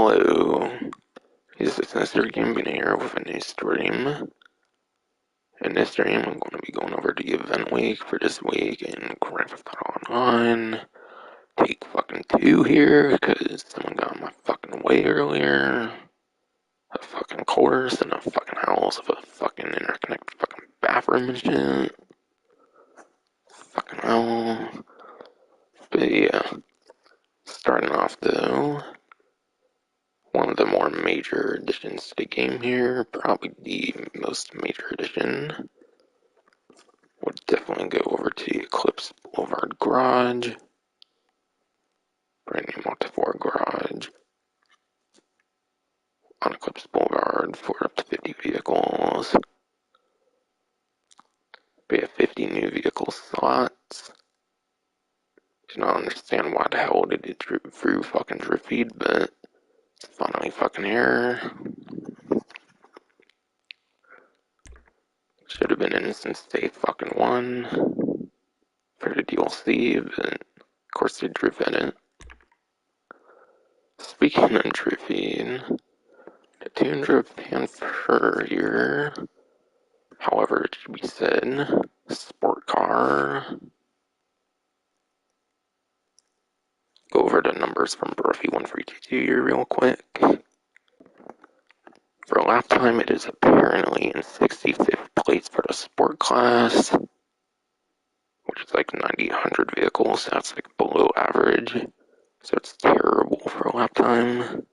Hello, this is Mr. Gambino here with a new stream. In this stream, I'm going to be going over the event week for this week in Grand Theft Auto Online. Take fucking 2 here, because someone got in my fucking way earlier. A fucking course and a fucking house with a fucking interconnected fucking bathroom and shit. Fucking hell. But yeah, starting off though. One of the more major additions to the game here, probably the most major addition, would definitely go over to Eclipse Boulevard Garage, brand new multi-floor garage on Eclipse Boulevard for up to 50 vehicles. We have 50 new vehicle slots. Do not understand why the hell did it through fucking drip feed, but it's finally fucking here. Should have been in since day fucking 1 for the DLC, but of course they drew it. Speaking of drew feed, the Toundra Panthere here, however it should be said, sport car. Go over the numbers from Burfy 1322 here real quick. For lap time, it is apparently in 65th place for the sport class, which is like 90-100 vehicles, so that's like below average, so it's terrible for lap time.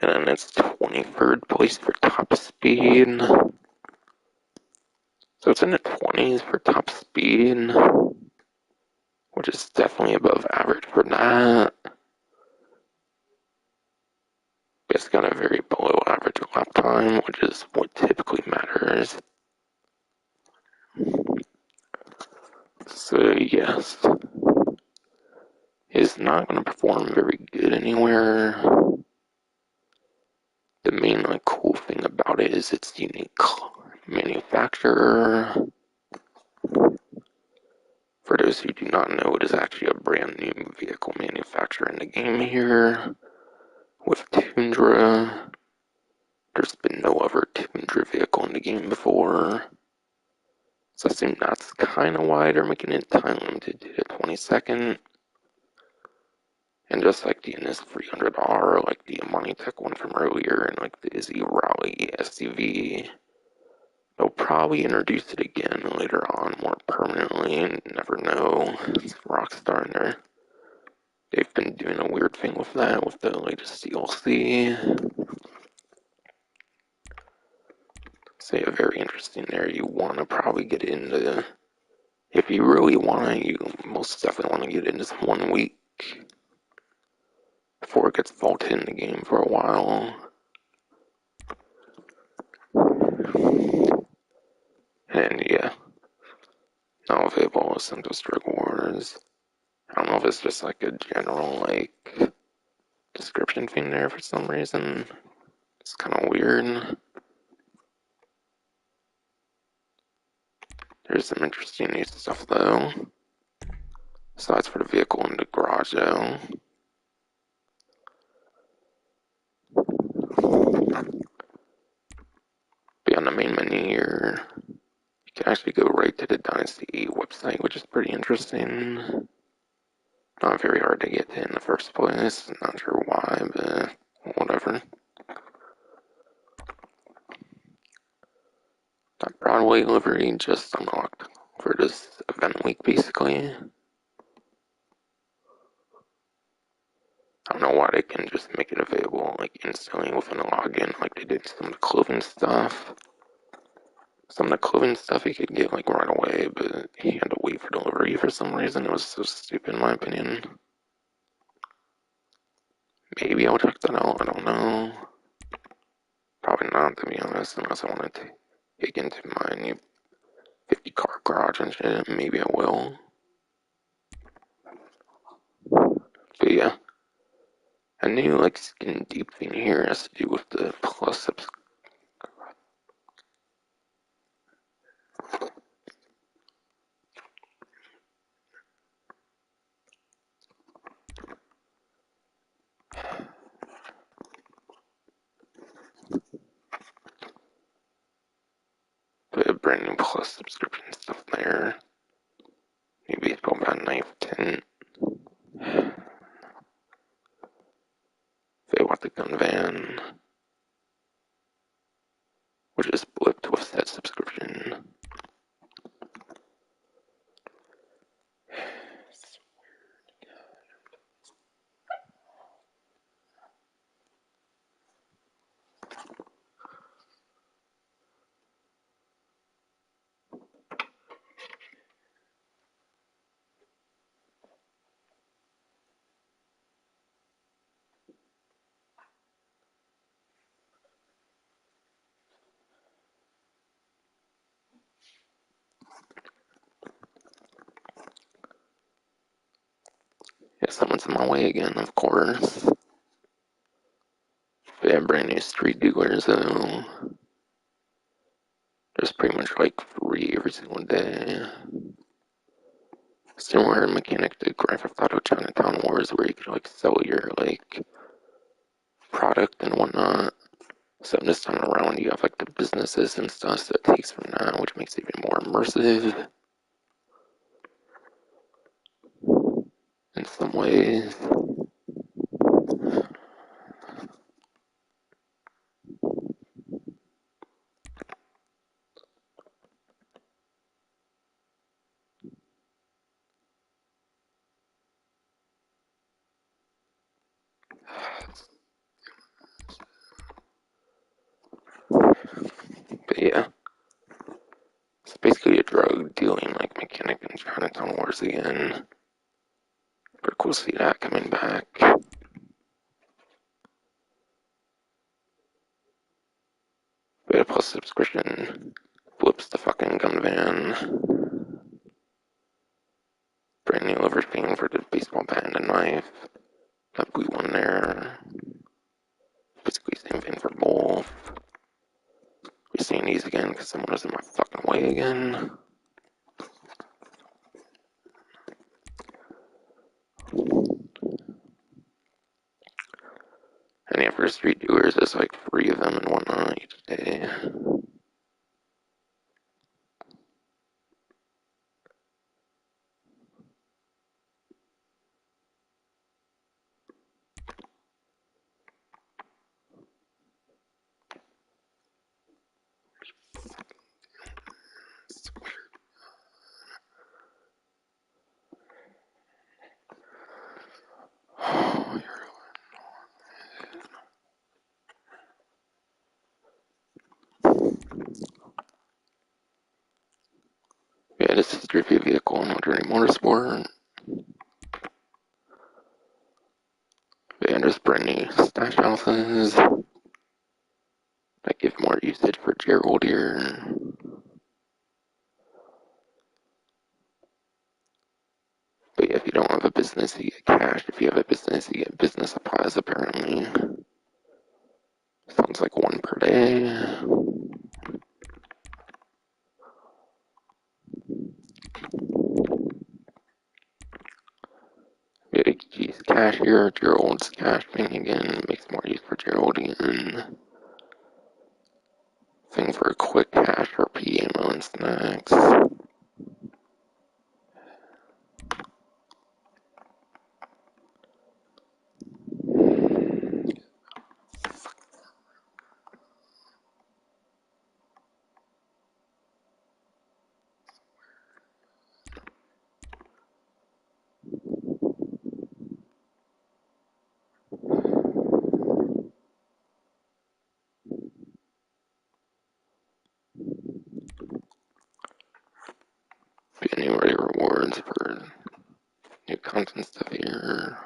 And then it's 23rd place for top speed. So it's in the 20s for top speed, which is definitely above average for that. It's got a very below average lap time, which is what typically matters. So yes, it's not going to perform very good anywhere. The main cool thing about it is its unique manufacturer. For those who do not know, it is actually a brand new vehicle manufacturer in the game here. With Toundra, there's been no other Toundra vehicle in the game before. So I assume that's kind of why they're making it time limited to the 22nd. And just like the NS 300R, like the Amani Tech one from earlier, and like the Izzy Raleigh SUV, they'll probably introduce it again later on more permanently, and never know. It's Rockstar in there. They've been doing a weird thing with that with the latest DLC. So yeah, very interesting there. You want to probably get into, if you really want to, you most definitely want to get into this 1 week before it gets vaulted in the game for a while. And yeah, now available with Santos Drug Wars. I don't know if it's just like a general description thing there for some reason. It's kind of weird. There's some interesting new stuff though. Besides for the vehicle in the garage though. Be on the main menu here. You can actually go right to the Dynasty website, which is pretty interesting. Not very hard to get to in the first place. Not sure why, but whatever. That Broadway livery just unlocked for this event week, basically. I don't know why they can just make it available instantly within a login, like they did some of the clothing stuff. Some of the clothing stuff you could get right away, but he had to wait for delivery for some reason. It was so stupid in my opinion. Maybe I'll check that out, I don't know. Probably not, to be honest, unless I want to dig into my new 50 car garage and shit. Maybe I will. But yeah. A new skin deep thing here has to do with the plus brand new plus subscription stuff there. New baseball bat knife tint. They want the gun van, which is blipped with that subscription. Yeah, someone's in my way again, of course. They have brand new street dealers though. There's pretty much like 3 every single day. Similar mechanic to Grand Theft Auto Chinatown Wars, where you could like sell your like product and whatnot. So this time around, you have like the businesses and stuff that it takes from that, which makes it even more immersive in some ways. But yeah, it's basically a drug dealing like mechanic in Chinatown Wars again. Pretty cool to see that coming back. But a plus subscription flips the fucking gun van. Brand new liver thing for the baseball bat and a knife. That blue one there. Basically same thing for both. We're seeing these again because someone was in my fucking way again. And yeah, for street dealers, there's like 3 of them and whatnot each day. Yeah, this is the review vehicle in Journey Motorsport. Yeah, there's brand new stash houses that give more usage for Gerald here. But yeah, if you don't have a business, you get cash. If you have a business, you get business supplies, apparently. Sounds like 1 per day. Yeah, geez, cash here, Gerald's cash thing again. Makes more use for Geraldian. Thing for a quick cash for ammo and snacks. Any rewards for new content stuff here.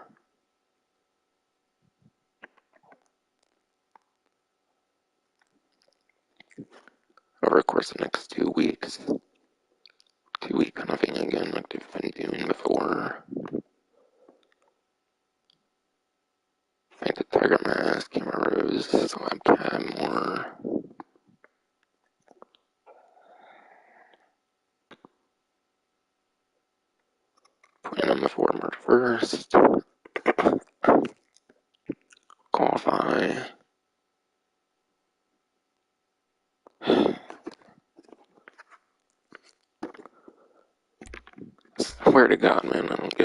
Over the course of the next 2 weeks. 2-week kind of thing again, like they've been doing before. Like the tiger mask, camera rose, webcam, more. Plan them before March 1st. Qualify. swear to God, man, I don't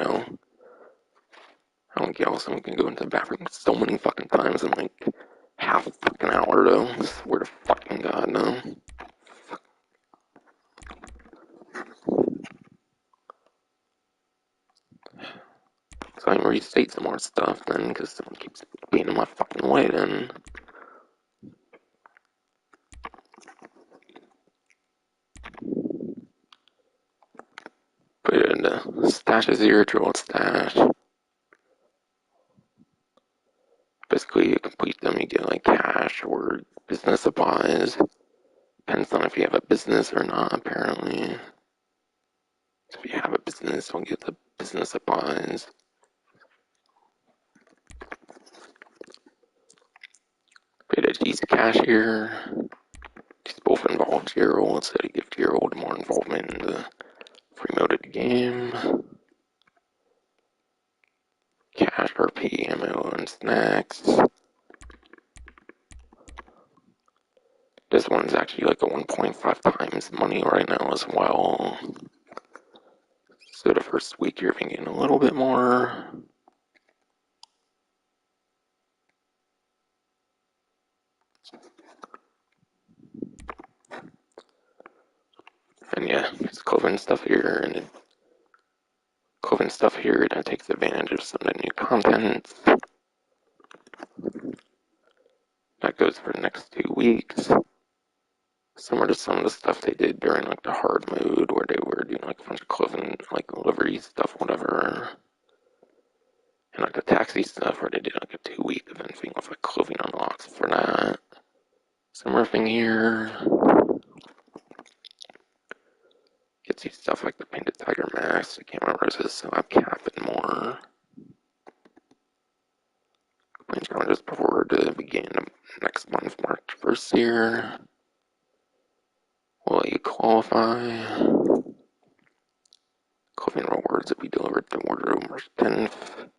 get how someone can go into the bathroom so many fucking times in like half a fucking hour though. I swear to fucking God, no. So I can restate some more stuff then, because someone keeps being in my fucking way then. Put it in the stashes here, drill stash. Basically, you complete them, you get like cash or business supplies. Depends on if you have a business or not, apparently. If you have a business, you'll get the business supplies. Put it as cash here. These both involve Gerald, instead of give Gerald more involvement in the free mode of the game. Cash, RP, ammo, and snacks. This one's actually like a 1.5 times money right now as well. So the first week you're getting a little bit more. And yeah, it's clothing stuff here, and clothing stuff here that takes advantage of some of the new content. That goes for the next 2 weeks. Similar to some of the stuff they did during like the hard mode, where they were doing like a bunch of clothing, like livery stuff, whatever. And like the taxi stuff, where they did like a 2-week event thing with like clothing unlocks for that. Similar thing here. Gets you stuff like the painted tiger mask, the camera versus slab cap, and more. Plane challenges before the beginning of next month, March 1st here. Will you qualify? Clothing rewards will be delivered to wardrobe March 10th.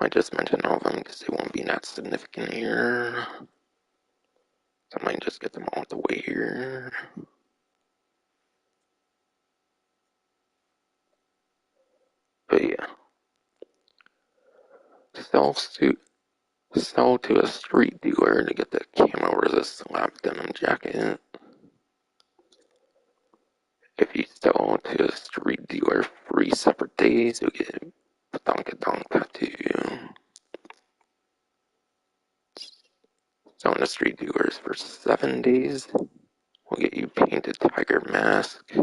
Might just mention all of them because they won't be that significant here. So I might just get them all out the way here. But yeah. Sell to a street dealer to get the camo resist lap denim jacket. If you sell to a street dealer 3 separate days, you'll get a Badonkadonk tattoo. Selling to street dealers for 7 days will get you painted tiger mask.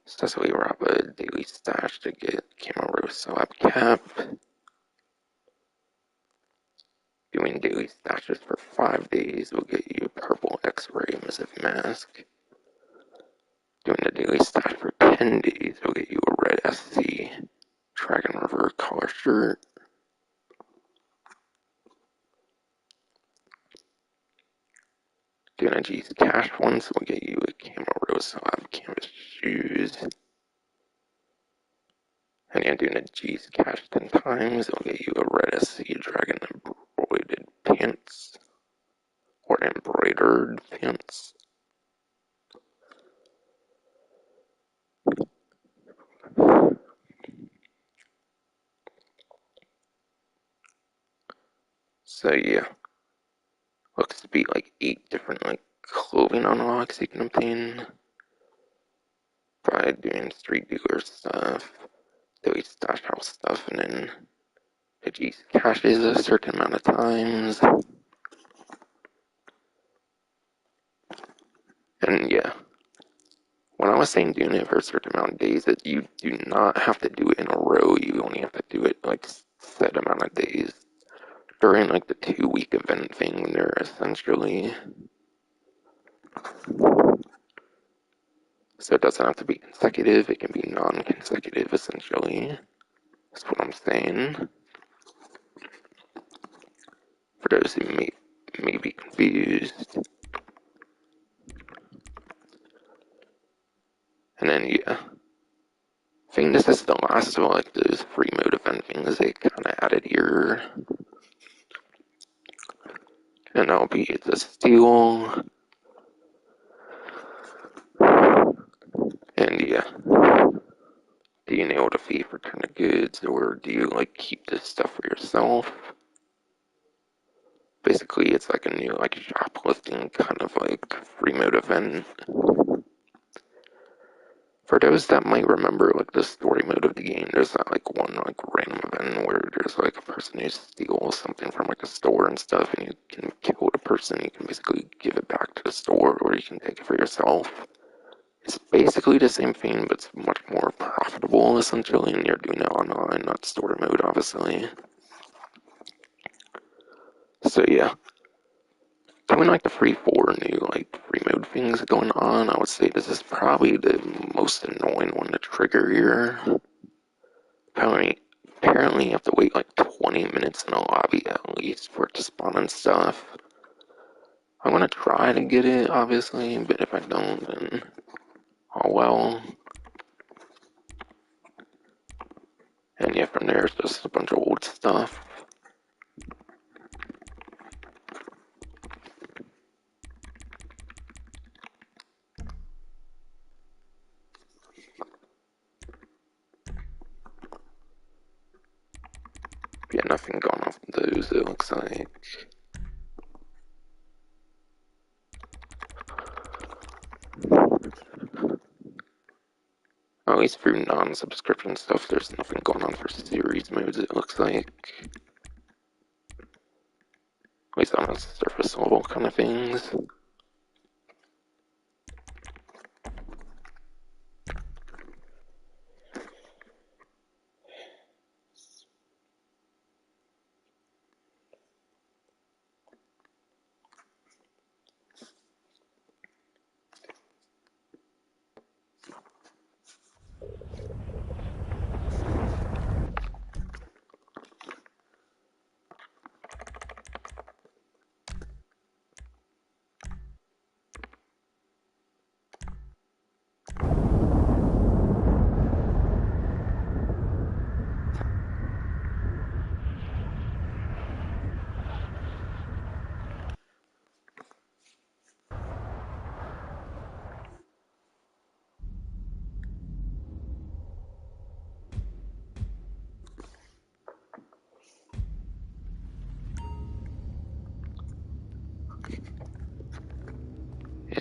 Successfully rob a daily stash to get camo rose slab cap. Doing daily stashes for 5 days will get you a purple X-ray emissive mask. Doing the daily stash for 10 days will get you a red SC Dragon River collar shirt. Doing a G's cash once will get you a camo rose slab canvas shoes. And yeah, doing a G's cash 10 times will get you a red SC Dragon embroidered pants. Or embroidered pants. So yeah, looks to be like 8 different like clothing unlocks you can obtain by doing street dealer stuff, daily stash house stuff, and then the G's caches a certain amount of times. And yeah, when I was saying doing it for a certain amount of days, that you do not have to do it in a row. You only have to do it like set amount of days during like the 2-week event thing when they're essentially. So it doesn't have to be consecutive, it can be non-consecutive essentially. That's what I'm saying. For those who may be confused. And then yeah, think this is the last of like those free mode event things they kind of added here. And that'll be the steal. And yeah. Do you nail the thief return of goods, or do you like keep this stuff for yourself? Basically, it's like a new like shoplifting kind of like free mode event. For those that might remember like the story mode of the game, there's that like one like random event where there's like a person who steals something from like a store and stuff, and you can kill the person. You can basically give it back to the store, or you can take it for yourself. It's basically the same thing, but it's much more profitable essentially, and you're doing it online, not story mode, obviously. So yeah, doing like the four new like free mode things going on, I would say this is probably the most annoying one to trigger here. Apparently you have to wait like 20 minutes in a lobby at least for it to spawn and stuff. I'm gonna try to get it, obviously, but if I don't, then oh well. And yeah, from there it's just a bunch of old stuff. Yeah, nothing going off those, it looks like. At least for non-subscription stuff, there's nothing going on for series modes, it looks like. At least on the surface level kind of things.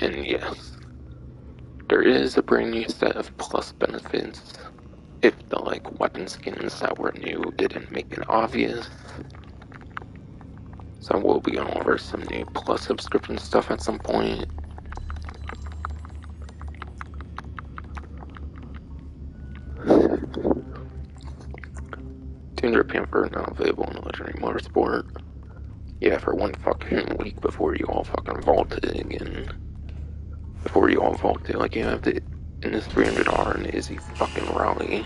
And yes, there is a brand new set of plus benefits if the like weapon skins that were new didn't make it obvious. So we'll be going over some new plus subscription stuff at some point. Toundra Panther now available in Legendary Motorsport. Yeah, for one fucking week before you all fucking vault it again. Before you all vault it, like you have to in this 300R and Izzy fucking rally.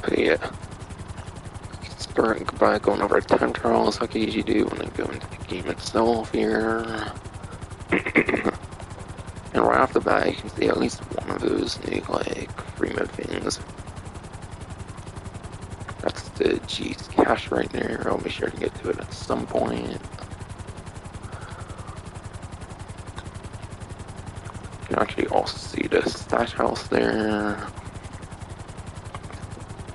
But yeah, starting by going over time trials like I usually do when I go into the game itself here. And right off the bat, you can see at least one of those new like free mode things. That's the G's cache right there. I'll be sure to get to it at some point. can actually also see the stash house there.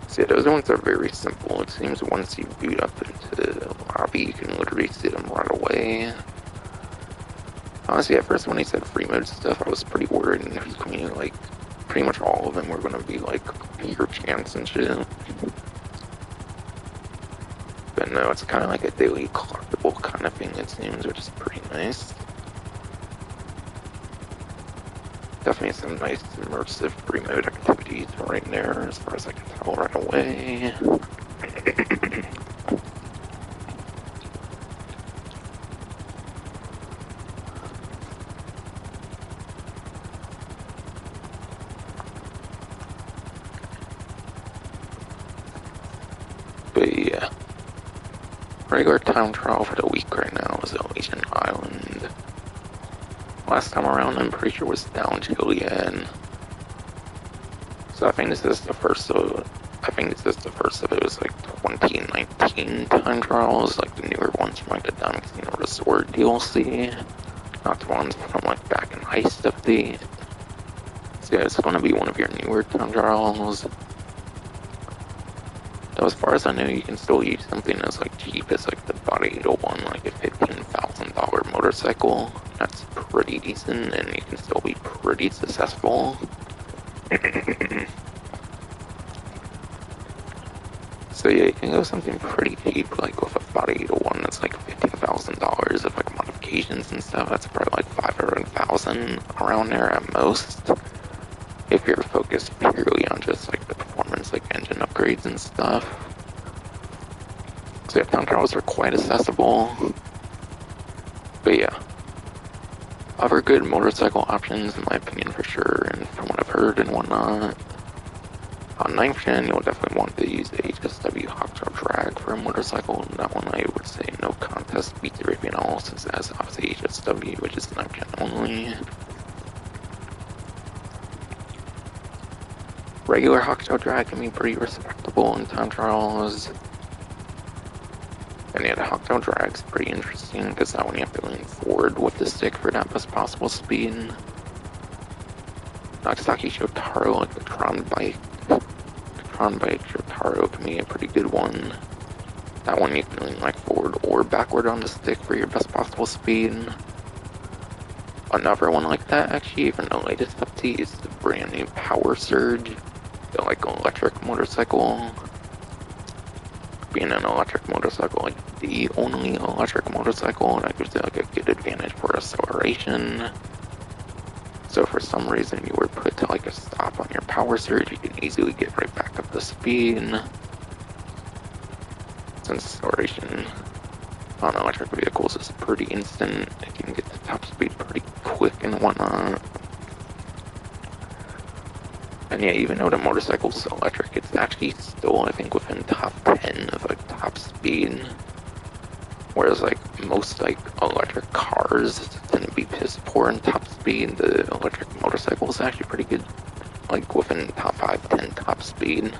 So yeah, those ones are very simple. It seems once you boot up into the lobby, you can literally see them right away. Honestly, at first when he said free mode stuff, I was pretty worried, and he told me, like, pretty much all of them were gonna be, like, pure chance and shit. But no, it's kind of like a daily collectible kind of thing, it seems, which is pretty nice. Definitely some nice immersive free mode activities right there, as far as I can tell right away. But yeah, regular time trial for the week right now is Elysian Island. Last time around, I'm pretty sure was down Julian. So I think this is the first of those like 2019 time trials, like the newer ones from like the Diamond Casino Resort DLC, not the ones from like back in Heist Update. So yeah, it's gonna be one of your newer time trials. Though as far as I know, you can still use something as like cheap as like the Body Eagle one, like a $15,000 motorcycle. That's pretty decent, and you can still be pretty successful. So yeah, you can go something pretty cheap, like with a Body Eagle one that's like $50,000 of like modifications and stuff. That's probably like $500,000 around there at most. If you're focused purely on just like the performance, like engine upgrades and stuff. So yeah, time trials are quite accessible. But yeah, other good motorcycle options in my opinion for sure, and from what I've heard and whatnot. On 9th gen, you'll definitely want to use the HSW Hawktail Drag for a motorcycle. And that one I would say no contest beats everything else, since it has obviously HSW, which is 9th gen only. Regular Hawktail Drag can be pretty respectable in time trials. And yeah, the Hawktail Drag's pretty interesting, because that one you have to lean forward with the stick for that best possible speed. Nagasaki Shotaro, like the Tron bike Shotaro can be a pretty good one. That one you can lean like forward or backward on the stick for your best possible speed. Another one like that, actually, even the latest update, is the brand new Power Surge, the like electric motorcycle. Being an electric motorcycle, like the only electric motorcycle, that gives it like a good advantage for acceleration. So if for some reason you were put to like a stop on your Power Surge, you can easily get right back up to speed. Since acceleration on electric vehicles is pretty instant, you can get to top speed pretty quick and whatnot. And yeah, even though the motorcycle's electric, it's actually still, I think, within top 10 of like top speed. Whereas like most like electric cars tend to be piss poor in top speed, the electric motorcycle is actually pretty good, like within top 5, 10 top speed.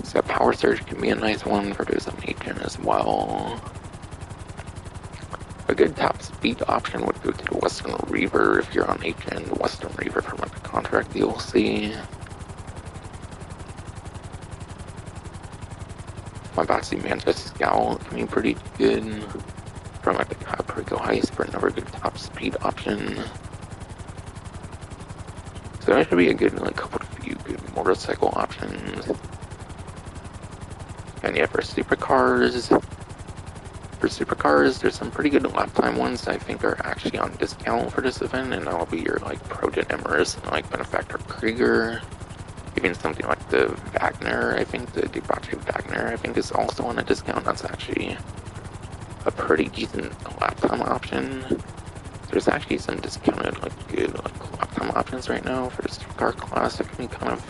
So Power Surge can be a nice one for those on 8 gen as well. A good top speed option would go to the Western Reaver if you're on 8 gen, the Western Reaver from like the contract DLC. My Boxy Manta Scout can be pretty good from like the Caprico Heist for another good top speed option. So that should be a good like few good motorcycle options. And yeah, for supercars, there's some pretty good lap time ones that I think are actually on discount for this event, and that'll be your like Projet Emrys and like Benefactor Krieger. Even something like the Wagner, I think, the Debauche Wagner, I think is also on a discount. That's actually a pretty decent lap time option. There's actually some discounted, like, good, like, lap time options right now for the supercar class that can be kind of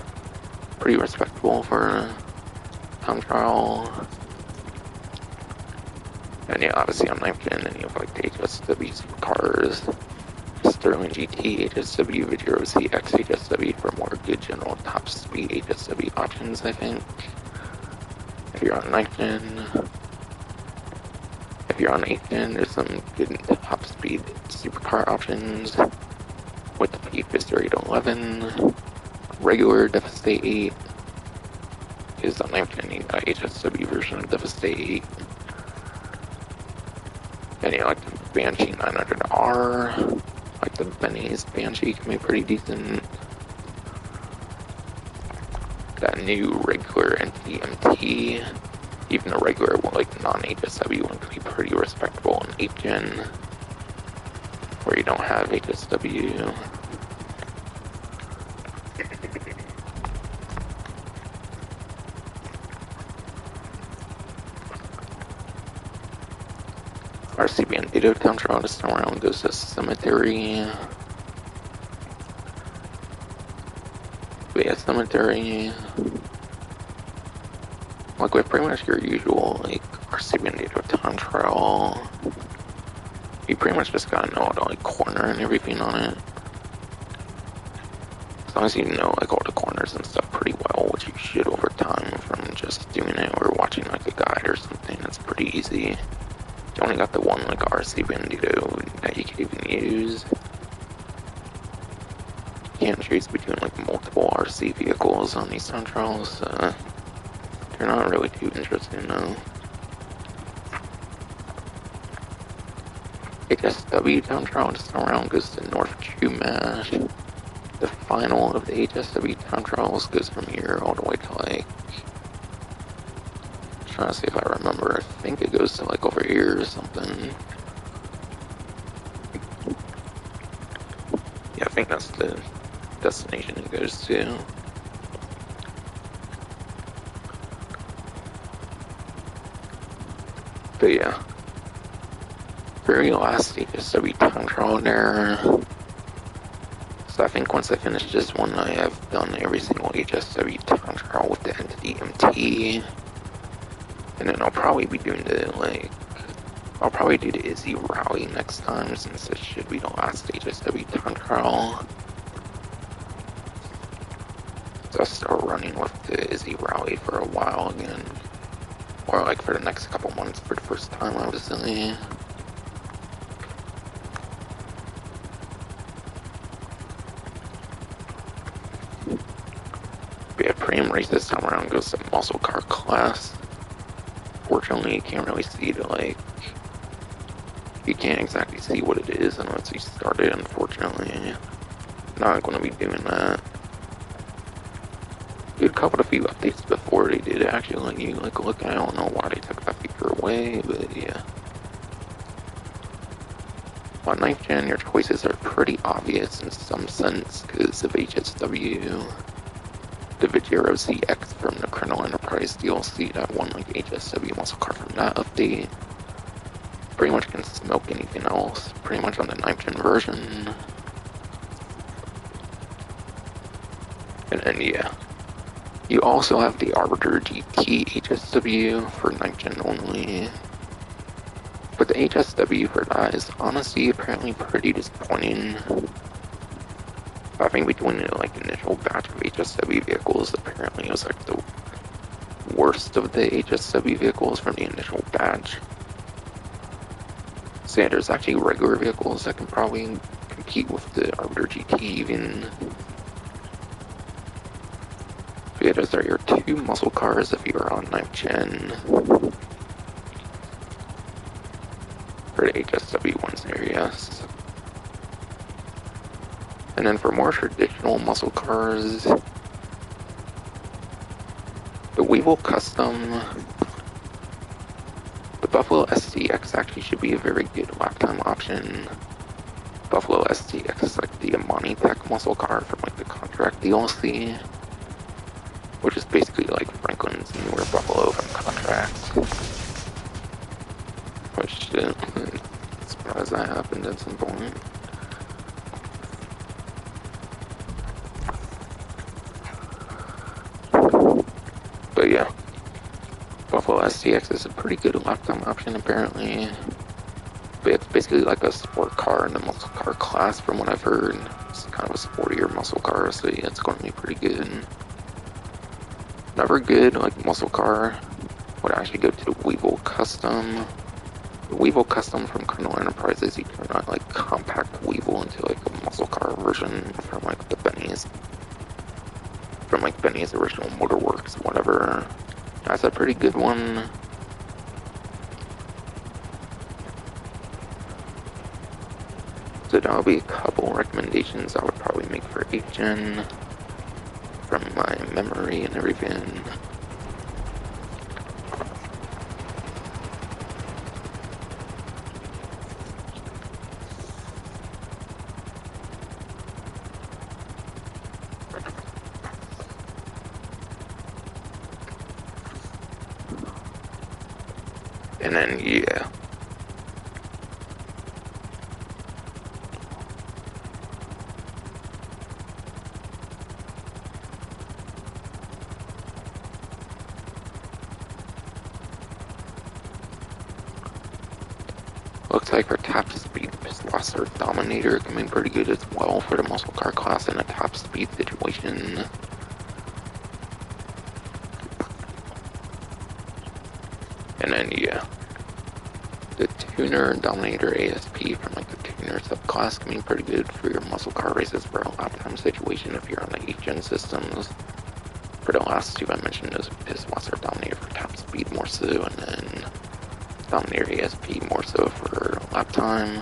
pretty respectable for time trial. And yeah, obviously on 9th gen, then you have like the HSW supercars, Sterling GT, HSW, Vigero CX, HSW for more good general top speed HSW options, I think. If you're on 9th gen. If you're on 8th gen, there's some good top speed supercar options with the P-Fister 811. Regular Devastate 8 is the 9th gen HSW version of Devastate 8. And you like the Banshee 900R, like the Benny's Banshee can be pretty decent. That new regular NTMT, even the regular like non-HSW one can be pretty respectable in 8th gen, where you don't have HSW. RC Bandito Toundra just around goes to Cemetery. But yeah, Cemetery. Like with pretty much your usual like RC Bandito Toundra, you pretty much just gotta know how to like corner and everything on it. As long as you know like all the corners and stuff pretty well, which you should over time from just doing it or watching like a guide or something, it's pretty easy. You only got the one like RC Bandito that you can even use. You can't choose between like multiple RC vehicles on these time trials, so they're not really too interesting though. HSW time trial just around goes to North Chumash. The final of the HSW time trials goes from here all the way to like, trying to see if I remember. I think it goes to like over here or something. Yeah, I think that's the destination it goes to. But yeah, very last HSW time trial there. So I think once I finish this one, I have done every single HSW time trial with the Entity MT. And then I'll probably be doing I'll probably do the Izzy Rally next time, since this should be the last HSW time trial. So I'll start running with the Izzy Rally for a while again. Or like for the next couple months for the first time, obviously. But yeah, Prem race this time around goes to muscle car class. Fortunately, you can't really see you can't exactly see what it is unless you start it, unfortunately. Not gonna be doing that. Did covered a few updates before they did actually let you look at it. I don't know why they took that feature away, but yeah. On 9th gen, your choices are pretty obvious in some sense because of HSW. The Vigero ZX from the Colonel Enterprise DLC that won like HSW muscle car from that update. Pretty much can smoke anything else, pretty much on the 9th gen version. And then yeah, you also have the Arbiter GT HSW for 9th gen only. But the HSW for that is honestly apparently pretty disappointing. I think between the like initial batch of HSW vehicles, apparently it was like the worst of the HSW vehicles from the initial batch. So yeah, there's actually regular vehicles that can probably compete with the Arbiter GT even. So yeah, those are your two muscle cars if you are on 9th gen. For the HSW ones there, yes. And then for more traditional muscle cars, the Weevil Custom, the Buffalo STX actually should be a very good lap time option. Buffalo STX is like the Amani Tech muscle car from like the Contract DLC, which is basically like Franklin's newer Buffalo from Contract. Which, I'm surprised that happened at some point. But yeah, Buffalo STX is a pretty good lap time option apparently. But it's basically like a sport car in the muscle car class from what I've heard. It's kind of a sportier muscle car, so yeah, it's going to be pretty good. Another good like muscle car would actually go to the Weevil Custom, Weevil Custom from Colonel Enterprises, you can like compact Weevil into like a muscle car version from like the Benny's. From like Benny's original Motorworks, whatever. That's a pretty good one. So that'll be a couple recommendations I would probably make for 8th Gen from my memory and everything. And then, yeah. Looks like our top speed Pistwasser Dominator can be pretty good as well for the muscle car class in a top speed situation. And then, yeah. The Tuner Dominator ASP from like the Tuner subclass can be pretty good for your muscle car races for a lap time situation if you're on the 8th Gen systems. For the last two I mentioned, those Pistwasser Dominator for top speed more so, and then Dominator ASP more so for lap time.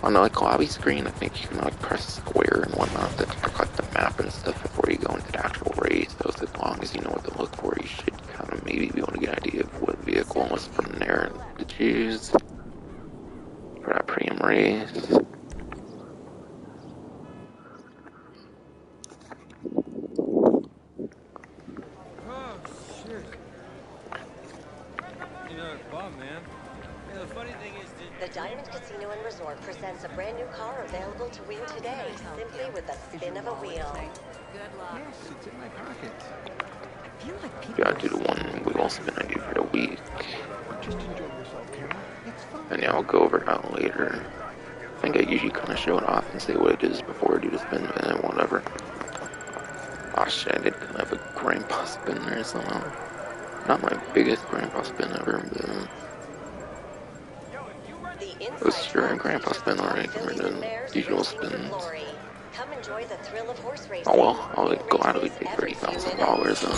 On the like lobby screen, I think you can like press square and whatnot to check like the map and stuff before you go into the actual race. So as long as you know what to look for, you should kind of maybe be able to get an idea of what vehicle was from there to choose for that premium race. The Diamond Casino and Resort presents a brand new car available to win today, simply with a spin of a wheel. Good luck. Yes, it's in my pocket. I feel like people Gotta do the one wheel spin I do for the week. just enjoy yourself, Carol. It's fun. And yeah, I'll go over that later. I think I usually kind of show it off and say what it is before I do the spin, and then whatever. Aw shit, I did kind of have a grandpa spin there somehow. Not my biggest grandpa spin ever, but it was sure a grandpa spin already compared to the usual spins. Come enjoy the thrill of horse racing. Oh well, I'll gladly pay $30,000 though.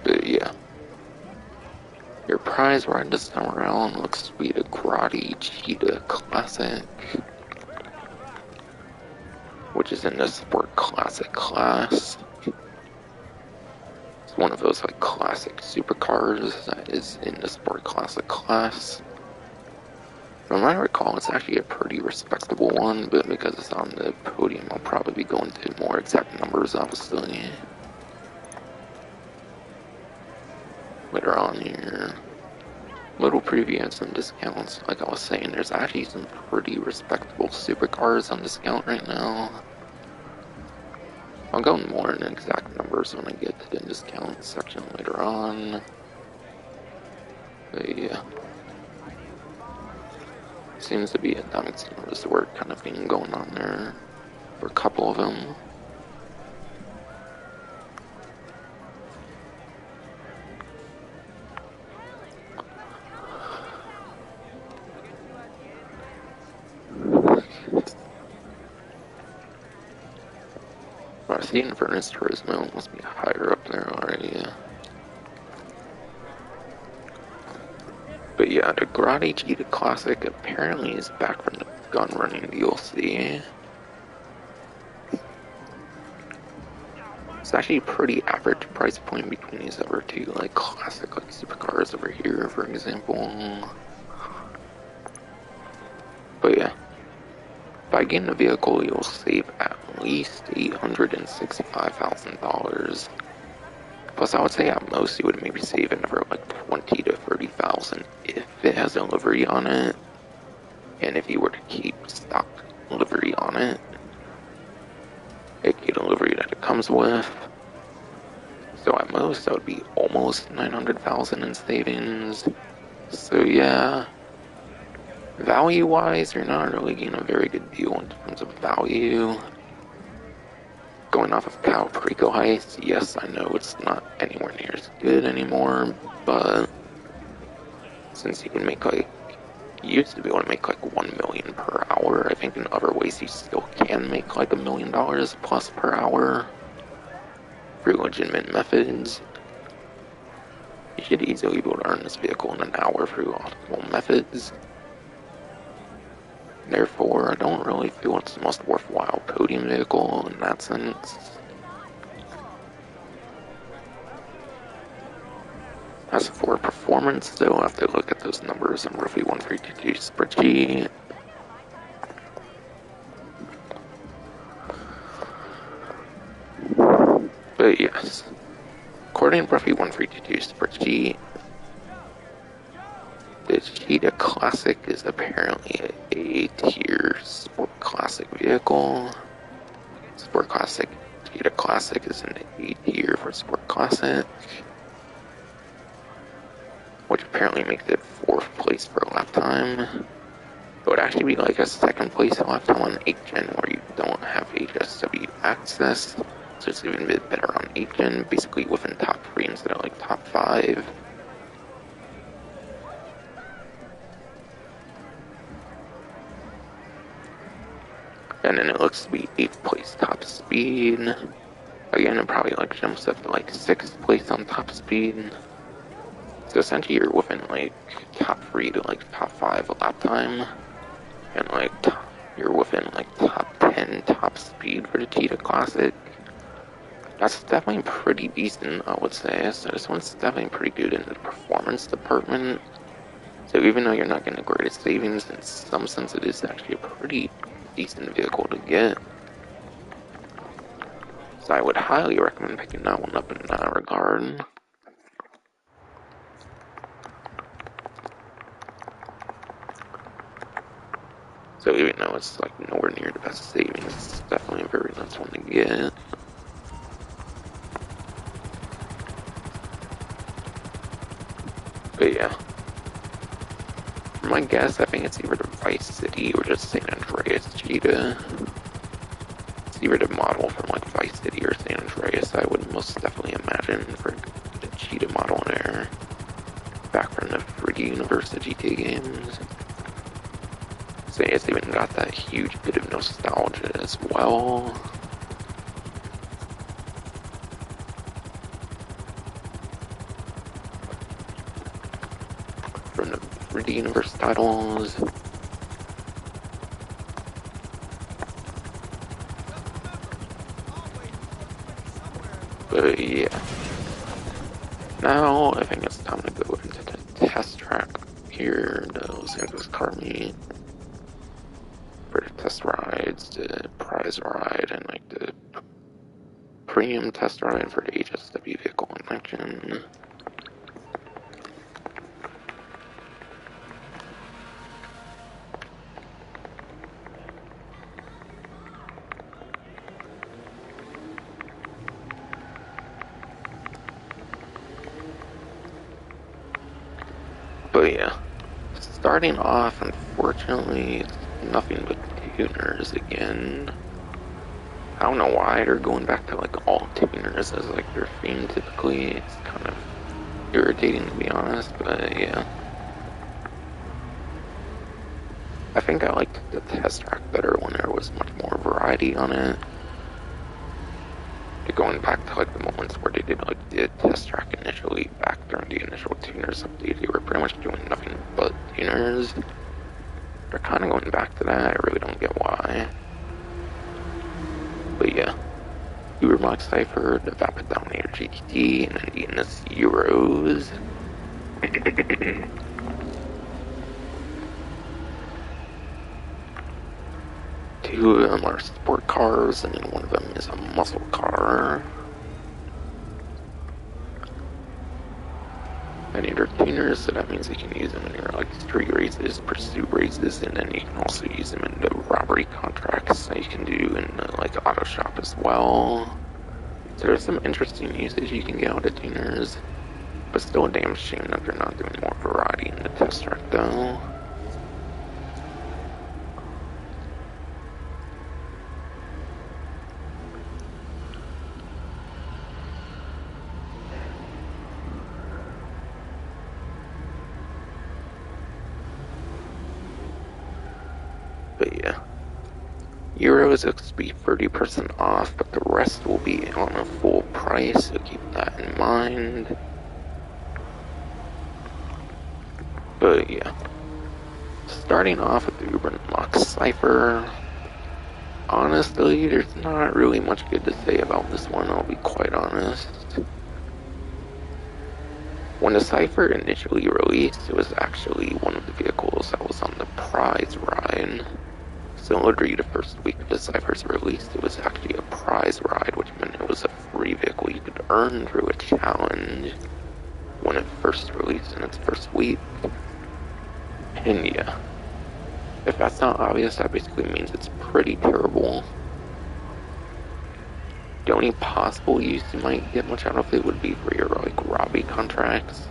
But yeah. Your prize ride this time around looks to be the Grotti Cheetah Classic, which is in the Sport Classic class. It's one of those like classic supercars that is in the Sport Classic class. From what I recall, it's actually a pretty respectable one, but because it's on the podium, I'll probably be going to more exact numbers, obviously. Later on here. Little preview and some discounts. Like I was saying, there's actually some pretty respectable supercars on discount right now. I'll go more in exact numbers when I get to the discount section later on. But yeah. Seems to be a Diamond Casino Resort kind of thing going on there for a couple of them. I see Inverness Turismo must be higher up there already, yeah. But yeah, the Grotti Cheetah Classic apparently is back from the gun running DLC. It's actually a pretty average price point between these other two, like classic like supercars over here, for example. But yeah. By getting the vehicle, you'll save at least $865,000. Plus, I would say at most you would maybe save another like 20 to 30,000 if it has a livery on it, and if you were to keep stock livery on it, aka the livery that it comes with. So at most, that would be almost 900,000 in savings. So yeah. Value-wise, you're not really getting a very good deal in terms of value. Going off of Cal Perico Heist, yes, I know it's not anywhere near as good anymore, but since you can make you used to be able to make like 1 million per hour, I think in other ways you still can make like $1 million plus per hour through legitimate methods. You should easily be able to earn this vehicle in an hour through optimal methods. Therefore, I don't really feel it's the most worthwhile podium vehicle in that sense. As for performance, though, I have to look at those numbers in roughly 1322 spreadsheet. But yes, according to roughly 1322 spreadsheet, the Cheetah Classic is apparently a A-tier Sport Classic vehicle. Sport Classic, Cheetah Classic is an A-tier for Sport Classic, which apparently makes it 4th place for lap time. It would actually be like a 2nd place lap time on 8gen where you don't have HSW access, so it's even a bit better on 8gen, basically within top 3 instead of like top 5. And then it looks to be 8th place top speed. Again, it probably like jumps up to like 6th place on top speed. So essentially you're within like top 3 to like top 5 lap time. And like you're within like top 10 top speed for the Cheetah Classic. That's definitely pretty decent, I would say. So this one's definitely pretty good in the performance department. So even though you're not getting the greatest savings, in some sense it is actually a pretty decent vehicle to get. So I would highly recommend picking that one up in that regard. So even though it's like nowhere near the best savings, it's definitely a very nice one to get. But yeah, for my guess, I think it's either the Vice City or just San Andreas Cheetah. It's either the model from like Vice City or San Andreas, I would most definitely imagine for the Cheetah model there. Back from the 3D universe of GTA games. So it's even got that huge bit of nostalgia as well. From the 3D universe titles. But yeah. Now I think it's time to go into the test track here, the Santos car meet. For the test rides, the prize ride, and like the premium test ride for the HSW vehicle election. But yeah, starting off, unfortunately, it's nothing but tuners again. I don't know why they're going back to like all tuners as like their theme typically. It's kind of irritating to be honest, but yeah. I think I liked the test track better when there was much more variety on it. Going back to like the moments where they did like the test track initially back during the initial tuners update, they were pretty much doing nothing but tuners. They're kind of going back to that. I really don't get why. But yeah, Ubermax Cypher, the Vapid Dominator GTT, and then the Indiana's Euros. Two of them are sport cars, and then one of them is a muscle car. And they're tuners, so that means you can use them in your like street races, pursuit races, and then you can also use them in the robbery contracts that you can do in the, like auto shop as well. So there's some interesting usage you can get out of tuners, but still a damn shame that they're not doing more variety in the test track though. But yeah, Euros will be 30% off, but the rest will be on a full price, so keep that in mind. But yeah, starting off with the Uber Unlock Cypher, honestly, there's not really much good to say about this one, I'll be quite honest. When the Cypher initially released, it was actually one of the vehicles that was on the prize ride. So literally the first week of the Cypher's release, it was actually a prize ride, which meant it was a free vehicle you could earn through a challenge when it first released in its first week. And yeah, if that's not obvious, that basically means it's pretty terrible. The only possible use you might get much out of it would be for your like robbery contracts.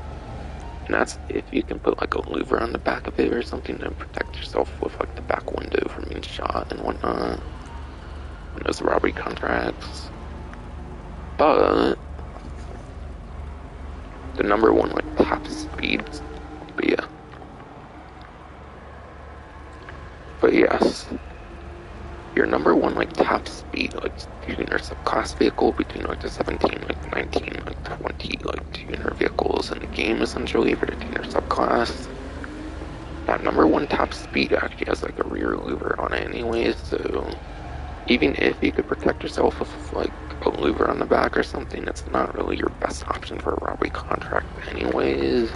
And that's if you can put like a louver on the back of it or something to protect yourself with like the back window from being shot and whatnot on those robbery contracts. But the number one like top speed, but yes, your number one like top speed like tuner subclass vehicle between like the 17, like 19, like 20 like tuner vehicles in the game essentially for the tuner subclass. That number one top speed actually has like a rear louver on it anyways, so even if you could protect yourself with like a louver on the back or something, it's not really your best option for a robbery contract anyways.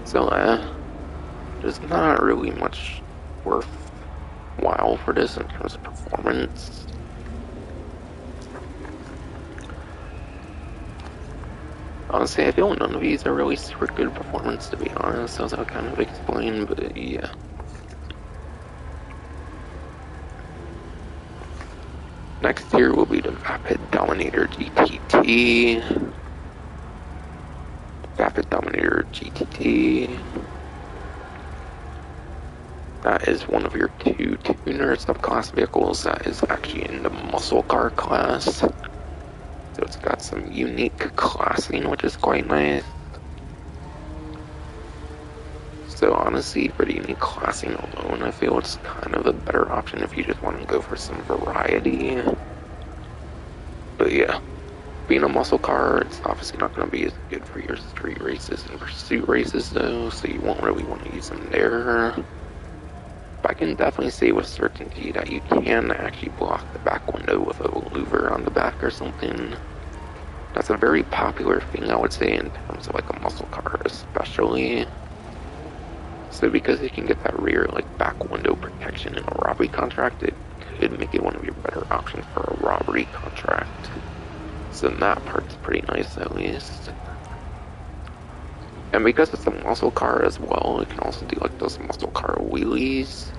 So there's not really much worthwhile for this in terms of performance. Honestly, I feel none of these are really super good performance, to be honest, as I'll kind of explain, but yeah. Next here will be the Vapid Dominator GTT. Vapid Dominator GTT. That is one of your two tuner subclass vehicles that is actually in the muscle car class. So it's got some unique classing, which is quite nice. So honestly, for the unique classing alone, I feel it's kind of a better option if you just want to go for some variety. But yeah, being a muscle car, it's obviously not going to be as good for your street races and pursuit races though, so you won't really want to use them there. But I can definitely say with certainty that you can actually block the back window with a louver on the back or something. That's a very popular thing, I would say, in terms of like a muscle car especially. So because you can get that rear like back window protection in a robbery contract, it could make it one of your better options for a robbery contract. So that part's pretty nice at least. And because it's a muscle car as well, it can also do like those muscle car wheelies.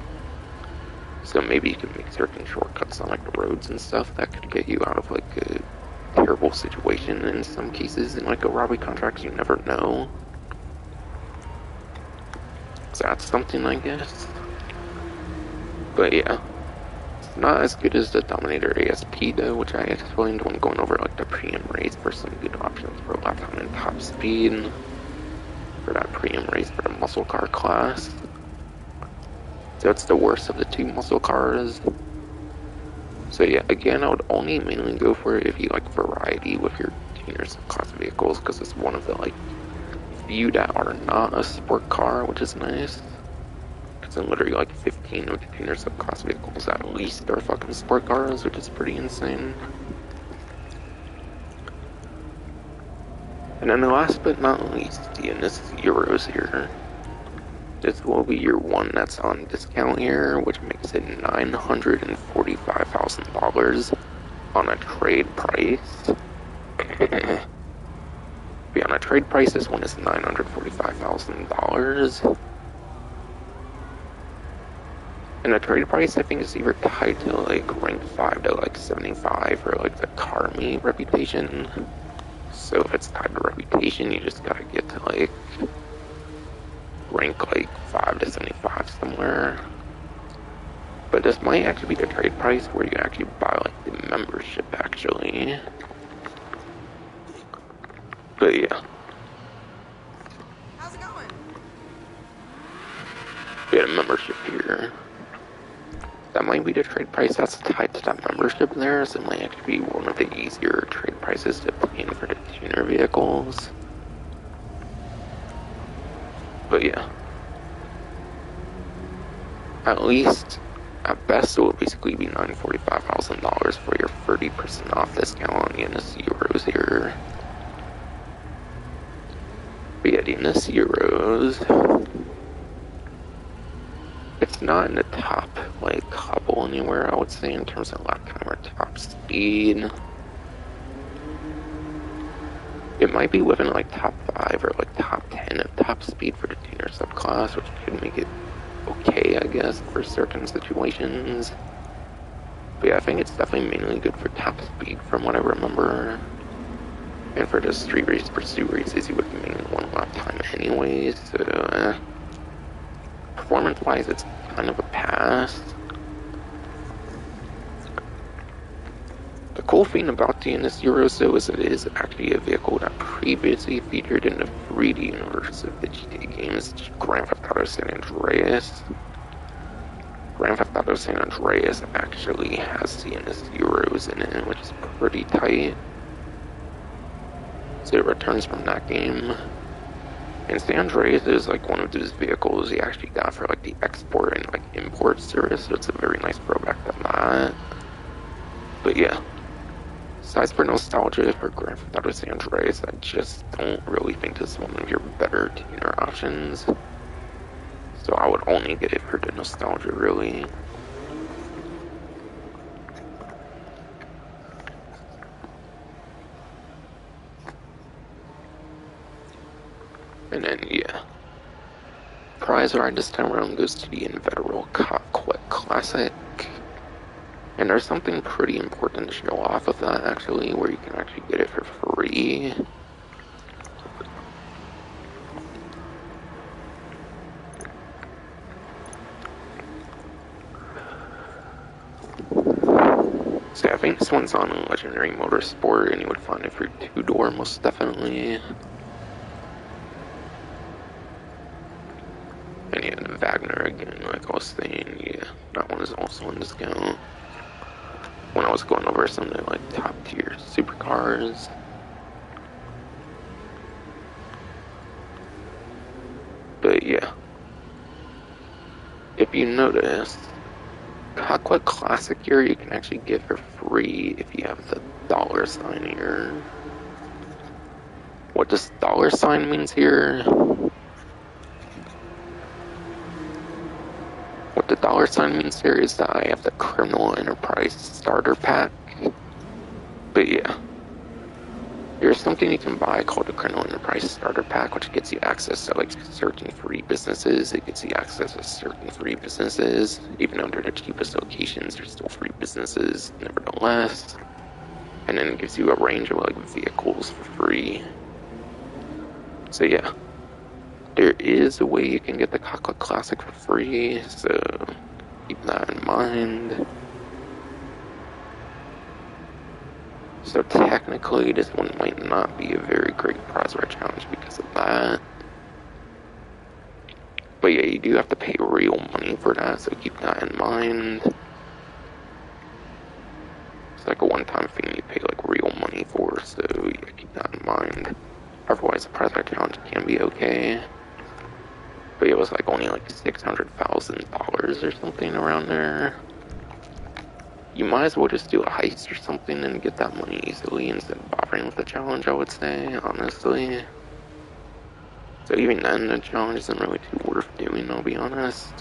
So maybe you can make certain shortcuts on like the roads and stuff that could get you out of like a terrible situation in some cases in like a robbery contract, you never know. So that's something, I guess. But yeah, it's not as good as the Dominator ASP though, which I explained when going over like the premium race for some good options for lap time and top speed for that premium race for the muscle car class. So it's the worst of the two muscle cars. So yeah, again, I would only mainly go for it if you like variety with your tuner subclass vehicles, because it's one of the like few that are not a sport car, which is nice. Because in literally like 15 of the tuner subclass vehicles at least are fucking sport cars, which is pretty insane. And then the last but not least, and this is Euros here. This will be your one that's on discount here, which makes it $945,000 on a trade price. Be on a trade price, this one is $945,000. And the trade price, I think, is either tied to like rank 5 to like 75 or like the car me reputation. So if it's tied to reputation, you just gotta get to like rank like 5 to 75 somewhere. But this might actually be the trade price where you actually buy like the membership actually. But yeah. How's it going? Get a membership here. That might be the trade price that's tied to that membership there, so it might actually be one of the easier trade prices to obtain for the tuner vehicles. But yeah. At least, at best, it will basically be $945,000 for your 30% off discount on the NS Euros here. But yeah, the NS Euros, it's not in the top, like, couple anywhere, I would say, in terms of lap time or top speed. It might be within, like, top 5 or, like, top 10 of top speed for the tuner subclass, which could make it okay, I guess, for certain situations. But yeah, I think it's definitely mainly good for top speed from what I remember. And for the street race pursuit races, you would mainly want lap time anyways, so performance-wise, it's kind of a pass. The cool thing about the NS Euros, though, is it is actually a vehicle that previously featured in the 3D universe of the GTA games, Grand Theft Auto San Andreas. Grand Theft Auto San Andreas actually has the NS Euros in it, which is pretty tight. So it returns from that game. And San Andreas is like one of those vehicles you actually got for like the export and like import service, so it's a very nice throwback to that. But yeah, besides for nostalgia for Grand Theft Auto San Andreas, I just don't really think this is one of your better tuner options. So I would only get it for the nostalgia, really. And then, yeah. Prize ride this time around goes to the Inveterate Classic. And there's something pretty important to show off of that, actually, where you can actually get it for free. So I think this one's on Legendary Motorsport, and you would find it for 2-door most definitely. And yeah, the Wagner again, like I was saying, yeah, that one is also on discount. When I was going over some of the like top tier supercars. But yeah, if you notice, Cockwood Classic here you can actually get for free if you have the $sign here. What this $sign means here? What the $sign means here is that I have the Criminal Enterprise Starter Pack. But yeah, there's something you can buy called the Criminal Enterprise Starter Pack, which gets you access to like certain free businesses. It gets you access to certain free businesses. Even under the cheapest locations, there's still free businesses, nevertheless. And then it gives you a range of like vehicles for free. So yeah, there is a way you can get the Cockwood Classic for free, so keep that in mind. So technically, this one might not be a very great prize ride challenge because of that. But yeah, you do have to pay real money for that, so keep that in mind. It's like a one-time thing you pay like real money for, so yeah, keep that in mind. Otherwise, the prize ride challenge can be okay. But it was like only like $600,000 or something around there. You might as well just do a heist or something and get that money easily instead of bothering with the challenge, I would say, honestly. So even then, the challenge isn't really too worth doing, I'll be honest.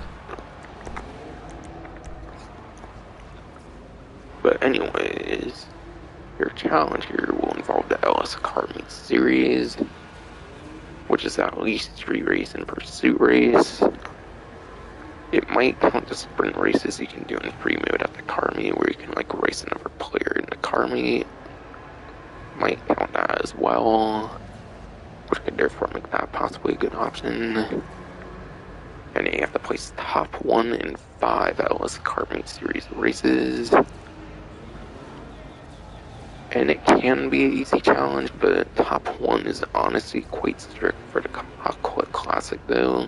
But anyways, your challenge here will involve the LS Car Meet Series, which is at least 3 race and pursuit race. It might count the sprint races you can do in free mode at the car meet, where you can like race another player in the car meet. Might count that as well, which could therefore make that possibly a good option. And you have to place top 1 in 5 LS Car Meet Series races. And it can be an easy challenge, but top 1 is honestly quite strict for the Cockwood Classic though.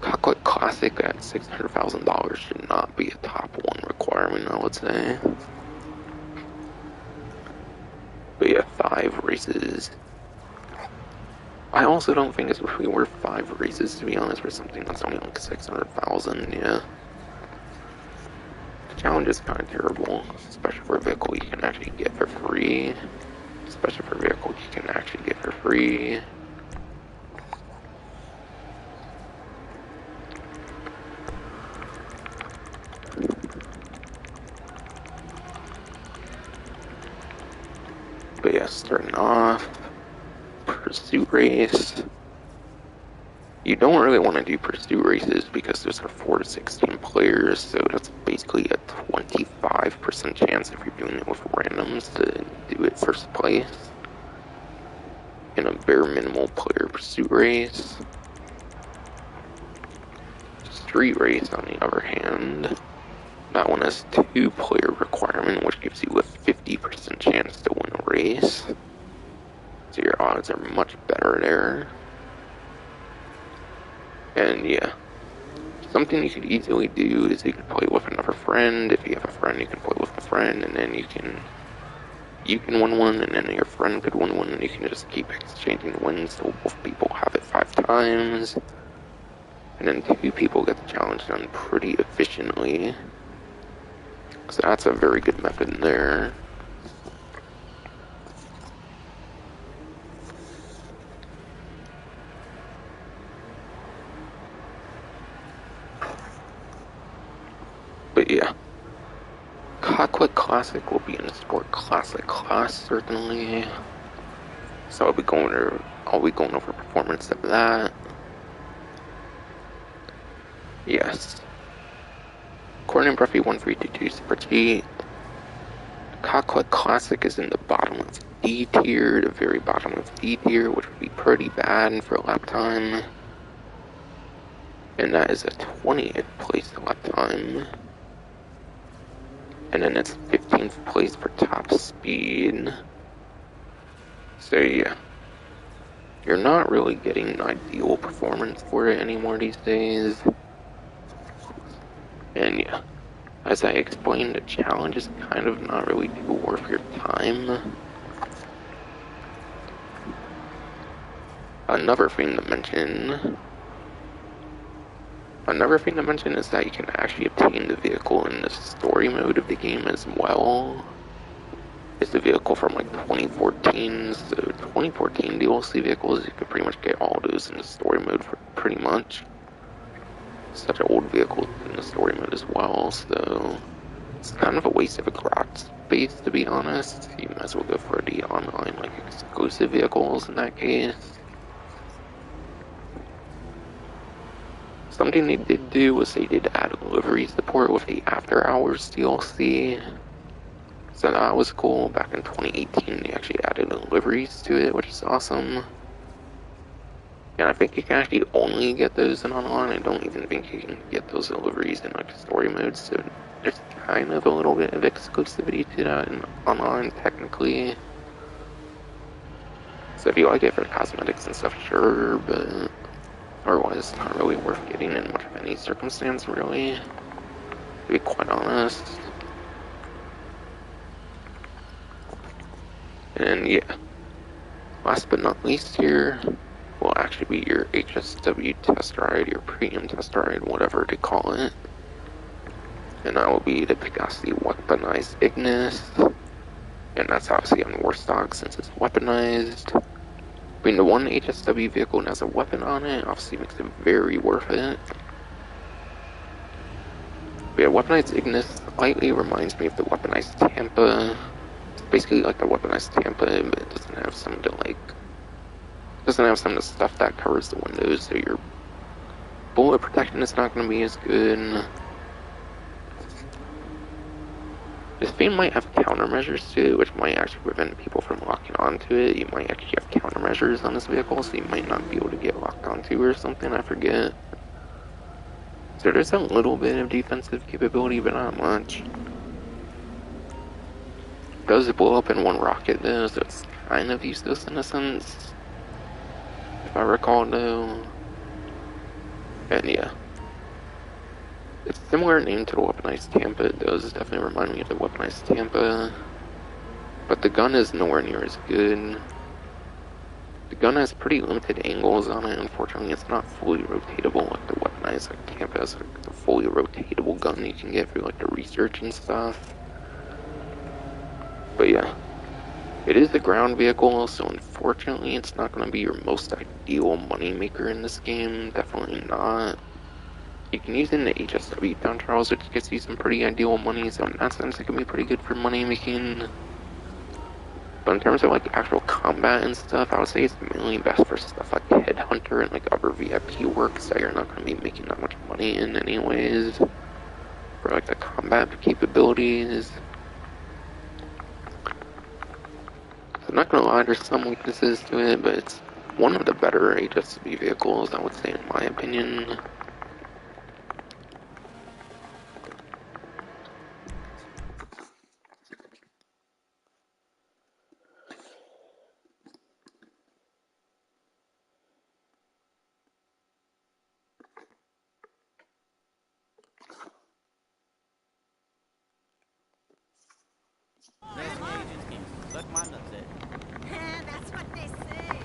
Cocklet Classic at $600,000 should not be a top 1 requirement, I would say. But yeah, 5 races. I also don't think it's really worth 5 races, to be honest, for something that's only like 600,000, yeah. The challenge is kind of terrible, especially for a vehicle you can actually get for free. Especially for a vehicle you can actually get for free. But yeah, starting off, pursuit race. You don't really want to do pursuit races because those are 4 to 16 players, so that's basically a 25% chance if you're doing it with randoms to do it first place. In a bare minimal player pursuit race. Street race, on the other hand, that one has 2 player requirement, which gives you a 50% chance to win a race. So your odds are much better there. And yeah, something you could easily do is you could play with another friend. If you have a friend, you can play with a friend, and then you can win one, and then your friend could win one, and you can just keep exchanging wins so both people have it 5 times. And then 2 people get the challenge done pretty efficiently. So that's a very good method there. But yeah, Cocklet Classic will be in the Sport Classic class, certainly. So I'll be going over performance of that. Yes. According to Bruffy 1322 Super T, Cocklet Classic is in the bottom of D tier, the very bottom of D tier, which would be pretty bad for lap time. And that is a 20th place lap time. And then it's 15th place for top speed. So yeah, you're not really getting an ideal performance for it anymore these days. And yeah, as I explained, the challenge is kind of not really too worth your time. Another thing to mention is that you can actually obtain the vehicle in the story mode of the game as well. It's the vehicle from like 2014, so 2014 DLC vehicles, you can pretty much get all those in the story mode for pretty much. Such an old vehicle in the story mode as well, so it's kind of a waste of a garage space, to be honest. You might as well go for the online, like, exclusive vehicles in that case. Something they did do was they did add livery support with the After Hours DLC. So that was cool. Back in 2018, they actually added liveries to it, which is awesome. And I think you can actually only get those in online. I don't even think you can get those liveries in like story mode. So there's kind of a little bit of exclusivity to that in online, technically. So if you like it for cosmetics and stuff, sure, but otherwise it's not really worth getting in much of any circumstance, really, to be quite honest. And yeah, last but not least here will actually be your HSW test ride, your premium test ride, whatever they call it. And that will be the Pegasi weaponized Ignis. And that's obviously on Warstock since it's weaponized. Being the one HSW vehicle that has a weapon on it obviously makes it very worth it. But yeah, weaponized Ignis slightly reminds me of the weaponized Tampa. It's basically like the weaponized Tampa, but it doesn't have some of the stuff that covers the windows, so your bullet protection is not going to be as good. This thing might have countermeasures to it, which might actually prevent people from locking onto it. You might actually have countermeasures on this vehicle, so you might not be able to get locked onto or something, I forget. So there's a little bit of defensive capability, but not much. It does blow up in one rocket though, so it's kind of useless in a sense, if I recall though. And yeah, it's similar name to the weaponized Tampa. It does definitely remind me of the weaponized Tampa, but the gun is nowhere near as good. The gun has pretty limited angles on it. Unfortunately, it's not fully rotatable like the weaponized like Tampa has like the fully rotatable gun you can get for like the research and stuff. But yeah, it is the ground vehicle, so unfortunately it's not going to be your most ideal moneymaker in this game. Definitely not. You can use it in the HSW down trials, which gets you some pretty ideal money, so in that sense it can be pretty good for money making. But in terms of like actual combat and stuff, I would say it's mainly best for stuff like Headhunter and like other VIP works that you're not going to be making that much money in anyways. For like the combat capabilities. I'm not going to lie, there's some weaknesses to it, but it's one of the better HSW vehicles, I would say, in my opinion. Suck my nuts at. That's what they say.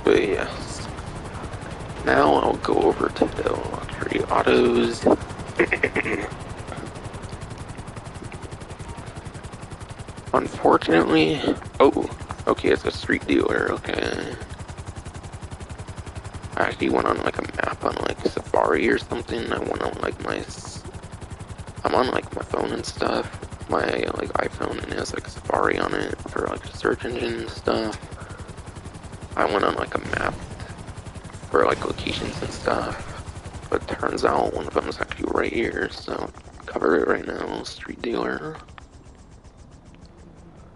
But yes. Now I'll go over to the luxury autos. Unfortunately, oh, okay, it's a street dealer, okay. I actually went on like a map on like Safari or something. I went on like I'm on like my phone and stuff. My like iPhone, and it has like Safari on it for like the search engine and stuff. I went on like a map for like locations and stuff. But turns out one of them is actually right here, so cover it right now, street dealer.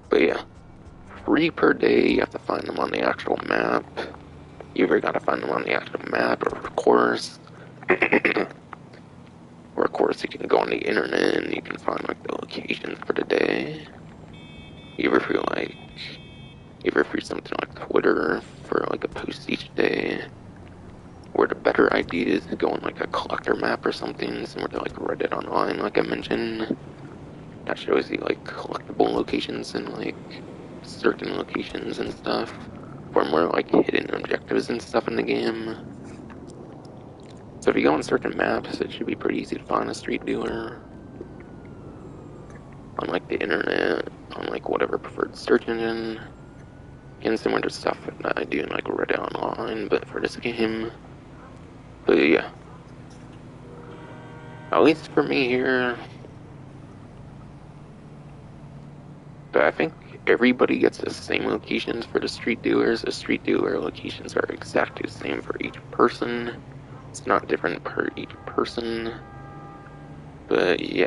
But yeah, 3 per day, you have to find them on the actual map. You either gotta find them on the actual map, or of course, you can go on the internet and you can find like the locations for the day. Either through something like Twitter for like a post each day, or the better idea is to go on like a collector map or something, similar to like Reddit Online, like I mentioned. That shows you like collectible locations and like certain locations and stuff, or more like hidden objectives and stuff in the game. So if you go on certain maps, it should be pretty easy to find a street dealer. On like the internet, on like whatever preferred search engine. And similar to stuff that I do in like Reddit Online, but for this game. But yeah. At least for me here. But I think everybody gets the same locations for the street dealers. The street dealer locations are exactly the same for each person. It's not different per each person. But yeah.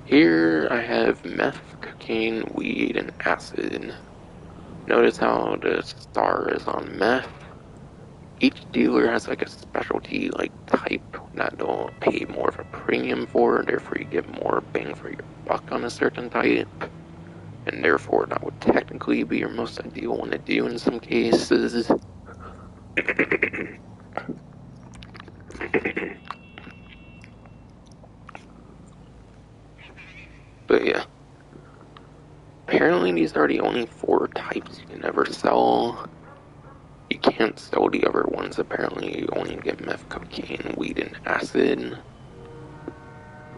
Here I have meth, cocaine, weed, and acid. Notice how the star is on meth. Each dealer has like a specialty like type that they'll pay more of a premium for, therefore you get more bang for your buck on a certain type. And therefore that would technically be your most ideal one to do in some cases. But yeah. Apparently these are the only 4 types you can ever sell. You can't sell the other ones, apparently. You only get meth, cocaine, weed, and acid.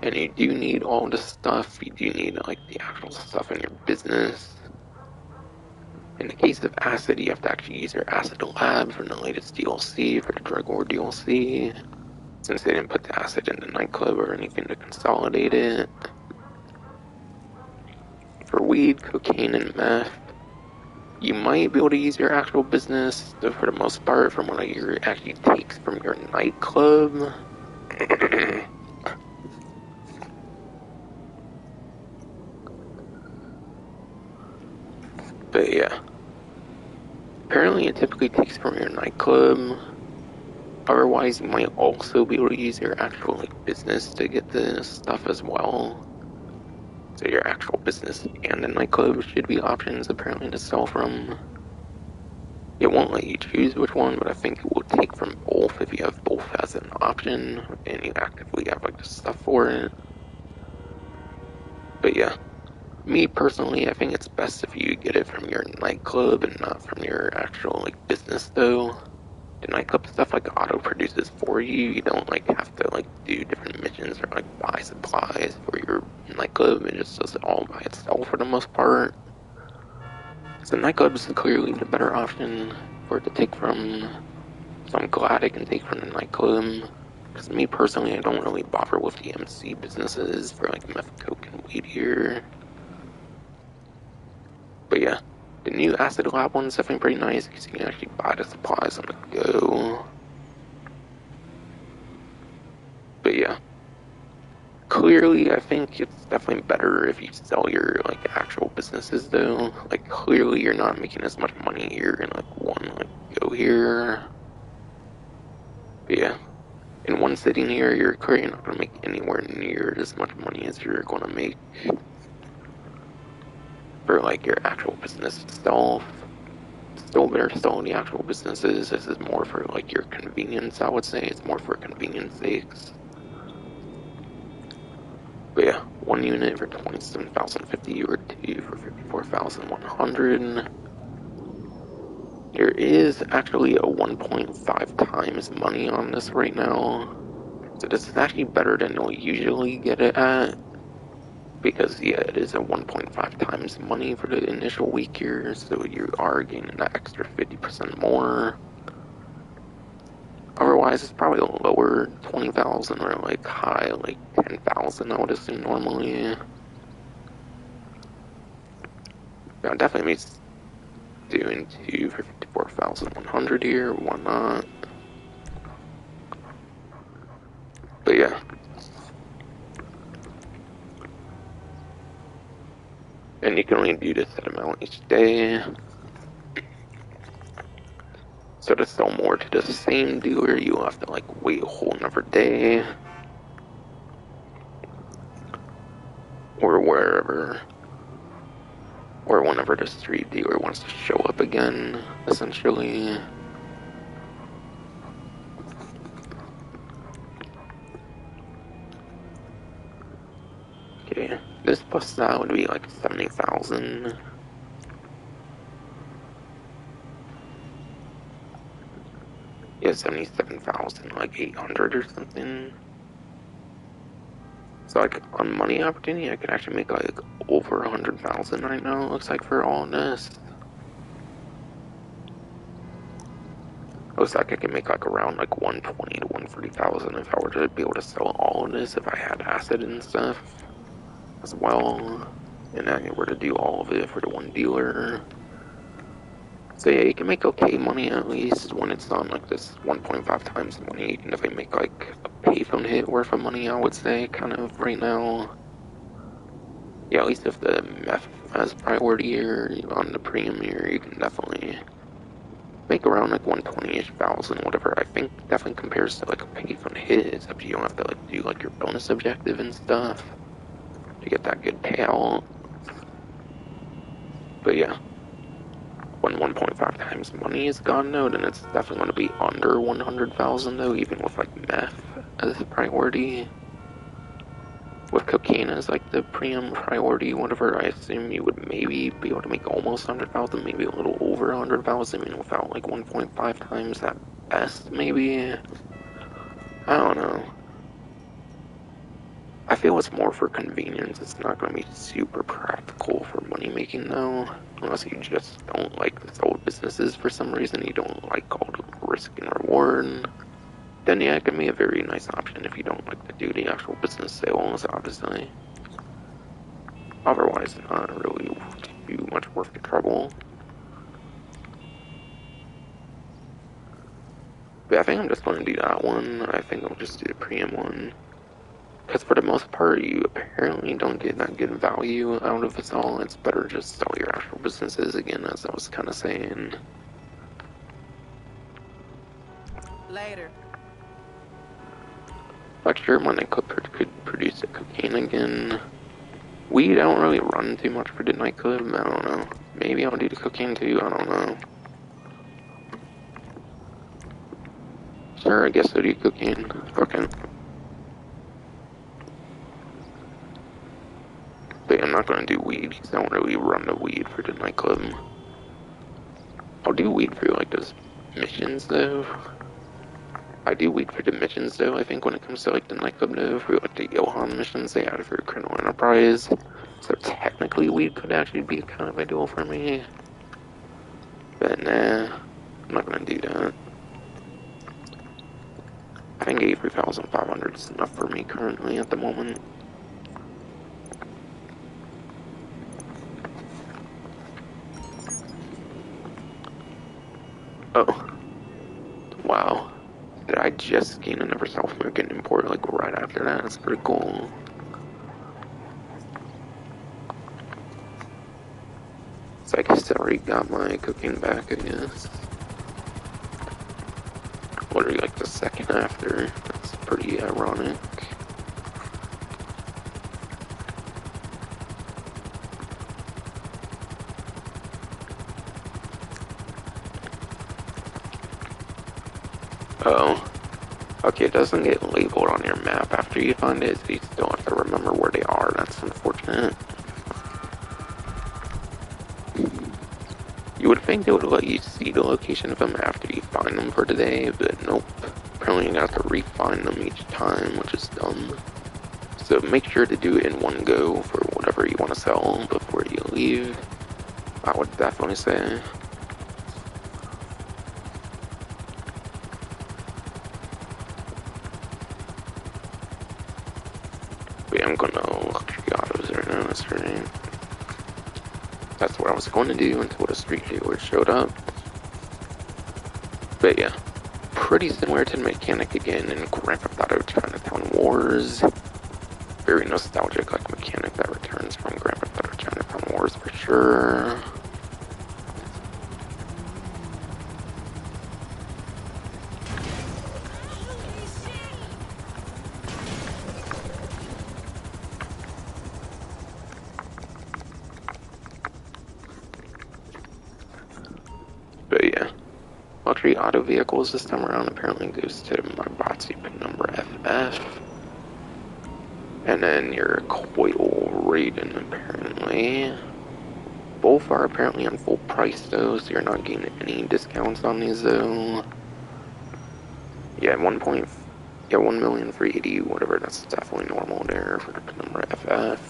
And you do need all the stuff. You do need like the actual stuff in your business. In the case of acid, you have to actually use your acid lab from the latest DLC, for the drug war DLC. Since they didn't put the acid in the nightclub or anything to consolidate it. For weed, cocaine, and meth, you might be able to use your actual business, but for the most part, from what I hear, it actually takes from your nightclub. But yeah. Apparently it typically takes from your nightclub. Otherwise, you might also be able to use your actual like business to get the stuff as well. So your actual business and a nightclub should be options apparently to sell from. It won't let you choose which one, but I think it will take from both if you have both as an option and you actively have like the stuff for it. But yeah, me personally, I think it's best if you get it from your nightclub and not from your actual like business though. The nightclub stuff like auto produces for you. You don't like have to like do different missions or like buy supplies for your nightclub. It just does it all by itself for the most part. So nightclub is clearly the better option for it to take from. So I'm glad I can take from the nightclub. Because me personally, I don't really bother with the MC businesses for like meth, coke, and weed here. But yeah, the new acid lab one's definitely pretty nice because you can actually buy the supplies on the go. But yeah, clearly I think it's definitely better if you sell your like actual businesses though. Like clearly you're not making as much money here in like one like go here. But yeah, in one sitting here you're clearly not gonna make anywhere near as much money as you're gonna make for like your actual business itself. Still better still in the actual businesses. This is more for like your convenience, I would say. It's more for convenience sakes. But yeah, 1 unit for 27,050 or 2 for 54,100. There is actually a 1.5 times money on this right now. So this is actually better than you'll usually get it at. Because yeah, it is a 1.5 times money for the initial week here, so you are gaining that extra 50% more. Otherwise, it's probably lower 20,000 or like high like 10,000, I would assume normally. Yeah, definitely be doing 2 for 54,100 here, why not? But yeah. And you can only do this set amount each day. So to sell more to the same dealer, you have to like wait a whole another day. Or wherever. Or whenever the street dealer wants to show up again, essentially. Okay, this plus that would be like 70,000. Yeah, 77,000, like 800 or something. So like on money opportunity, I could actually make like over 100,000 right now. It looks like for all this. Looks like I can make like around like 120 to 140,000 if I were to be able to sell all of this if I had acid and stuff as well. And I were to do all of it for the one dealer. So yeah, you can make okay money at least when it's on like this 1.5 times money. You can definitely make like a payphone hit worth of money, I would say, kind of right now. Yeah, at least if the meth has priority here on the premium here, you can definitely make around like 120-ish thousand, whatever. I think definitely compares to like a payphone hit, except you don't have to like do like your bonus objective and stuff to get that good payout. But yeah, when 1.5 times money is gone though, then it's definitely going to be under 100,000 though, even with like meth as a priority. With cocaine as like the premium priority, whatever, I assume you would maybe be able to make almost 100,000, maybe a little over 100,000, I mean, without like 1.5 times at best, maybe. I don't know. I feel it's more for convenience. It's not going to be super practical for money making though, unless you just don't like the sold businesses for some reason. You don't like all the risk and reward. Then yeah, it can be a very nice option if you don't like to do the actual business sales, obviously. Otherwise, not really too much worth the trouble. But I think I'm just going to do that one. I think I'll just do the premium one. Because for the most part, you apparently don't get that good value out of it all. It's better just sell your actual businesses again, as I was kind of saying. Later. Like sure, my nightclub could produce the cocaine again. Weed, I don't really run too much for the nightclub. I don't know. Maybe I'll do the cocaine too. I don't know. Sure, I guess I'll do cocaine. Fucking. But I'm not gonna do weed because I don't really run the weed for the nightclub. I'll do weed for like those missions though. I do weed for the missions though. I think when it comes to like the nightclub though, for like the Ilhan missions they added for criminal enterprise. So technically weed could actually be kind of ideal for me. But nah, I'm not gonna do that. I think 83,500 is enough for me currently at the moment. Oh. Wow. Did I just gain another South American import like right after that? That's pretty cool. So I guess I already got my cooking back, I guess. Literally like the second after. That's pretty ironic. Oh. Okay, it doesn't get labeled on your map after you find it, so you still have to remember where they are. That's unfortunate. You would think they would let you see the location of them after you find them for today, but nope. Apparently you have to re-find them each time, which is dumb. So make sure to do it in one go for whatever you want to sell before you leave. I would definitely say. But yeah, I'm gonna luxury autos right now, that's right. That's what I was going to do until the street dealer showed up. But yeah, pretty similar to the mechanic again in Grand Theft Auto Chinatown Wars. Very nostalgic like mechanic that returns from Grand Theft Auto Chinatown Wars for sure. But yeah, luxury auto vehicles this time around apparently goes to my botsy pin number FF. And then your coil Raiden apparently. Both are apparently on full price though, so you're not getting any discounts on these though. Yeah, 1,380,000, whatever, that's definitely normal there for the pin number FF.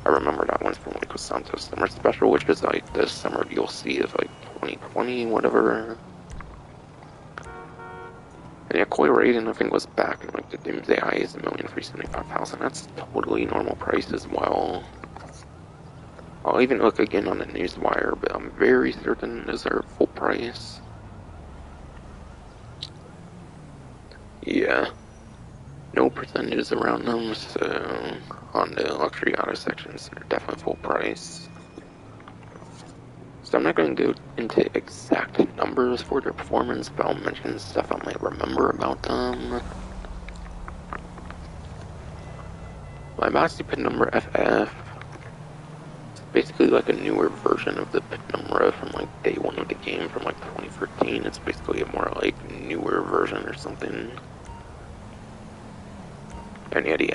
I remember that one's from like a Santos Summer Special, which is like the summer DLC of like 2020, whatever. And yeah, Koi Raiden I think was back in like the Doomsday Eyes, 1,375,000. That's totally normal price as well. I'll even look again on the newswire, but I'm very certain those are full price. Yeah. No percentages around them, so on the luxury auto sections, they're definitely full price. So I'm not going to go into exact numbers for their performance, but I'll mention stuff I might remember about them. My Master Pin number FF is basically like a newer version of the Pin number from like day one of the game from like 2013. It's basically a more like newer version or something. And yeah, the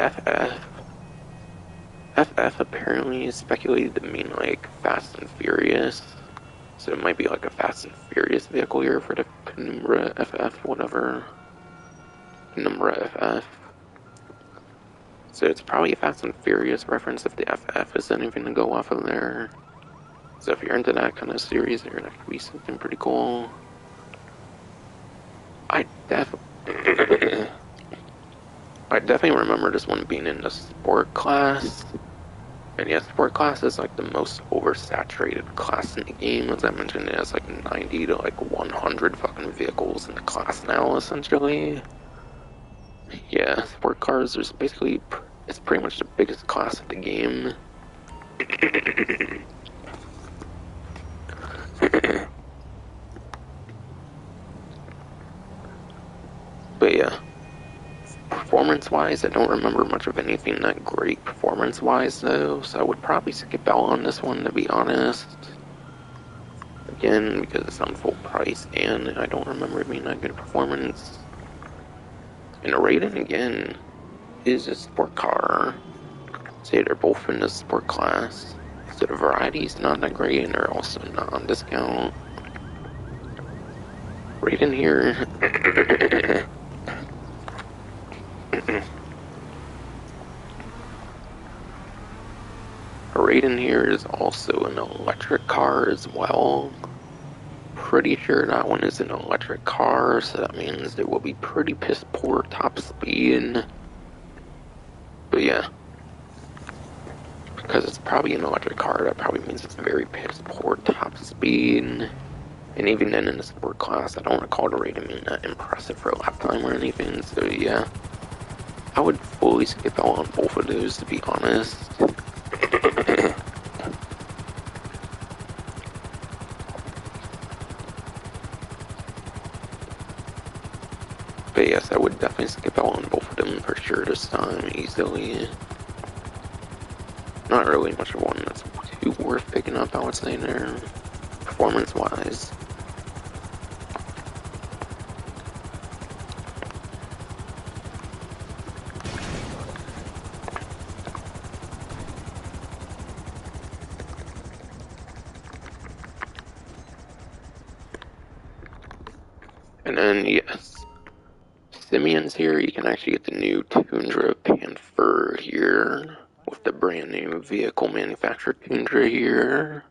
FF apparently is speculated to mean like Fast and Furious. So it might be like a Fast and Furious vehicle here for the Penumbra FF, whatever. Penumbra FF. So it's probably a Fast and Furious reference if the FF is anything to go off of there. So if you're into that kind of series, there could be something pretty cool. I definitely remember this one being in the sport class. And yeah, sport class is like the most oversaturated class in the game. As I mentioned, it has like 90 to like 100 fucking vehicles in the class now, essentially. Yeah, sport cars is basically, it's pretty much the biggest class of the game. But yeah, Performance-wise, I don't remember much of anything that great performance-wise, though, so I would probably skip out on this one, to be honest. Again, because it's on full price, and I don't remember it being that good performance. And the rating, again, is a sport car. So they're both in the sport class. So the variety's not that great, and they're also not on discount. Right in here. Right in here is also an electric car as well. Pretty sure that one is an electric car, so that means it will be pretty piss poor top speed. But yeah. Because it's probably an electric car, that probably means it's very piss poor top speed. And even then in the sport class, I don't recall the rating being that impressive for a lap time or anything, so yeah. I would fully skip out on both of those, to be honest. But yes, I would definitely skip out on both of them for sure this time, easily. Not really much of one that's too worth picking up, I would say, there, performance-wise. And then, yes, Simeon's here. You can actually get the new Toundra Panther here, with the brand new vehicle manufacturer Toundra here.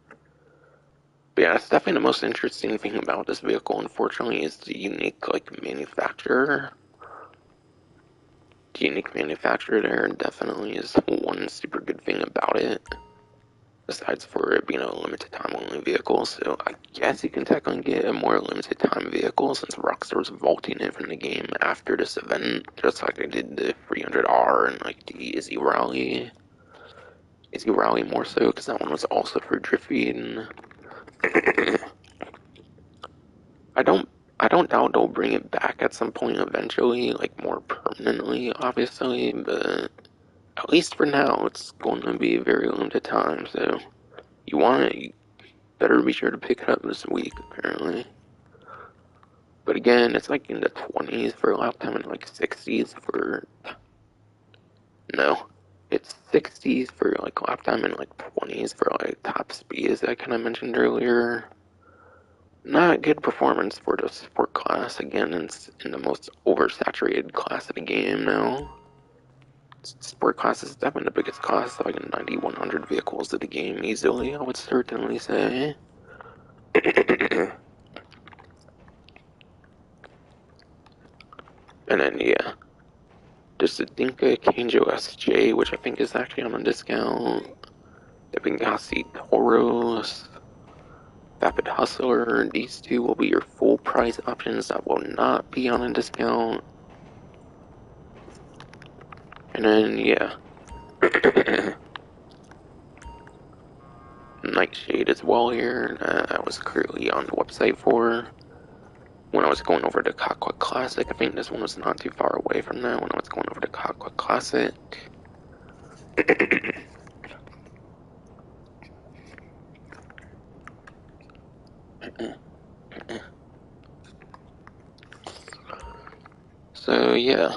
But yeah, that's definitely the most interesting thing about this vehicle, unfortunately, is the unique, manufacturer. The unique manufacturer there definitely is one super good thing about it. Besides for it being a limited time only vehicle, so I guess you can technically get a more limited time vehicle since Rockstar's vaulting it from the game after this event, just like they did the 300R and the Izzy Rally. Izzy Rally more so, because that one was also for drifting. I don't doubt they'll bring it back at some point eventually, more permanently, obviously, but at least for now, it's going to be a very limited time, so you want it, you better be sure to pick it up this week, apparently. But again, it's in the 20s for lap time and 60s for... No. It's 60s for lap time and 20s for top speed, as I kind of mentioned earlier. Not good performance for the sport class. Again, it's in the most oversaturated class of the game now. Sport class is definitely the biggest class, 9,100 vehicles of the game easily, I would certainly say. And then, yeah, there's the Dinka Kanjo SJ, which I think is actually on a discount. The Benghazi Toros, Vapid Hustler, these two will be your full price options that will not be on a discount. And then, yeah. Nightshade as well here, I was currently on the website for. When I was going over the Cockwood Classic, I think this one was not too far away from that when I was going over the Cockwood Classic. So, yeah.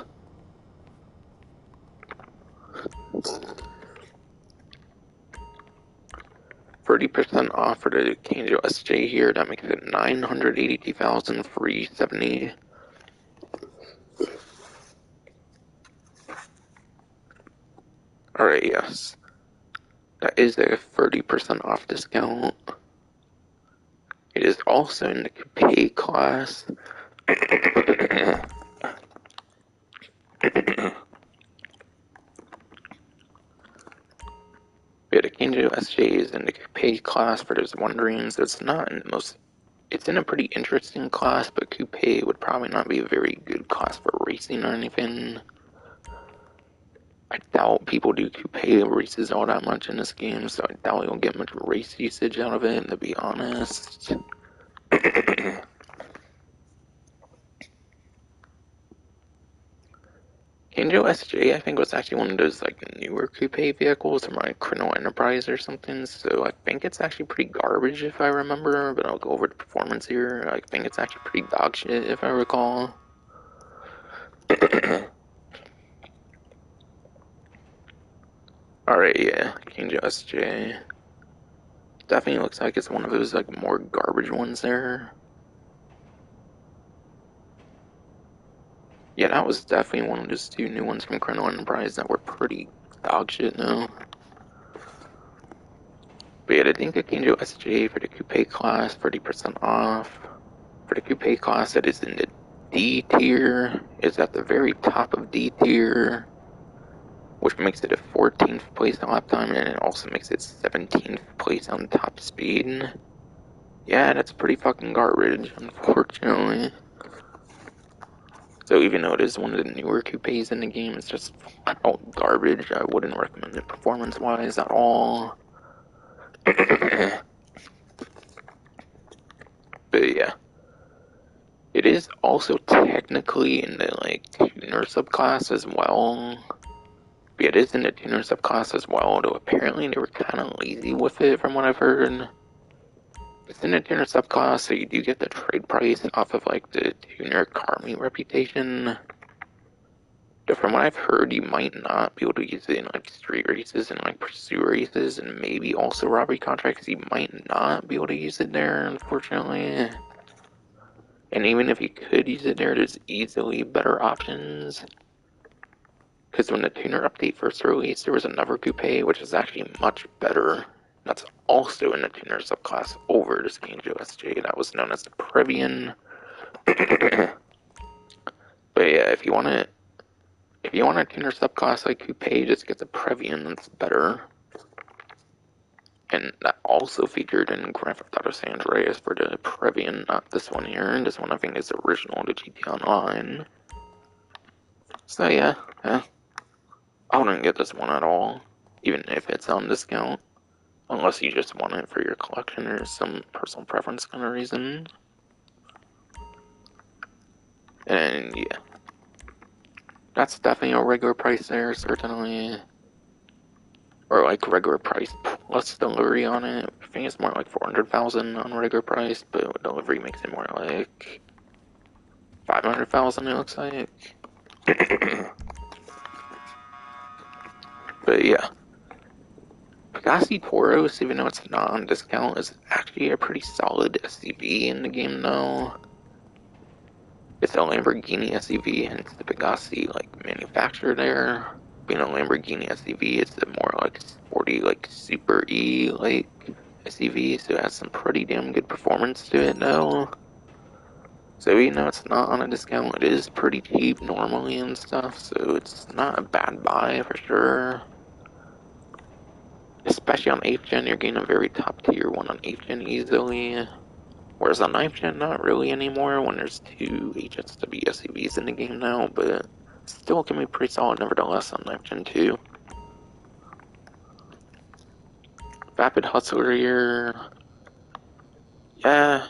$30% off for the Kanjo SJ here. That makes it $982,370. Alright, yes. That is a 30% off discount. It is also in the Coupe class. Yeah, the Kanjo SJ is in the Coupe class for those wondering, so it's not in the most... It's in a pretty interesting class, but Coupe would probably not be a very good class for racing or anything. I doubt people do Coupe races all that much in this game, so I doubt you'll get much race usage out of it, to be honest. Angel SJ, I think, was actually one of those like newer coupe vehicles from like Chrono Enterprise or something. So I think it's actually pretty garbage if I remember. But I'll go over the performance here. I think it's actually pretty dog shit if I recall. Alright, yeah, Angel SJ. Definitely looks like it's one of those like more garbage ones there. Yeah, that was definitely one of those two new ones from Chrono Enterprise that were pretty dog shit now. But yeah, the Dinka Angel SJ for the coupe class, 30% off. For the coupe class that is in the D tier, is at the very top of D tier, which makes it a 14th place on lap time, and it also makes it 17th place on top speed. Yeah, that's pretty fucking garbage, unfortunately. So even though it is one of the newer coupes in the game, it's just flat out garbage. I wouldn't recommend it performance-wise at all. But yeah. It is also technically in the like tuner subclass as well. But it is in the tuner subclass as well, though apparently they were kind of lazy with it from what I've heard. It's in the tuner subclass, so you do get the trade price off of like the tuner car meet reputation. But from what I've heard, you might not be able to use it in like street races and like pursuit races, and maybe also robbery contracts. You might not be able to use it there, unfortunately. And even if you could use it there, there's easily better options. Because when the tuner update first released, there was another coupe which is actually much better. That's also in the tuner subclass over this Angel SJ. That was known as the Previan. But yeah, if you want a tuner subclass like coupe, just get the Previan. That's better. And that also featured in Grand Theft Auto San Andreas for the Previan, not this one here. And this one I think is original to GT Online. So yeah. I wouldn't get this one at all, even if it's on discount, unless you just want it for your collection or some personal preference kind of reason. And yeah, that's definitely a regular price there, certainly. Or like regular price plus delivery on it. I think it's more like 400,000 on regular price, but delivery makes it more like 500,000. It looks like. But yeah. Pegassi Tauros, even though it's not on discount, is actually a pretty solid SUV in the game now. It's a Lamborghini SUV, hence the Pegassi like manufacturer there. Being a Lamborghini SUV, it's a more like sporty, like super E like SUV, so it has some pretty damn good performance to it though. So even though it's not on a discount, it is pretty cheap normally and stuff, so it's not a bad buy for sure. Especially on 8th gen, you're getting a very top tier one on 8th gen easily. Whereas on 9th gen, not really anymore when there's two HSW SUVs in the game now, but still can be pretty solid nevertheless on 9th gen too. Vapid Hustler here. Yeah,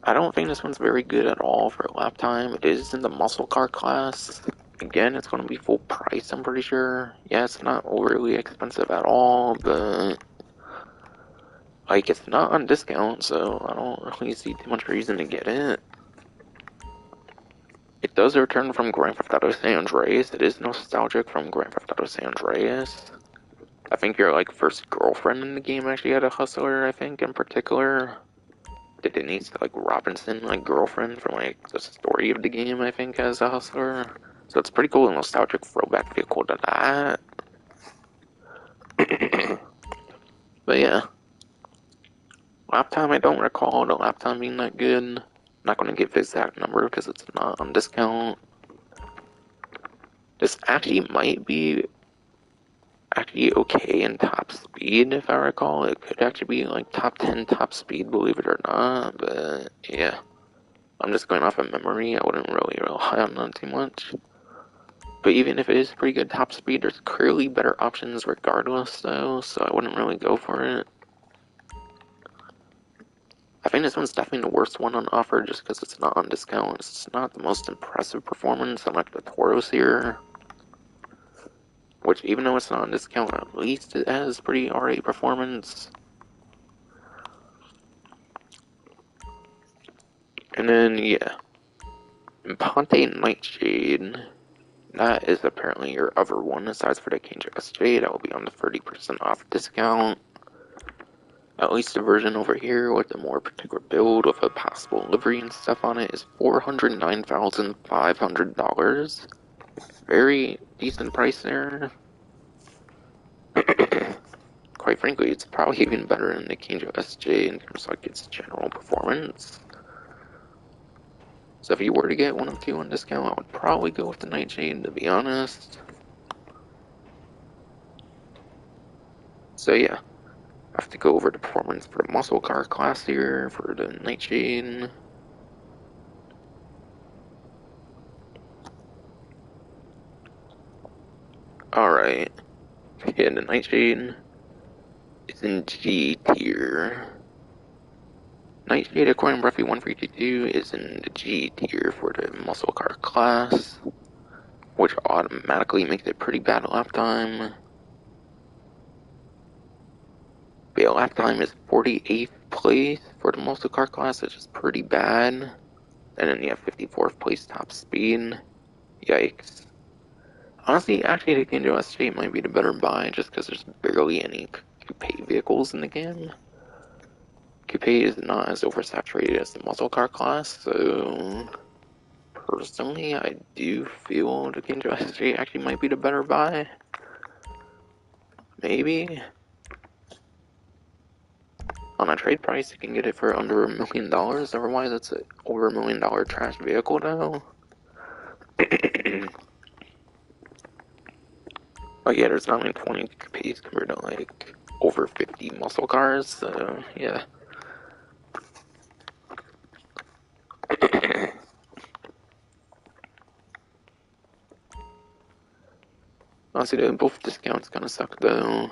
I don't think this one's very good at all for lap time. It is in the muscle car class. Again, it's going to be full price, I'm pretty sure. Yeah, it's not overly expensive at all, but like, it's not on discount, so I don't really see too much reason to get it. It does return from Grand Theft Auto San Andreas. It is nostalgic from Grand Theft Auto San Andreas. I think your like first girlfriend in the game actually had a hustler, I think, in particular. The Denise like Robinson like girlfriend from like the story of the game, I think, has a hustler. So it's pretty cool and nostalgic throwback vehicle to that. But yeah. Lap time, I don't recall the lap time being that good. I'm not going to give the exact number because it's not on discount. This actually might be okay in top speed, if I recall. It could actually be like top 10 top speed, believe it or not. But yeah, I'm just going off of memory. I wouldn't really rely on that too much. But even if it is pretty good top speed, there's clearly better options regardless, though, so I wouldn't really go for it. I think this one's definitely the worst one on offer just because it's not on discount. It's not the most impressive performance unlike the Tauros here. which even though it's not on discount, at least it has pretty alright performance. And then, yeah, Panthere Nightshade. That is apparently your other one, aside for the King SJ. That will be on the 30% off discount. At least the version over here with the more particular build with a possible livery and stuff on it is $409,500. Very decent price there. Quite frankly, it's probably even better than the King SJ in terms of like its general performance. So if you were to get one of the two on discount, I would probably go with the Nightshade, to be honest. So yeah, I have to go over the performance for the muscle car class here for the Nightshade. Alright, yeah, the Nightshade is in G tier. Nightshade, according to Ruffy 152, is in the G tier for the muscle car class, which automatically makes it pretty bad lap time. But yeah, lap time is 48th place for the muscle car class, which is pretty bad. And then you have 54th place top speed. Yikes. Honestly, actually, the Kinjo SJ might be the better buy just because there's barely any coupe vehicles in the game. Coupe is not as oversaturated as the muscle car class, so personally, I do feel the Kinjo SJ actually might be the better buy. Maybe. On a trade price, you can get it for under $1 million, otherwise it's an over $1 million trash vehicle now. Oh yeah, there's not only 20 coupes compared to like over 50 muscle cars, so yeah. Honestly, both discounts kind of suck though.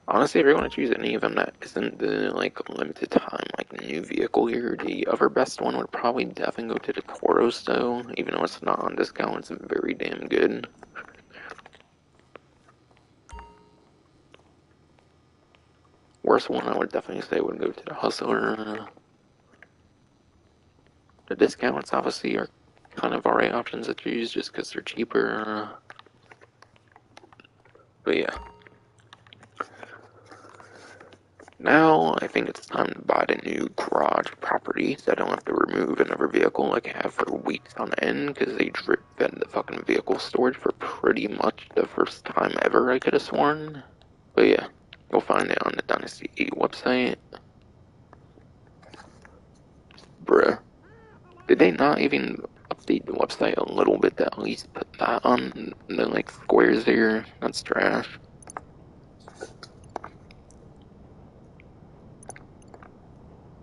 Honestly, if you're going to choose any of them that isn't the like limited time like new vehicle here, the other best one would probably definitely go to the Tauros though. Even though it's not on discount, it's very damn good. Worst one I would definitely say would go to the Hustler. The discounts obviously are kind of alright options to choose just because they're cheaper. But yeah. Now I think it's time to buy the new garage property so I don't have to remove another vehicle like I have for weeks on end because they drip fed the fucking vehicle storage for pretty much the first time ever, I could have sworn. But yeah, you'll find it on the Dynasty 8 website. Bruh. Did they not even update the website a little bit to at least put that on the like squares here? That's trash.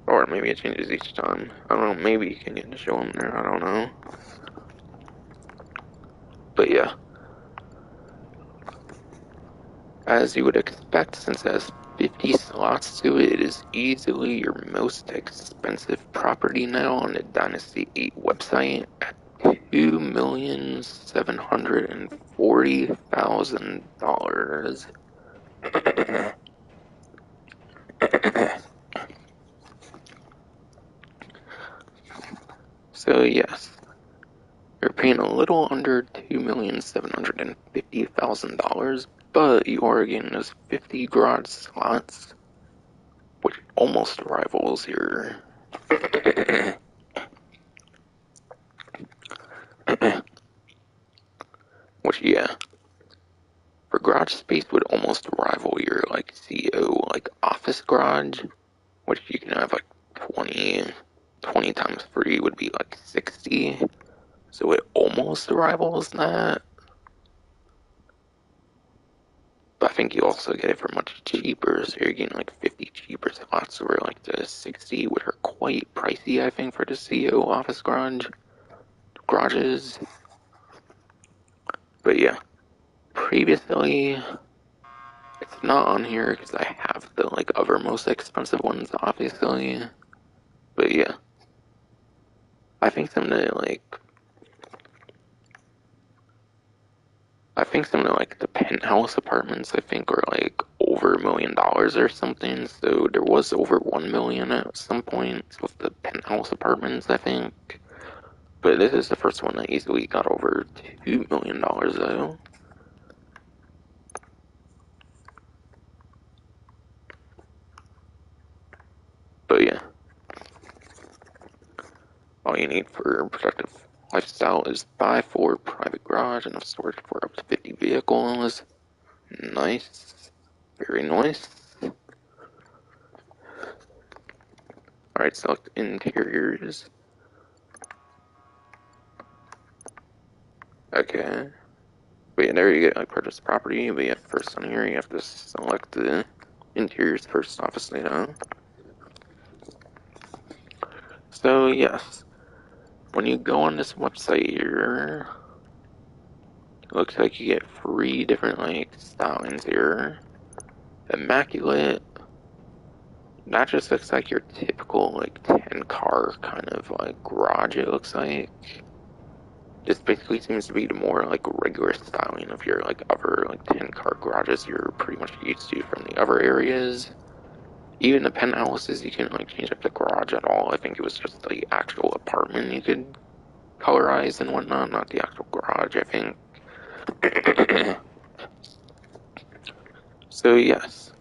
Or maybe it changes each time. I don't know, maybe you can get to show them there, I don't know. But yeah. As you would expect, since it has 50 slots to it, it is easily your most expensive property now on the Dynasty 8 website at $2,740,000. So yes, you're paying a little under $2,750,000, but you are getting those 50 garage slots, which almost rivals your which yeah, for garage space would almost rival your like CEO like office garage, which you can have like 20 times free would be like 60. So it almost rivals that. But I think you also get it for much cheaper, so you're getting like 50 cheaper slots over like the 60, which are quite pricey, I think, for the CEO office garages. But yeah, previously, it's not on here because I have the like other most expensive ones, obviously. But yeah, I think some of the like think some of like the penthouse apartments I think are like over $1 million or something. So there was over 1 million at some point with the penthouse apartments, I think. But this is the first one that easily got over $2 million though. But yeah, all you need for a productive lifestyle is 5'4" private garage, enough storage for up to 50 vehicles. Nice. Very nice. Alright, select interiors. Okay. But yeah, there you get like purchase property. But yeah, first on here you have to select the interiors first, obviously now. So yes, when you go on this website here, it looks like you get 3 different like stylings here. Immaculate. That just looks like your typical like 10-car kind of like garage, it looks like. This basically seems to be the more like regular styling of your like other like 10-car garages you're pretty much used to from the other areas. Even the penthouses, you can like change up the garage at all. I think it was just the actual apartment you could colorize and whatnot, not the actual garage, I think. So yes,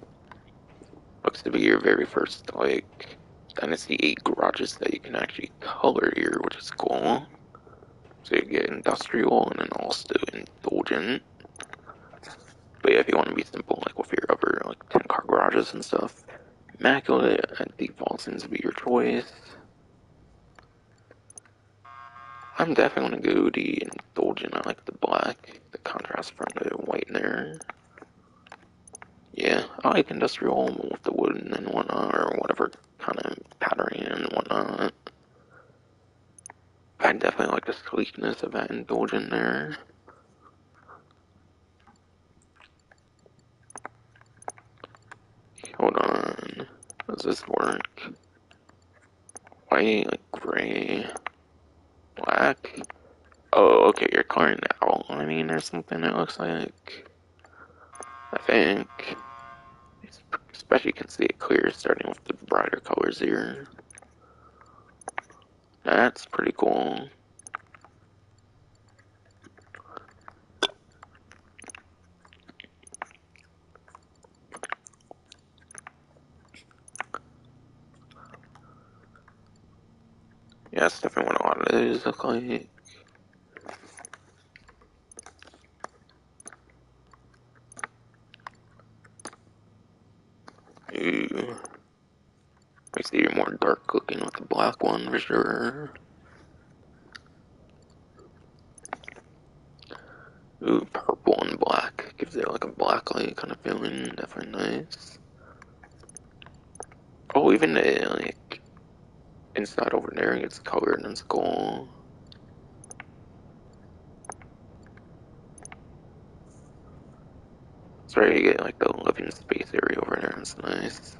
looks to be your very first like Dynasty 8 garages that you can actually color here, which is cool. So you get industrial and then also indulgent. But yeah, if you want to be simple, like with your other like 10-car garages and stuff, immaculate at default seems to be your choice. I'm definitely gonna go the indulgent. I like the black, the contrast from the white there. Yeah, I like industrial with the wood and whatnot, or whatever kind of patterning and whatnot. I definitely like the sleekness of that indulgent there. Hold on, does this work? White, like gray, black. Oh, okay, you're coloring the outlining or something, it looks like. I think. Especially you can see it clear starting with the brighter colors here. That's pretty cool. Yeah, that's definitely what a lot of those look like. Ooh. Makes it even more dark looking with the black one for sure. Ooh, purple and black. Gives it like a black light kind of feeling. Definitely nice. Oh, even the like inside over there gets colored and it's cool. That's right, you get like the living space area over there. It's nice.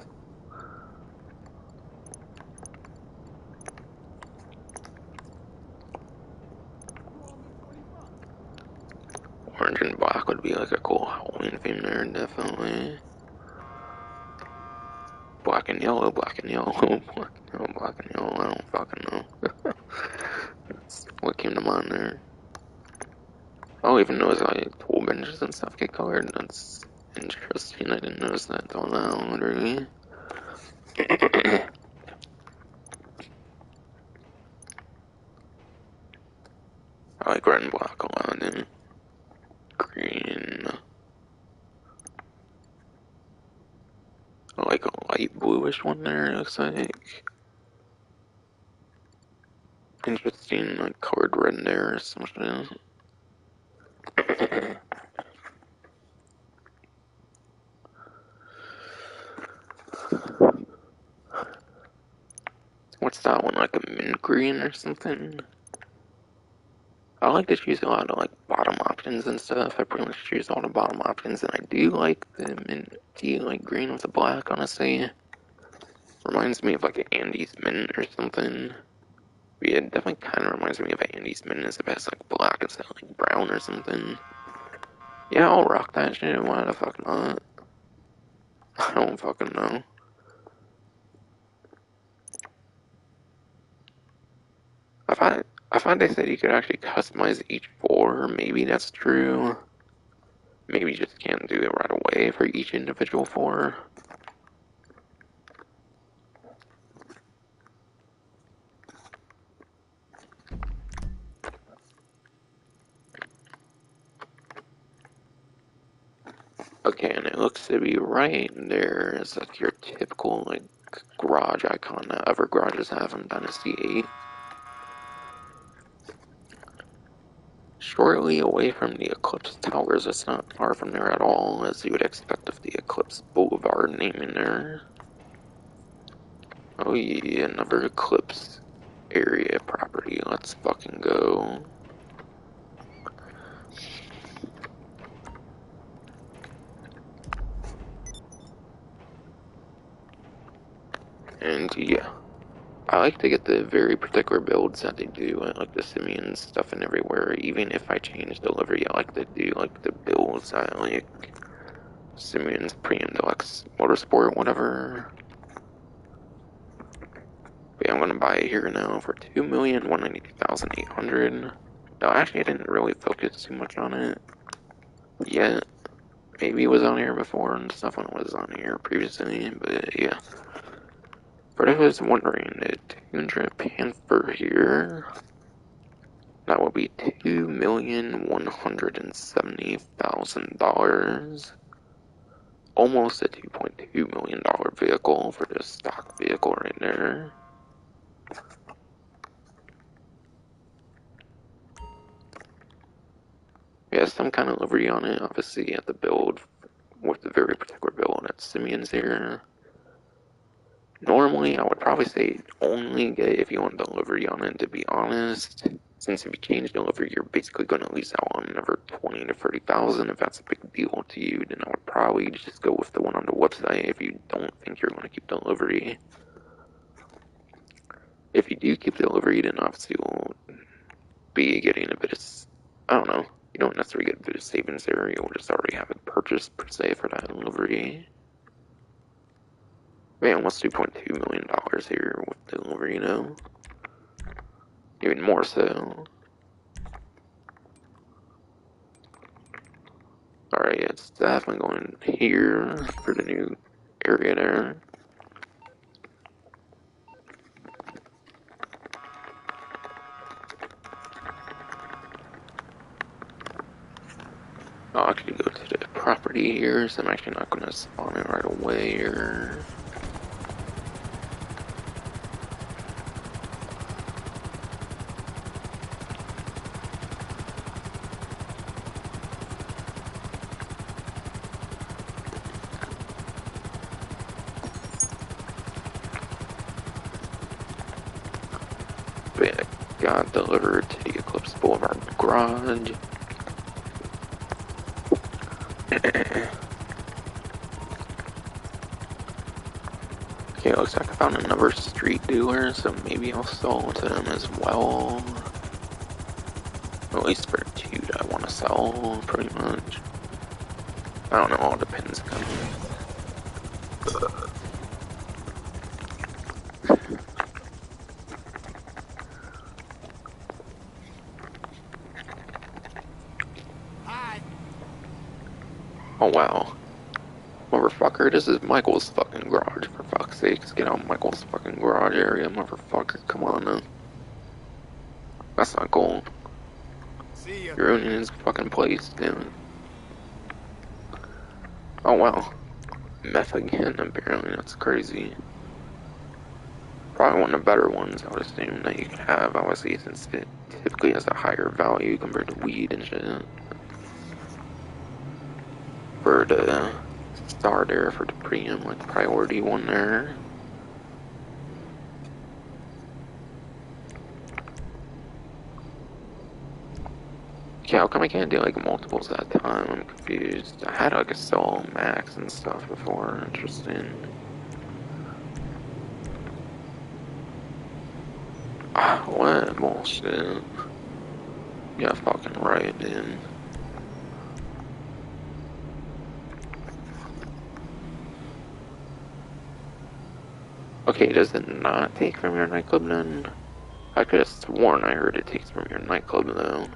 Orange and black would be like a cool Halloween theme there, definitely. Black and yellow, black and yellow, black and yellow, black and yellow. I don't fucking know. That's what came to mind there. Oh, even those like tool benches and stuff get colored. That's interesting. I didn't notice that till now, literally. I like red and black a lot, and green. I like a light bluish one there, it looks like. Interesting, like colored red there or something. What's that one, like a mint green or something? I like to choose a lot of like bottom options and stuff. I pretty much choose all the bottom options, and I do like the minty like green with the black. Honestly, reminds me of like an Andes mint or something. But yeah, it definitely kind of reminds me of an Andes mint as if it has like black instead of like brown or something. Yeah, I'll rock that shit. Why the fuck not? I don't fucking know. I thought they said you could actually customize each four. Maybe that's true. Maybe you just can't do it right away for each individual four. Okay, and it looks to be right there. It's like your typical like garage icon that other garages have in Dynasty 8. Shortly away from the Eclipse Towers, it's not far from there at all, as you would expect of the Eclipse Boulevard naming there. Oh yeah, another Eclipse area property. Let's fucking go. And yeah, I like to get the very particular builds that they do. I like the Simeon stuff and everywhere. Even if I change delivery, I like to do like the builds. I like Simeon's Premium Deluxe Motorsport, whatever. But yeah, I'm gonna buy it here now for 2,192,800. No, actually, I didn't really focus too much on it yet. Maybe it was on here before and stuff when it was on here previously, but yeah. But I was wondering, the Toundra Panther here, that will be $2,170,000. Almost a $2.2 million vehicle for this stock vehicle right there. Yeah, some kind of livery on it, obviously at the build, with the very particular build that Simeon's here. Normally, I would probably say only get it if you want delivery on it, to be honest. Since if you change delivery, you're basically going to lose out on another 20 to 30,000. If that's a big deal to you, then I would probably just go with the one on the website if you don't think you're going to keep delivery. If you do keep delivery, then obviously you'll be getting a bit of, I don't know, you don't necessarily get a bit of savings there. You'll just already have it purchased per se for that delivery. Man, almost $2.2 million here with delivery, you know? Even more so. Alright, it's definitely going here for the new area there. I'll actually go to the property here, so I'm actually not going to spawn it right away here. But yeah, got delivered to the Eclipse Boulevard garage. Okay, looks like I found another street dealer, so maybe I'll sell to them as well. At least for the two that I want to sell, pretty much. I don't know, all depends kind of. Oh wow. Motherfucker, this is Michael's fucking garage, for fuck's sakes. Get out of Michael's fucking garage area, motherfucker. Come on now. That's not cool. See ya. You're ruining his fucking place, damn it. Oh wow. Meth again, apparently. That's crazy. Probably one of the better ones, I would assume, that you could have, obviously, since it typically has a higher value compared to weed and shit. For the star there, for the premium, like, priority one there. Yeah, how come I can't do, like, multiples at a time? I'm confused. I had, like, a sell max and stuff before. Interesting. Ah, what bullshit. Yeah, fucking right, dude. Okay, does it not take from your nightclub then? I could have sworn I heard it takes from your nightclub though.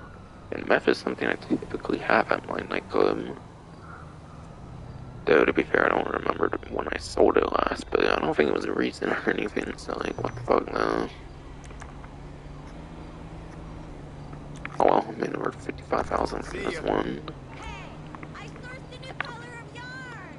And meth is something I typically have at my nightclub. Though, to be fair, I don't remember when I sold it last, but I don't think it was a recent or anything, so like, what the fuck now? Oh well, I made over 55,000 from this one. Hey, I sourced a new color of yarn.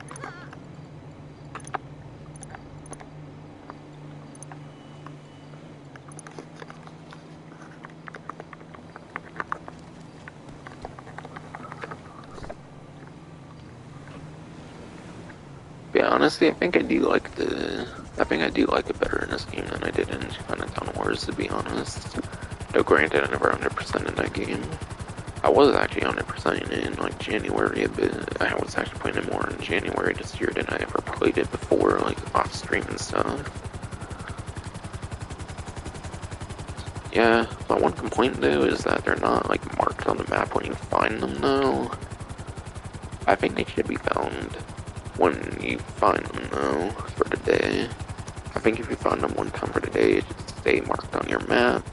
Yeah, honestly, I think I do like it better in this game than I did in Chinatown Wars, to be honest. Though granted, I never 100% in that game. I was actually 100% in it in like January, but I was actually playing it more in January this year than I ever played it before, like off stream and stuff. Yeah, my one complaint though is that they're not like marked on the map when you find them though. I think they should be found when you find them though, for the day. I think if you find them one time for the day, it should stay marked on your map.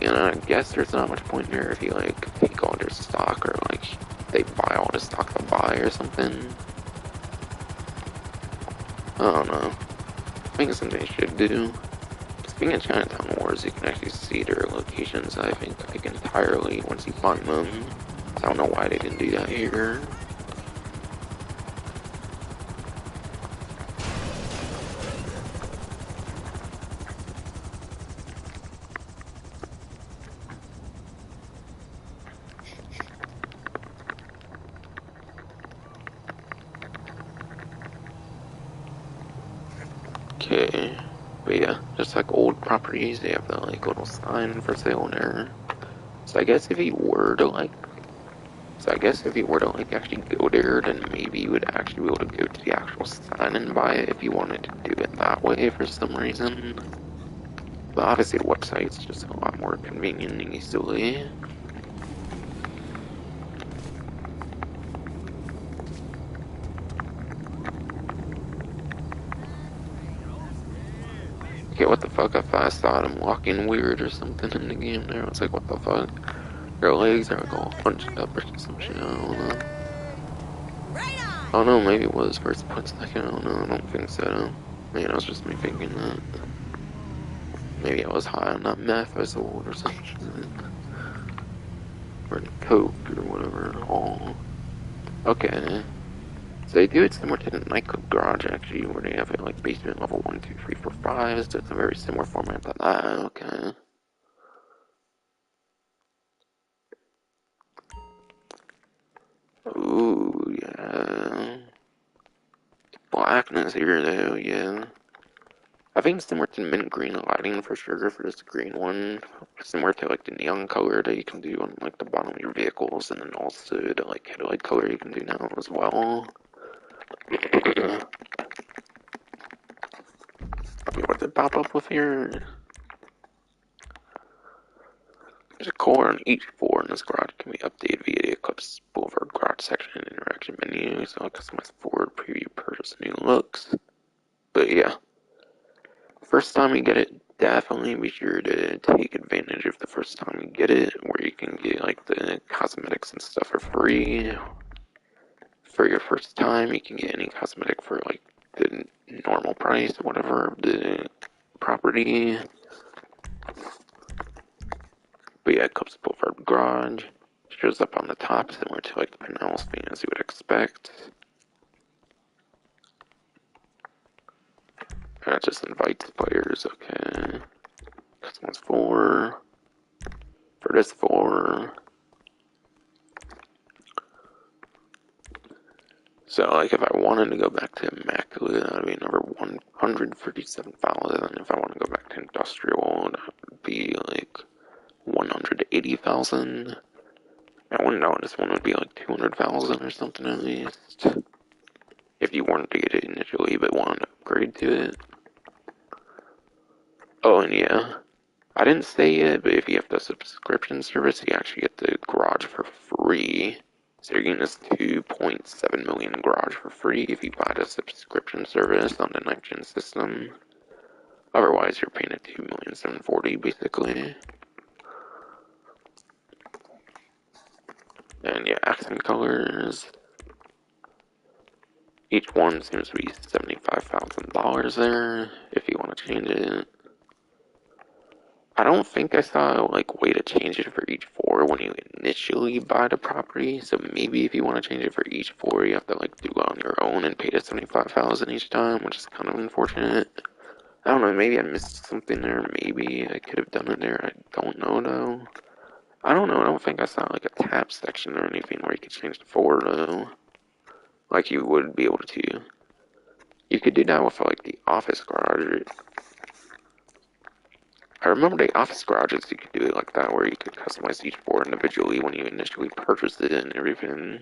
And I guess there's not much point there if you like take all their stock or like they buy all the stock to buy or something. I don't know. I think it's something they should do. Speaking of Chinatown Wars, you can actually see their locations, I think, like entirely once you find them. So I don't know why they didn't do that here. Okay, but yeah, just like old properties, they have the like little sign for sale there. So I guess if you were to like, actually go there, then maybe you would actually be able to go to the actual sign and buy it if you wanted to do it that way for some reason. But obviously the website's just a lot more convenient and easily. Okay, what the fuck? I thought I'm walking weird or something in the game there. I was like, what the fuck? Your legs are like all hunched up or some shit, I don't know. Right I on. don't know, maybe it was first split second, I don't know, I don't think so. Maybe that was just me thinking that. Maybe I was high on that meth I sold or some shit. Or the coke or whatever. Oh. Okay. So they do it similar to the nightclub garage actually, where they have it like basement level 1, 2, 3, 4, 5. So it's a very similar format to that. Okay. Ooh, yeah. Blackness here though, yeah. I think it's similar to mint green lighting for sure for this green one. Similar to like the neon color that you can do on like the bottom of your vehicles, and then also the like headlight color you can do now as well. Okay, what did pop up with here? There's a core on each floor in this garage can be updated via the Eclipse Boulevard garage section and interaction menu, so I'll customize forward preview purchase new looks. But yeah, first time you get it, definitely be sure to take advantage of the first time you get it, where you can get like the cosmetics and stuff for free. For your first time, you can get any cosmetic for like the normal price, whatever, of the property. But yeah, Eclipse Boulevard Garage shows up on the top, similar to like the Pinellas thing as you would expect. And it just invites players, okay. Customize for this floor. So, like, if I wanted to go back to Immaculate, that would be another 137,000. If I want to go back to Industrial, that would be like 180,000. I wouldn't know, this one would be like 200,000 or something at least. If you wanted to get it initially, but wanted to upgrade to it. Oh, and yeah, I didn't say it, but if you have the subscription service, you actually get the garage for free. So you're getting this 2.7 million garage for free if you buy the subscription service on the next gen system. Otherwise, you're paying at 2,740,000 basically. And yeah, accent colors. Each one seems to be $75,000 there if you want to change it. I don't think I saw like way to change it for each floor when you initially buy the property. So maybe if you want to change it for each floor, you have to like do it on your own and pay the $75,000 each time, which is kind of unfortunate. I don't know. Maybe I missed something there. Maybe I could have done it there. I don't know though. I don't know. I don't think I saw like a tab section or anything where you could change the floor though. Like you would be able to. You could do that with like the office garage. I remember the office garages, you could do it like that, where you could customize each floor individually when you initially purchased it and everything.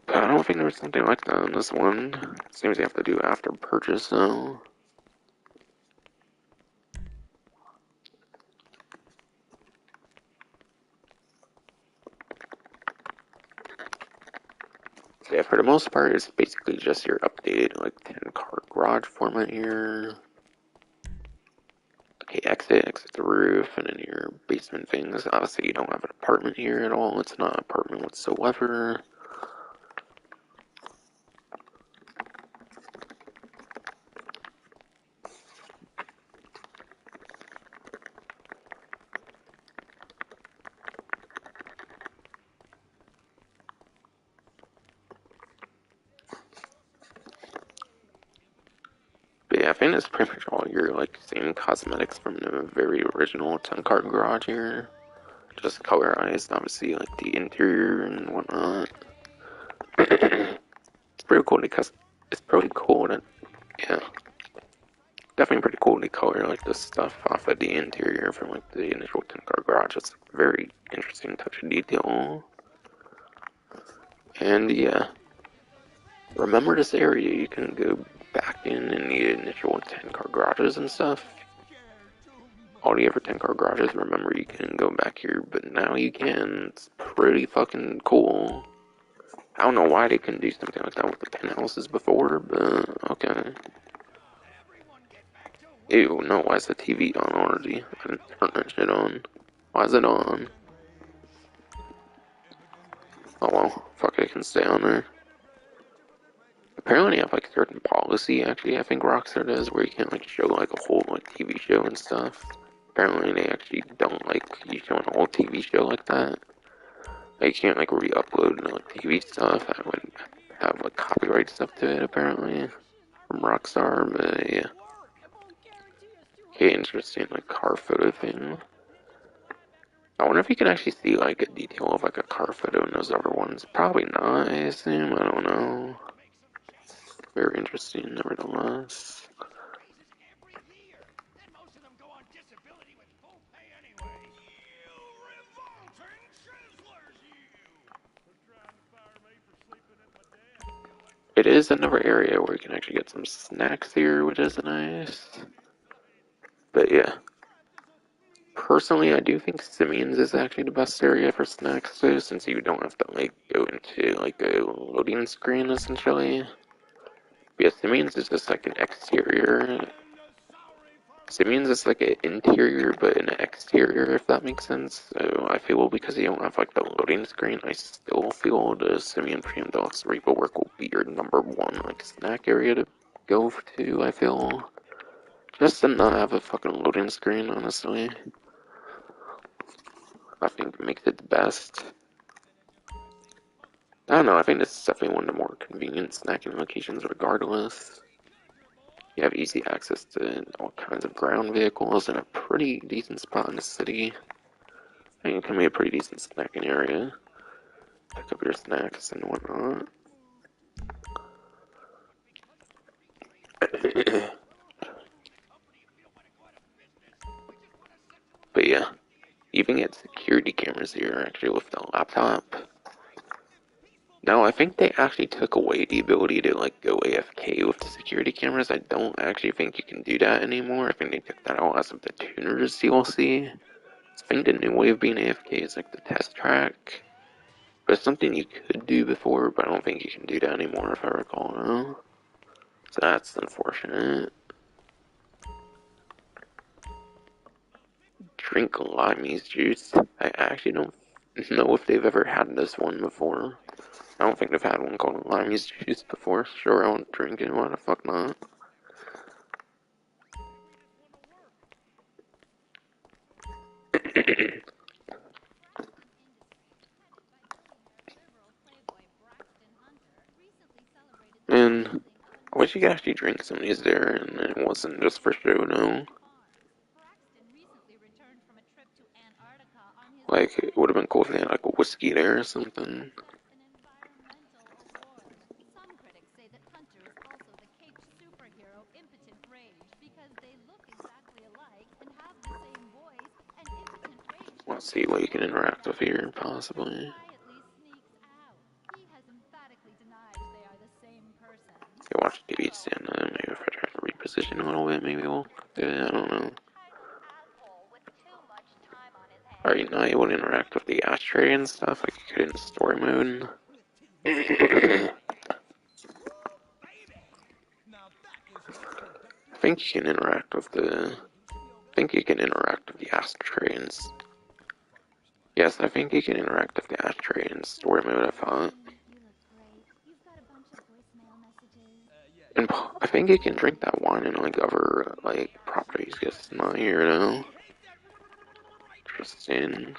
But I don't think there was something like that on this one. Seems you have to do it after purchase, though. So yeah, for the most part, it's basically just your updated, like, 10-car garage format here. Okay, exit the roof, and then your basement things. Obviously, you don't have an apartment here at all. It's not an apartment whatsoever. But yeah, I think that's pretty much all your like same cosmetics from the very original 10-car garage here. Just colorized, obviously, like the interior and whatnot. It's pretty cool to It's pretty cool to, yeah, definitely pretty cool to color like this stuff off of the interior from like the initial 10-car garage. It's a very interesting touch of detail. And yeah, remember this area. You can go back in the initial 10-car garages and stuff. All the other 10-car garages, remember, you can go back here, but now you can. It's pretty fucking cool. I don't know why they couldn't do something like that with the penthouses before, but okay. Ew, no, why is the TV on already? I didn't turn that shit on. Why is it on? Oh well, fuck, I can stay on there. Apparently, I have like certain policy. Actually, I think Rockstar does, where you can't like show like a whole like TV show and stuff. Apparently, they actually don't like you showing a whole TV show like that. Like, you can't like re-upload like TV stuff. I would have like copyright stuff to it apparently from Rockstar, but yeah. Okay, interesting like car photo thing. I wonder if you can actually see like a detail of like a car photo in those other ones. Probably not, I assume. I don't know. Very interesting, nevertheless. It is another area where you can actually get some snacks here, which is nice. But yeah. Personally, I do think Simeon's is actually the best area for snacks, though, since you don't have to, like, go into, like, a loading screen, essentially. But yeah, Simeon's is just, like, an exterior. Simeon's is, like, an interior, but an exterior, if that makes sense. So I feel because you don't have, like, the loading screen, I still feel the Simeon Premium Deluxe Repo Work will be your number one, like, snack area to go to, I feel. Just to not have a fucking loading screen, honestly. I think it makes it the best. I don't know, I think this is definitely one of the more convenient snacking locations regardless. You have easy access to all kinds of ground vehicles and a pretty decent spot in the city. I think it can be a pretty decent snacking area. Pick up your snacks and whatnot. But yeah, you even get security cameras here actually with the laptop. Now, I think they actually took away the ability to, like, go AFK with the security cameras. I don't actually think you can do that anymore. I think they took that out as of the Tuners DLC. I think the new way of being AFK is, like, the test track. But it's something you could do before, but I don't think you can do that anymore if I recall. No? So that's unfortunate. Drink limeys juice. I actually don't know if they've ever had this one before. I don't think they've had one called limeys juice before. Sure, I won't drink it. Why the fuck not? And I wish you could actually drink some of these there and it wasn't just for show, no. Like, it would have been cool if they had like a whiskey there or something. Some critics say that Hunter is also the caped superhero impotent rage because they look exactly alike and have the same voice, and impotent rage Let's see what you can interact with here, possibly. quietly sneaks out. He has emphatically denied they are the same person. You watch TV stand, maybe if I try to reposition a little bit, maybe we'll do it, I don't know. Alright, now you would interact with the ashtray and stuff, like you could in story mode. I think you can interact with the... I think you can interact with the ashtray and... Yes, I think you can interact with the ashtray in story mode, I thought. You look great. You've got a bunch of voicemail messages. And I think you can drink that wine and like other like properties, guess not here though. Interesting.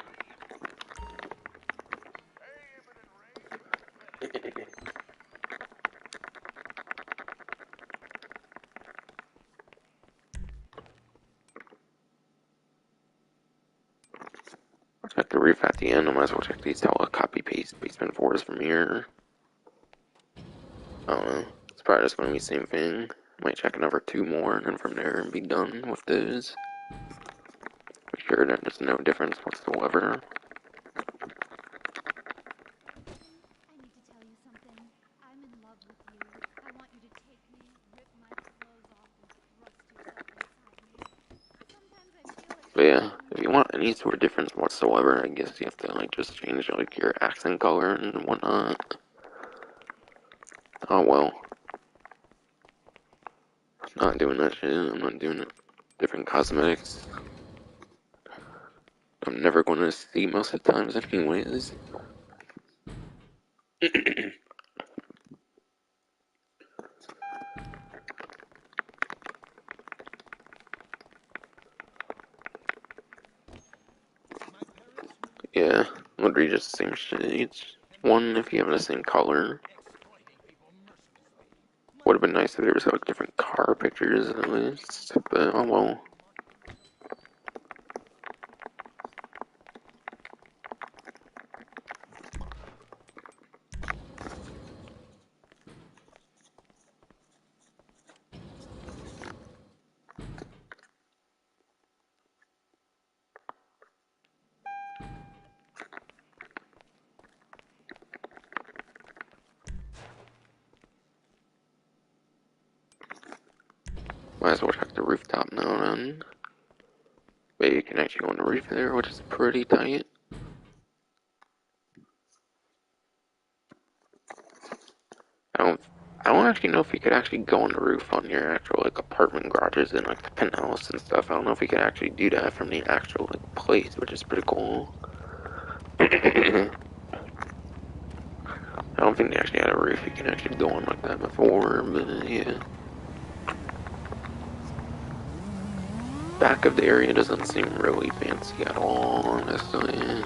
Check the roof at the end. I might as well check these out. Copy paste basement 4s from here. I don't know. It's probably just gonna be the same thing. Might check another 2 more and then from there and be done with those. Be sure that there's no difference whatsoever. I need to tell you something. I'm in love with you. I want you to take me, rip my clothes off, and thrust yourself inside me. Sometimes I feel like... But yeah, if you want any sort of difference whatsoever, I guess you have to like just change like your accent color and whatnot. Oh well. I'm not doing that shit. I'm not doing it. Different cosmetics. I'm never going to see most of the times anyways. Yeah, would be just the same shit. Each one if you have the same color. Would have been nice if there was like different car pictures at least, but oh well. Might as well check the rooftop now then. But you can actually go on the roof there, which is pretty tight. I don't I don't actually know if you could actually go on the roof on your actual like apartment garages and like the penthouse and stuff. I don't know if you could actually do that from the actual like place, which is pretty cool. I don't think they actually had a roof you can actually go on like that before, but yeah. Back of the area doesn't seem really fancy at all, honestly.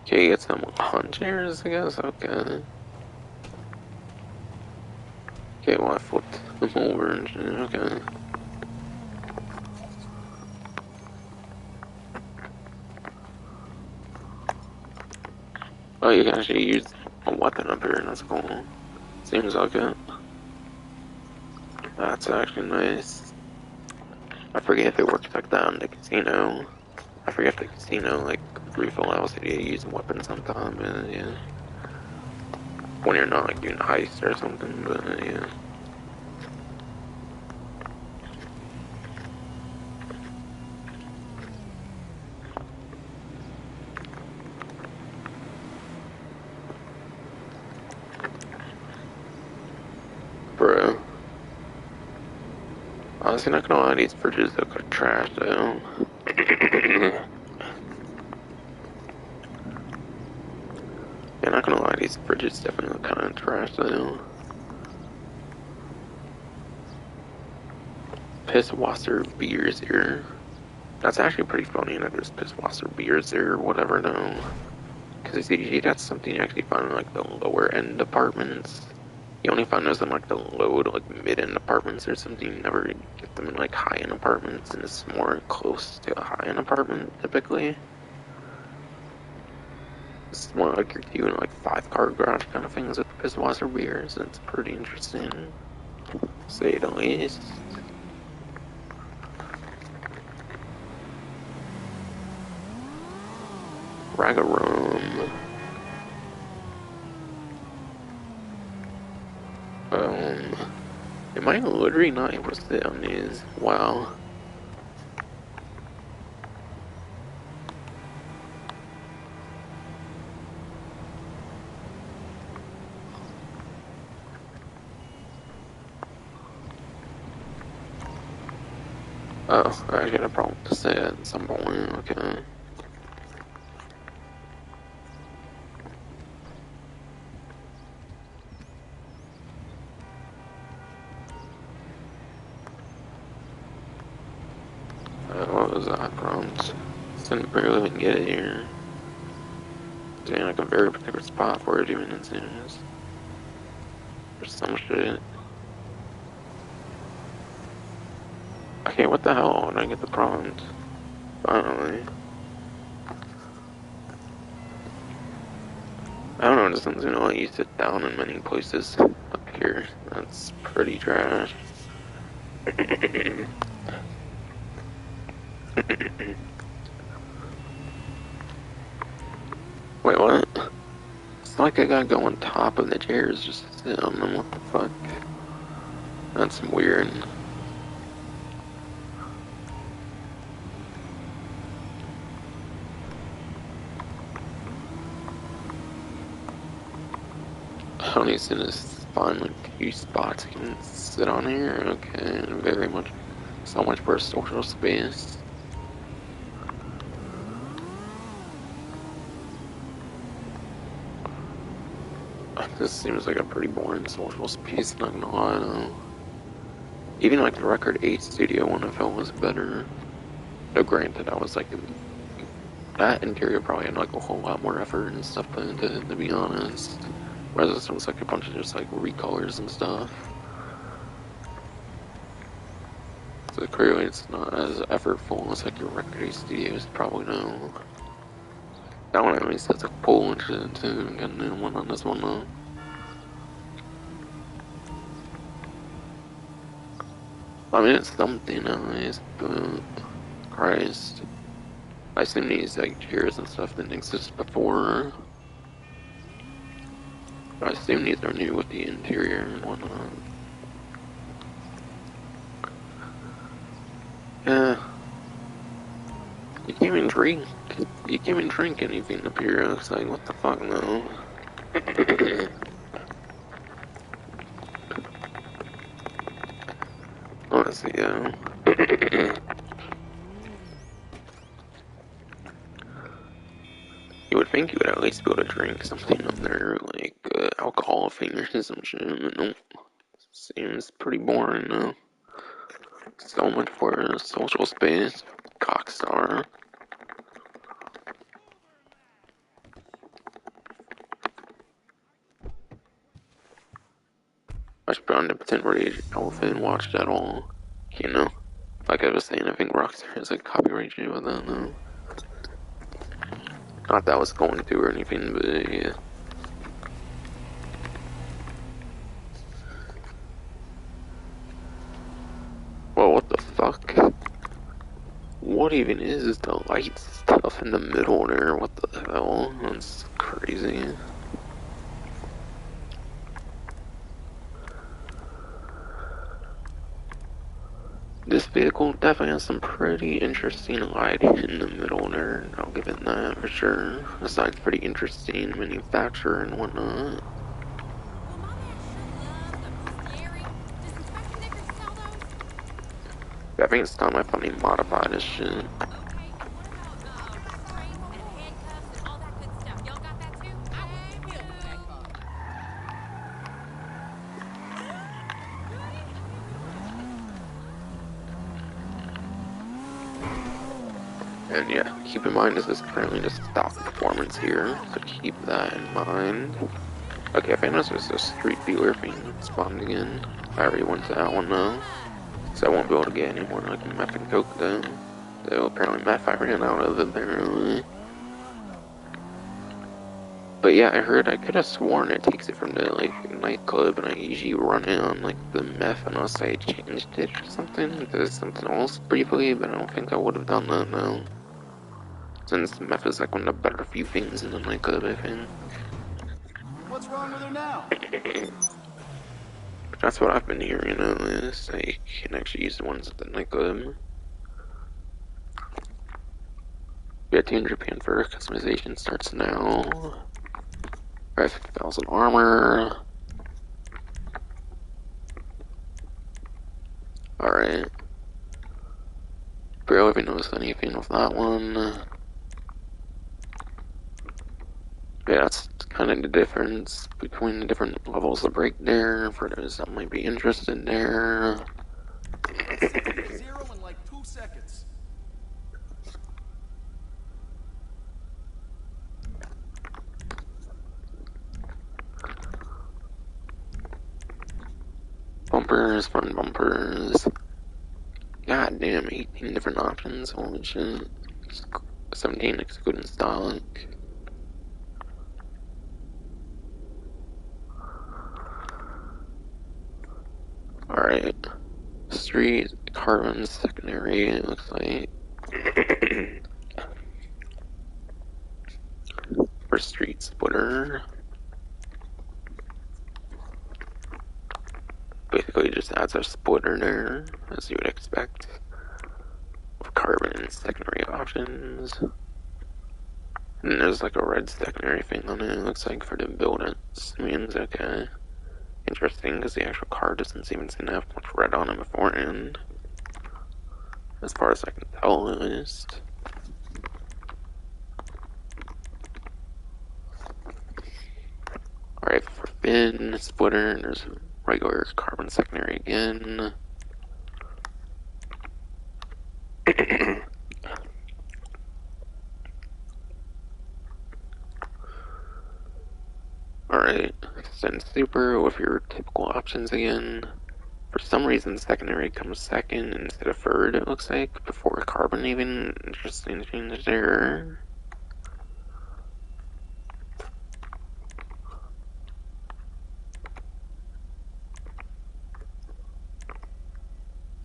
Okay, get some lawn chairs, I guess, okay. Okay, well I flipped them over and shit, okay. Oh, you can actually use a weapon up here, that's cool. Seems like it. That's actually nice. I forget if it works like that in the casino. I forget if the casino, like, roof allows you to use a weapon sometime, but yeah. When you're not, like, doing a heist or something, but yeah. Honestly, not gonna lie, these bridges look like trash though. Yeah, not gonna lie, these bridges definitely look kinda trash though. Pisswasser beers here. That's actually pretty funny that there's Pisswasser beers there or whatever though. Because usually that's something you actually find in like the lower end apartments. You only find those in like the low to like mid end apartments or something. You never get them in like high end apartments, and it's more close to a high end apartment typically. It's more like you're doing like 5-car garage kind of things with Pisswasser beers. It's pretty interesting, to say the least. Ragarum. Am I literally not able to sit on these? Wow. Oh, I got a problem to say at some point, okay. What was that prompt? Didn't barely even get it here. Doing like a very particular spot for it even it seems. Or some shit. Okay, what the hell? When I get the prompt? Finally. I don't know, it doesn't seem to let you sit down in many places up here. That's pretty trash. Wait, what? It's like I gotta go on top of the chairs just to sit on them. What the fuck? That's weird. I don't need to just find like a few spots I can sit on here. Okay, very much. So much for social space. This seems like a pretty boring social space, not gonna lie though. Even like the Record 8 studio one I felt was better. Though granted, I was like, that interior probably had like a whole lot more effort and stuff put into it, to be honest. Whereas this was like a bunch of just like recolors and stuff. So clearly it's not as effortful as like your Record 8 studios probably know. That one at least has a pool and shit too. Got a new one on this one though. I mean, it's something at least, but Christ. I assume these like chairs and stuff didn't exist before. I assume these are new with the interior and whatnot. Yeah. You can't even drink. You can't even drink anything up here. It's like, what the fuck, no? Honestly, yeah. You would think you would at least be able to drink something up there, like alcohol fingers or some shit, but no. Seems pretty boring, though. So much for a social space. Cockstar. I should put on the Pretend Rage outfit and watch that all. You know? Like I was saying, I think Rockstar has a copyright issue with that, though. Not that I was going to or anything, but yeah. Well, what the fuck? What even is the light stuff in the middle there? What the hell? That's crazy. This vehicle definitely has some pretty interesting lighting in the middle there. I'll give it that for sure. Besides pretty interesting manufacturer and whatnot. think it's time I finally modify this shit. Okay, and what about restraints and handcuffs and all that good stuff? Y'all got that too? I ain't building that car. And yeah, keep in mind this is currently the stock performance here, so keep that in mind. Okay, I think this is a street dealer thing spawned again. I already went to that one though, so I won't be able to get any more like meth and coke though. So apparently meth I ran out of apparently. But yeah, I could have sworn it takes it from the like nightclub, and I usually run it on like the meth unless I changed it or something to something else briefly, but I don't think I would have done that now. Since meth is like one of the better few things in the nightclub, I think. What's wrong with her now? That's what I've been hearing, is I can actually use the ones at the nightclub. Yeah, Toundra Panthere customization starts now. 50,000 armor. Alright. Barely even noticed anything with that one. Yeah, that's kind of the difference between the different levels of break there, for those that might be interested there. 0 in like 2 seconds. Bumpers, front bumpers. God damn, 18 different options, holy shit. 17 excluding stock. Alright. Street, carbon, secondary, it looks like. For street splitter. Basically just adds a splitter there, as you would expect. With carbon and secondary options. And there's like a red secondary thing on it, looks like, for the build-ins. I mean, it's okay. Interesting, because the actual car doesn't seem to have much red on it beforehand. As far as I can tell, at least. Alright, for fin, splitter, and there's regular carbon secondary again. Alright, extend super with your typical options again. For some reason, secondary comes second instead of third, it looks like, before carbon even. Interesting change there.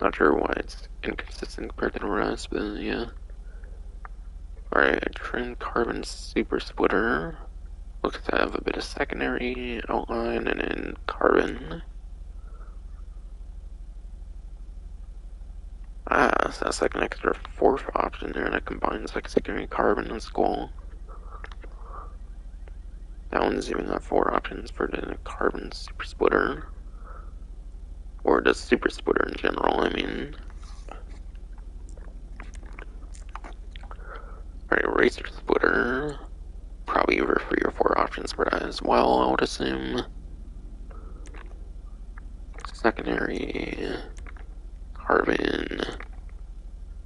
Not sure why it's inconsistent compared to the rest, but yeah. Alright, trim carbon super splitter. Looks to have a bit of secondary outline and then carbon. Ah, so that's like an extra fourth option there that combines like secondary carbon. That's cool. That one's even got 4 options for the carbon super splitter. Or the super splitter in general, I mean. Alright, racer splitter. Probably over 3 or 4 options for that as well, I would assume. Secondary. Carbon.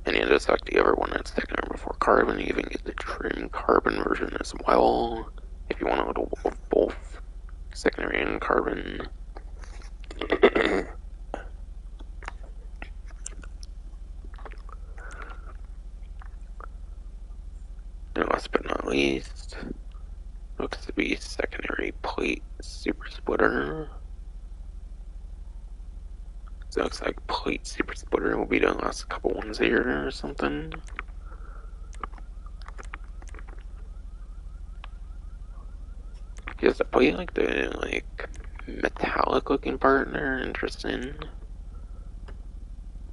And yeah, just like the other one that's secondary before carbon, you even get the trim carbon version as well. If you want a little of both secondary and carbon. And last but not least, looks to be secondary plate super splitter. So it looks like plate super splitter will be the last couple ones here or something. Just a plate like the metallic looking part there, interesting.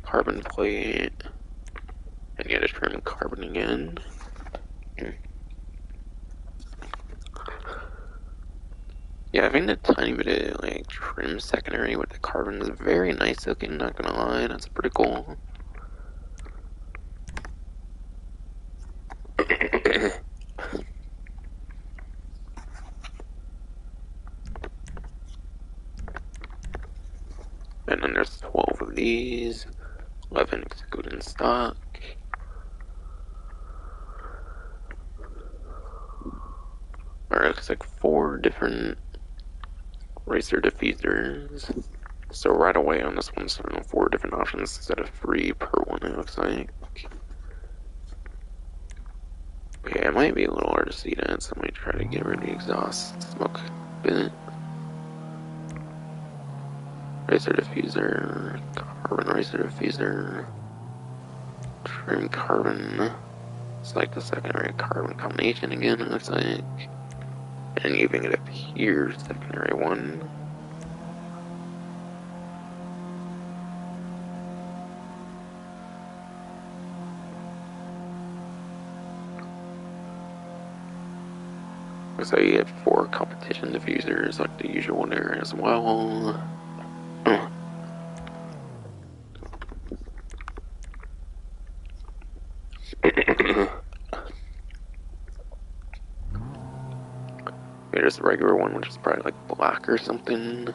Carbon plate. And you gotta trim carbon again. Yeah, I think the tiny bit of trim secondary with the carbon is very nice looking, not gonna lie, that's pretty cool. there's 12 of these, 11 execute in stock. Alright, looks like 4 different racer diffusers. So right away on this one, so 4 different options instead of 3 per one, it looks like. Okay, it might be a little hard to see that, so I'm going to try to get rid of the exhaust smoke bit. Racer diffuser, carbon racer diffuser, trim carbon. It's like the secondary carbon combination again, it looks like. And you even get a pure secondary one. So you have 4 competition diffusers like the usual there as well. There's a regular one, which is probably like black or something.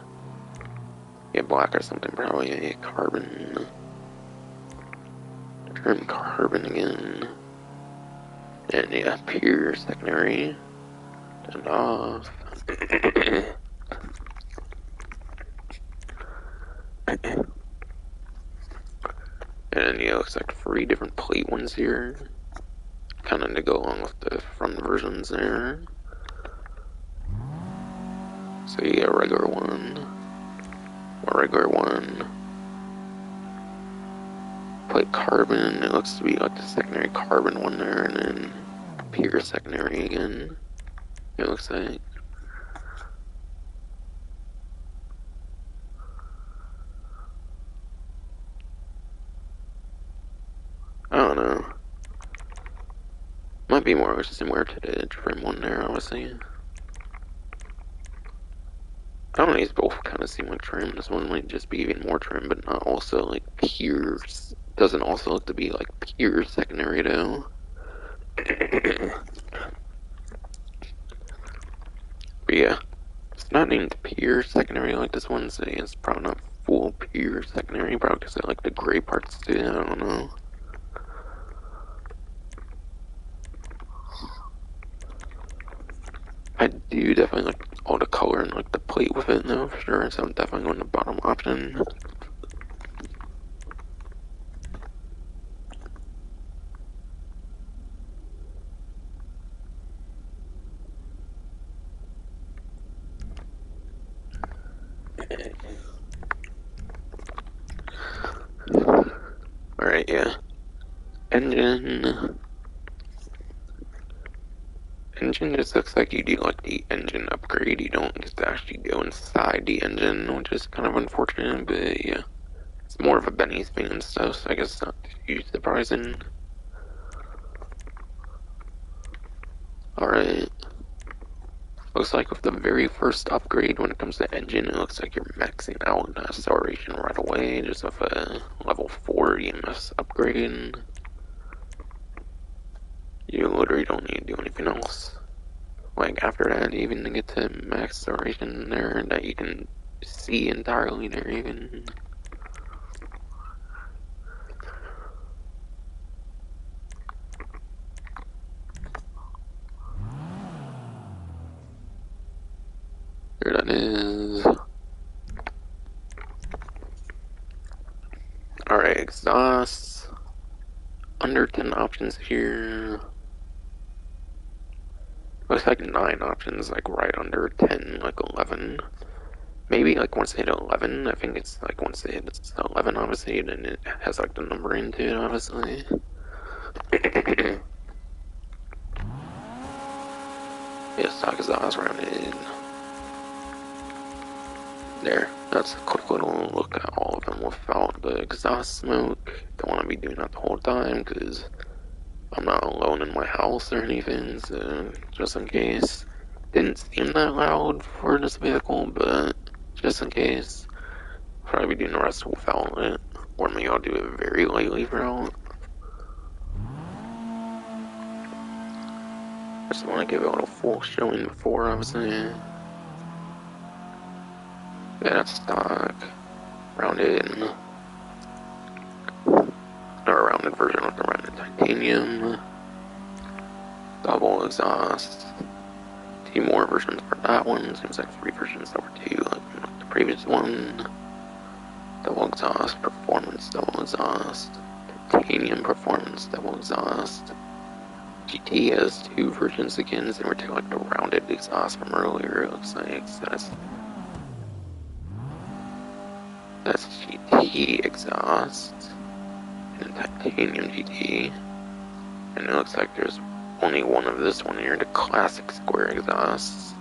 Yeah, black or something, probably a carbon. Trim carbon again. And yeah, pure secondary. And off. And yeah, looks like 3 different plate ones here. Kind of to go along with the front versions there. So yeah, regular one. A regular one. Plate carbon, it looks to be like the secondary carbon one there, and then pure secondary again. It looks like. I don't know. Might be more similar to the trim one there, obviously. I don't know, these both kind of seem like trim. This one might just be even more trim, but not also like pure. Doesn't also look to be like pure secondary though. But yeah, it's not named pure secondary like this one, so it's probably not full pure secondary, probably because I like the gray parts too, I don't know. I do definitely like all the color and like the plate with it though, for sure, so I'm definitely going the bottom option. Alright, yeah. Engine just looks like you do like the engine upgrade. You don't get to actually go inside the engine, which is kind of unfortunate, but yeah. It's more of a Benny's thing and stuff, so I guess it's not too surprising. Alright. Looks like with the very first upgrade when it comes to engine, it looks like you're maxing out acceleration right away, just with a level 4 EMS upgrade. You literally don't need to do anything else. Like after that, even to get to max acceleration there, that you can see entirely there even. Here that is. Alright, exhaust. Under 10 options here. Looks like 9 options, like right under 10, like 11. Maybe like once they hit 11, I think it's like once they hit 11, obviously, then it has like the number into it, obviously. Yeah, stock exhaust rounded. There, that's a quick little look at all of them without the exhaust smoke. Don't want to be doing that the whole time because I'm not alone in my house or anything, so just in case. Didn't seem that loud for this vehicle, but just in case. Probably be doing the rest without it, or maybe I'll do it very lightly throughout. I just want to give it a full showing before, obviously. Yeah, that's stock. rounded, or a rounded version with the rounded titanium, double exhaust, 2 more versions for that one. Seems like 3 versions over 2, like the previous one. Double exhaust, performance, double exhaust, titanium performance, double exhaust. GT has 2 versions again, so we're taking like the rounded exhaust from earlier, it looks like. So that's GT exhaust, and titanium GT. And it looks like there's only one of this one here, the classic square exhausts.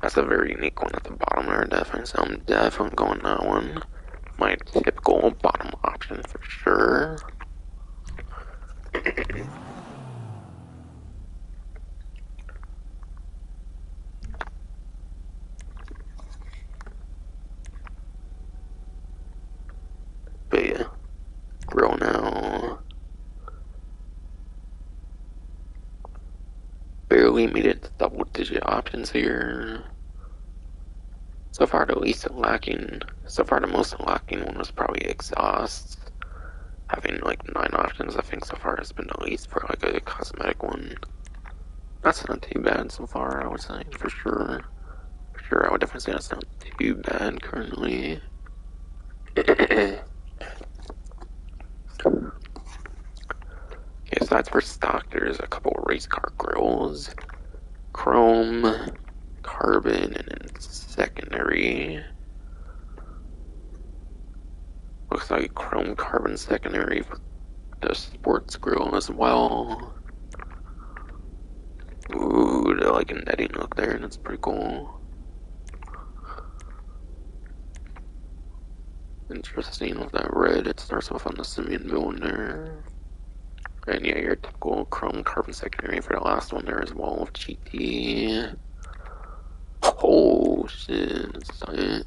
That's a very unique one at the bottom there, definitely. So I'm definitely going that one. My typical bottom option for sure. But yeah, grow now. Barely made it to double digit options here. So far the least lacking, so far the most lacking one was probably exhaust. Having like 9 options, I think so far has been the least for like a cosmetic one. That's not too bad so far, I would say, for sure. For sure, I would definitely say that's not too bad currently. Okay, so that's for stock. There's a couple race car grills. Chrome, carbon, and then secondary. Looks like chrome carbon secondary for the sports grill as well. Ooh, they like a netting look there, and that's pretty cool. Interesting with that red, it starts off on the Simeon build there. And yeah, your typical chrome carbon secondary for the last one there as well with GT. Oh shit, that's tight.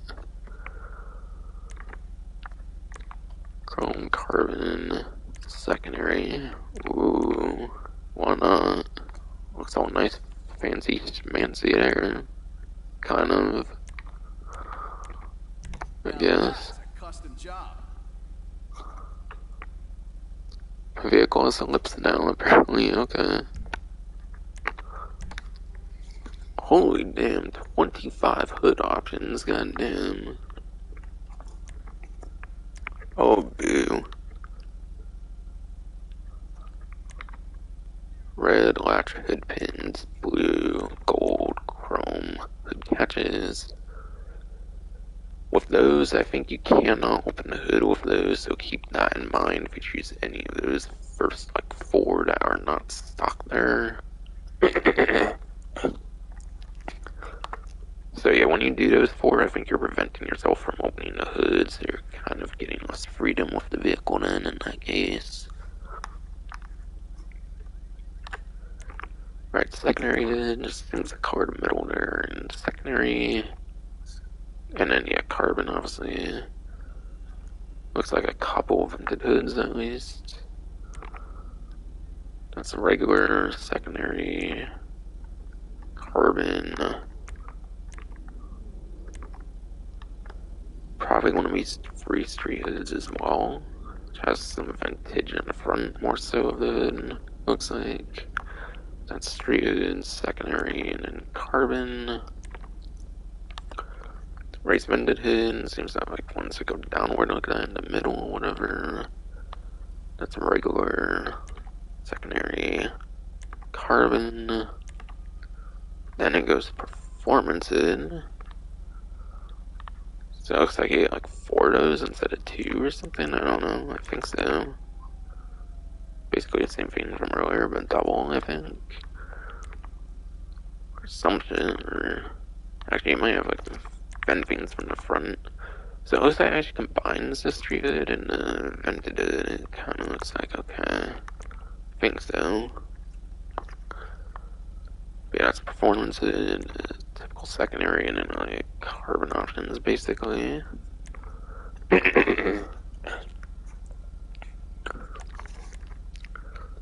Chrome carbon secondary. Ooh, why not? Looks all nice, fancy, schmancy there. Kind of. I guess. Custom job. My vehicle has a lips down apparently, okay. Holy damn, 25 hood options, goddamn. Oh boo. Red latch hood pins, blue, gold, chrome hood catches. With those, I think you cannot open the hood with those, so keep that in mind if you choose any of those first, like 4 that are not stock there. So yeah, when you do those 4, I think you're preventing yourself from opening the hood, so you're kind of getting less freedom with the vehicle then in that case. Right, secondary hood, just things that color the middle there, and secondary. And then yeah, carbon obviously. Looks like a couple of vented hoods at least. That's a regular, secondary, carbon. Probably one of these 3 street hoods as well. Which has some vintage in the front more so of the hood, looks like. That's street hood, secondary, and then carbon. Race vented hood, seems to have like ones that go downward like that in the middle or whatever. That's a regular, secondary, carbon. Then it goes to performance hood. So it looks like you get like 4 of those instead of 2 or something, I don't know, I think so. Basically the same thing from earlier, but double, I think. Or something, or... Actually, it might have like the ventings from the front. So it looks like it actually combines the street hood and the vented hood. It kind of looks like, okay. I think so. But yeah, it's performance hood, typical secondary, and then like carbon options, basically.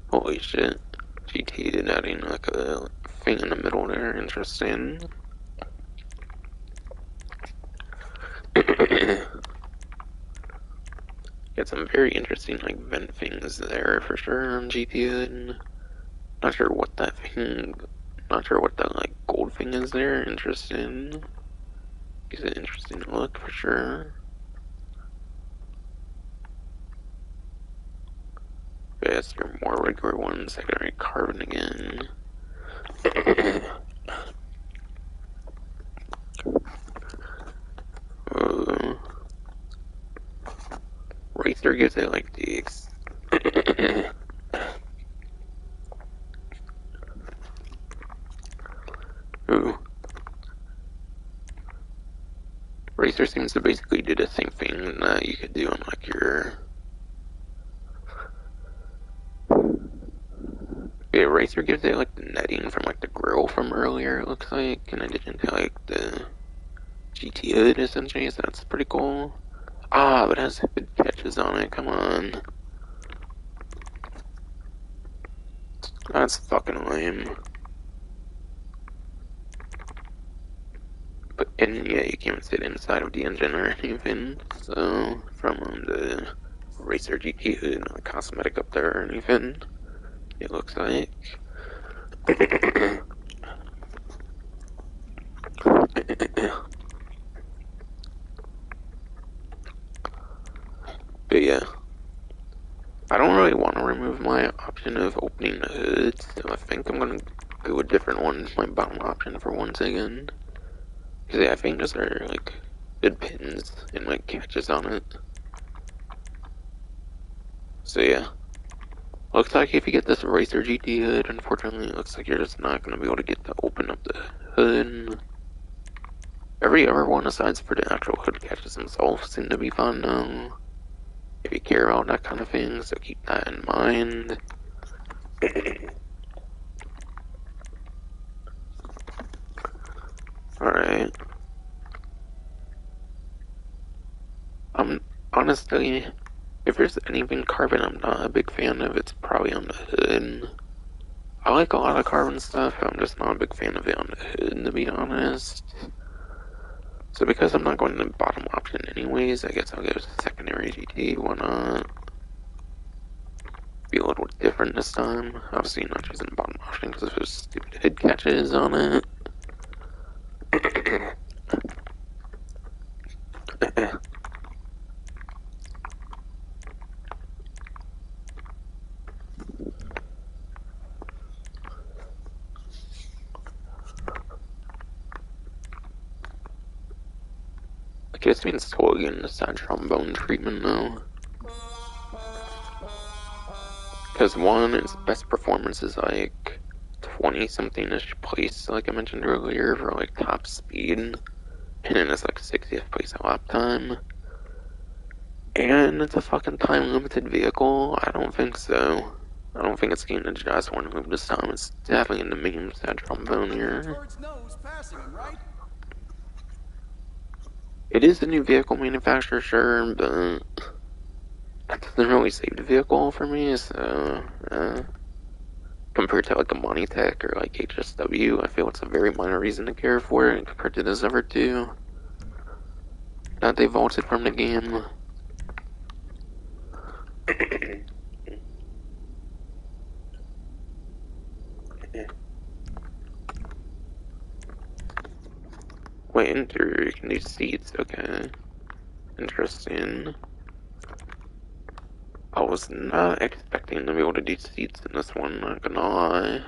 Holy shit. GT did adding like a thing in the middle there, interesting. Got some very interesting like vent things there for sure on GTA. Not sure what that thing. Not sure what that like gold thing is there. Interesting. Gives it an interesting look for sure. Yes, your more regular one, secondary carbon again. uh, Racer gives it like the Ooh. Racer seems to basically do the same thing that you could do on like your Racer gives it like the netting from like the grill from earlier, it looks like, in addition to like the GT hood essentially, so that's pretty cool. Ah, but it has hood catches on it, come on. That's fucking lame. But, and yeah, you can't sit inside of the engine or anything, so, from the Racer GT hood, not a cosmetic up there or anything, it looks like. But yeah, I don't really want to remove my option of opening the hood, so I think I'm gonna go a different one, my bottom option for once again. Because yeah, I think those are like good pins and like catches on it. So yeah, looks like if you get this Racer GT hood, unfortunately, it looks like you're just not gonna be able to get to open up the hood. Every other one aside for the actual hood catches themselves seem to be fun though. If you care about that kind of thing, so keep that in mind. Alright. Honestly, if there's anything carbon I'm not a big fan of, it's probably on the hood. I like a lot of carbon stuff, I'm just not a big fan of it on the hood, to be honest. So because I'm not going to the bottom option anyways, I guess I'll go to secondary GT, why not? Be a little different this time. Obviously not choosing the bottom option because of those stupid hood catches on it. I guess means totally getting the side trombone treatment though. Because one, its best performance is like 20 something ish place, like I mentioned earlier, for like top speed. And then it's like 60th place at lap time. And it's a fucking time limited vehicle? I don't think so. I don't think it's getting a just one move this time. It's definitely in the medium side trombone here. It is a new vehicle manufacturer, sure, but that doesn't really save the vehicle for me, so compared to like a Monitech or like HSW, I feel it's a very minor reason to care for it compared to this other two that they vaulted from the game. Wait, interior, you can do seats, okay. Interesting. I was not expecting to be able to do seats in this one, not gonna lie.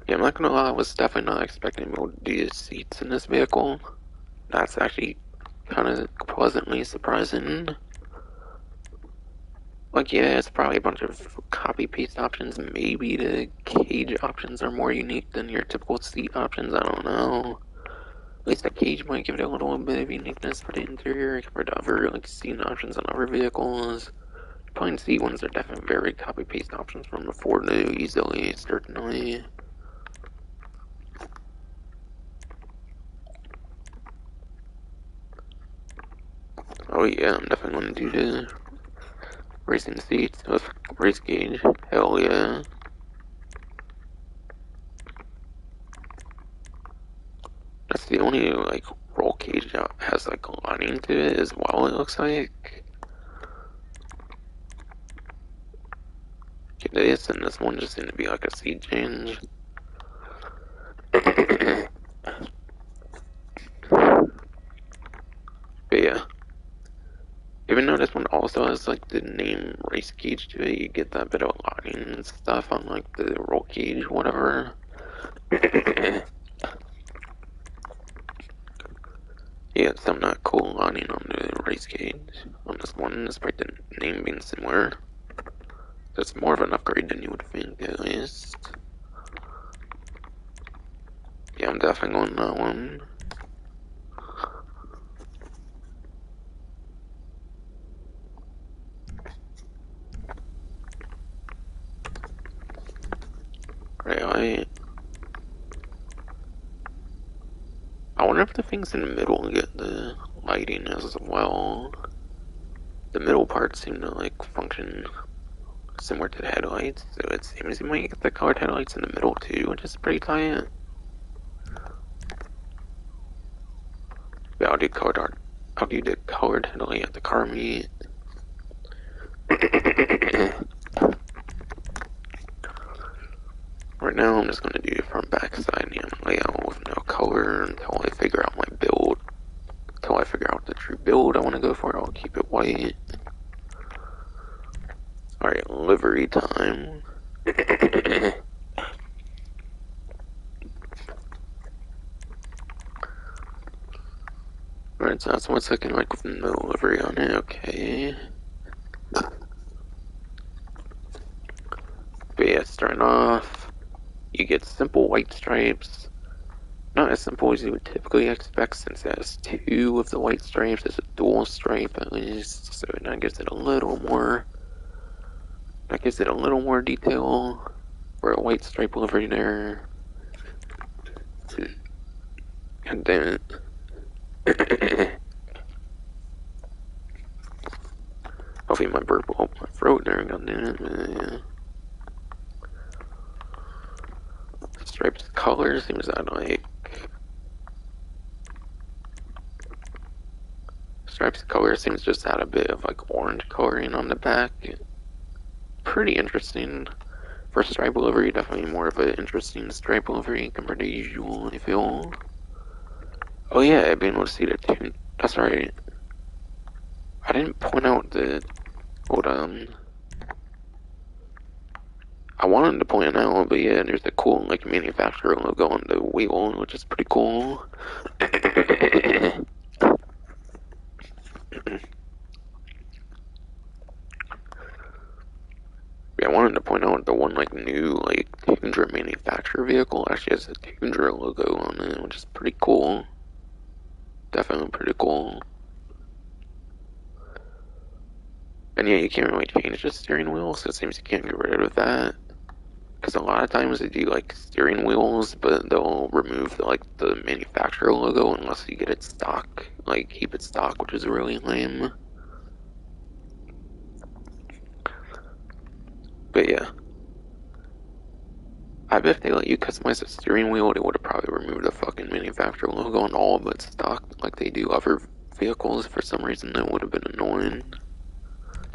Yeah, I'm not gonna lie, I was definitely not expecting to be able to do seats in this vehicle. That's actually kind of pleasantly surprising. Like, yeah, it's probably a bunch of copy-paste options. Maybe the cage options are more unique than your typical seat options, I don't know. At least the cage might give it a little bit of uniqueness for the interior compared to other, like, seat options on other vehicles. Plain seat ones are definitely very copy-paste options from before new, easily, certainly. Oh yeah, I'm definitely gonna do the racing seats with race gauge. Hell yeah. That's the only like roll cage that has like a lining to it as well, it looks like. This and this one just seemed to be like a seat change. But yeah. Even though this one also has like the name race cage to it, you get that bit of lining and stuff on like the roll cage, whatever. Yeah, some not cool lining on the race cage on this one, despite the name being similar. That's more of an upgrade than you would think, at least. Yeah, I'm definitely going that one. Right, I wonder if the things in the middle get the lighting as well. The middle parts seem to like function similar to the headlights, so it seems you might get the colored headlights in the middle too, which is pretty tight. Yeah, I'll do colored art. I'll do the colored headlight at the car meet. Right now, I'm just gonna do the front back side layout with no color until I figure out my build. Until I figure out the true build I want to go for, I'll keep it white. Alright, livery time. Alright, so that's what's looking like with no livery on it, okay. But yeah, starting off, you get simple white stripes. Not as simple as you would typically expect, since it has two of the white stripes. It's a dual stripe at least, so that gives it a little more. That gives it a little more detail for a white stripe livery there. God damn it. Hopefully my burp will open my throat there, god damn it. Yeah. Stripes color seems that like. Stripes color seems just add a bit of like orange coloring on the back. Pretty interesting. For stripe livery, definitely more of an interesting stripe livery compared to usual, I feel. Oh yeah, I've been able to see the tune. That's right. I didn't point out the. Hold on. I wanted to point out, but yeah, there's a cool like manufacturer logo on the wheel, which is pretty cool. Yeah, I wanted to point out the one like new like Toundra manufacturer vehicle actually has a Toundra logo on it, which is pretty cool. Definitely pretty cool. And yeah, you can't really change the steering wheel, so it seems you can't get rid of that. Because a lot of times they do like steering wheels, but they'll remove the manufacturer logo unless you get it stock, like keep it stock, which is really lame. But yeah, I bet if they let you customize the steering wheel, they would have probably removed the fucking manufacturer logo on all of its stock, like they do other vehicles. For some reason, that would have been annoying.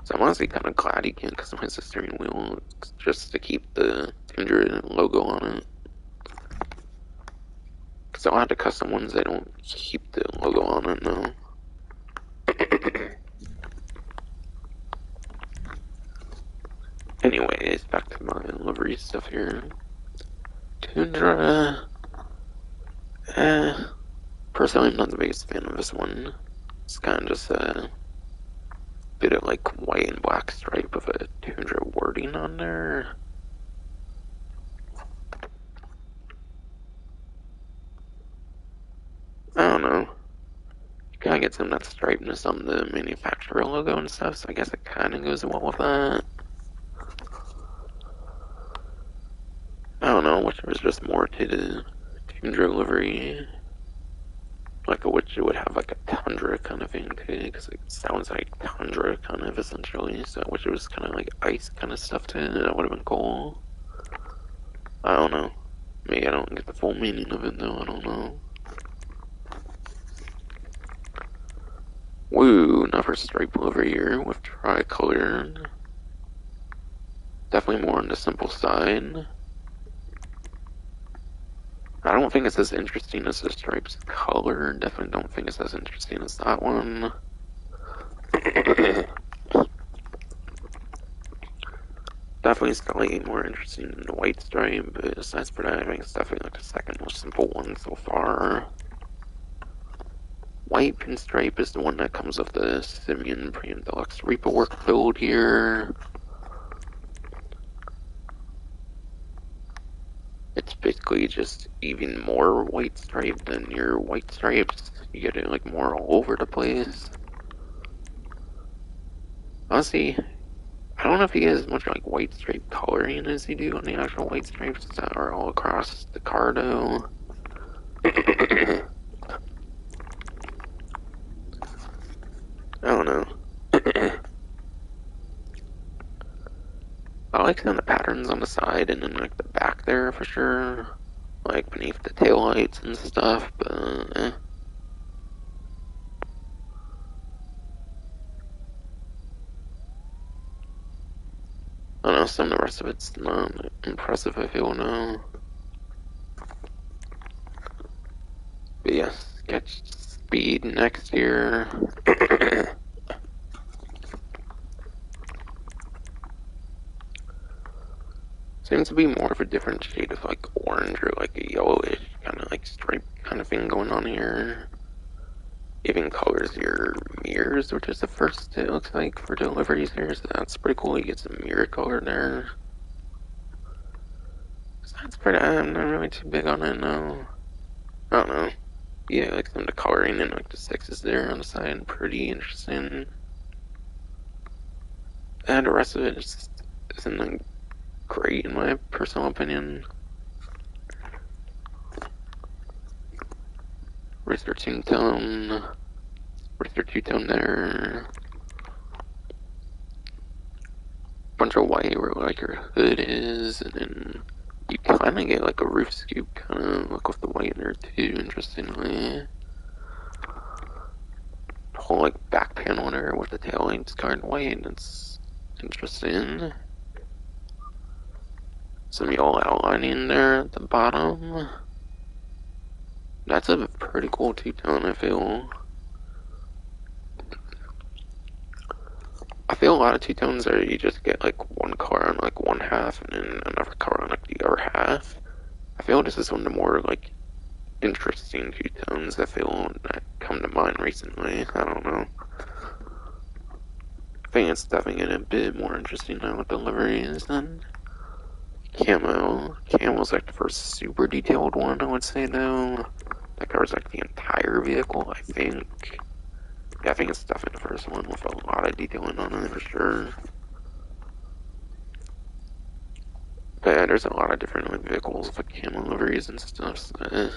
So I'm honestly kind of glad you can't customize the steering wheel just to keep the Toundra logo on it. Because I'll have to custom ones that don't keep the logo on it now. Anyways, back to my livery stuff here. Toundra. Personally, I'm not the biggest fan of this one. It's kind of just a bit of like white and black stripe of a Toundra wording on there. I don't know. You kind of get some of that stripeness on the manufacturer logo and stuff, so I guess it kind of goes well with that. I don't know, which was just more to the Toundra livery. Like I wish it would have like a Toundra kind of thing too, because it sounds like Toundra kind of essentially. So I wish it was kind of like ice kind of stuff too. That would have been cool. I don't know. Maybe I don't get the full meaning of it though. I don't know. Woo, another stripe over here with tricolor. Definitely more on the simple side. I don't think it's as interesting as the stripes color. Definitely don't think it's as interesting as that one. Definitely slightly more interesting than the white stripe, but aside from that, I think it's definitely like the second most simple one so far. White pinstripe is the one that comes with the Simeon Premium Deluxe Reaper Work build here. It's basically just even more white stripe than your white stripes. You get it like more all over the place. Honestly, I don't know if he has as much like white stripe coloring as he do on the actual white stripes that are all across the car though. I don't know. I like some of the patterns on the side and then like the back there for sure. Like beneath the taillights and stuff, but I don't know, some of the rest of it's not impressive, I feel now. But yeah, sketch speed next year. Seems to be more of a different shade of like orange or like a yellowish kind of like stripe kind of thing going on here. Even colors your mirrors, which is the first it looks like for deliveries here, so that's pretty cool. You get some mirror color there. So that's pretty, I'm not really too big on it, no. I don't know. Yeah, like some of the coloring and like the sixes there on the side, pretty interesting. And the rest of it just isn't like great in my personal opinion. Racer two-tone, Racer two-tone there. Bunch of white where like your hood is, and then you kind of get like a roof scoop kind of look with the white there too, interestingly. The whole like back panel there with the tail lights kind of white, that's interesting. Some yellow outlining there at the bottom. That's a pretty cool two-tone, I feel. I feel a lot of two-tones are you just get like one color on like one half and then another color on like the other half. I feel this is one of the more like interesting two-tones I feel that come to mind recently. I don't know. I think it's definitely getting a bit more interesting now with deliveries than camo. Camo's like the first super detailed one, I would say though. That covers like the entire vehicle, I think. Yeah, I think it's definitely the first one with a lot of detailing on it for sure. But yeah, there's a lot of different like, vehicles with like, camo liveries and stuff. So,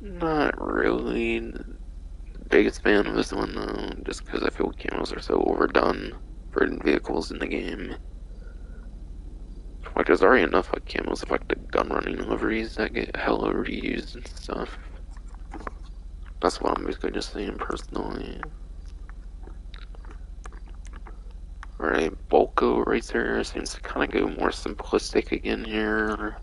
not really the biggest fan of this one though, just because I feel camos are so overdone for vehicles in the game. Like there's already enough like camos of like the gun running liveries that get hella reused and stuff. That's what I'm basically just saying personally. Alright, Bulko Racer seems to kind of go more simplistic again here.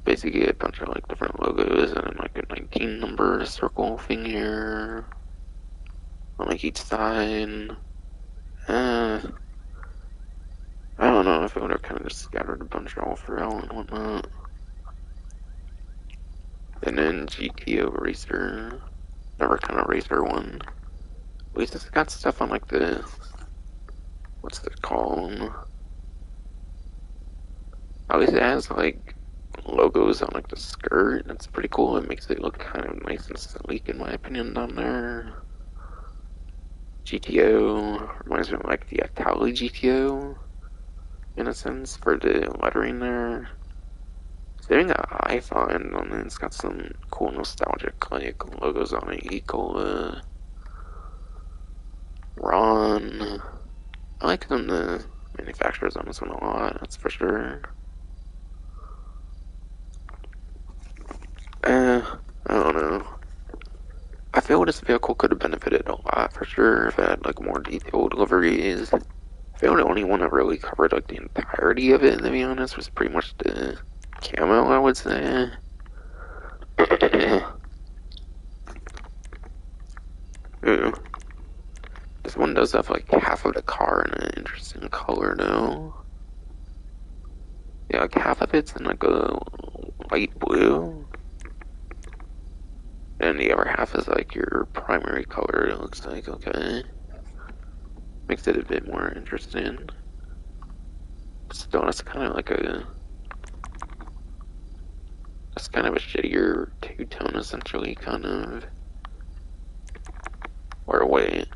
Basically a bunch of like different logos and then like a 19 number circle thing here on like each side. I don't know, I feel they're kind of just scattered a bunch all throughout and whatnot. And then GTO Racer, never kind of racer one. At least it's got stuff on like the, what's it called? At least it has like logos on like the skirt. That's pretty cool. It makes it look kind of nice and sleek in my opinion down there. GTO reminds me of like the Itali GTO in a sense for the lettering there. Doing an iPhone on it. It's got some cool nostalgic like logos on it. Ecola, Ron. I like them, the manufacturers on this one a lot, that's for sure. I don't know. I feel this vehicle could have benefited a lot for sure if it had like more detailed liveries. I feel the only one that really covered like the entirety of it, to be honest, was pretty much the camo, I would say. Ooh. This one does have like half of the car in an interesting color though. Yeah, like half of it's in like a light blue. And the other half is like your primary color, it looks like, okay. Makes it a bit more interesting. Still, that's kind of like a... That's kind of a shittier two-tone, essentially, kind of. Or wait.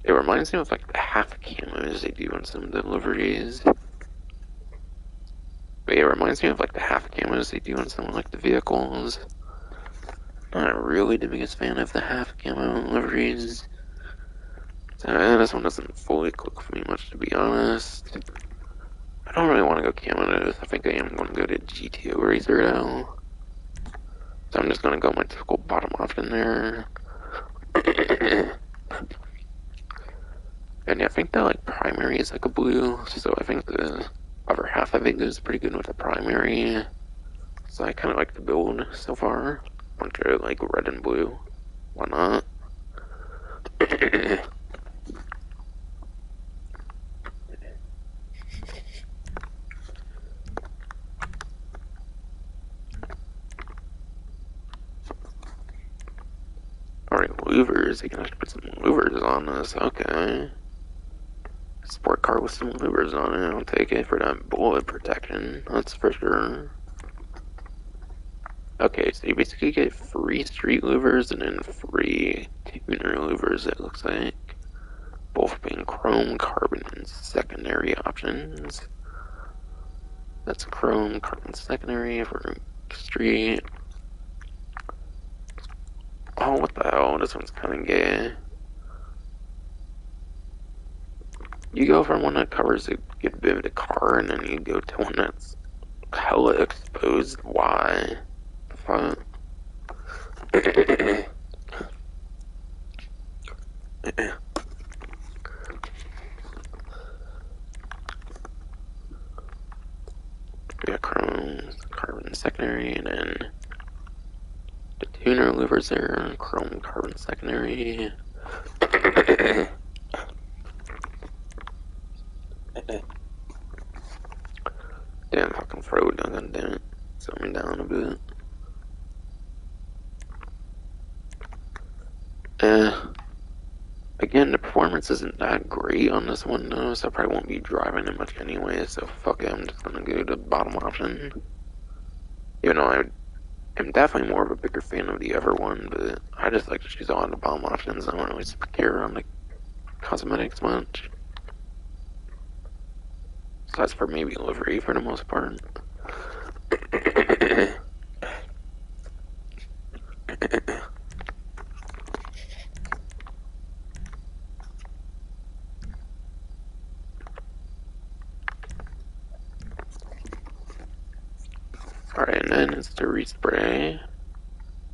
It reminds me of like the half camos they do on some deliveries. But yeah, it reminds me of like the half camos they do on some like the vehicles. Not really the biggest fan of the half camo liveries. So, this one doesn't fully click for me much, to be honest. I don't really want to go camo nose. I think I am going to go to GTO Racer though. So I'm just going to go my typical bottom option there. And yeah, I think the like primary is like a blue, so I think the other half of it goes pretty good with the primary. So I kind of like the build so far. Bunch of like red and blue. Why not? Alright, louvers. They can actually put some louvers on this. Okay. Sport car with some louvers on it. I'll take it for that bullet protection. That's for sure. Okay, so you basically get 3 street louvers and then 3 tuner louvers, it looks like. Both being chrome, carbon, and secondary options. That's chrome, carbon, secondary for street. Oh, what the hell? This one's kind of gay. You go from one that covers a good bit of the car, and then you go to one that's hella exposed. Why? Fuck. We got chrome, carbon, secondary, and then the tuner louvers there, chrome, carbon, secondary. Damn fucking throw it down, damn it. Slow me down a bit. Again, the performance isn't that great on this one though, so I probably won't be driving it much anyway, so fuck it, I'm just gonna go to the bottom option. Even though I am definitely more of a bigger fan of the other one, but I just like to choose all the bottom options. I don't really care on the cosmetics much. So that's for maybe livery for the most part. Alright, and then it's the respray.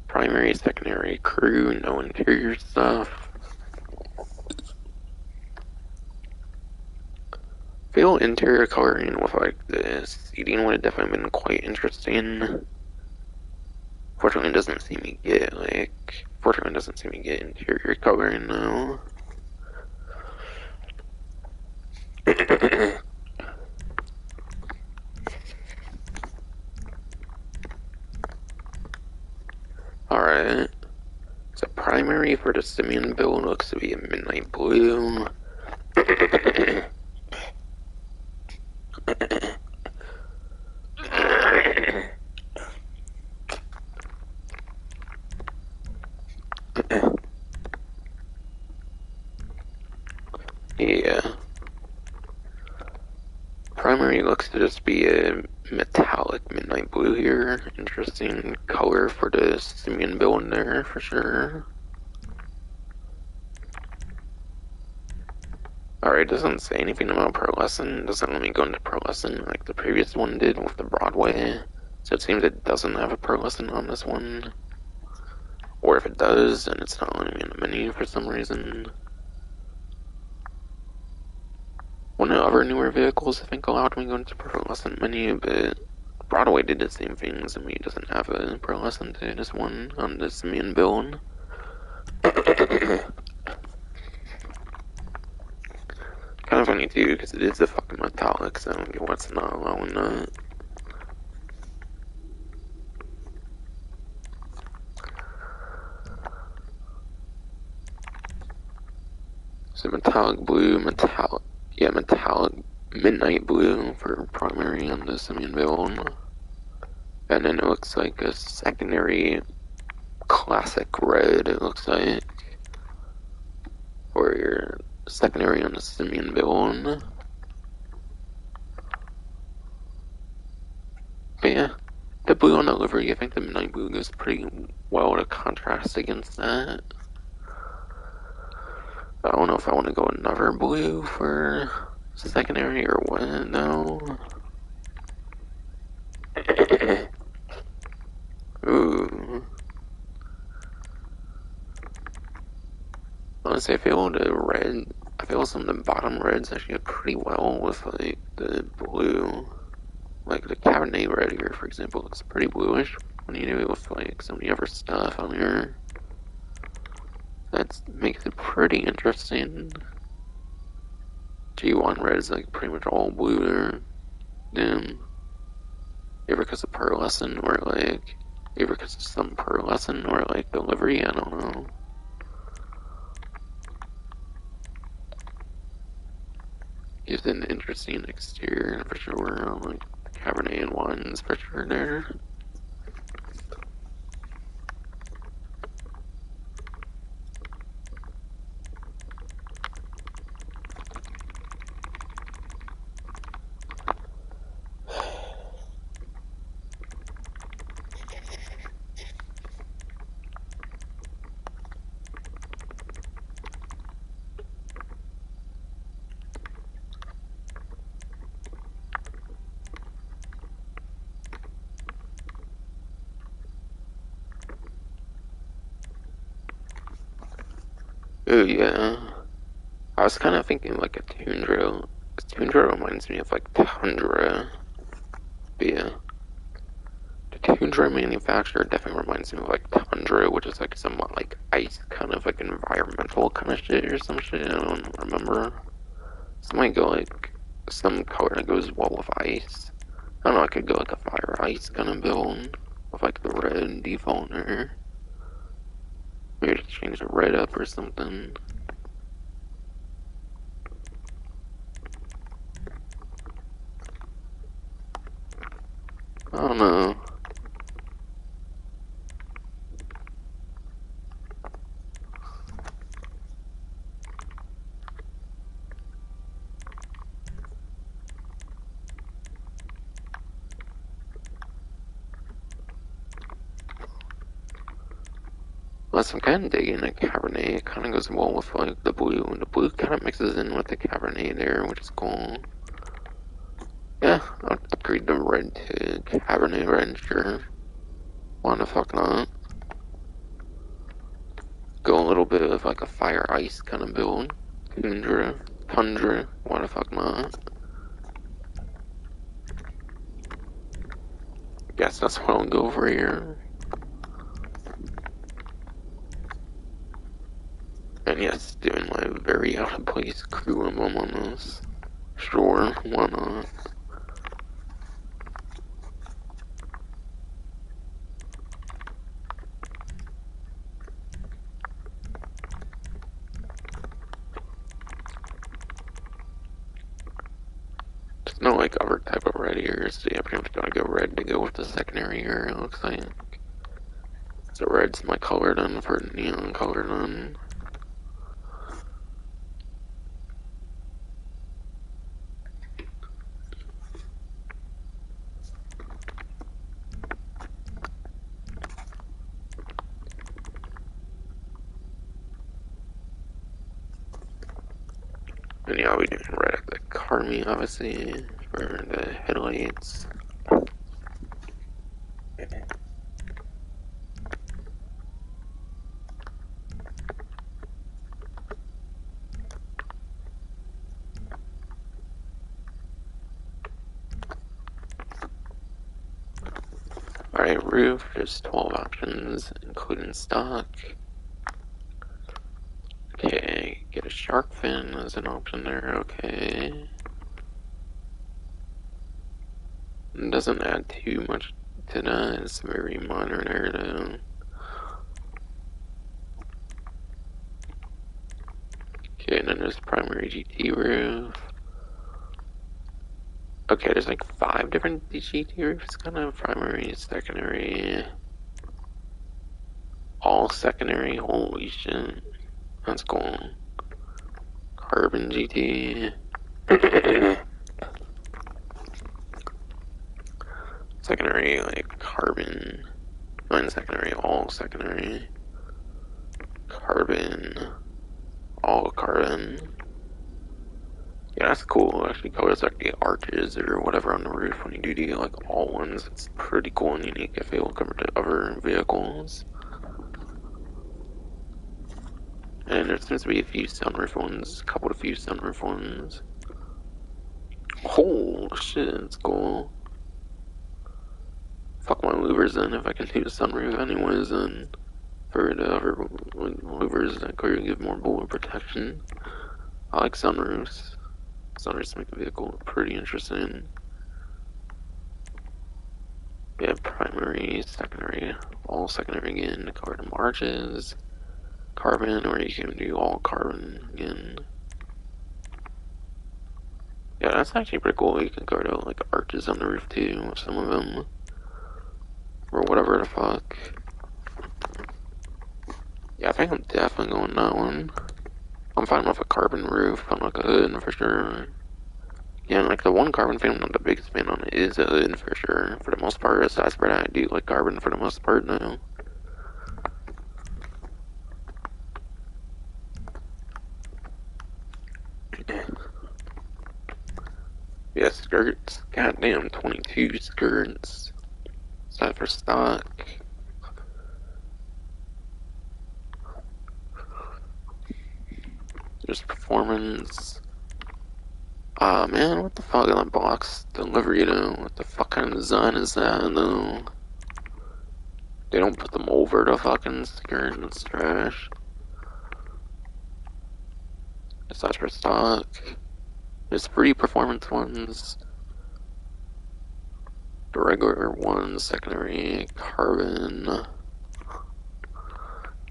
Primary, secondary, crew, no interior stuff. Feel interior coloring with like the seating would have definitely been quite interesting. Fortunately, it doesn't seem to get like. Fortunately, it doesn't seem to get interior coloring though. Alright. So primary for the Simeon build looks to be a midnight blue. secondary looks to just be a metallic midnight blue here. Interesting color for the Simeon build there, for sure. Alright, doesn't say anything about pearlescent. Doesn't let me go into pearlescent like the previous one did with the Broadway. So it seems it doesn't have a pearlescent on this one. Or if it does, then it's not letting me in the menu for some reason. One of the other newer vehicles I think allowed me to go into pearlescent menu, but Broadway did the same things and it doesn't have a pearlescent to this one on the Simeon build. Kind of funny too, because it is a fucking metallic, so I don't get what's not allowing that. So metallic blue, metallic midnight blue for primary on the Simeon build. And then it looks like a secondary classic red, it looks like. For your secondary on the Simeon build. But yeah, the blue on the livery, I think the midnight blue goes pretty well to contrast against that. I don't know if I want to go another blue for secondary or what, though. Ooh. Honestly, I feel some of the bottom reds actually go pretty well with, like, the blue. Like, the Cabernet red here, for example, looks pretty bluish when you do it with, like, some of the other stuff on here. That makes it pretty interesting. G1 red is, like, pretty much all blue there. Damn. Either because of pearlescent or, like, either because of some pearlescent or, like, delivery, I don't know. Gives it an interesting exterior for sure, like the Cabernet and wines for sure there. Oh yeah. I was kind of thinking like a Toundra. Toundra reminds me of like Toundra. But yeah. The Toundra manufacturer definitely reminds me of like Toundra, which is like somewhat like ice, kind of like environmental kind of shit or some shit. I don't remember. Some might go like some color that goes well with ice. I don't know, I could go like a fire ice kind of build with like the red default or maybe just change the red up or something. I don't know. Unless I'm kind of digging a Cabernet, it kind of goes well with like the blue, and the blue kind of mixes in with the Cabernet there, which is cool. Yeah, I'll upgrade the red to Cabernet red, sure. Why the fuck not? Go a little bit of like a fire ice kind of build. Tundra, why the fuck not? Guess that's what I'll go for here. And yes, doing my very out of place crew emblem on this. Sure, why not? There's no like other type of red here, so yeah, pretty much gotta go red to go with the secondary here, it looks like. So red's my color done for neon color done. And yeah, I'll be doing right at the Carmi, obviously, for the headlights. Alright, roof, there's 12 options, including stock. Okay, get a shark fin as an option there, okay. It doesn't add too much to that, it's very minor there though. Okay, and then there's primary GT roof. Okay, there's like 5 different GT roofs, kind of primary, secondary, all secondary, holy shit. That's cool. Carbon GT. Secondary, like carbon. Mine secondary, all secondary. Carbon. All carbon. Yeah, that's cool. It actually covers like the arches or whatever on the roof when you do the like all ones. It's pretty cool and unique if they will cover to other vehicles. And there seems to be a few sunroof ones, a couple of few sunroof ones. Oh shit, it's cool. Fuck my louvers then if I can do the sunroof anyways, and for the other louvers that could give more bullet protection. I like sunroofs. Sunroofs make the vehicle pretty interesting. Yeah, primary, secondary, all secondary again, cover the marches, carbon, or you can do all carbon again. Yeah, that's actually pretty cool. You can cover like arches on the roof too, some of them, or whatever the fuck. Yeah, I think I'm definitely going that one. I'm fine with a carbon roof on like a hood for sure. Yeah, and like the one carbon fan I'm not the biggest fan on it is a hood for sure. For the most part, aside from that, I do like carbon for the most part now. Yeah, skirts. Goddamn, 22 skirts. Aside for stock. There's performance. Ah, man, what the fuck is that box delivery though? What the fuck kind of design is that though? They don't put them over the fucking skirt, it's trash. Aside for stock. There's 3 performance ones. The regular ones, secondary, carbon.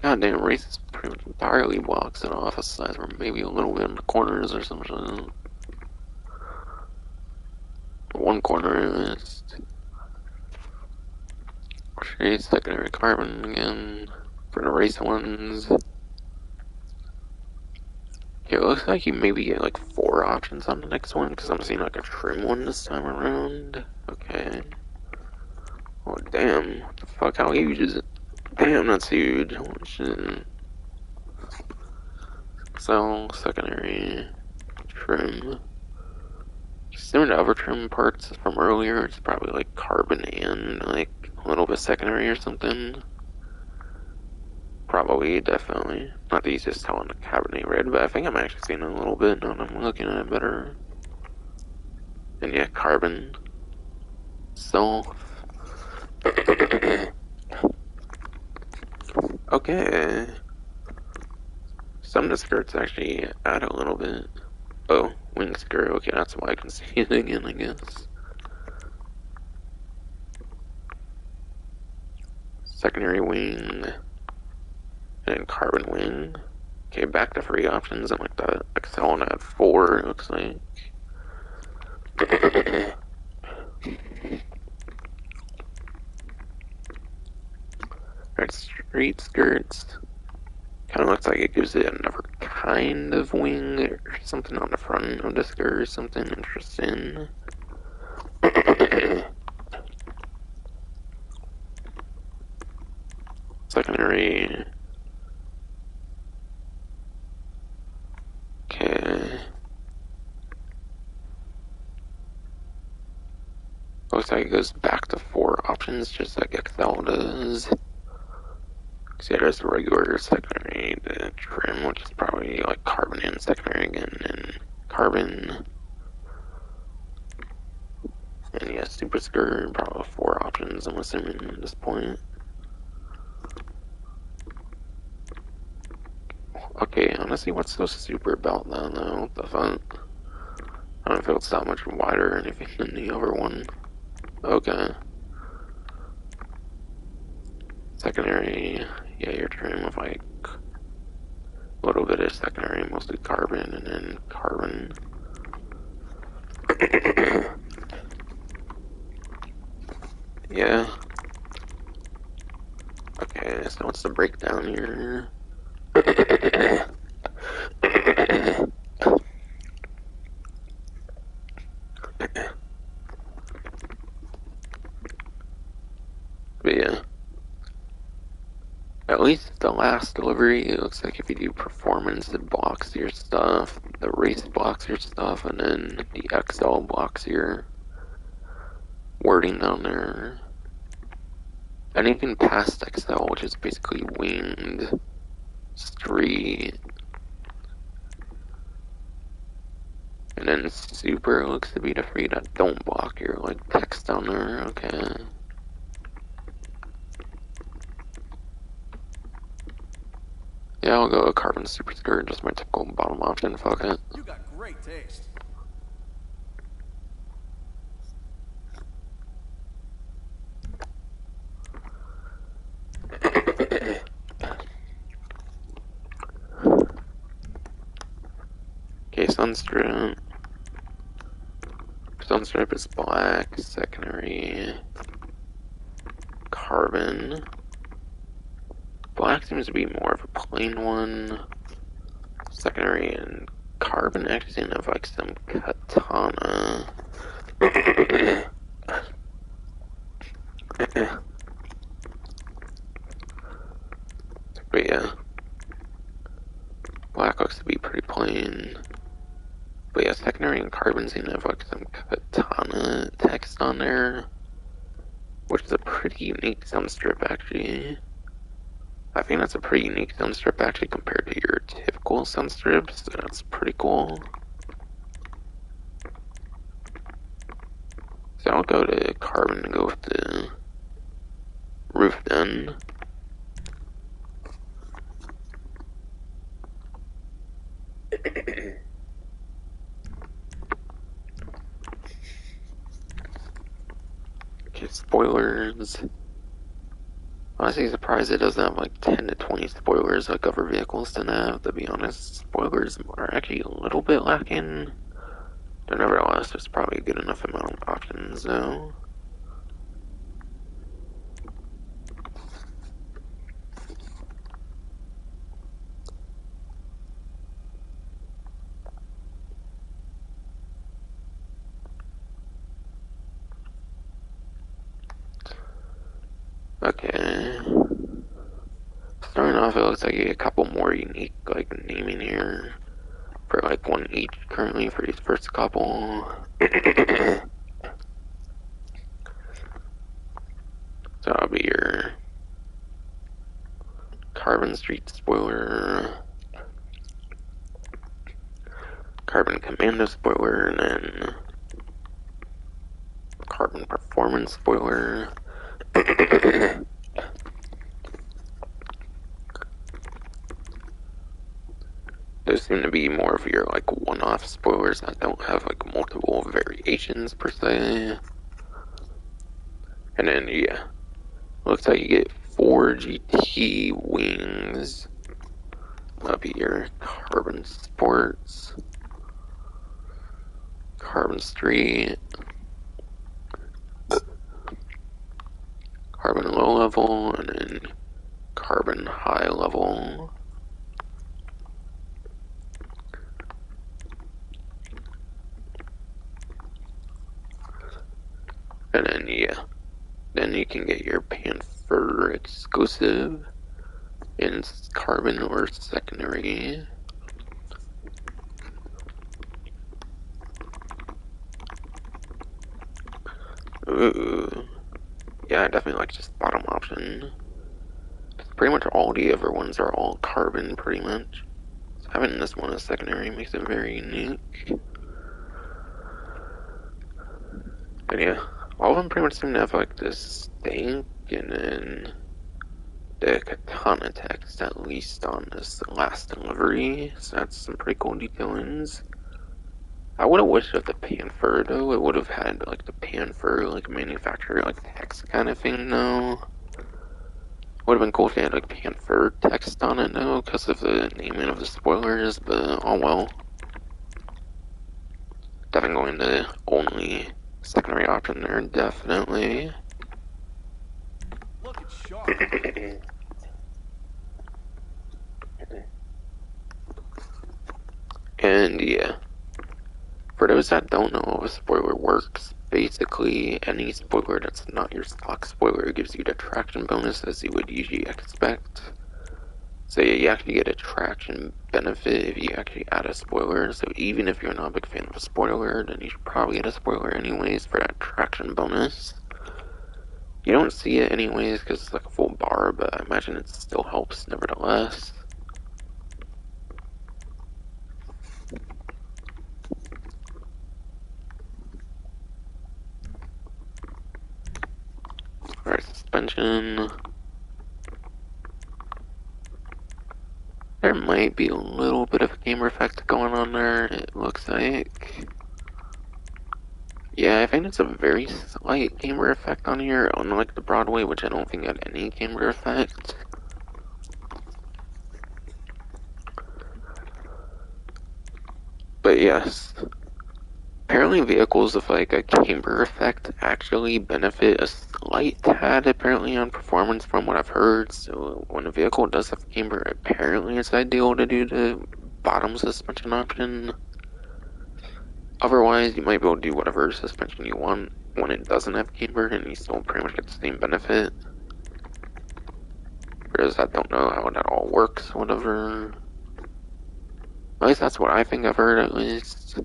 Goddamn, race is pretty much entirely blocks it off, aside from maybe a little bit in the corners or something. One corner is shade secondary carbon again for the race ones. Yeah, it looks like you maybe get like 4 options on the next one because I'm seeing like a trim one this time around. Okay. Oh damn! What the fuck? How huge is it? Damn, that's huge. Holy shit. So secondary trim. Similar to other trim parts from earlier, it's probably like carbon and like a little bit secondary or something. Probably, definitely. Not the easiest tell on the Cabernet Red, but I think I'm actually seeing a little bit now that I'm looking at it better. And yeah, carbon. So. Okay. Some of the skirts actually add a little bit. Oh, wing skirt. Okay, that's why I can see it again, I guess. Secondary wing. And carbon wing. Okay, back to 3 options. And like the Excel one had 4, it looks like. Alright, street skirts. Kind of looks like it gives it another kind of wing or something on the front of the skirt or something interesting. Secondary. Okay. it goes back to 4 options, just like XL does. So yeah, there's the regular secondary, the trim, which is probably like carbon and secondary again, and carbon. And yeah, super skirt, probably 4 options, I'm assuming at this point. Okay, honestly, what's so super about that though? What the fuck? I don't feel it's that much wider or anything than the other one. Okay. Secondary, yeah, you're trim with like a little bit of secondary, mostly carbon, and then carbon. Yeah. Okay, so what's the breakdown here? But yeah. At least the last delivery, it looks like if you do performance, it blocks your stuff, the race blocks your stuff, and then the XL blocks your wording down there. Anything past XL, which is basically winged, street, and then super looks to be the three that don't block your like text down there. Okay. Yeah, I'll go with carbon super skirt, just my typical bottom option. Fuck it. You got great taste. Okay, sunstrip. Sunstrip is black, secondary, carbon. Black seems to be more of a plain one. Secondary and carbon actually seem to have like some katana. But yeah. Black looks to be pretty plain. But yeah, secondary and carbon seem to have like some katana text on there. Which is a pretty unique sunstrip actually. I think that's a pretty unique sunstrip actually compared to your typical sunstrips. That's pretty cool. So I'll go to carbon and go with the roof then. Okay, spoilers. Honestly surprised it doesn't have like 10 to 20 spoilers like other vehicles tend to have, to be honest. Spoilers are actually a little bit lacking. But nevertheless, there's probably a good enough amount of options though. Okay. Starting off, it looks like you get a couple more unique like naming here. For like 1 each currently for these first couple. So that'll be your Carbon Street spoiler, Carbon Commando spoiler, and then Carbon Performance spoiler. Those seem to be more of your like one-off spoilers that don't have like multiple variations per se. And then yeah, looks like you get 4 GT wings. That'll be your Carbon Sports, Carbon Street, Carbon Low Level, and then Carbon High Level. And then yeah, then you can get your Panther exclusive in carbon or secondary. Ooh. Yeah, I definitely like just bottom option. Pretty much all the other ones are all carbon, pretty much. So having this one as secondary makes it very unique. But yeah, all of them pretty much seem to have like this stink, and then the katana text at least on this last delivery. So that's some pretty cool detailings. I would have wished that the Panther though, it would have had like the Panther like manufacturer like text kind of thing though. Would have been cool if they had like Panther text on it though, because of the naming of the spoilers, but oh well. Definitely going to only secondary option there, definitely. Looking sharp. And yeah, for those that don't know how a spoiler works, basically any spoiler that's not your stock spoiler gives you the traction bonus as you would usually expect. So yeah, you actually get a traction benefit if you actually add a spoiler. So even if you're not a big fan of a spoiler, then you should probably get a spoiler anyways for that traction bonus. You don't see it anyways because it's like a full bar, but I imagine it still helps nevertheless. Alright, suspension. There might be a little bit of a gamer effect going on there, it looks like. Yeah, I think it's a very slight gamer effect on here, unlike the Broadway, which I don't think had any gamer effect. But yes, apparently vehicles with like a camber effect actually benefit a slight tad apparently on performance from what I've heard. So when a vehicle does have camber, apparently it's ideal to do the bottom suspension option. Otherwise, you might be able to do whatever suspension you want when it doesn't have camber and you still pretty much get the same benefit. Whereas I don't know how that all works, whatever. At least that's what I think I've heard, at least.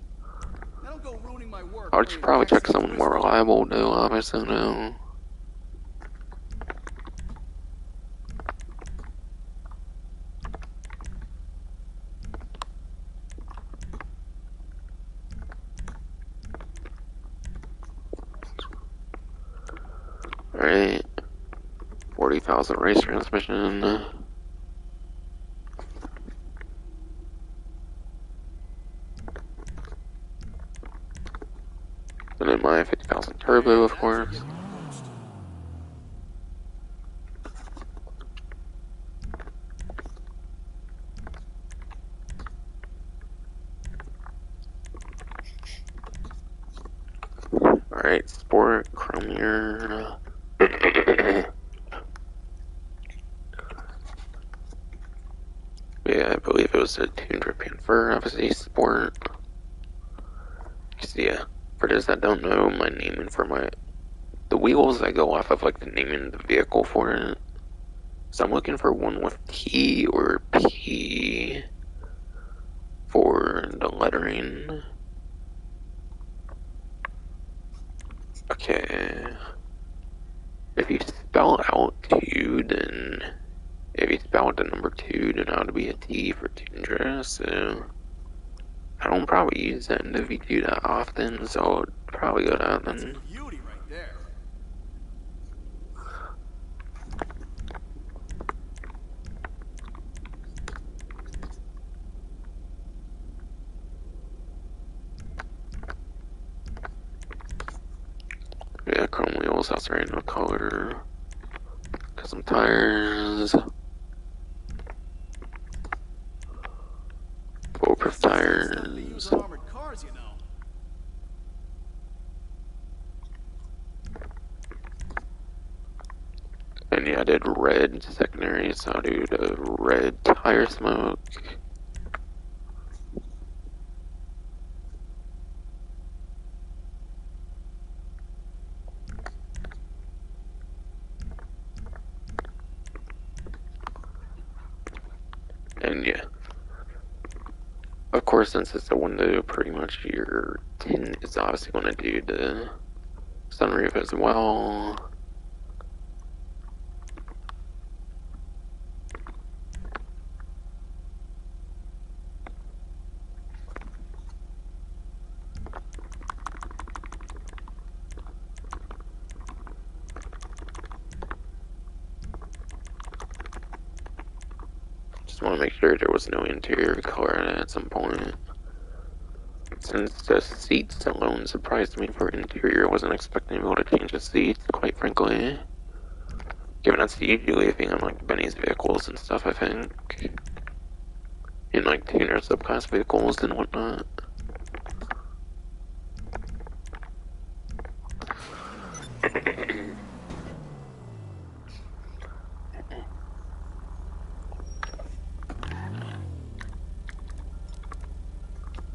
That'll go ruining my work. I should probably check someone more reliable, though, obviously, no. Alright. 40,000 race transmission. And then my 50,000 turbo, of course. Alright, sport, chromier. Yeah, I believe it was a Toundra Panther, obviously sport. Yeah, for those that don't know, my naming for the wheels, I go off of like the naming of the vehicle for it. So I'm looking for one with T or P for the lettering. Okay. If you spell out 2, then if you spell out the number 2, then that would be a T for Toundra, so I don't probably use that in the V2 that often, so I'll probably go down then. Beauty right there. Yeah, chrome wheels, that's right, no color. Custom tires. Bulletproof tires. Armored cars, you know. And yeah, I did red secondary, so I'll do the red tire smoke. And yeah. Of course, since it's a window, pretty much your tin is obviously going to do the Sunroof as well. Just want to make sure there was no interior color at some point. Since the seats alone surprised me for interior, I wasn't expecting to be able to change the seats, quite frankly. Given that's usually a thing on like Benny's vehicles and stuff, I think. In like tuner subclass vehicles and whatnot.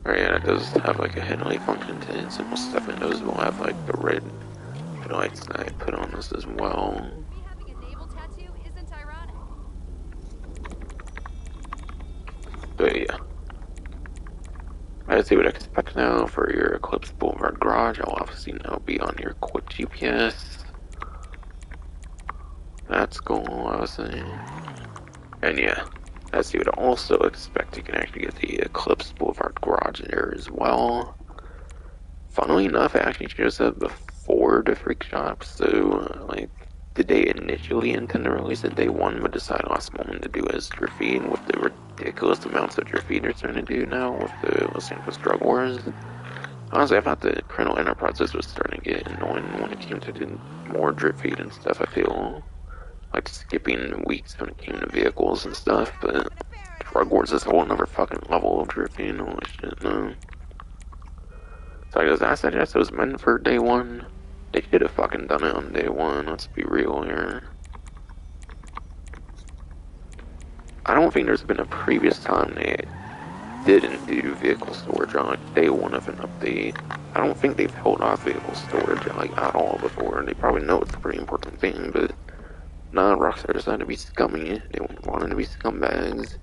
Or yeah, it does have like a headlight function to it, so most definitely those will have like the red headlights that I put on this as well. Me having a navel tattoo isn't ironic. But yeah. As you would expect now for your Eclipse Boulevard garage, I'll obviously now be on your quick GPS. That's cool, obviously. And yeah, as you would also expect, you can actually get the Eclipse Boulevard garage in there as well. Funnily enough, it actually shows up before the Freak Shop, so like the day initially intended to release it, day one, but decided last moment to do as Graffiti, and with the ridiculous amounts of Graffiti they're starting to do now with the Los Santos Drug Wars. Honestly, I thought the Colonel Enterprises was starting to get annoying when it came to the more drip feed and stuff. I feel like skipping weeks when it came to vehicles and stuff, but Drug Wars is a whole another fucking level of drip feed. Holy shit, no. So I guess I suggest it was meant for day one. They should have fucking done it on day one, let's be real here. I don't think there's been a previous time they didn't do vehicle storage on like day one of an update. I don't think they've held off vehicle storage like at all before, and they probably know it's a pretty important thing, but nah, Rockstar decided to be scummy. They wanted to be scumbags.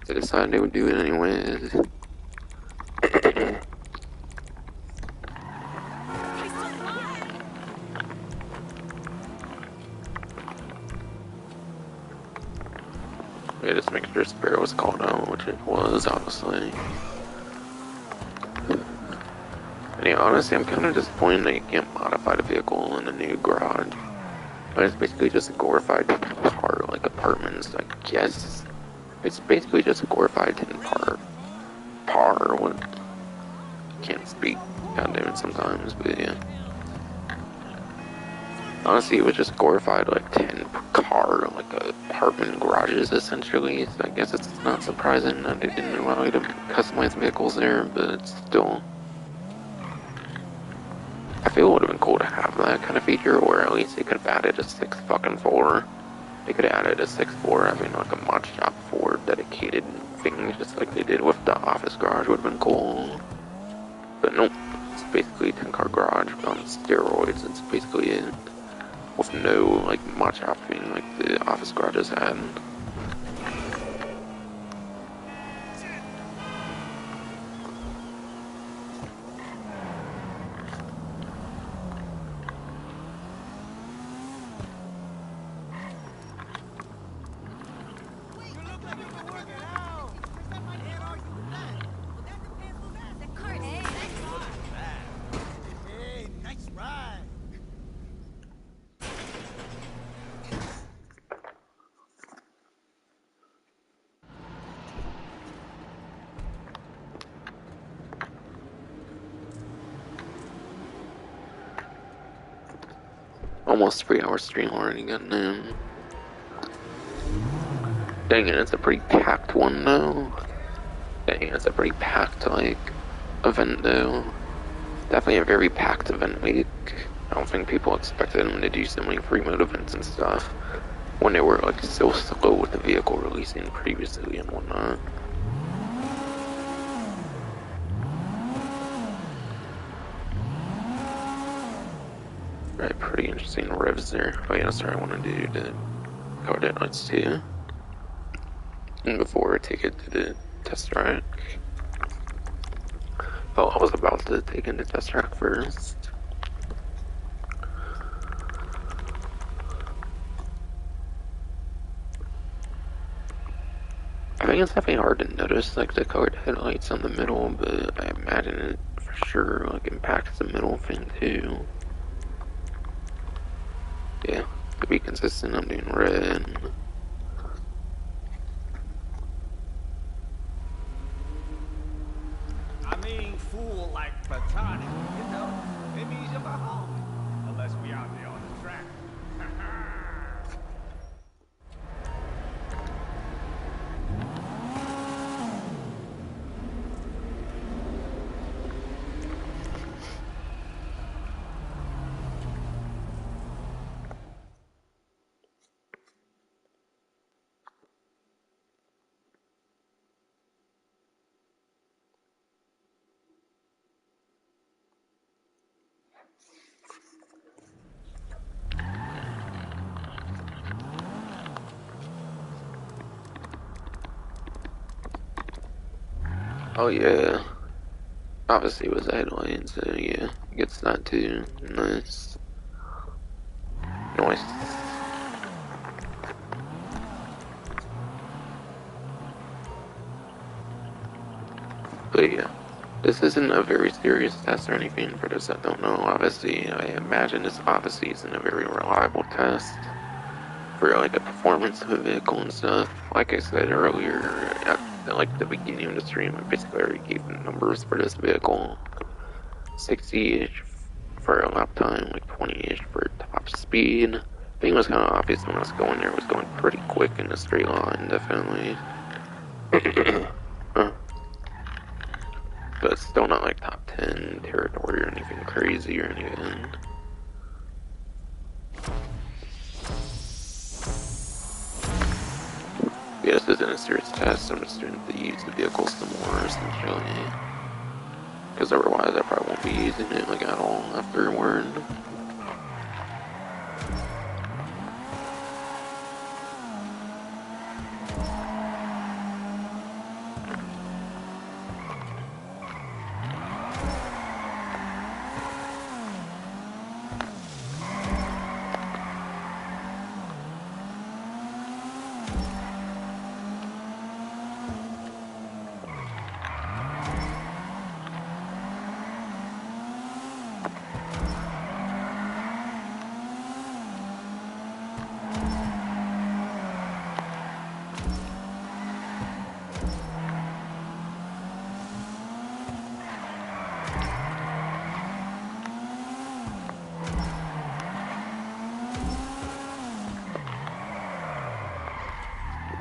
They decided they would do it anyways. Yeah, just make sure Sparrow was called out, which it was, obviously. And yeah, honestly, I'm kind of disappointed that you can't modify the vehicle in the new garage. But it's basically just a glorified car, like apartments, I guess. It's basically just a glorified 10 par, what? Can't speak, goddamn it, sometimes, but yeah. Honestly, it was just glorified, like, 10 car, like, apartment garages, essentially. So I guess it's not surprising that they didn't allow you to customize vehicles there, but it's still... I feel it would have been cool to have that kind of feature, or at least they could have added a 6-4. They could have added a 6-4, having, like, a mod shop for dedicated things, just like they did with the office garage would have been cool. But nope, it's basically a 10-car garage on steroids, it's basically it. With no, like, mod shop thing like the office garages had. Almost 3-hour stream already got in. Dang it, it's a pretty packed one though. Dang it, it's a pretty packed, like, event though. Definitely a very packed event week. I don't think people expected them to do so many free mode events and stuff when they were, like, so slow with the vehicle releasing previously and whatnot. Right, pretty interesting revs there. Oh yeah, sorry, I want to do the car deadlights too. And before I take it to the test track. Oh, I was about to take in the test track first. I think it's definitely hard to notice like the colored headlights on the middle, but I imagine it for sure like impacts the middle thing too. Yeah, to be consistent, I'm doing red. I mean, fool like Panthere, you know? It means you're my homie. Unless we out there on the track. Oh yeah, obviously it was a headlight, so yeah, gets that too. Nice. Nice. But yeah, this isn't a very serious test or anything for those that don't know. Obviously, I imagine this obviously isn't a very reliable test for like the performance of a vehicle and stuff. Like I said earlier, at like the beginning of the stream, I basically already gave the numbers for this vehicle: 60-ish for a lap time, like 20-ish for top speed. I think it was kind of obvious when I was going there. It was going pretty quick in a straight line, definitely. But still not like top 10 territory or anything crazy or anything. Yeah, this isn't a serious test. I'm just doing to use the vehicle some more, essentially. Because otherwise, I probably won't be using it like at all afterward.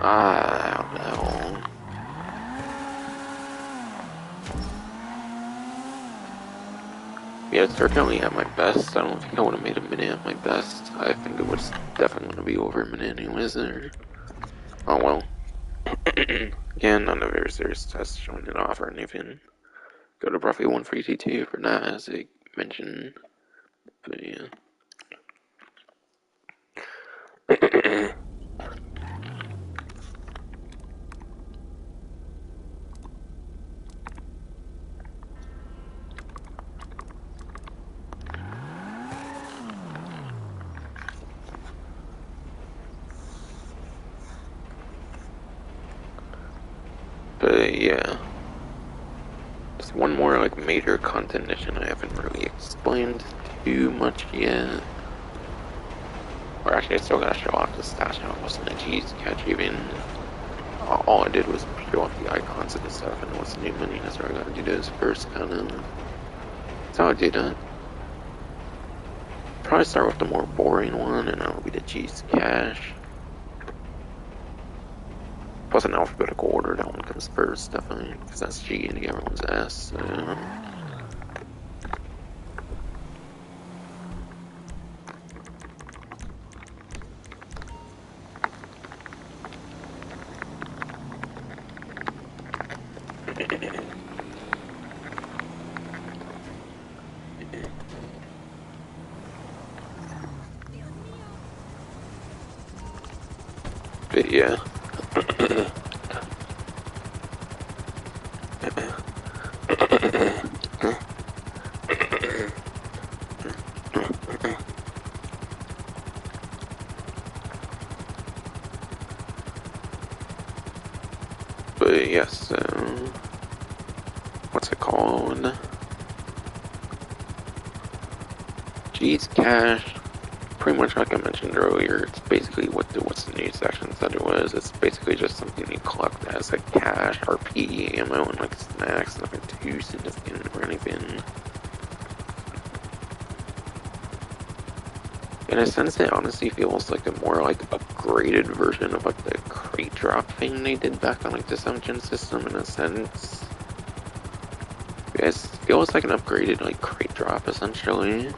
I don't know. Yeah, it's certainly at my best. I don't think I would have made a minute at my best. I think it was definitely going to be over a minute anyways there. Oh well. Again, not a very serious test showing it off or anything. Go to roughly 142 for that, as I mentioned. But yeah. But yeah. Just one more like major content mission I haven't really explained too much yet. Or actually, I still gotta show off the stash now. It wasn't a cheese catch even. All I did was show off the icons and stuff, and it wasn't even money. That's why I gotta do this first, kinda. That's how I did it. Probably start with the more boring one, and that'll be the cheese cache. Plus in alphabetical order, that one comes first, definitely, because that's G and the other one's S. So. But yeah. But yes, so what's it called? G's cache. Pretty much like I mentioned earlier, it's basically what's the news section said it was. It's basically just something you collect as a cash, RP, ammo, and like snacks, nothing too significant or anything. In a sense, it honestly feels like a more like upgraded version of like the crate drop thing they did back on like the 7th gen system. In a sense, it feels like an upgraded like crate drop essentially.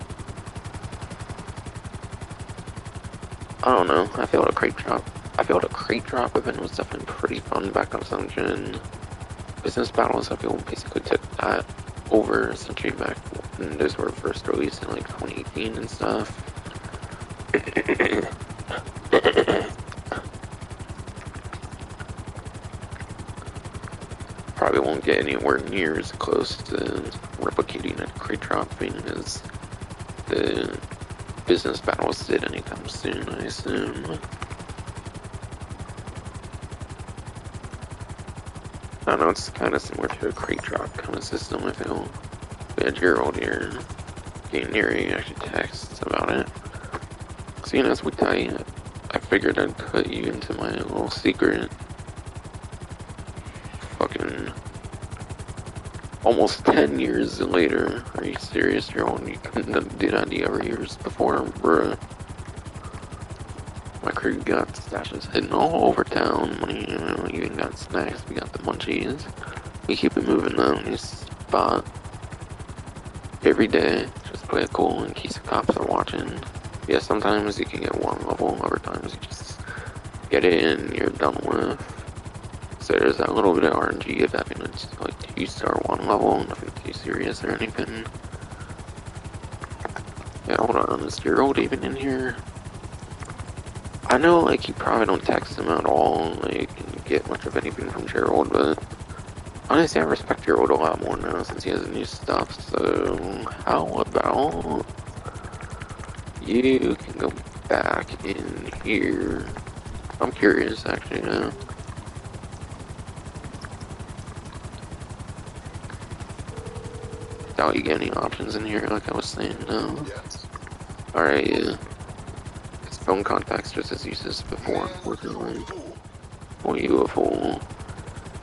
I don't know. I feel a crate drop event was definitely pretty fun back on 7th gen. Business battles, I feel, basically took that over essentially back when those were first released in like 2018 and stuff. Probably won't get anywhere near as close to replicating a crate drop thing as the business battles did anytime soon, I assume. I don't know, it's kind of similar to a crate drop kind of system, I feel. We had Gerald here getting near he actually texts about it. Seeing as we tight, I figured I'd cut you into my little secret. Fucking almost 10 years later. Are you serious, Gerald? You couldn't do that the other years before, bruh. My crew got stashes hidden all over town. Money, you know, even got snacks. We got the munchies. We keep it moving though. New spot every day. Just play it cool in case the cops are watching. Yeah, sometimes you can get one level. Other times you just get it and you're done with. So there's that little bit of RNG of having it's like 2-star one level. Nothing too serious or anything. Yeah, hold on. Is Gerald even in here? I know, like, you probably don't text him at all, like, and get much of anything from Gerald, but honestly, I respect Gerald a lot more now since he has new stuff, so how about you can go back in here? I'm curious, actually, now. Doubt you get any options in here, like I was saying, no. Alright, yeah. It's phone contacts just as useless before, unfortunately. Well, you a fool.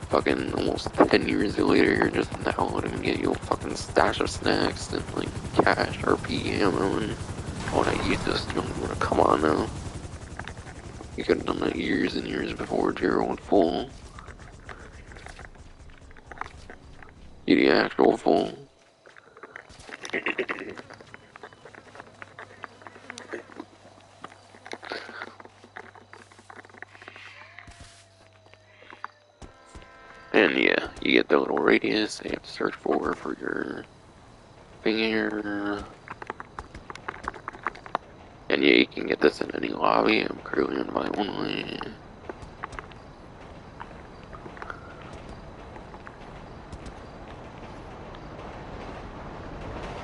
Fucking almost 10 years later, you're just now letting me get you a fucking stash of snacks and like cash, RP, ammo, and all that useless. You don't wanna come on now. You could have done that years and years before Gerald fool. You the actual fool. And yeah, you get the little radius that you have to search for your thing here. And yeah, you can get this in any lobby. I'm currently invite only.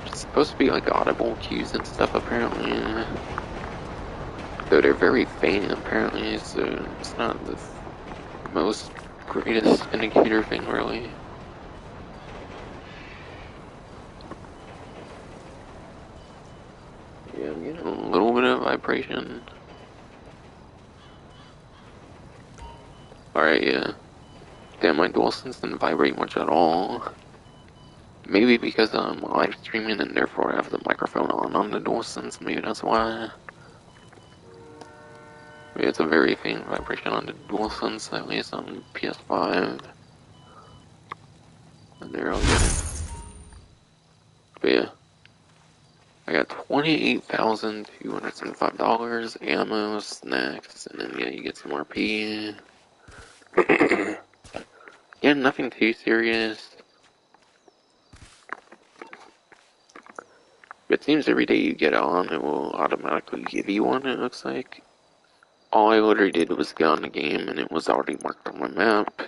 It's supposed to be like audible cues and stuff apparently. Though they're very faint apparently, so it's not the most greatest indicator thing really. Yeah, I'm getting a little bit of vibration. Alright, yeah. Damn, my DualSense didn't vibrate much at all. Maybe because I'm live streaming and therefore I have the microphone on the DualSense, maybe that's why. Maybe it's a very faint vibration on the DualSense, at least on PS5. And there I'll get it. But yeah. I got $28,275, ammo, snacks, and then yeah, you get some RP. Yeah, nothing too serious. It seems every day you get on, it will automatically give you one, it looks like. All I literally did was get on the game, and it was already marked on my map.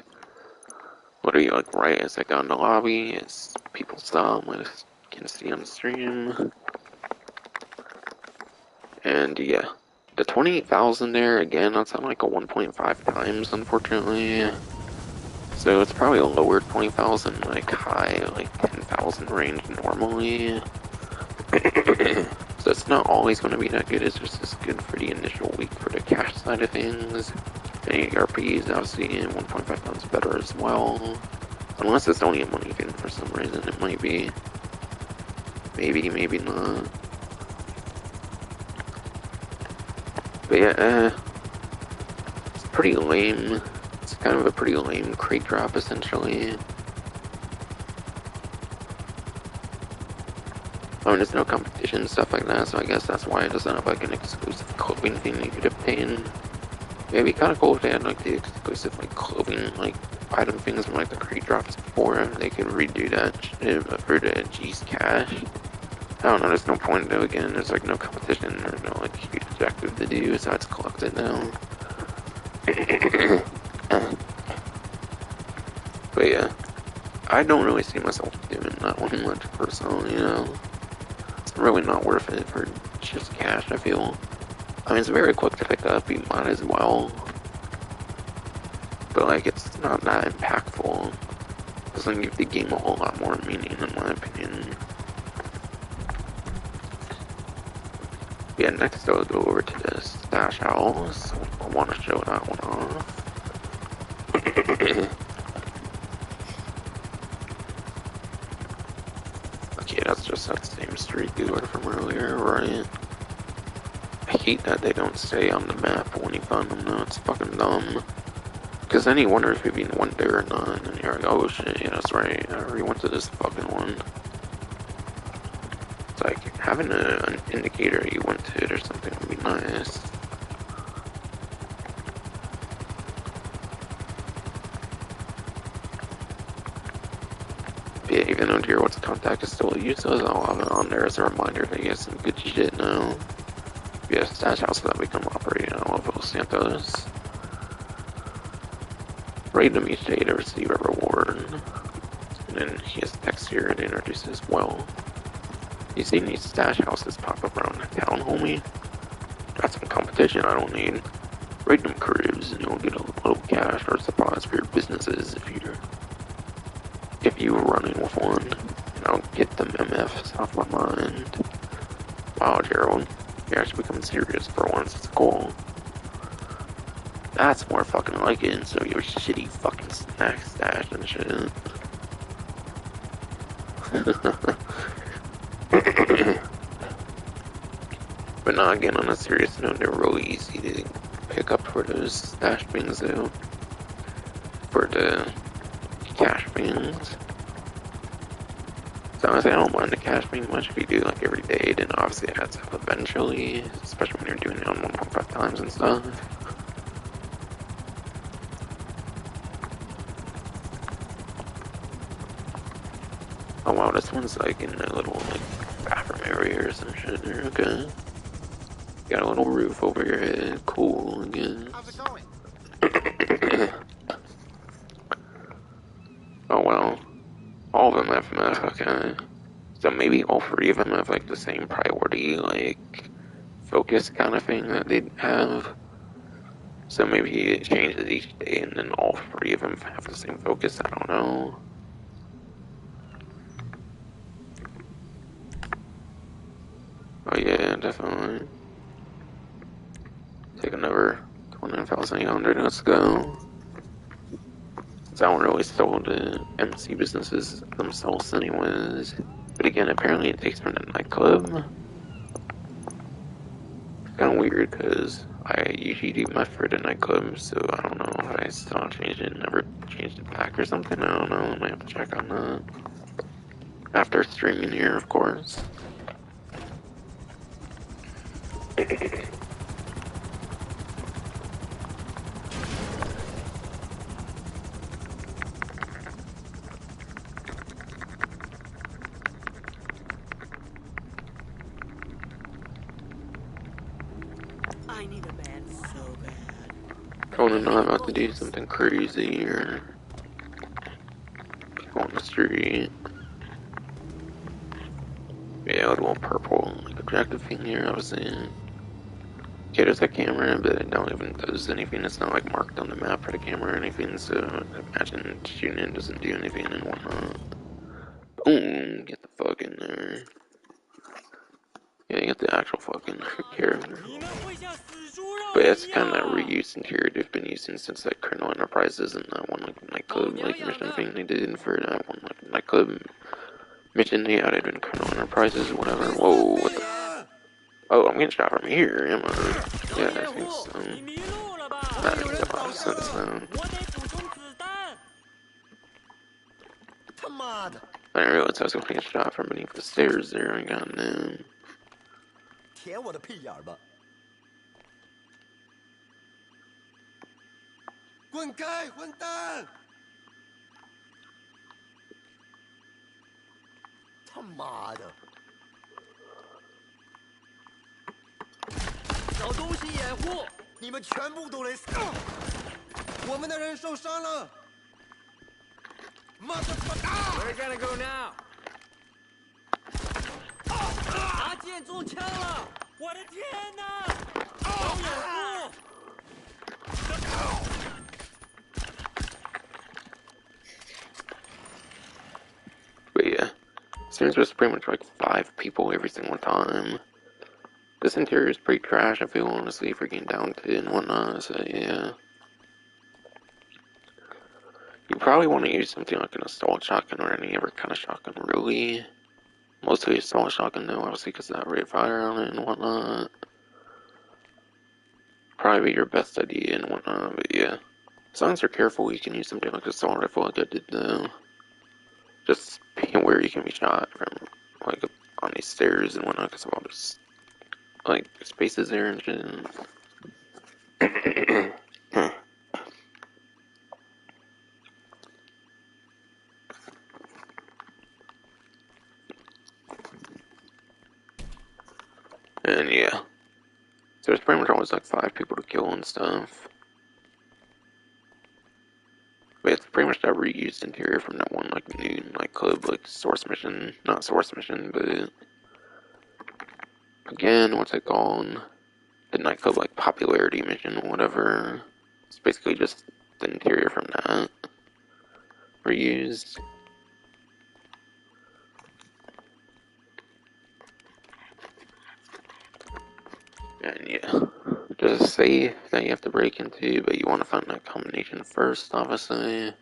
Literally, like, right as I got in the lobby, as people saw them, I can see on the stream. And yeah, the 28,000 there, again, that's on like a 1.5 times, unfortunately. So it's probably a lower 20,000, like high, like 10,000 range normally. So it's not always going to be that good. It's just as good for the initial week for the cash side of things. And ERP is obviously 1.5 times better as well. Unless it's only a money thing for some reason. It might be. Maybe, maybe not. But yeah, it's pretty lame. It's kind of a pretty lame crate drop, essentially. I mean, there's no competition, stuff like that, so I guess that's why it doesn't have like an exclusive clothing thing you could obtain. Yeah, it'd be kind of cool if they had like the exclusive like clothing like item things from like the crate drops before. They could redo that shit for the G's cash. I don't know, there's no point though. Again, there's like no competition, there's no like huge objective to do, so it's collected now. But yeah, I don't really see myself doing that one much personally, you know. It's really not worth it for just cash, I feel. I mean, it's very quick to pick up, you might as well. But like, it's not that impactful. It doesn't give the game a whole lot more meaning, in my opinion. Yeah, next I'll go over to the stash house. I want to show that one off. Okay, that's just that same street dealer from earlier, right? I hate that they don't stay on the map when you find them though, it's fucking dumb. Because then you wonder if you even went there or not, and you're like, oh shit, yeah, that's right, I already went to this fucking one. It's like, having an indicator you went to it or something would be nice. Yeah, even though Dear What's Contact is still useless, I'll have it on there as a reminder that you get some good shit now. Yeah, stash house that become operating on Los Santos. Raid them each day to receive a reward. And then he has text here to introduce as well. You see these stash houses pop up around town, homie? Got some competition I don't need. Raid them cribs and you'll get a little cash or supplies for your businesses if you were running with one. And I'll get them MFs off my mind. Wow, Gerald. You're actually becoming serious for once. It's cool. That's more fucking like it, so your shitty fucking snack stash and shit. But not again, on a serious note, they're really easy to pick up for those stash things though. For the cash things. So honestly, I don't mind the cash being much if you do like every day, then obviously it adds up eventually, especially when you're doing it on 1.5 times and stuff. Oh wow, this one's like in a little like bathroom area or some shit there, okay. Got a little roof over your head, cool again. How's it going? Oh well. All of them have meth, okay. So maybe all three of them have like the same priority, like focus kind of thing that they have. So maybe it changes each day and then all three of them have the same focus, I don't know. Oh yeah, definitely. Take another 29,800, let's go. Since I don't really sell the MC businesses themselves anyways. But again, apparently it takes from the nightclub. It's kind of weird because I usually do my for the nightclub, so I don't know if I still changed it, never changed it back or something, I don't know, I might have to check on that. After streaming here, of course. I need a man so bad. I wanna know I'm about to do something crazy or people on the street. Yeah, a little purple, like objective thing here, I was saying. Yeah, there's a camera, but it don't even does anything. It's not like marked on the map for the camera or anything, so imagine shooting it doesn't do anything and whatnot. Boom! Get the fuck in there. Yeah, get the actual fucking character. But it's kind of reused interior they've been using since like Colonel Enterprises and that one like nightclub like mission thing they did for that one like nightclub mission they added in Colonel Enterprises, whatever. Whoa, what the? Oh, I'm getting shot from here, am I? Yeah, I think so. That makes a lot of sense now. I didn't realize I was going to get shot from beneath the stairs there. I got no. 舔我的屁眼儿吧！滚开，混蛋！他妈的！找东西掩护，你们全部都得死！我们的人受伤了。Motherfucker！ Where gonna go now？ 阿健中枪了！我的天哪！找掩护！ But yeah, seems there's pretty much like 5 people every single time. This interior is pretty trash, I feel, honestly, for getting down to and whatnot, so yeah. You probably want to use something like an assault shotgun or any other kind of shotgun, really. Mostly assault shotgun, though, obviously, because of that rate of fire on it and whatnot. Probably be your best idea and whatnot, but yeah. As long as you're careful, you can use something like an assault rifle like I did, though. Just being where you can be shot from, like, on these stairs and whatnot, because of all this, like, spaces there and shit. And yeah, so there's pretty much always like 5 people to kill and stuff. But it's pretty much that reused interior from that one like new nightclub like source mission, not source mission, but again, what's it called? The nightclub like popularity mission or whatever. It's basically just the interior from that reused. And yeah, just a safe that you have to break into, but you want to find that combination first, obviously.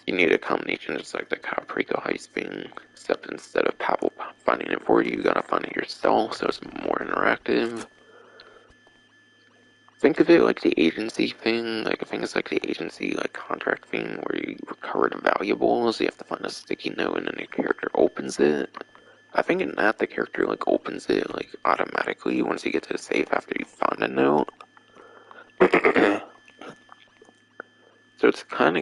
You need a combination just like the Caprico heist thing, except instead of Pavel finding it for you, you gotta find it yourself, so it's more interactive. Think of it like the agency thing, like I think it's like the agency like contract thing where you recover the valuables, you have to find a sticky note and then the character opens it. I think in that the character like opens it like automatically once you get to the safe after you found a note. So it's kind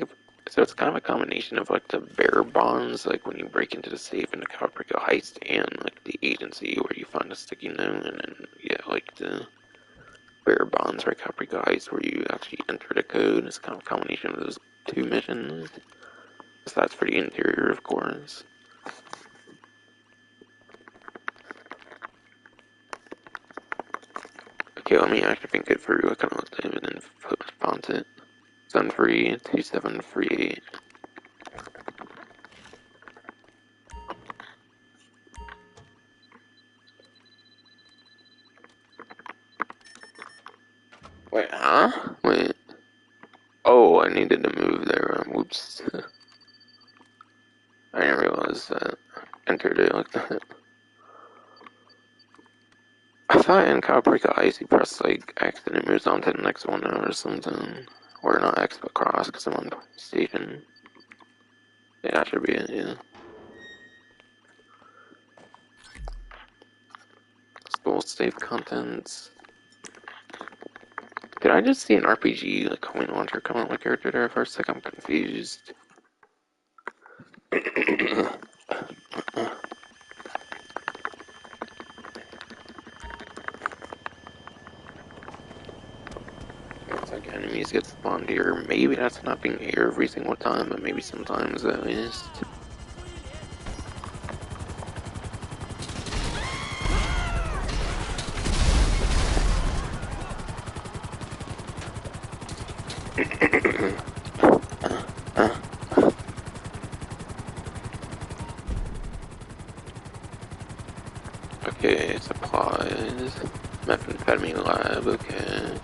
of a combination of like the bearer bonds, like when you break into the safe in the Caprico heist, and like the agency where you find a sticky note, and then yeah, like the bearer bonds for Caprico heist where you actually enter the code. It's kind of a combination of those 2 missions. So that's for the interior, of course. Okay, let me actually think it through. I kind of looked at it and then font it. 732738. Wait, huh? Wait. Oh, I needed to move there. Whoops. I didn't realize that. Entered it like that. I thought in Caprica Ice you press like X and it moves on to the next one now or something. Or not X but cross because I'm on PlayStation. Yeah, that should be it, yeah. School save contents. Did I just see an RPG like coin launcher come on my character there for a sec? I'm confused. It's like enemies get spawned here. Maybe that's not being here every single time, but maybe sometimes at least. Okay, supplies. Methamphetamine lab, okay.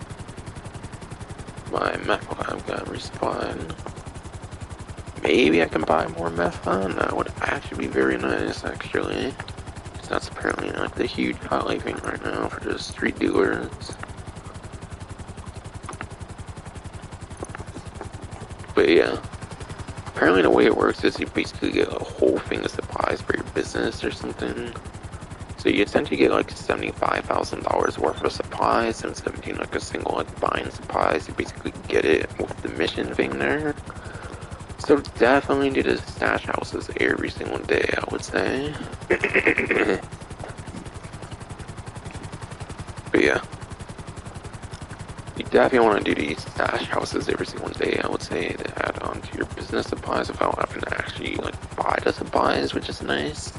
My meth lab got resupplied. Maybe I can buy more meth on. That would actually be very nice, actually. That's apparently like the huge hotline thing right now for just street dealers. But yeah, apparently the way it works is you basically get a whole thing of supplies for your business or something. So you essentially get like $75,000 worth of supplies instead of being like a single like buying supplies. You basically get it with the mission thing there. So definitely need to stash houses every single day, I would say. But yeah, you definitely want to do these stash houses every single day, I would say, to add on to your business supplies without having to actually like buy the supplies, which is nice.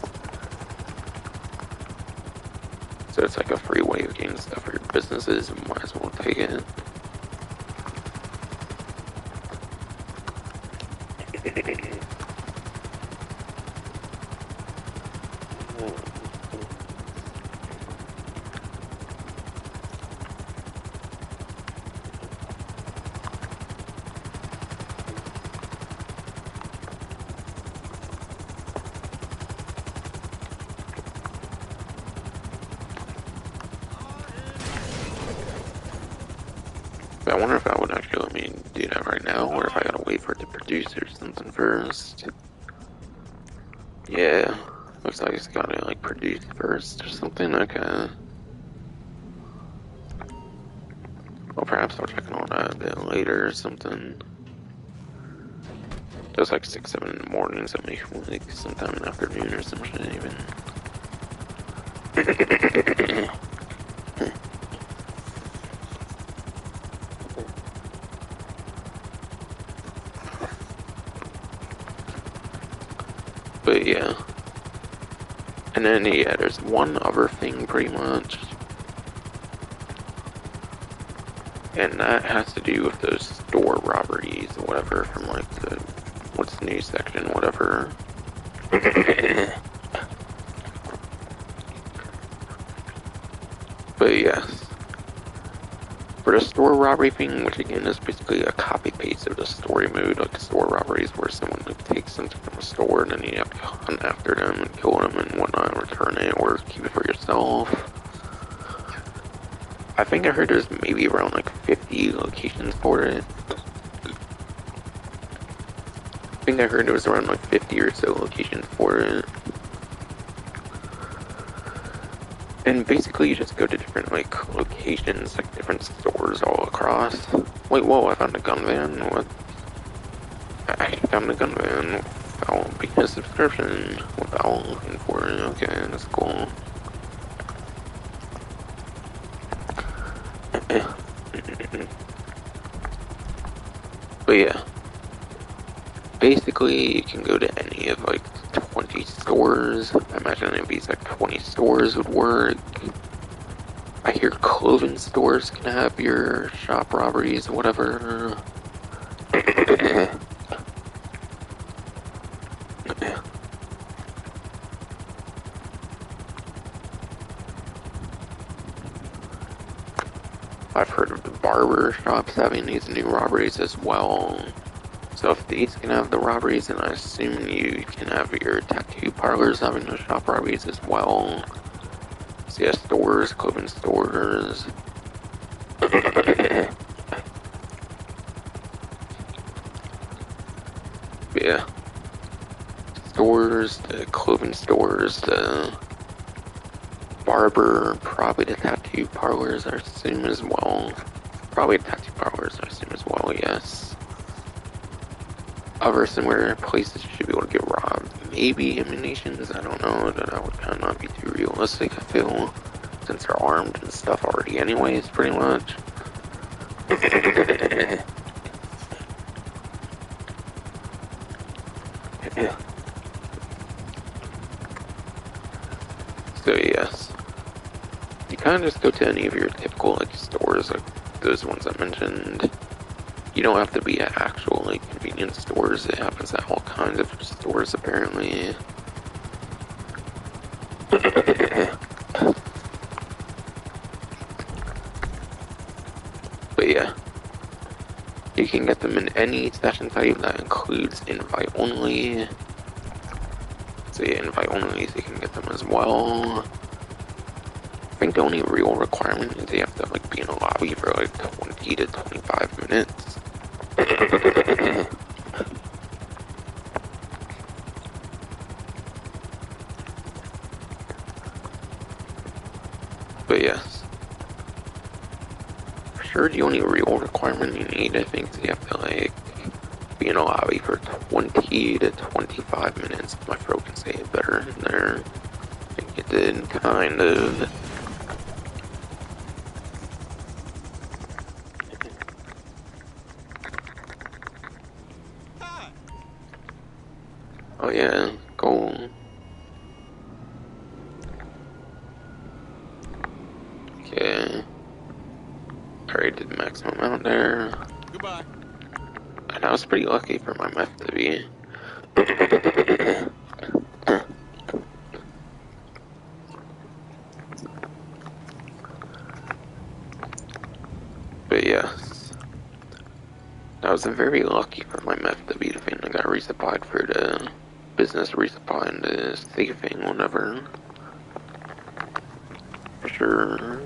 So it's like a free way of getting stuff for your businesses, and might as well take it. But I wonder if that would actually let me do that right now, or if I gotta wait for it to produce or something first. Yeah, looks like it's gotta like produce first or something. Okay. Well, perhaps I'll check on that a bit later or something. It was like 6, 7 in the morning, so maybe like sometime in the afternoon or some shit even. But yeah. And then yeah, there's one other thing pretty much. And that has to do with those store robberies or whatever from like the what's the news section, whatever. But yes. For the store robbery thing, which again is basically a copy paste of the story mode, like store robberies where someone like takes something from a store and then you have to hunt after them and kill them and whatnot and return it or keep it for yourself. I think I heard there's maybe around like 50 locations for it. I think I heard there was around like 50 or so locations for it. And basically you just go to different like locations, like different stores all across. Wait, whoa, I found a gun van. What? I actually found a gun van without being a subscription, without looking for it. Okay, that's cool. But yeah. Basically, you can go to any of like 20 stores. I imagine any of these like 20 stores would work. I hear clothing stores can have your shop robberies or whatever. I've heard of the barber shops having these new robberies as well. So if these can have the robberies, then I assume you can have your tattoo parlors having those shop robberies as well. So yeah, stores, clothing stores. Yeah. Stores, the clothing stores, the barber, probably the tattoo parlors, I assume as well. Probably the tattoo parlors, I assume as well, yes. Other similar places should be able to get robbed. Maybe ammunitions, I don't know. That would kind of not be too realistic, I feel. Since they're armed and stuff already anyways, pretty much. So yes. You kind of just go to any of your typical like stores, like those ones I mentioned. You don't have to be at actual like convenience stores. It happens at all kinds of stores apparently. But yeah, you can get them in any session type that includes invite only. So yeah, invite only, so you can get them as well. I think the only real requirement is they have to like be in a lobby for like 20 to 25 minutes. But yes, for sure the only real requirement you need, I think, is you have to like be in a lobby for 20 to 25 minutes. My throat can say it better there. I think it did kind of. Oh yeah, cool. Okay. Already did the maximum amount there. Goodbye. And I was pretty lucky for my meth to be. But yes. I was very lucky for my meth to be the thing that got resupplied for the business resupply and the saving, whatever. For sure.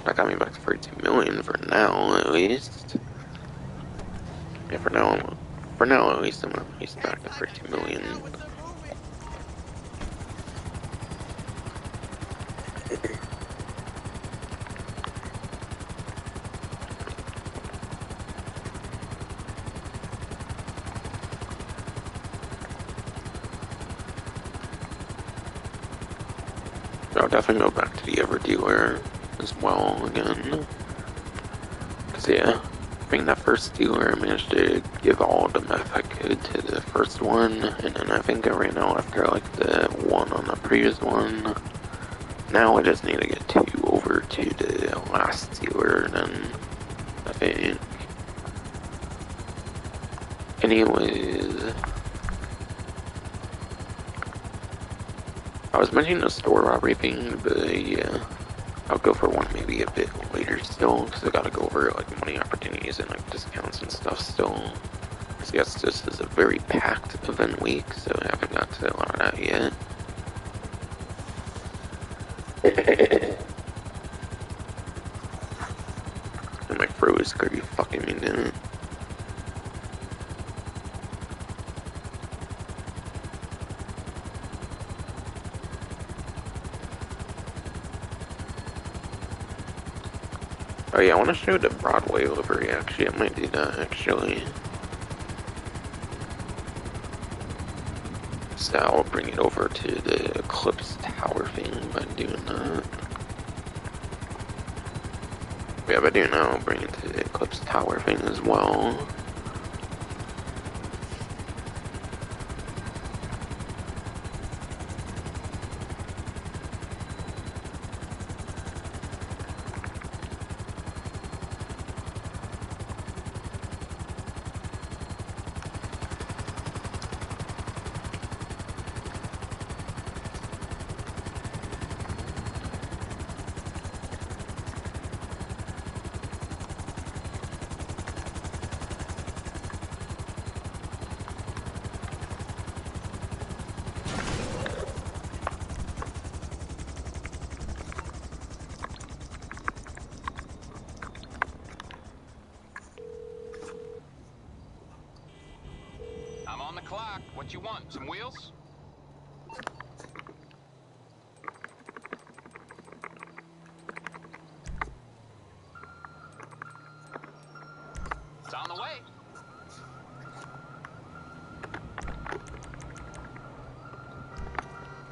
That got me back to 32 million for now, at least. Yeah, for now at least, I'm at least back to 32 million. I'll definitely go back to the Ever dealer as well again. Cause yeah, I think that first dealer I managed to give all the meth I could to the first one, and then I think I ran out after like the one on the previous one. Now I just need to get 2 over to the last dealer, then I think. Anyways, I was mentioning the store robbery thing, but yeah, I'll go for one maybe a bit later still, because I gotta go over like money opportunities and like discounts and stuff still. So yes, this is a very packed event week, so I haven't got to a lot of that yet. And my throat is pretty fucking me down. Oh yeah, I want to show the Broadway livery actually. I might do that actually. So I'll bring it over to the Eclipse Tower thing by doing that. Yeah, by doing that, I'll bring it to the Eclipse Tower thing as well. I'm on the clock. What you want? Some wheels? It's on the way.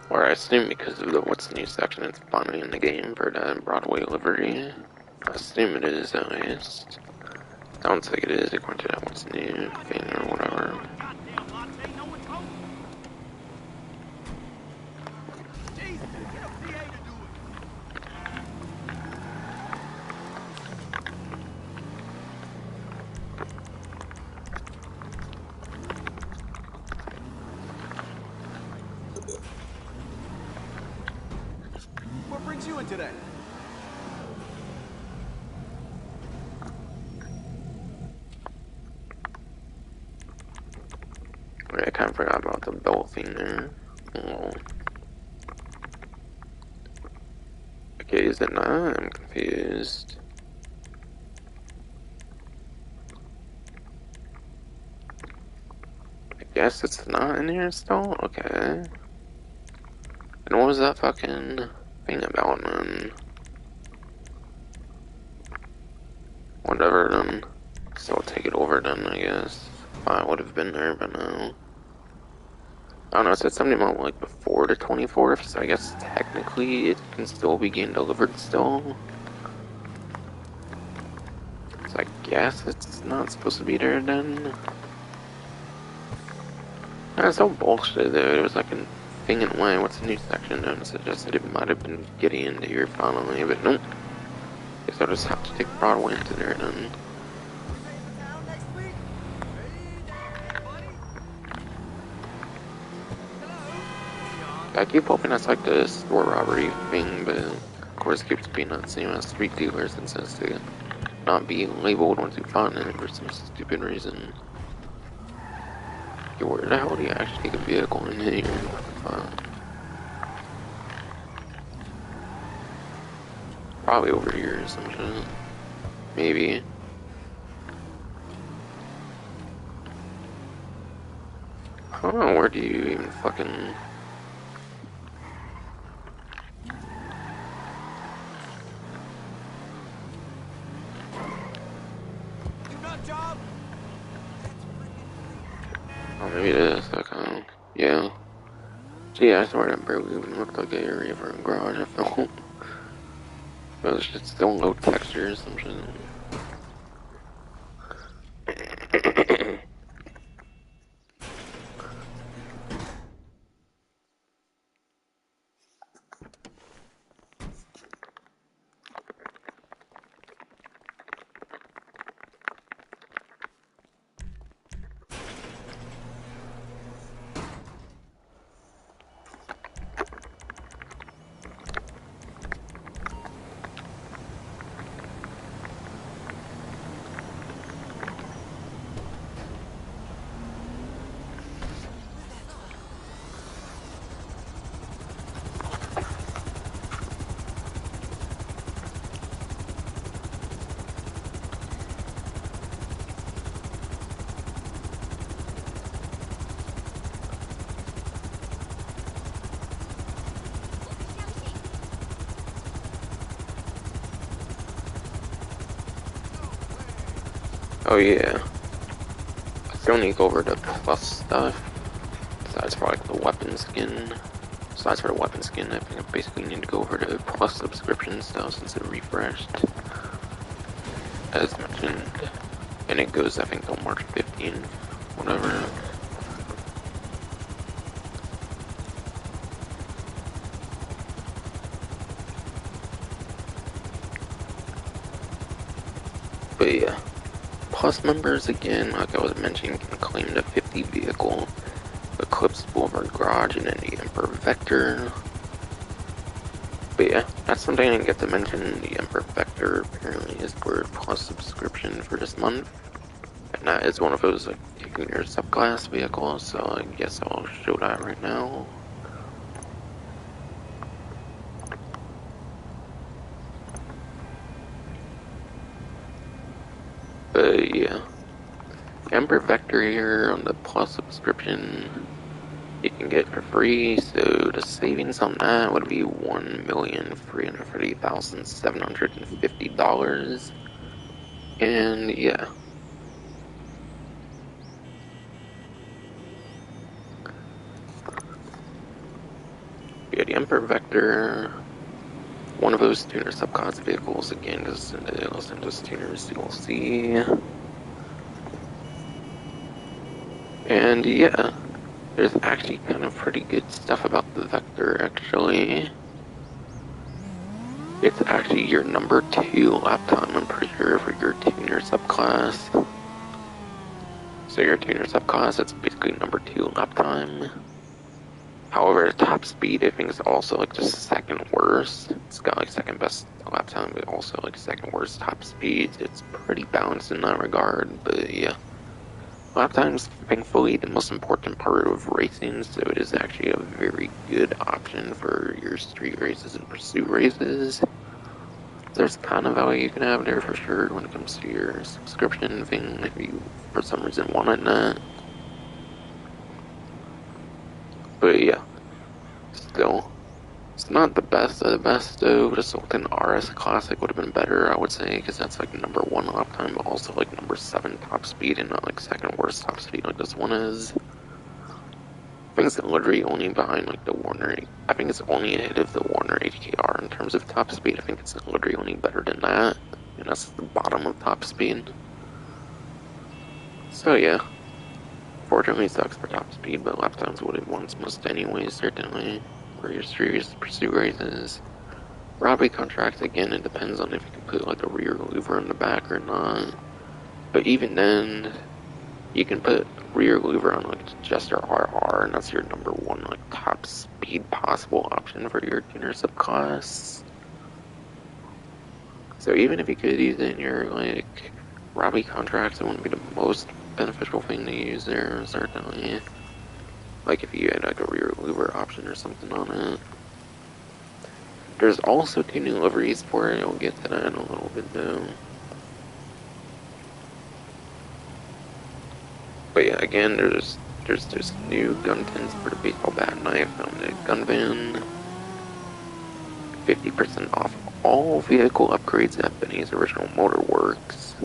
Or I assume because of the what's new section, it's finally in the game for the Broadway livery. I assume it is at least. Sounds like it is according to that what's new thing or whatever. Goddamn latte, no one told me. Jesus, get a PA to do it. I kind of forgot about the belt thing there. Oh. Okay, is it not? I'm confused. I guess it's not in here still? Okay. And what was that fucking thing about, man? Whatever, then. So I'll take it over then, I guess. I would have been there by now. I don't know, it said something about like before the 24th, so I guess technically it can still be getting delivered still. So I guess it's not supposed to be there then. That's so bullshit though. It was like a thing in way. What's the new section? And it suggested it might have been getting into here finally, but nope. Guess I'll just have to take Broadway into there then. I keep hoping that's like the store robbery thing, but of course it keeps being that same as street dealers and says to not be labeled once you find it for some stupid reason. Okay, where the hell do you actually take a vehicle in here? Probably over here or some shit. Maybe. I don't know, where do you even fucking... Oh, maybe it is. Okay. Yeah. Gee, I swear that barely even looked like an area for a garage, I felt. But it's just still low texture or some shit. Oh yeah. I still need to go over the plus stuff. Besides for like the weapon skin. Besides for the weapon skin, I think I basically need to go over the plus subscription stuff since it refreshed. As mentioned. And it goes, I think, till March 15th. Whatever. But yeah. Plus members, again, like I was mentioning, can claim the 50 vehicle Eclipse Boulevard Garage and then the Emperor Vector. But yeah, that's something I didn't get to mention. The Emperor Vector apparently is for plus subscription for this month. And that is one of those like taking your subclass vehicles, so I guess I'll show that right now. But yeah. Emperor Vector here on the plus subscription you can get for free, so the savings on that would be $1,330,750. And yeah. Yeah, the Emperor Vector, one of those tuner subclass vehicles, again, is in the Los Santos Tuners DLC. And yeah, there's actually kind of pretty good stuff about the Vector, actually. It's actually your number 2 lap time, I'm pretty sure, for your tuner subclass. So your tuner subclass, it's basically number 2 lap time. However, the top speed, I think, is also like the second worst. It's got like second best lap time, but also like second worst top speed. It's pretty balanced in that regard, but yeah. lap times, thankfully, the most important part of racing, so it is actually a very good option for your street races and pursuit races. There's kind of value you can have there for sure when it comes to your subscription thing, if you for some reason wanted that. But yeah, still, it's not the best of the best though. The Sultan RS Classic would have been better, I would say, because that's like number 1 lap time, but also like number 7 top speed and not like second worst top speed like this one is. I think it's literally only behind like the Warner. I think it's only ahead of the Warner HKR in terms of top speed. I think it's literally only better than that, and that's the bottom of top speed. So yeah, fortunately it sucks for top speed, but lap times what it wants most anyways, certainly, for your serious pursuit races. Robbery contracts, again, it depends on if you can put like a rear louver in the back or not. But even then, you can put rear louver on like Jester RR, and that's your number 1 like top speed possible option for your tuner subclass. So even if you could use it in your like Robbie contracts, it wouldn't be the most beneficial thing to use there, certainly. Like if you had like a rear louver option or something on it. There's also 2 new liveries for it. I'll get to that in a little bit though. But yeah, again, there's just new gun tins for the baseball bat and knife on the gun van. 50% off all vehicle upgrades at Benny's Original Motor Works.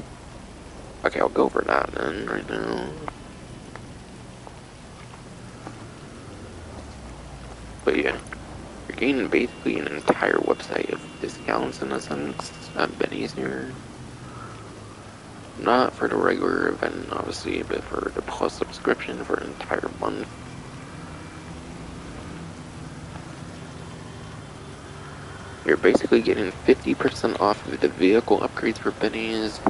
Okay, I'll go over that then right now. But yeah, you're gaining basically an entire website of discounts in a sense at Benny's here. Not for the regular event, obviously, but for the Plus subscription for an entire month. You're basically getting 50% off of the vehicle upgrades for Benny's.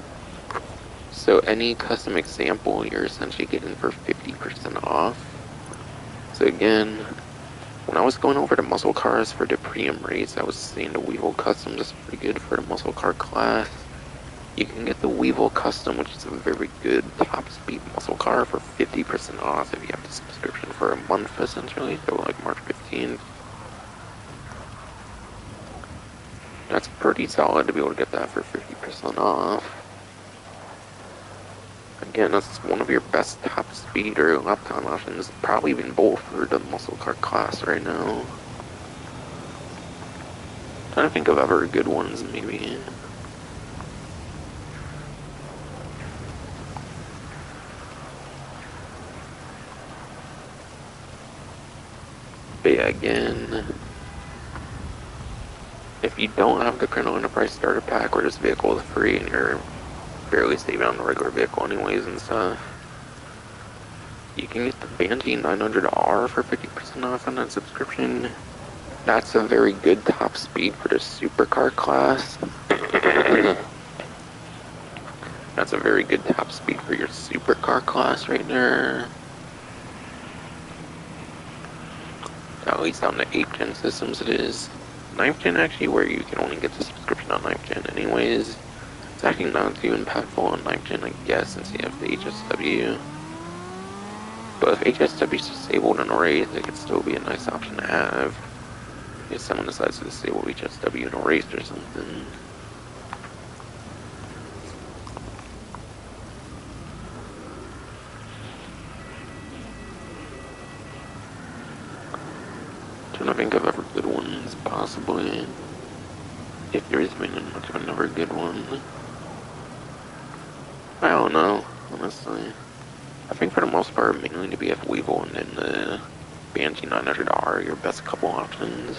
So any custom example, you're essentially getting for 50% off. So again, when I was going over the muscle cars for the premium race, I was seeing the Weevil Custom is pretty good for the muscle car class. You can get the Weevil Custom, which is a very good top speed muscle car, for 50% off if you have the subscription for a month, essentially, so like March 15th. That's pretty solid to be able to get that for 50% off. Again, that's one of your best top speed or lap time options, probably even both for the muscle car class right now. Trying to think of other good ones, maybe. But yeah, again, if you don't have the Colonel Enterprise starter pack where this vehicle is free and you're barely saving on the regular vehicle anyways and stuff, you can get the Panthere 900R for 50% off on that subscription. That's a very good top speed for the supercar class. That's a very good top speed for your supercar class right there. At least on the 8th gen systems it is. 9th gen actually, where you can only get the subscription on 9th gen anyways. It's actually not too impactful on 9th gen, I guess, since you have the HSW. But if HSW is disabled in a race, it could still be a nice option to have. If someone decides to disable HSW in a race or something. Trying to think of other good ones, possibly. If there is been much of another good one. I don't know, honestly. I think for the most part, mainly the BF Weevil and then the Banshee 900R are your best couple options.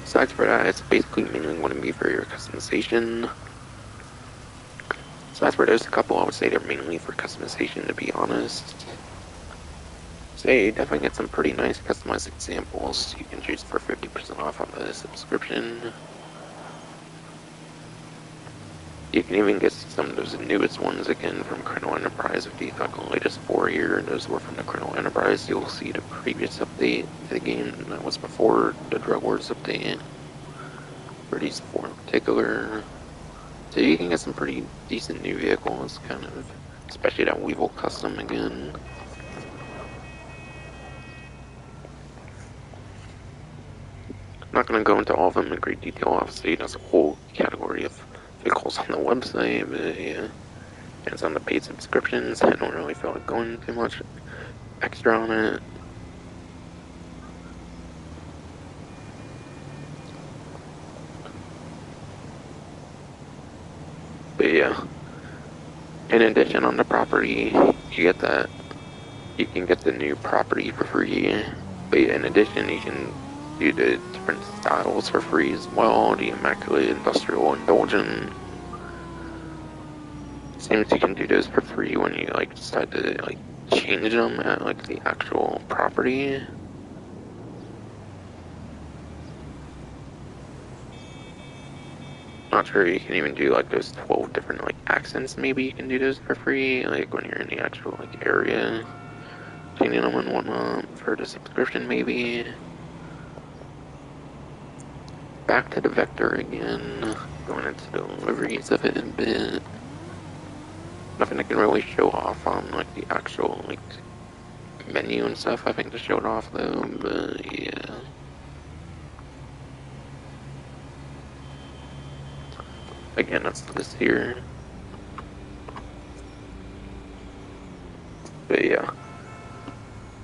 Besides for that, it's basically mainly going to be for your customization. So that's where there's a couple, I would say they're mainly for customization, to be honest. So you definitely get some pretty nice customized examples you can choose for 50% off on the subscription. You can even get some of those newest ones again from Colonel Enterprise if you got the latest 4 here. Those were from the Colonel Enterprise. You'll see the previous update to the game, and that was before the Drug Wars update. For these 4 in particular. So you can get some pretty decent new vehicles, kind of, especially that Weevil Custom again. I'm not going to go into all of them in great detail, obviously. There's a whole category of vehicles on the website, but yeah. And it's on the paid subscriptions. I don't really feel like going too much extra on it. But yeah. In addition, on the property, you can get the new property for free. But yeah, in addition, you can do the different styles for free as well. The Immaculate Industrial Indulgent. Seems you can do those for free when you like decide to like change them at like the actual property. Not sure you can even do like those 12 different like accents. Maybe you can do those for free, like when you're in the actual like area, changing them and whatnot for the subscription. Maybe. Back to the Vector again. Going into the liveries of it a bit. Nothing I can really show off on like the actual like menu and stuff. I think to show it off though, but yeah. Again, that's this here. But yeah.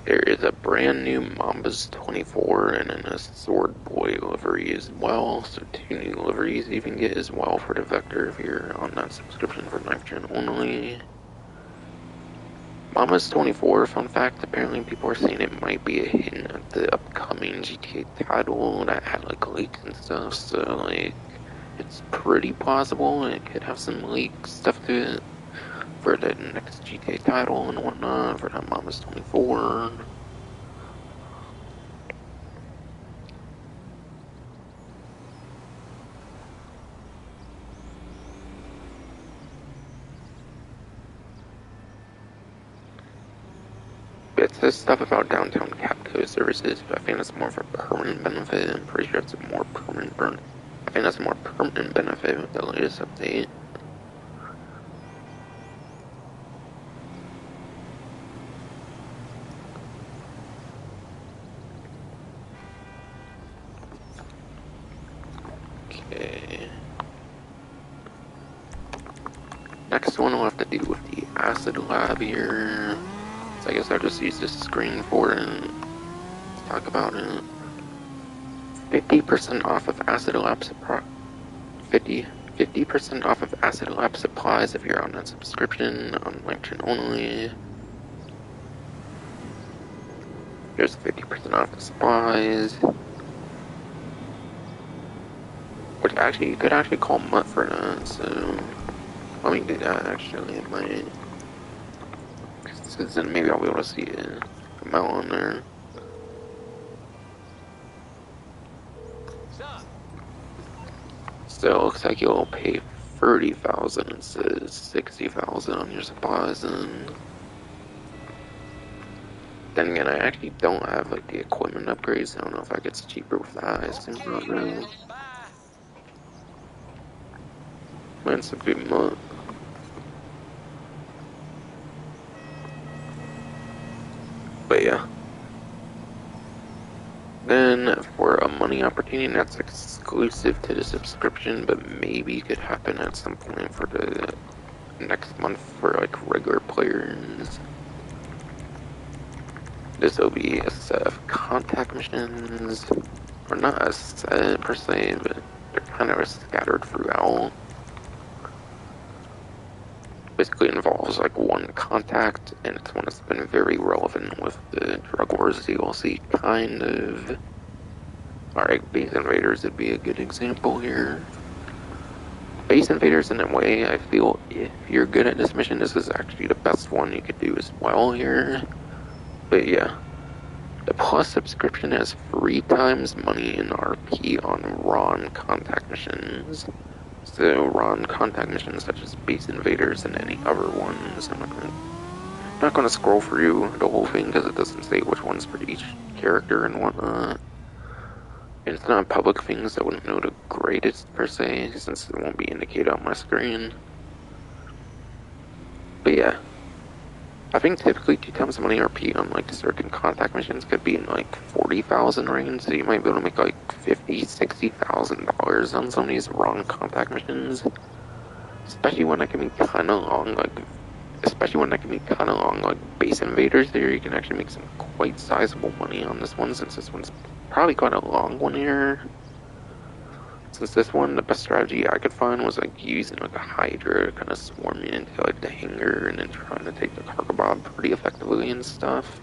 There is a brand new Mambas 24 and then a Sword Boy livery as well. So 2 new liveries you can get as well for the Vector if you're on that subscription for Knife Gen only. Mambas 24, fun fact, apparently people are saying it might be a hint at the upcoming GTA title that had like leaks and stuff. So like, it's pretty possible it could have some leak stuff to it for the next GTA title and whatnot for that Mambas 24. It says stuff about downtown Capco services, but I think that's more for permanent benefit. I'm pretty sure it's a more permanent burn. I think that's a more permanent benefit with the latest update. Okay. Next one we'll have to do with the Acid Lab here. So I guess I'll just use this screen for it and talk about it. 50% off of Acid Lab 50% off of Acid Lab supplies if you're on that subscription on Lantern only. There's 50% off the supplies. Which actually, you could actually call Mutt for that, so let me do that actually. It might. Because then maybe I'll be able to see it come out on there. So it looks like you'll pay 30,000 instead of 60,000 on your supplies, and then again, I actually don't have like the equipment upgrades. I don't know if that gets cheaper with that. I assume not really. That's a big month. But yeah. Then for a money opportunity that's exclusive to the subscription, but maybe could happen at some point for the next month for like regular players. This will be a set of contact missions, or not a set per se, but they're kind of scattered throughout. Basically involves like one contact, and it's one that's been very relevant with the Drug Wars DLC, kind of. Alright, Base Invaders would be a good example here. Base Invaders, in a way, I feel if you're good at this mission, this is actually the best one you could do as well here. But yeah, the Plus subscription has 3 times money in RP on RON contact missions. So RON contact missions such as Base Invaders and any other ones. I'm not gonna scroll through the whole thing because it doesn't say which one's for each character and whatnot. And it's not a public thing, so I wouldn't know the greatest per se, since it won't be indicated on my screen. But yeah, I think typically 2 times the money RP on like certain contact missions could be in like 40,000 range, so you might be able to make like $50,000-$60,000 on some of these wrong contact missions. Especially when I can be kind of long, like base invaders there, you can actually make some quite sizable money on this one, since this one's probably quite a long one here. Since this one, the best strategy I could find was like using like a Hydra, kind of swarming into like the hangar and then trying to take the cargo bomb pretty effectively and stuff.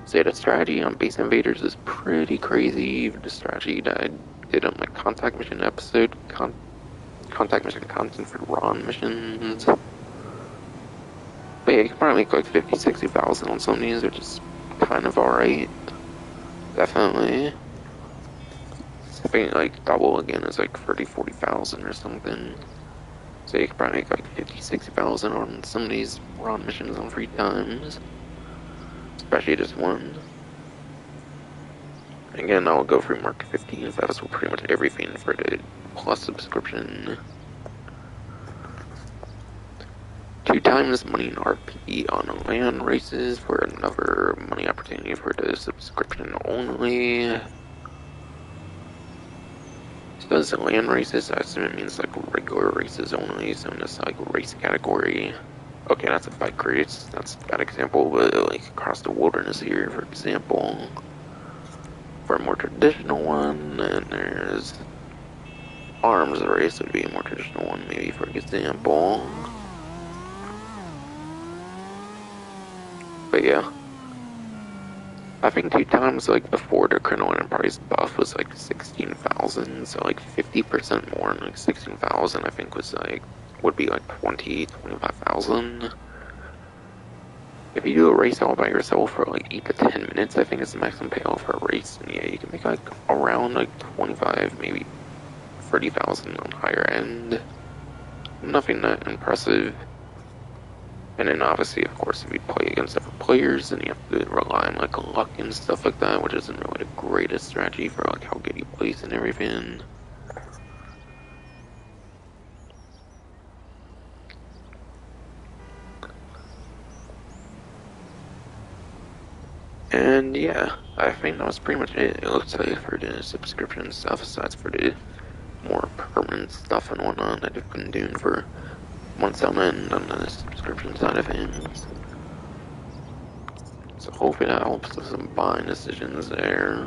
So yeah, the strategy on base invaders is pretty crazy. The strategy that I did on my contact mission episode, contact mission content for Ron missions. But yeah, you can probably make like 50,000-60,000 on some of these, which is kind of alright. Definitely. I think like double again is like 30,000-40,000 or something. So you can probably make like 50,000-60,000 on some of these Ron missions on free times. Especially this one. Again, I'll go through Mark 15, that's pretty much everything for the Plus subscription. 2 times money in RP on land races for another money opportunity for the subscription only. So as land races, I assume it means like regular races only, so in this like race category. Okay, that's a bike race, that's a bad example, but like across the wilderness here, for example. For a more traditional one, and there's arms race would be a more traditional one, maybe for example. But yeah, I think 2 times like before the Colonel Enterprise buff was like 16,000, so like 50% more, and like 16,000 I think was like would be like 25,000. If you do a race all by yourself for like 8 to 10 minutes, I think it's the maximum payoff for a race, and yeah, you can make like around like 25, maybe 30,000 on higher end. Nothing that impressive. And then obviously, of course, if you play against other players, then you have to rely on like luck and stuff like that, which isn't really the greatest strategy for like how good you place and everything. And yeah, I think that was pretty much it. It looks like for the subscription stuff, aside for the more permanent stuff and whatnot that I've been doing for months on end on the subscription side of things. So hopefully that helps with some buying decisions there.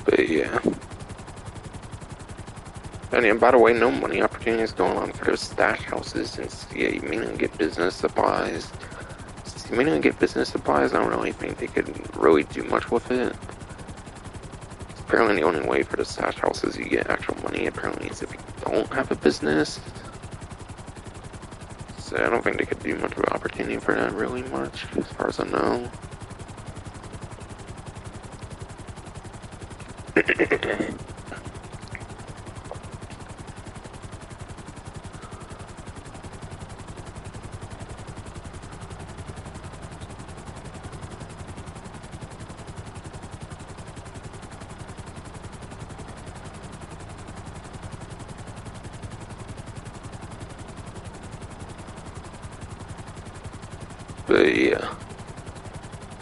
But yeah. And by the way, no money opportunities going on for those stash houses, since yeah, you may not get business supplies. Since you may not get business supplies, I don't really think they could really do much with it. Apparently the only way for the stash houses you get actual money apparently is if you don't have a business. So I don't think they could do much of an opportunity for that really much, as far as I know. But yeah,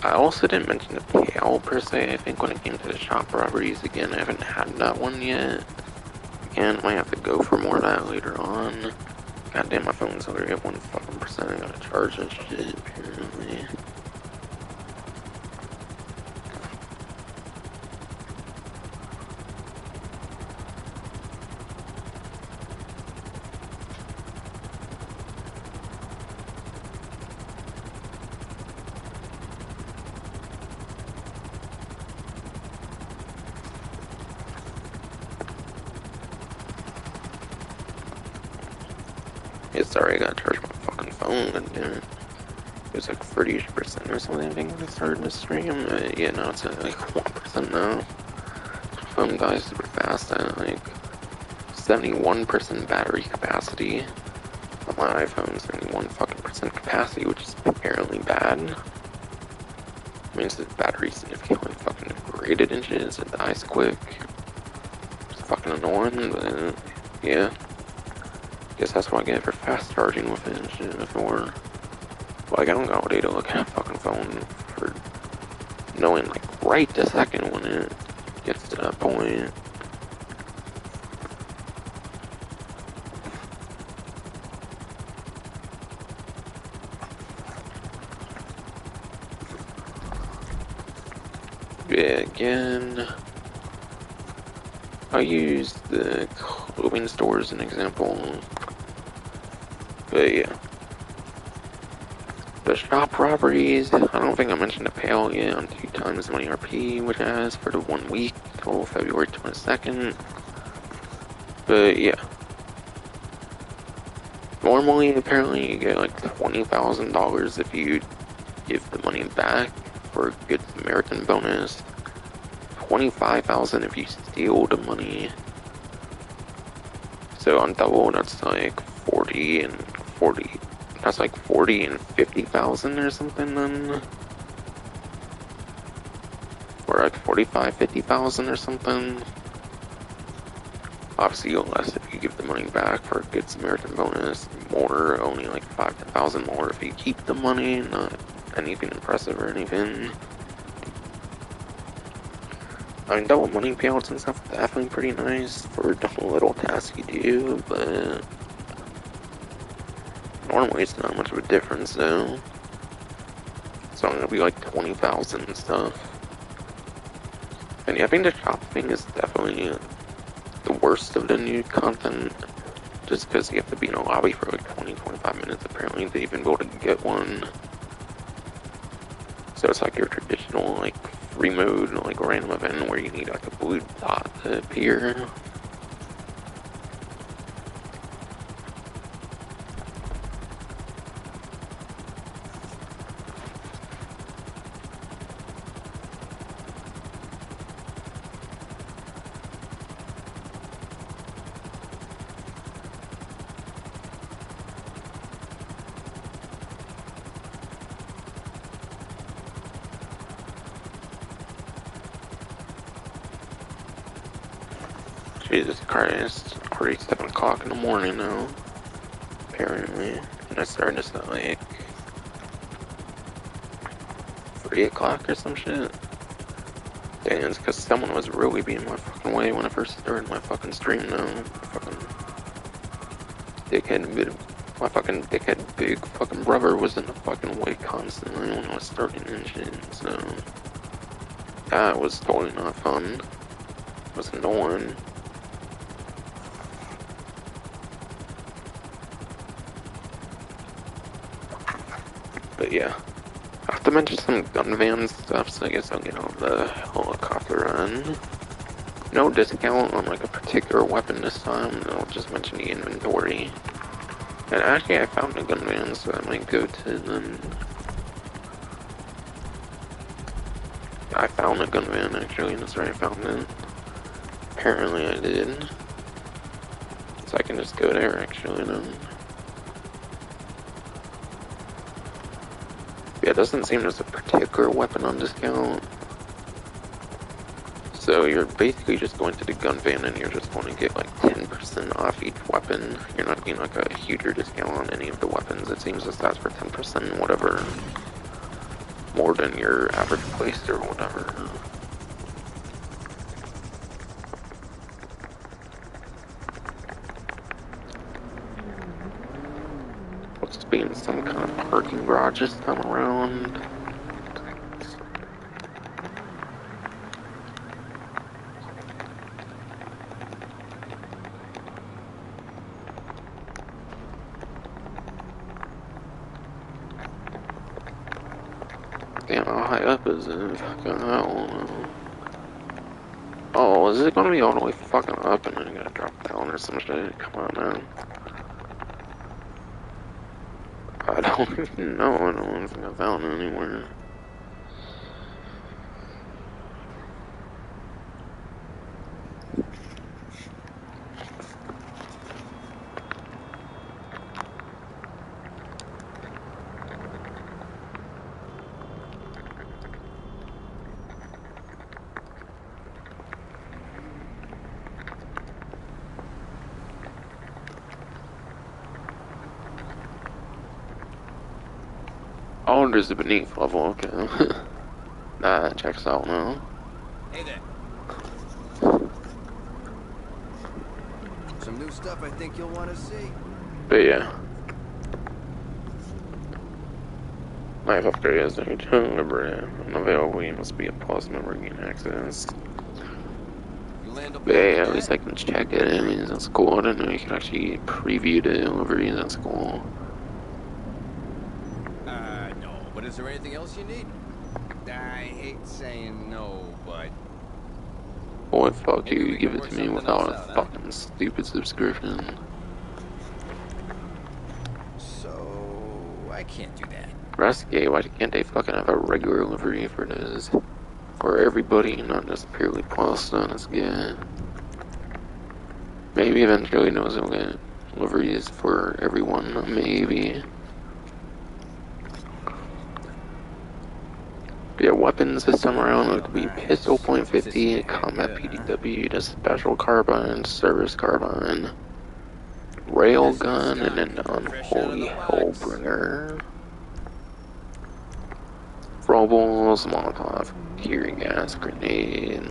I also didn't mention the payout per se. I think when it came to the shop robberies, again, I haven't had that one yet. Again, I might have to go for more of that later on. God damn, my phone's already at 1 fucking percent. I gotta charge that shit, apparently. Yeah, sorry, I gotta charge my fucking phone, and it was like 30% or something, I think, when I started the stream. Yeah, now it's at like 1% now. My phone dies super fast at like 71% battery capacity. On my iPhone, 71 fucking percent capacity, which is apparently bad. Means the battery's significantly fucking degraded and shit, so it dies quick. It's fucking annoying, but yeah. Guess that's what I get for fast charging with it and shit. If it were, like, I don't got all day to look at a fucking phone for knowing, like, right the second when it gets to that point. Yeah, again, I use the clothing store as an example, but yeah. The shop robberies, I don't think I mentioned the payout yet on 2 times money RP, which it has for the 1 week till February 22nd. But yeah. Normally, apparently, you get like $20,000 if you give the money back for a Good Samaritan bonus. $25,000 if you steal the money. So on double, that's like 40 and 40. That's like 40 and 50,000 or something then. Or like 45, 50,000 or something. Obviously, you'll less if you give the money back for a Good Samaritan bonus. More, only like 5 to 1,000 more if you keep the money. Not anything impressive or anything. I mean, double money payouts and stuff definitely pretty nice for the little tasks you do, but normally it's not much of a difference though. So I'm gonna be like 20,000 and stuff. And yeah, I think the shop thing is definitely the worst of the new content. Just because you have to be in a lobby for like 20-25 minutes apparently to even be able to get one. So it's like your traditional like free mode, like random event where you need like a blue dot to appear. Jesus Christ, already 7 o'clock in the morning now, apparently, and I started this at like 3 o'clock or some shit. Dang, it's because someone was really being my fucking way when I first started my fucking stream now. My fucking dickhead big fucking brother was in the fucking way constantly when I was starting and shit, so that was totally not fun. It was annoying. But yeah, I have to mention some gun van stuff, so I guess I'll get on the helicopter run. No discount on like a particular weapon this time, I'll just mention the inventory. And actually I found a gun van, so I might go to them. I found a gun van actually, that's where I found it. Apparently I did. So I can just go there actually then. Yeah, it doesn't seem there's a particular weapon on discount. So you're basically just going to the gun van and you're just going to get like 10% off each weapon. You're not getting like a huger discount on any of the weapons. It seems just that's for 10%, whatever. more than your average place or whatever. What's being some kind of parking garage this time around? Damn, how high up is it? Fucking, I don't know. Oh, is it gonna be all the way fucking up and then you gotta drop down or some shit? Come on, man. I don't even know. I don't think I found it anywhere. Oh, there's the beneath level, okay. That checks out now. Hey there. Some new stuff I think you'll want to see. But yeah. Life upgrade is new to unavailable. You must be a plus member to gain access. But yeah, at least I can check it. I mean, that's cool. I didn't know you can actually preview the delivery. That's cool. No. But is there anything else you need? I hate saying no, but... Boy, fuck you. You give it to me without a fucking stupid subscription. So... I can't do that. Rescue, why can't they fucking have a regular delivery for this? For everybody, not just purely plus, then it's good. Maybe eventually those will get deliveries for everyone, maybe. Yeah, weapons this time around would be pistol .50, combat PDW, the special carbine, service carbine, railgun, and then the unholy hellbringer. Throwables, Molotov, tear gas, grenade,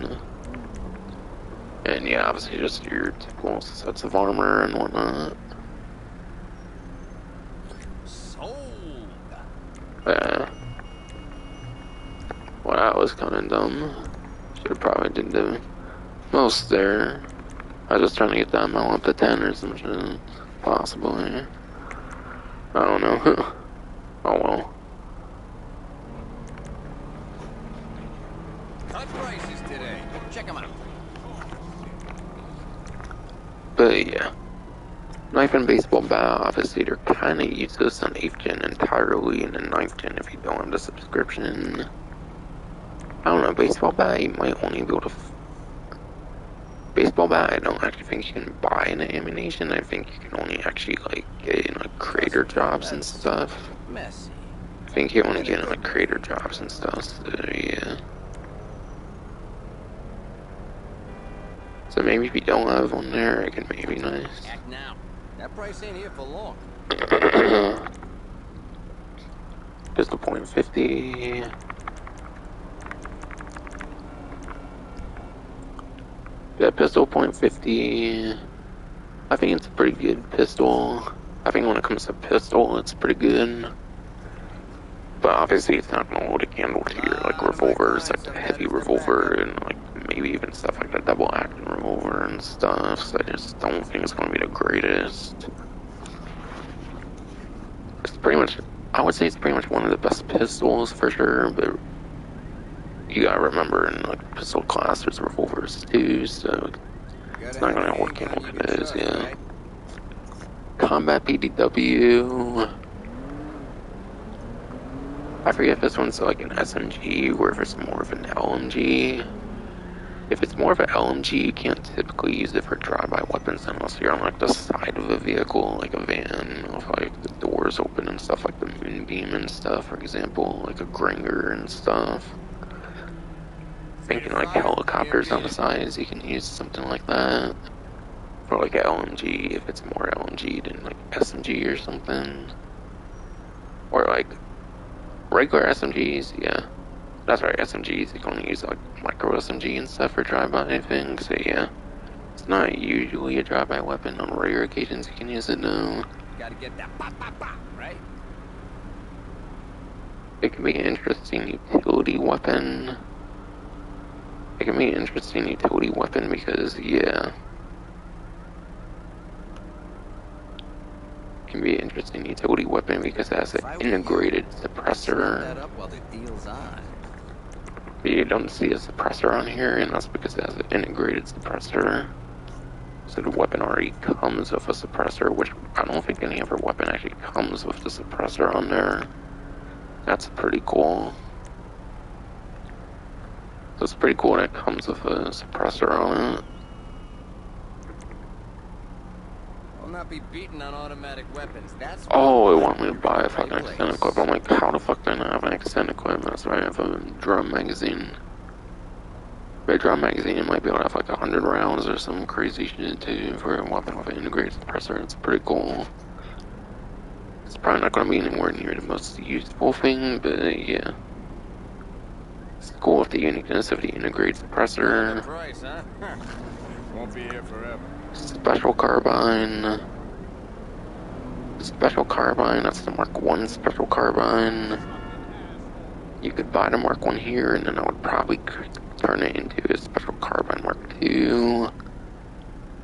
and yeah, obviously just your typical sets of armor and whatnot. Yeah. Well, that was kind of dumb. Should've probably did the most there. I was just trying to get that amount up to 10 or some shit. Possibly. I don't know. Oh well. Cut prices today. Check them out. But yeah. Knife and baseball bat, obviously they're kind of useless on 8th gen entirely, and then 9th gen if you don't have the subscription. I don't know, baseball bat you might only be able to... Baseball bat, I don't actually think you can buy in the ammunition. I think you can only actually like get in like creator jobs and stuff. Messy. I think you only get in like creator jobs and stuff, so yeah. So maybe if you don't have one there, it can maybe be nice. Act now. That price ain't here for long. Pistol .50. Yeah, pistol .50. I think it's a pretty good pistol. I think when it comes to pistol, it's pretty good. But obviously, it's not gonna hold a candle to your like revolvers, like the heavy revolver, and like maybe even stuff like the double action revolver and stuff. So I just don't think it's gonna be the greatest. It's pretty much, I would say it's pretty much one of the best pistols for sure, but you gotta remember in like pistol class there's revolvers too, so it's not gonna work in what it is, yeah. Combat PDW. I forget if this one's like an SMG or if it's more of an LMG. If it's more of an LMG, you can't typically use it for drive-by weapons unless you're on like the side of a vehicle, like a van, with like the doors open and stuff, like the moonbeam and stuff, for example, like a Gringer and stuff. Thinking like helicopters on the sides, you can use something like that. For like a LMG, if it's more LMG than like SMG or something. Or like regular SMGs, yeah. That's right, SMGs, you can only use like micro SMG and stuff for drive-by things, so yeah. It's not usually a drive-by weapon. On rare occasions you can use it though. You gotta get that pop, pop, pop, right? It can be an interesting utility weapon. It can be an interesting utility weapon because, yeah. It can be an interesting utility weapon because it has an integrated suppressor. That up while the deal's on. You don't see a suppressor on here, and that's because it has an integrated suppressor. So the weapon already comes with a suppressor, which I don't think any other weapon actually comes with the suppressor on there. That's pretty cool. So it's pretty cool that it comes with a suppressor on it. I'll not be beaten on automatic weapons. That's Oh, it wanted me to buy a fucking extended clip. I'm like, how the fuck do I not have an extended clip? That's why I have a drum magazine. But a drum magazine, it might be able to have like 100 rounds or some crazy shit too for a weapon with an integrated suppressor. It's pretty cool. It's probably not going to be anywhere near the most useful thing, but yeah. It's cool with the uniqueness of the integrated suppressor. Price, huh? Won't be here forever. Special carbine. Special carbine, that's the Mark 1 special carbine. You could buy the Mark 1 here, and then I would probably turn it into a special carbine Mark 2.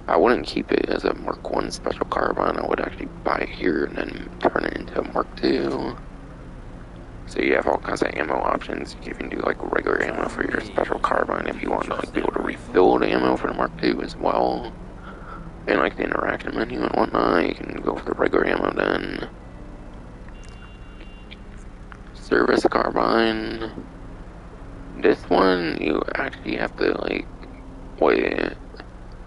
I wouldn't keep it as a Mark 1 special carbine, I would actually buy it here and then turn it into a Mark 2. So you have all kinds of ammo options. You can do like regular ammo for your special carbine if you want to like be able to refill the ammo for the Mark 2 as well. And like the interaction menu and whatnot, you can go for the regular ammo then. Service carbine. This one, you actually have to like, wait.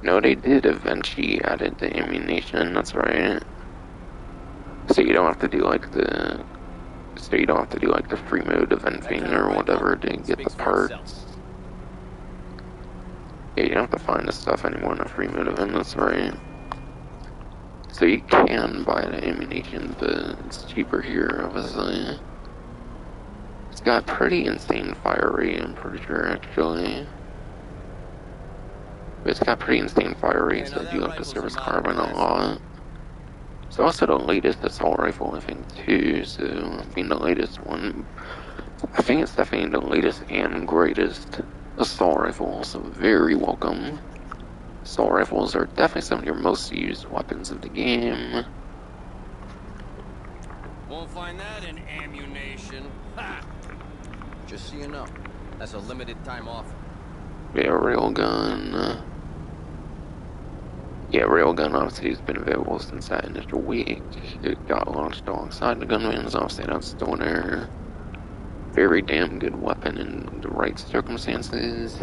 No, they did eventually added the ammunition, that's right. So you don't have to do like the, free mode event thing or whatever to get the parts. Yeah, you don't have to find the stuff anymore in a free mode event, that's right. So you can buy the ammunition, but it's cheaper here, obviously. It's got pretty insane fire rate, I'm pretty sure, actually. But it's got pretty insane fire rate, so I do like the service carbine a lot. It's also the latest assault rifle, I think, too, so, I mean, the latest one. I think it's definitely the latest and greatest assault rifle, so very welcome. Assault rifles are definitely some of your most used weapons of the game. Won't find that in ammunition. Ha! Just so you know, that's a limited time offer. Yeah, railgun. Yeah, railgun obviously has been available since that initial week. It got launched alongside the gunman's, obviously that's still there. Very damn good weapon in the right circumstances.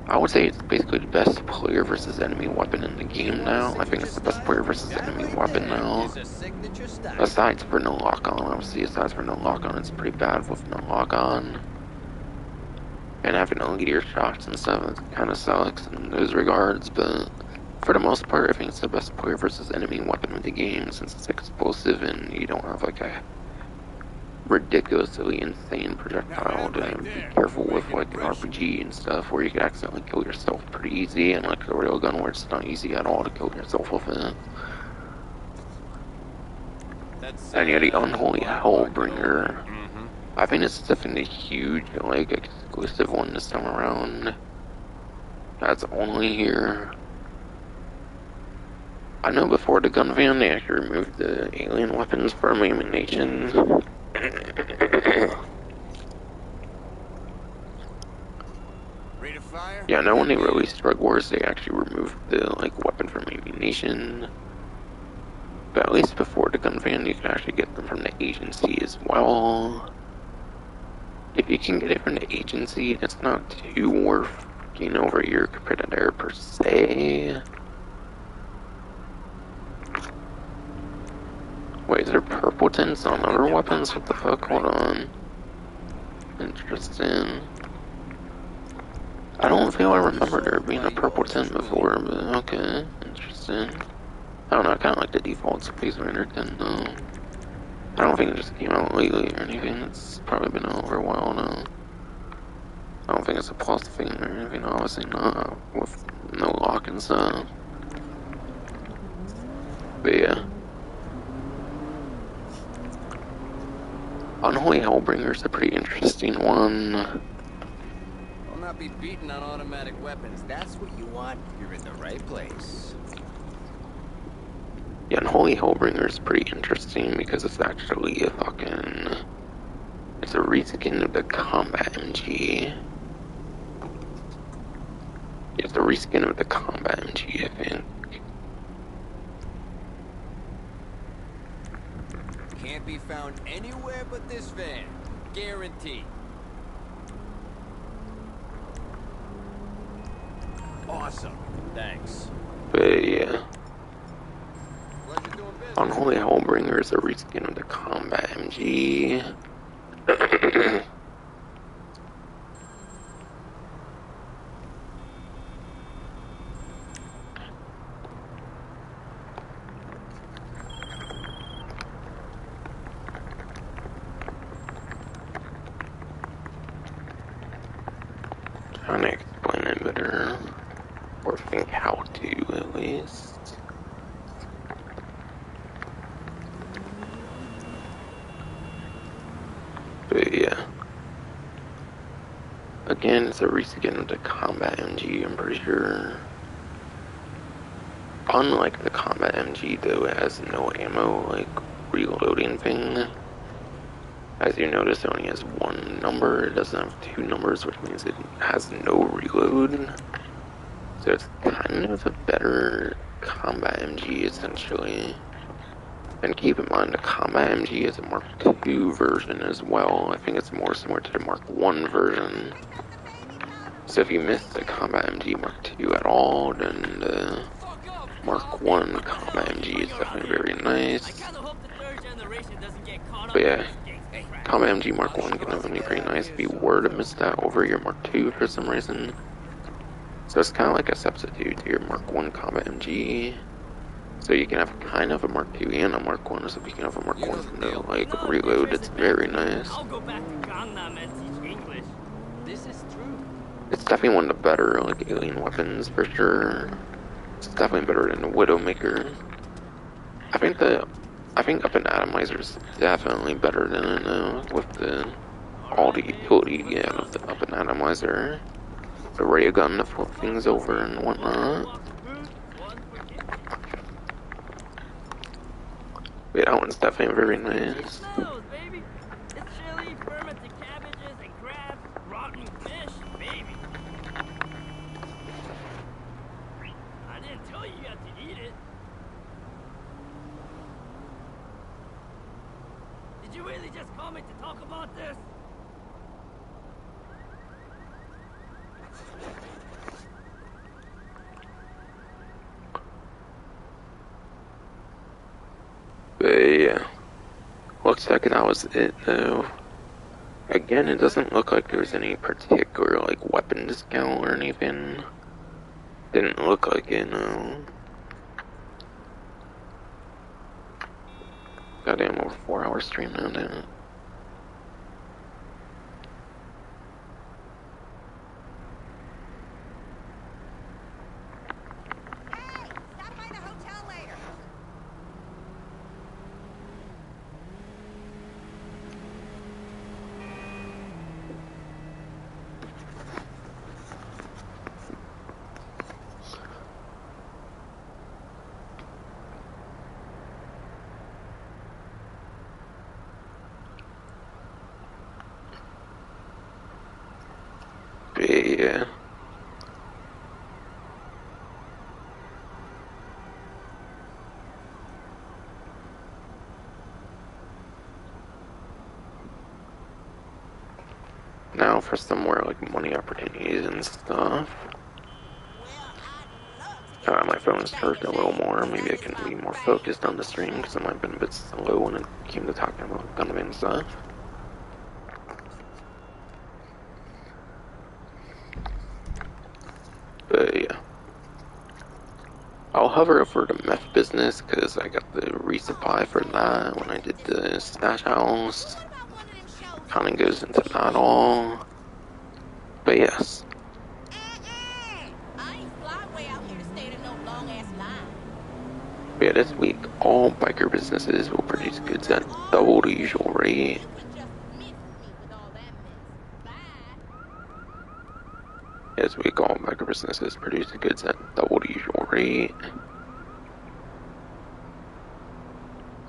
I would say it's basically the best player versus enemy weapon in the game now. I think it's the best player versus enemy weapon now. Aside for no lock-on, obviously, aside for no lock-on, it's pretty bad with no lock-on. And having no leader shots and stuff, it kind of sucks in those regards, but for the most part, I think it's the best player versus enemy weapon in the game since it's explosive and you don't have like a ridiculously insane projectile to be careful with like an RPG and stuff where you could accidentally kill yourself pretty easy, and like a railgun where it's not easy at all to kill yourself with it. And yeah, the Unholy Hellbringer. I think it's definitely a huge like exclusive one this time around. That's only here. I know before the gun van they actually removed the alien weapons from ammunition. Yeah, I know when they released Drug Wars, they actually removed the like weapon from ammunition. But at least before the gun van, you could actually get them from the agency as well. If you can get it from the agency, it's not too worth getting over your competitor per se. Wait, is there purple tints on other weapons? What the fuck? Hold on. Interesting. I don't feel I remember there being a purple tint before, but okay. Interesting. I don't know, I kinda like the default Space Runner tint though. I don't don't think it just came out lately or anything. It's probably been over a while now. I don't think it's a plus thing or anything, obviously not, with no lock and stuff. But yeah. Unholy Hellbringer's a pretty interesting one. I'll not be beaten on automatic weapons. That's what you want? You're in the right place. Yeah, Unholy Hellbringer is pretty interesting because it's actually a it's a reskin of the Combat MG. It's a reskin of the Combat MG, I think. Can't be found anywhere but this van. Guaranteed. Awesome. Thanks. But yeah. Unholy Hellbringer is a reskin of the Combat MG. Trying to explain it better, or think how to at least. But yeah. Again, it's a reskin of the Combat MG, I'm pretty sure. Unlike the Combat MG, though, it has no ammo, like, reloading thing. As you notice, it only has one number. It doesn't have two numbers, which means it has no reload. So it's kind of a better Combat MG, essentially. And keep in mind, the Combat MG is a Mark II version as well. I think it's more similar to the Mark I version. So if you missed the Combat MG Mark II at all, then the Mark I Combat MG is definitely very nice. But yeah, Combat MG Mark I can definitely be pretty nice if you were to miss that over your Mark II for some reason. So it's kind of like a substitute to your Mark I Combat MG. So you can have kind of a Mark II and a Mark I, so if you can have a Mark I and no, like, reload, it's very nice. I'll go back to Gangnam and teach English. This is true. It's definitely one of the better, like, alien weapons, for sure. It's definitely better than the Widowmaker. I think Up and Atomizer is definitely better than it now, with all the utility you get out of the Up and Atomizer. The ray gun to flip things over and whatnot. Yeah, that one's definitely very nice. Did you really just call me to talk about this? But yeah, looks like that was it though. Again, it doesn't look like there's any particular, like, weapon discount or anything. Didn't look like it, no. Goddamn, over 4-hour stream now, damn it. Yeah. Now for some more, like, money opportunities and stuff. My phone's charged a little more. Maybe I can be more focused on the stream because I might have been a bit slow when it came to talking about gunman stuff. But yeah, I'll hover over the meth business because I got the resupply for that when I did the stash house. Kind of goes into that all. But yes. I ain't fly way out here to stand in no long ass line. But yeah, this week all biker businesses will produce goods at double the usual rate. You can just miss me with all that mess. Bye. This week all biker businesses produce goods at double the usual rate.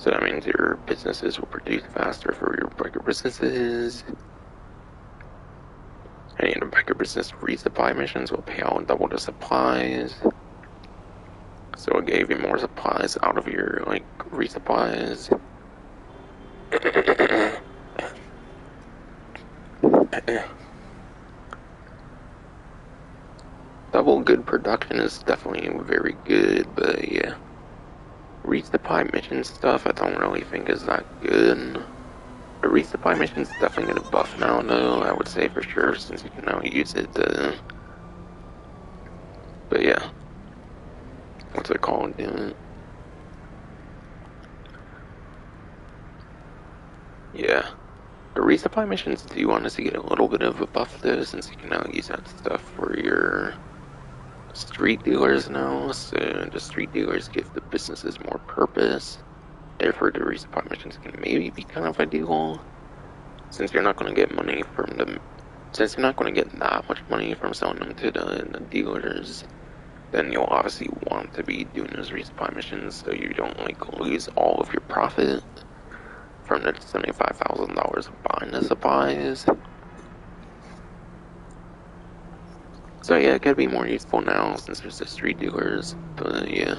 So that means your businesses will produce faster for your biker businesses. Any of the biker business resupply missions will pay out double the supplies. So it gave you more supplies out of your, like, resupplies. Double good production is definitely very good, but yeah. Resupply mission stuff I don't really think is that good. The resupply mission's definitely gonna buff now though, I would say for sure, since you can now use it but yeah. What's it called? Yeah. The resupply missions do honestly get a little bit of a buff though, since you can now use that stuff for your street dealers now, so the street dealers give the businesses more purpose. Therefore, the resupply missions can maybe be kind of ideal, since you're not going to get money from them. Since you're not going to get that much money from selling them to the dealers, then you'll obviously want to be doing those resupply missions so you don't like lose all of your profit from the $75,000 of buying the supplies. So yeah, it could be more useful now since there's the street dealers, but yeah.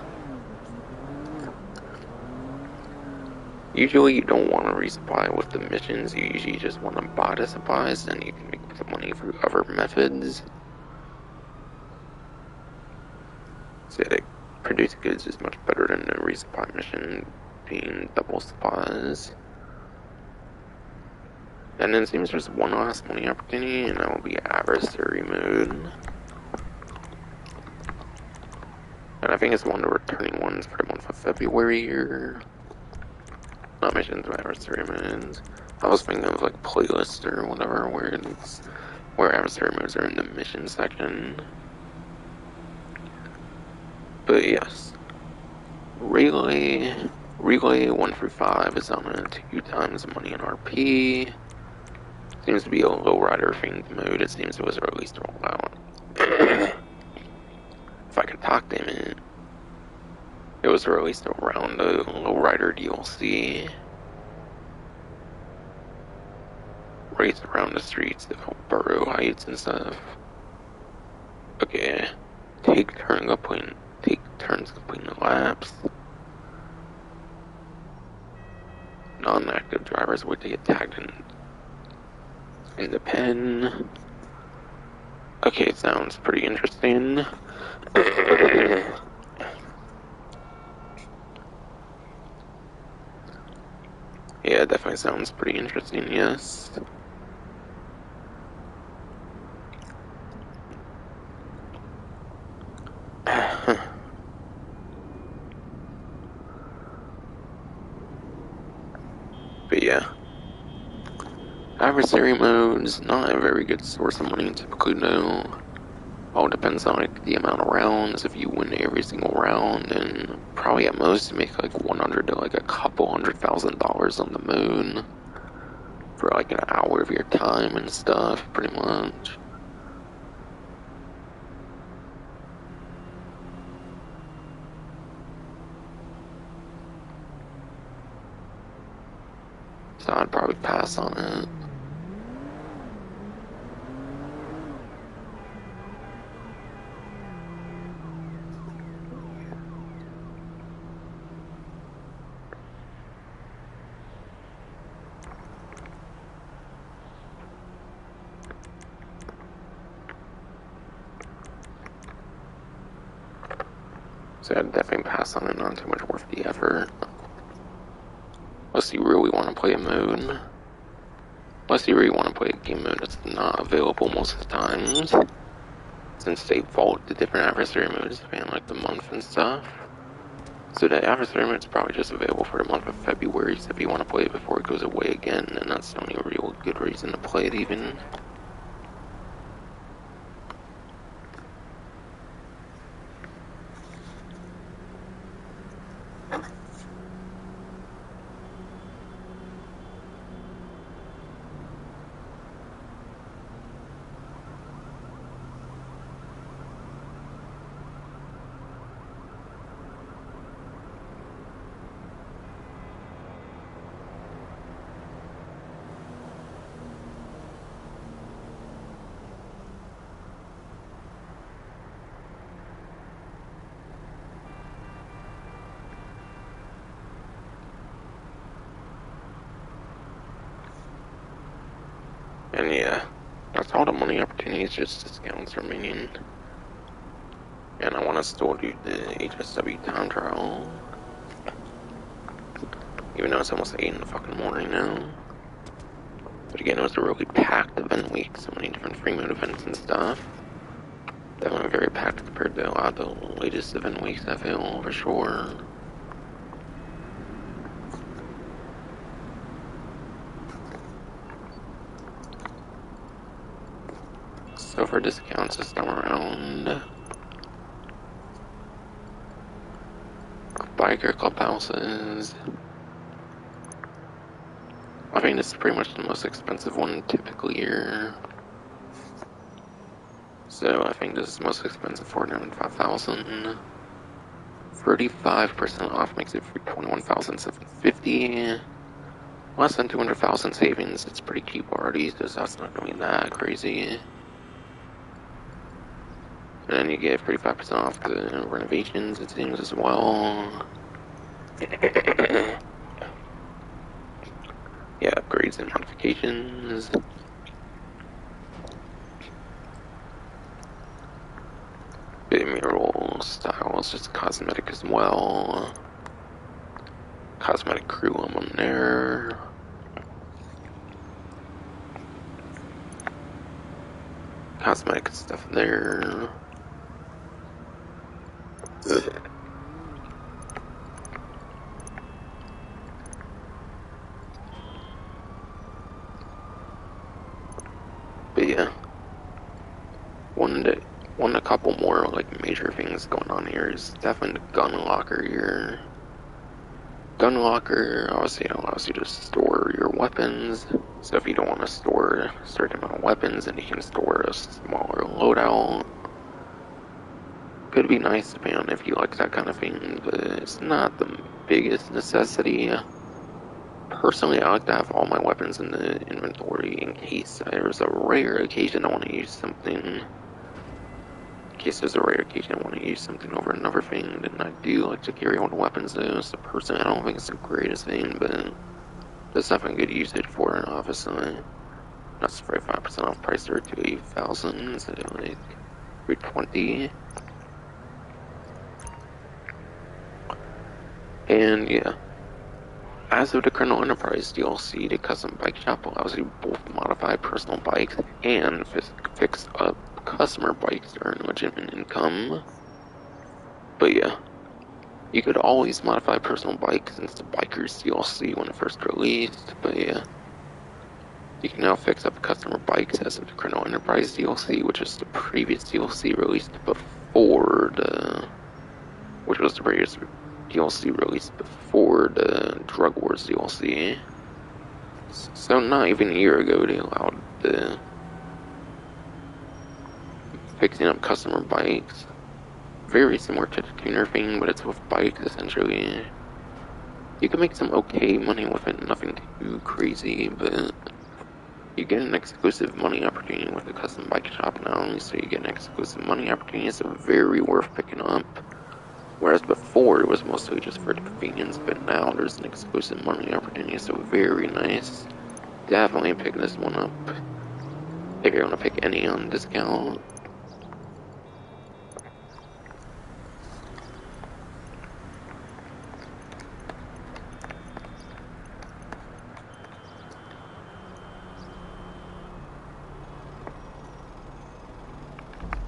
Usually you don't want to resupply with the missions, you usually just want to buy the supplies, and you can make the money through other methods. So yeah, produce goods is much better than the resupply mission being double supplies. And then it seems there's one last money opportunity, and that will be adversary mode. And I think it's one of the returning ones for the month of February here. Not missions, but adversary modes. I was thinking of like playlists or whatever, where adversary modes are in the mission section. But yes. Relay 1 through 5 is on a 2 times money in RP. Seems to be a lowrider themed mode. It seems it was released to roll out. If I could talk, damn it. It was released around the lowrider DLC. Race around the streets of Borough Heights and stuff. Okay. Take turns completing the laps. Non-active drivers would get tagged in the pen. Okay, it sounds pretty interesting. Yeah, it definitely sounds pretty interesting, yes. But yeah. Adversary mode's not a very good source of money typically, no. All depends on like the amount of rounds. If you win every single round, then probably at most you make like 100 to like a couple $100,000 on the moon for like an hour of your time and stuff, pretty much. So I'd probably pass on it. So I'd definitely pass on it, not too much worth the effort. Unless you really want to play a mode. Unless you really want to play a game mode that's not available most of the times. Since they vault the different adversary modes depending on like the month and stuff. So the adversarium is probably just available for the month of February, so if you want to play it before it goes away again, then that's the only real good reason to play it even. And yeah, that's all the money opportunities, just discounts remaining. And I want to still do the HSW time trial. Even though it's almost 8 in the fucking morning now. But again, it was a really packed event week, so many different free mode events and stuff. Definitely very packed compared to a lot of the latest event weeks, I feel, for sure. So for discounts this time around, biker clubhouses, I mean, it's pretty much the most expensive one typically here. So I think this is most expensive for 95,000. 35% off makes it for 21,750. Less than 200,000 savings. It's pretty cheap already, so that's not really that crazy. And then you get 35% off the renovations, it seems, as well. Yeah, upgrades and modifications. Bit mural styles, just cosmetic as well. Cosmetic crew on there. Cosmetic stuff there. But yeah, a couple more like major things going on here is definitely the gun locker here. Gun locker obviously allows you to store your weapons. So if you don't want to store a certain amount of weapons, then you can store a smaller loadout. Could be nice depending on if you like that kind of thing, but it's not the biggest necessity. Personally, I like to have all my weapons in the inventory in case there's a rare occasion I want to use something. In case there's a rare occasion I want to use something over another thing, then I do like to carry all the weapons though. So personally, I don't think it's the greatest thing, but there's definitely good usage for it, obviously. That's 35% off price there to 8,000, so like 320. And yeah. As of the Colonel Enterprise DLC, the custom bike shop allows you both modify personal bikes and fix up customer bikes to earn legitimate income. But yeah, you could always modify personal bikes since the Bikers DLC when it first released. But yeah, you can now fix up customer bikes as of the Colonel Enterprise DLC, which is the previous DLC released before which was the previous DLC released before the Drug Wars DLC. So not even a year ago they allowed the fixing up customer bikes. Very similar to the tuner thing, but it's with bikes essentially. You can make some okay money with it, nothing too crazy, but you get an exclusive money opportunity with the custom bike shop now, so you get an exclusive money opportunity, so very worth picking up. Whereas before, it was mostly just for the convenience, but now there's an exclusive money opportunity, so very nice. Definitely pick this one up if you want to pick any on discount.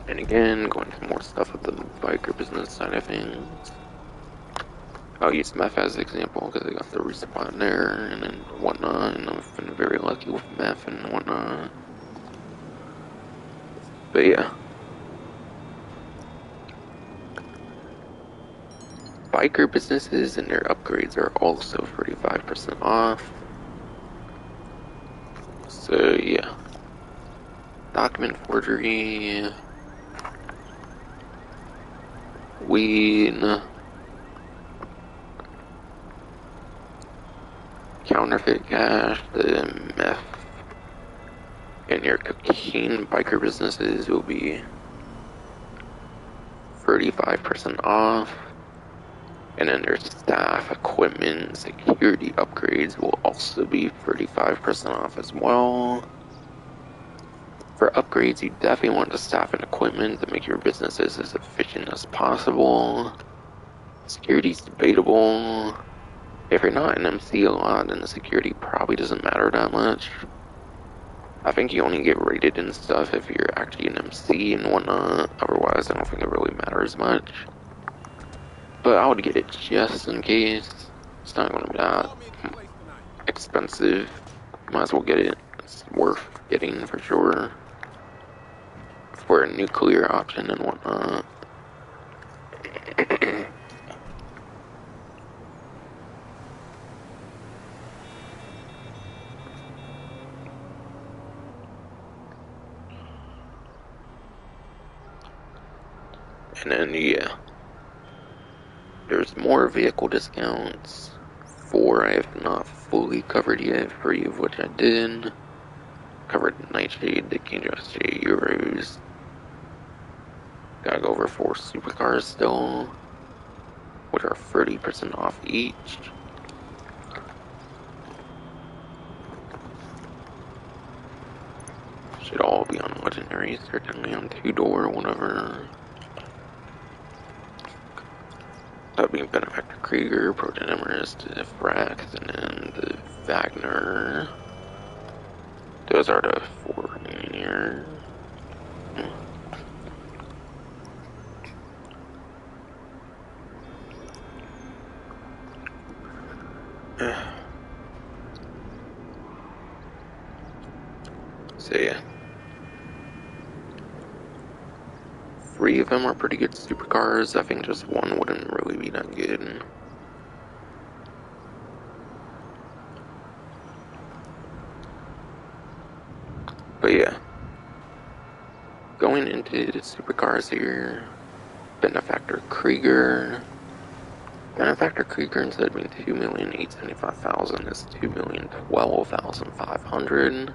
And again, going to more stuff with the biker business side of things. I'll use meth as an example because I got the respawn there and then whatnot, and I've been very lucky with meth and whatnot. But yeah. Biker businesses and their upgrades are also 35% off. So yeah. Document forgery, weed, counterfeit cash, the meth, and your cocaine biker businesses will be 35% off. And then their staff, equipment, security upgrades will also be 35% off as well. For upgrades, you definitely want the staff and equipment to make your businesses as efficient as possible. Security's debatable. If you're not an MC a lot, then the security probably doesn't matter that much. I think you only get rated and stuff if you're actually an MC and whatnot. Otherwise, I don't think it really matters much. But I would get it just in case. It's not going to be that expensive. Might as well get it. It's worth getting for sure. For a nuclear option and whatnot. And then, yeah. There's more vehicle discounts. 4 I have not fully covered yet, 3 of which I did. Covered Nightshade, the Dangerous J Euros. Gotta go over 4 supercars still, which are 30% off each. Should all be on legendary, certainly on 2-door, whatever. That being Benefactor Krieger, Proton Emerist, Frax, and then the Wagner. Those are the 4 in here. So yeah. 3 of them are pretty good supercars. I think just 1 wouldn't really be that good. But yeah. Going into the supercars here. Benefactor Krieger. Benefactor Krieger, instead of being 2,875,000, is 2,012,500.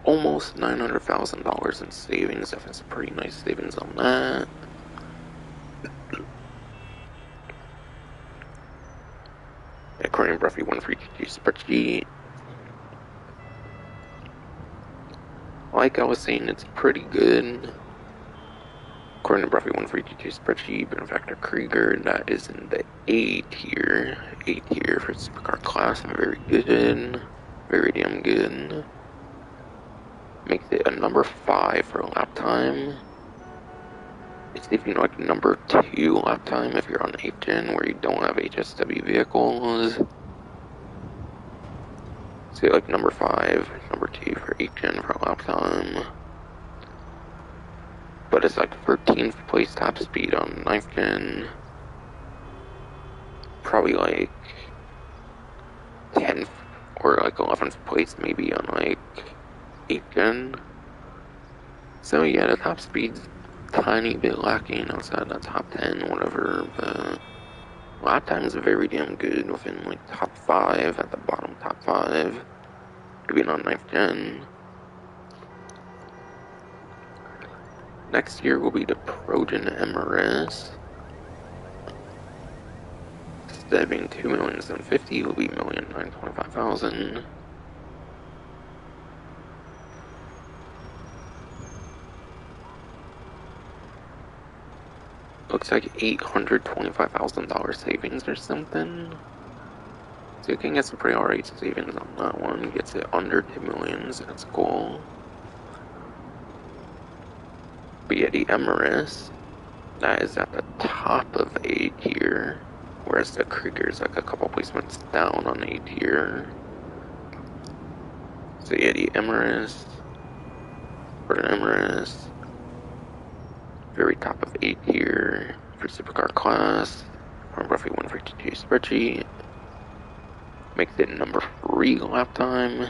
Almost $900,000 in savings. I think it's a pretty nice savings on that. According to Bruffy 132 spreadsheet. Like I was saying, it's pretty good. According to Bruffy 132 spreadsheet, Benefactor Krieger, that is in the A tier. A tier for supercar class, very good. Very damn good. Makes it a number 5 for lap time. It's even like number 2 lap time if you're on 8th gen where you don't have HSW vehicles. So like number 5, number 2 for 8th gen for lap time. But it's like 13th place top speed on 9th gen. Probably like 10th or like 11th place maybe on like 8th gen. So yeah, the top speed's tiny bit lacking outside the top 10, whatever, but lap time is very damn good within like top 5 at the bottom top 5, even on 9th gen. Next year will be the Proton MRS. Instead of being 2,750,000, will be 1,925,000. Looks like $825,000 savings or something. So you can get some pretty alright savings on that one. Gets it under 2 million, so that's cool. But yeah, the MRS, that is at the top of A tier whereas the Krieger's like a couple placements down on A tier. So yeah, the Emirates, very top of A tier for supercar class, from roughly 152 spreadsheet. Makes it number 3 lap time.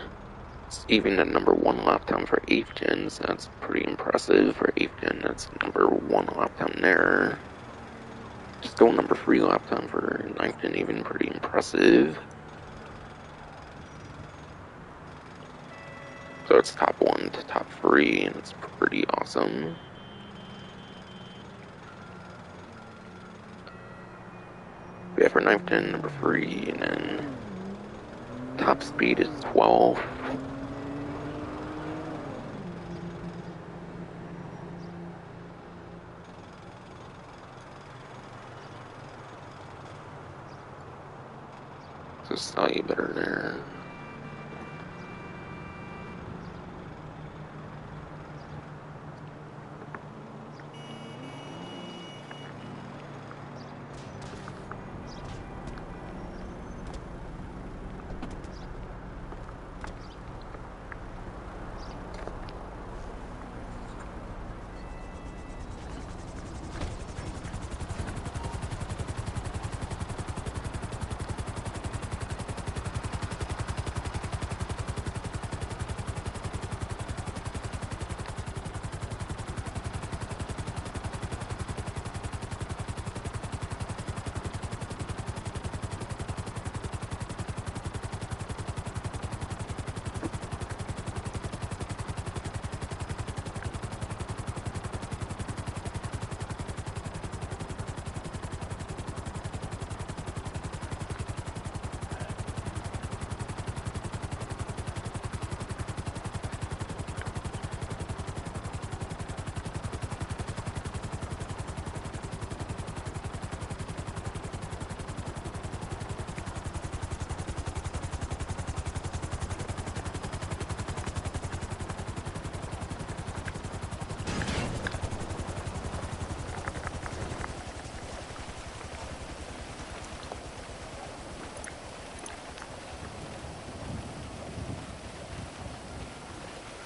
It's even the number 1 lap time for 8th gen, so that's pretty impressive. For 8th gen, that's number 1 lap time there. Still number 3 lap time for 9th gen, even pretty impressive. So it's top 1 to top 3, and it's pretty awesome. Yeah, for 9th gen, number 3, and then top speed is 12. So slightly better there.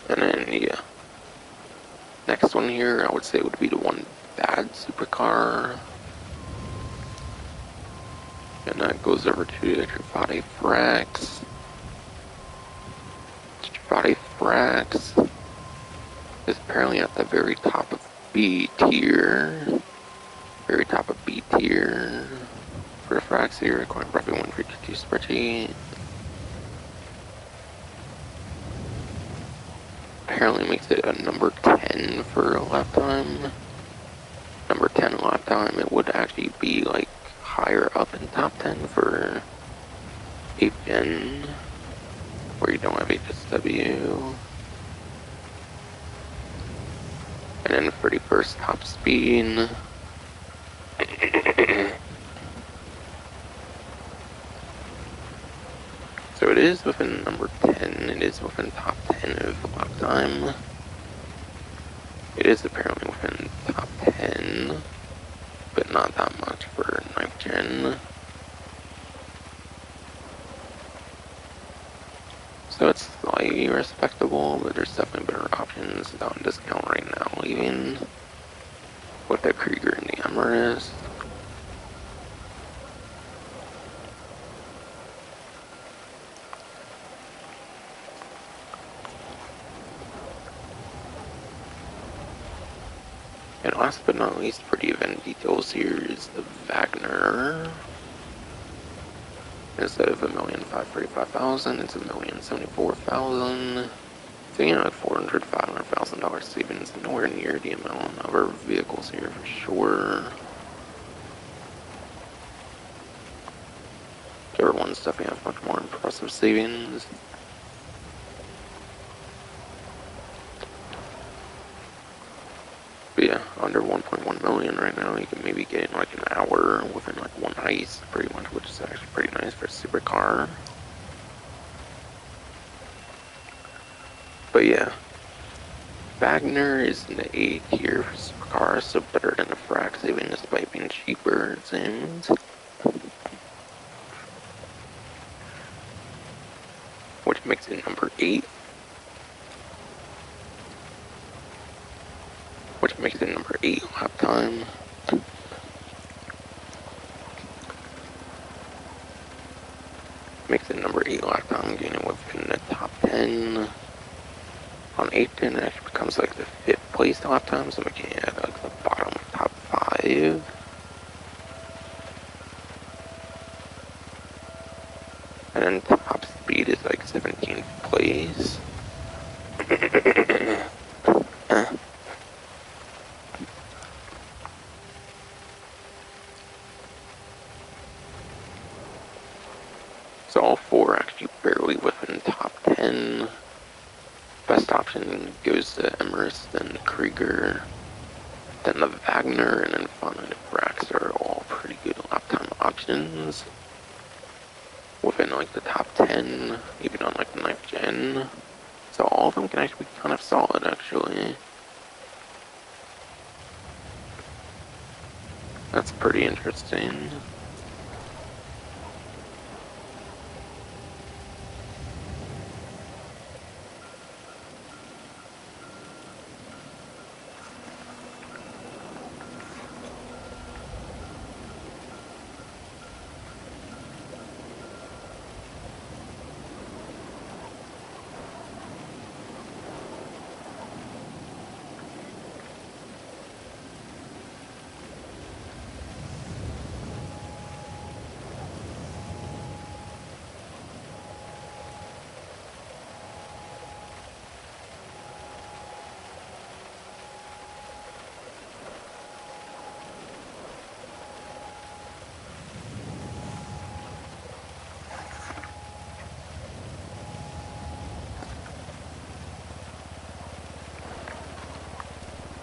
And then, yeah. Next one here, I would say would be the one bad supercar. And that goes over to the Trifade Frax. Trifade Frax is apparently at the very top of B tier. Very top of B tier. For the Frax here, going roughly 152 spreadsheet. Apparently makes it a number 10 for a lap time. Number 10 lap time, it would actually be like higher up in top 10 for 8th gen, where you don't have HSW. And then 31st top speed. So it is within number 10, it is within top 10 of lap time. It is apparently within top 10, but not that much for 9th gen. So it's slightly respectable, but there's definitely better options on discount right now, even with the Krieger and the Emirates. And last but not least, for the event details, here is the Wagner. Instead of 1,545,000, it's 1,074,000. So you know, like $400,000-$500,000 savings, nowhere near the amount of our vehicles here for sure. The other ones definitely have much more impressive savings. But yeah, under 1.1 million right now, you can maybe get in like an hour within like one heist, pretty much, which is actually pretty nice for a supercar. But yeah, Wagner is in the A tier for supercars, so better than the Frax, even despite being cheaper, it seems. which makes it number 8. Which makes it number 8 lap time. Makes it number 8 lap time, getting within the top 10. On 8-10, it actually becomes like the 5th place lap time, so making it at like the bottom top 5. And then top speed is like 17th place. So all 4 are actually barely within top 10. Best option goes to Emrys, then Krieger, then the Wagner, and then finally the Brax are all pretty good lap time options. Within like the top 10, even on like the 9th gen. So all of them can actually be kind of solid actually. That's pretty interesting.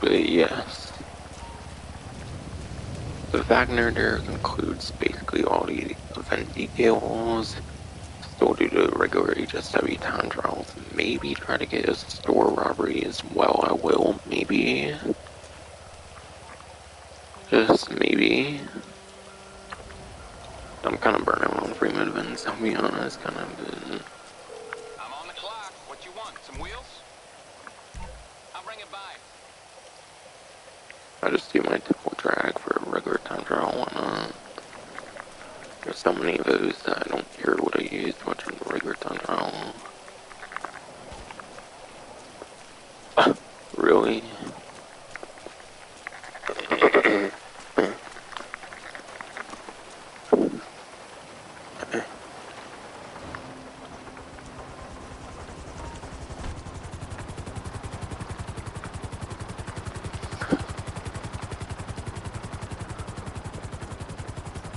But yes, the Wagner there includes basically all the event details. Still do the regular HSW time trials. Maybe try to get a store robbery as well. I will, maybe. Just maybe. I'm kind of burning on free-mid events, I'll be honest, kind of. I'm on the clock. What you want? Some wheels? I'll bring it by. I just do my typical drag for a regular time trial, why not? There's so many of those that I don't care what I use much on the regular time trial. Really?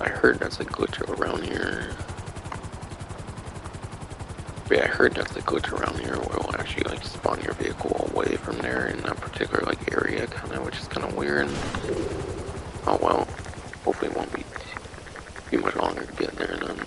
I heard that's a glitch around here. But yeah, I heard that's a glitch around here where it'll actually like spawn your vehicle away from there in that particular like area kinda, which is kinda weird. Oh well. Hopefully it won't be too much longer to get there then.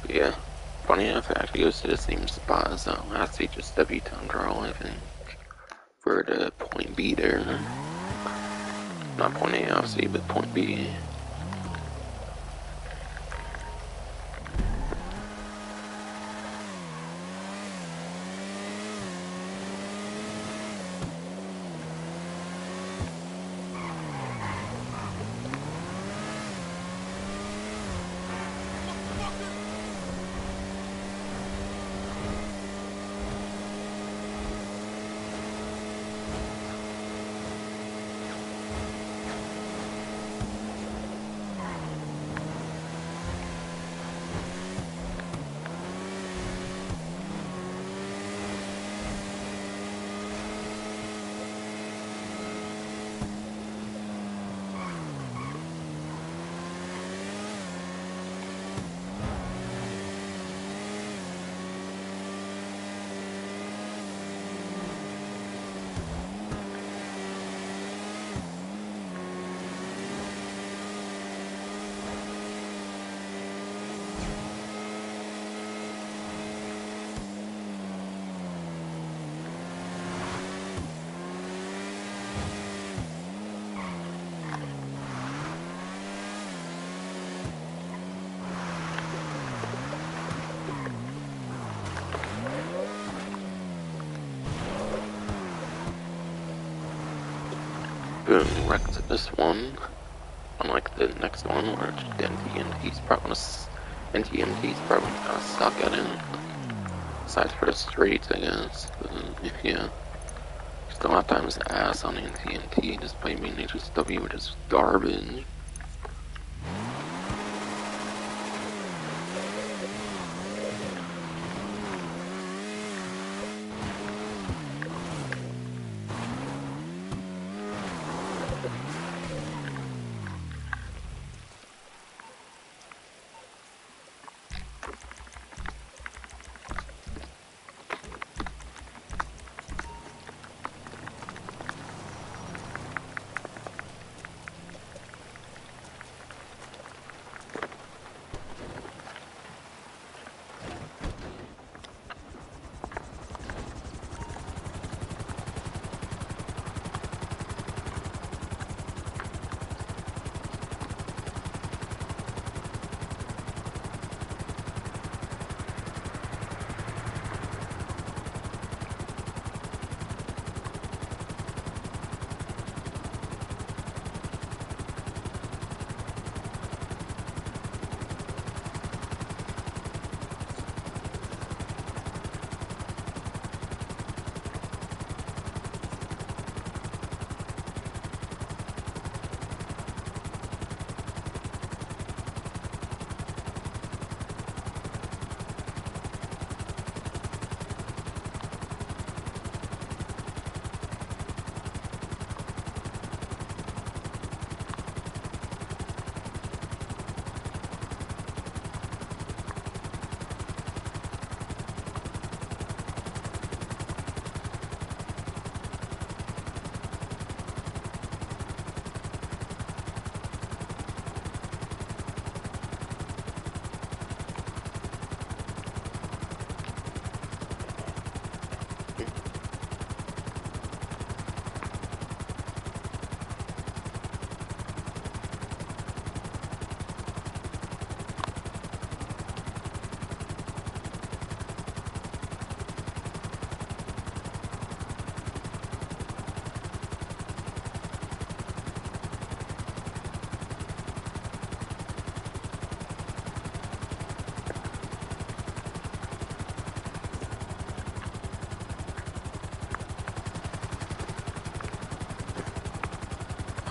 Yeah, funny enough, it actually goes to the same spot as that last HSW Toundra, I think, for the point B there. Not point A, obviously, but point B. boom, wrecked this one. Unlike the next one, where NTMT's probably gonna suck at it. Besides for the straights, I guess. But yeah. Still have times ass on NTMT despite being HSW, which is garbage.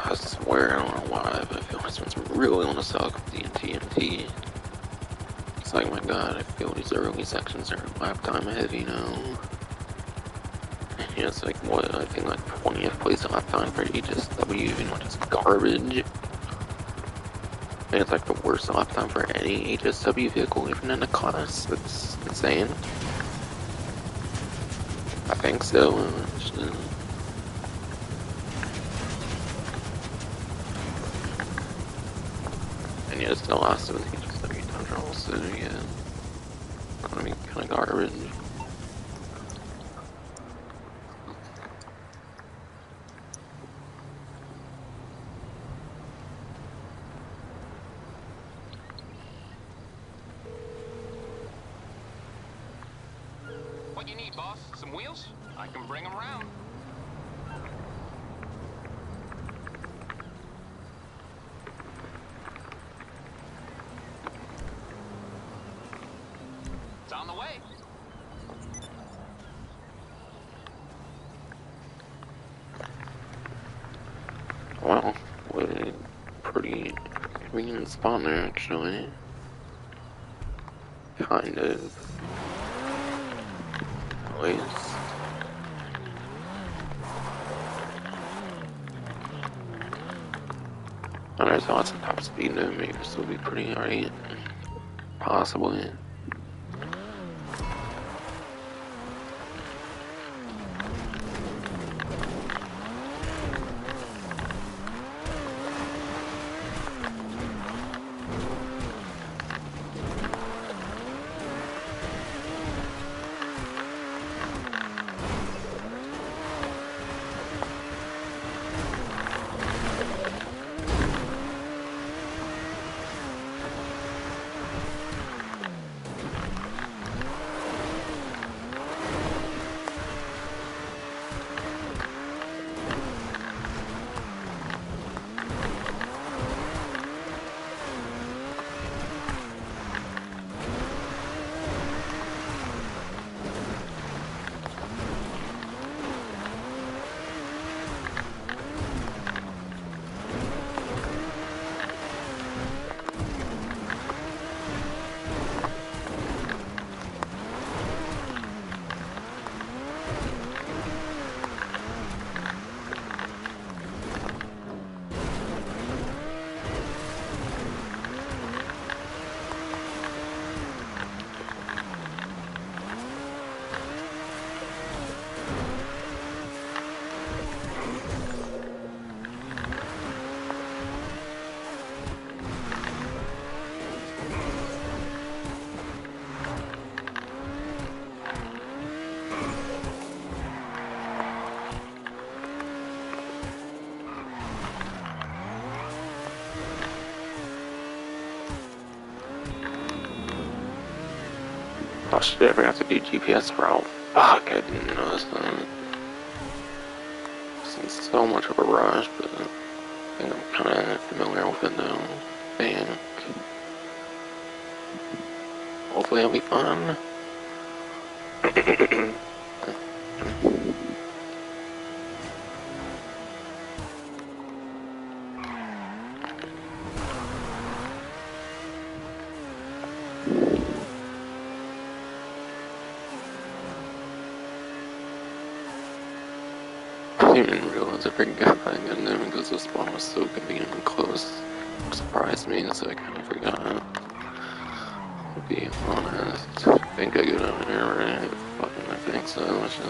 I swear, I don't know why, but I feel this one's really gonna suck with the TNT. It's like, my god, I feel these early sections are lap time heavy now. Yeah, it's like, what, I think like 20th place lap time for HSW, even which is garbage. I think it's like the worst lap time for any HSW vehicle, even in the class. It's insane. I think so. And yeah, it's the last of the HSW Toundra, so yeah. Gonna be kinda garbage. What you need, boss? Some wheels? I can bring them around. It's on the way. Wow, what a pretty convenient spot there, actually. Kind of. At least. And there's lots of top speed now, maybe this will be pretty alright. Possibly. Oh shit, I forgot to do GPS route. Fuck, I didn't notice that. It's in so much of a rush, but I think I'm kinda familiar with it now. Bank. Hopefully it'll be fun. I didn't even realize I forgot again then because the spawn was so conveniently close. It surprised me, so I kinda forgot. I'll be honest. I think I go down here, right? Fucking I think so. I should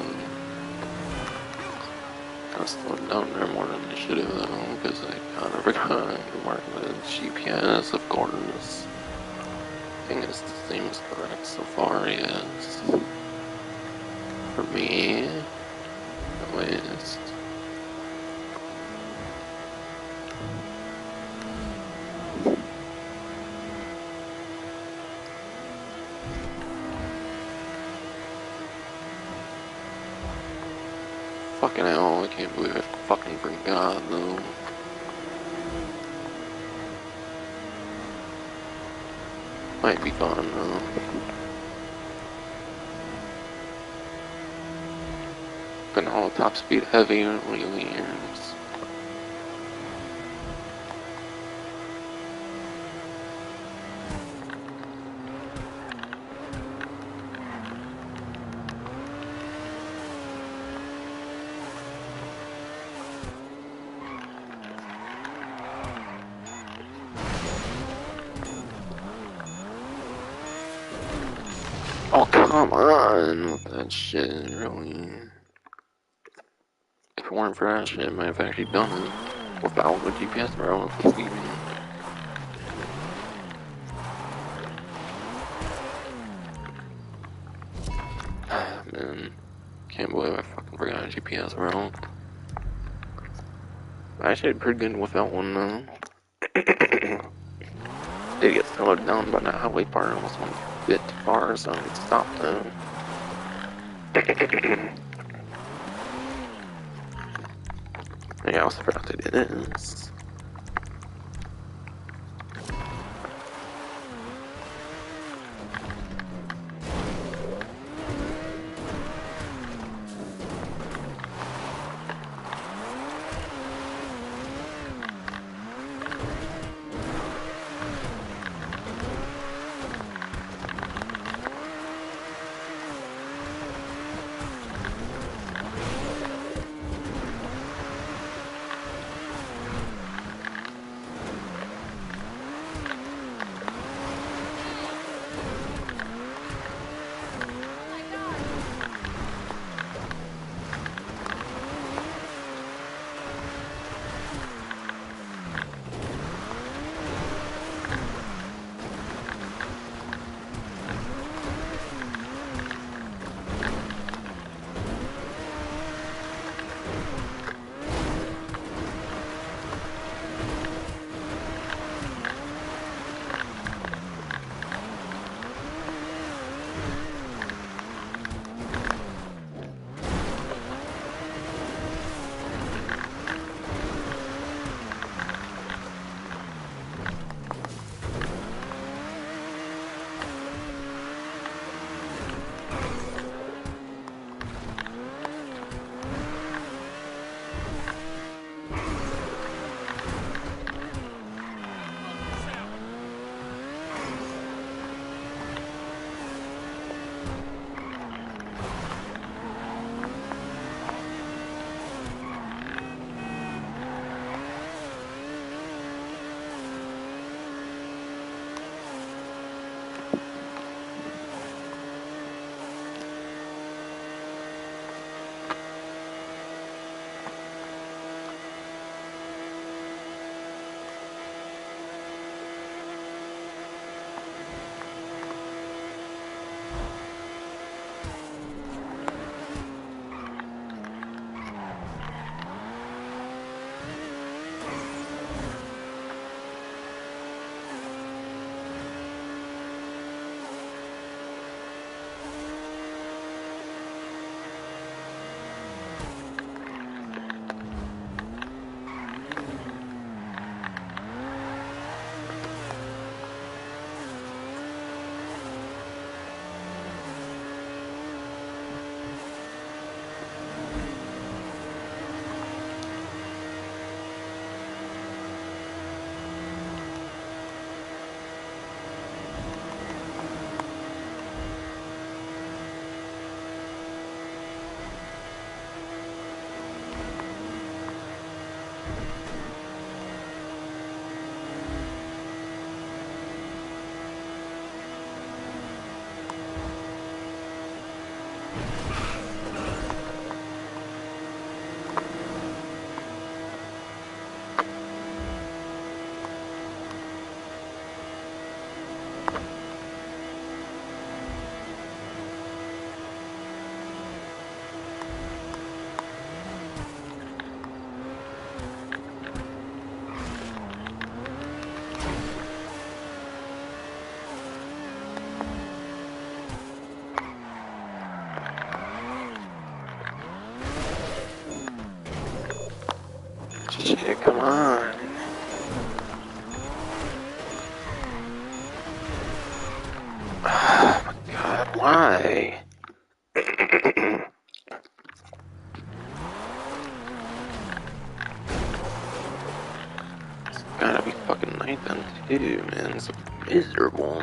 I slowed down there more than I should have though, because I kinda forgot to mark the GPS, of course. I think it's the same as correct so far, yes. For me, at least. Fucking hell, I can't believe I fucking forgot though. Might be fun though. Been all top speed heavy lately years. Oh, come on with that shit, really. If it weren't for that shit, I might have actually done it without the GPS route. Man, can't believe I fucking forgot a GPS route. I actually did pretty good with that one though. Did get slowed down by the highway part, almost went a bit too far, so I stopped though. Yeah, I also forgot to do this. on. Oh my god, why? It's gotta be fucking night then too, man. It's miserable.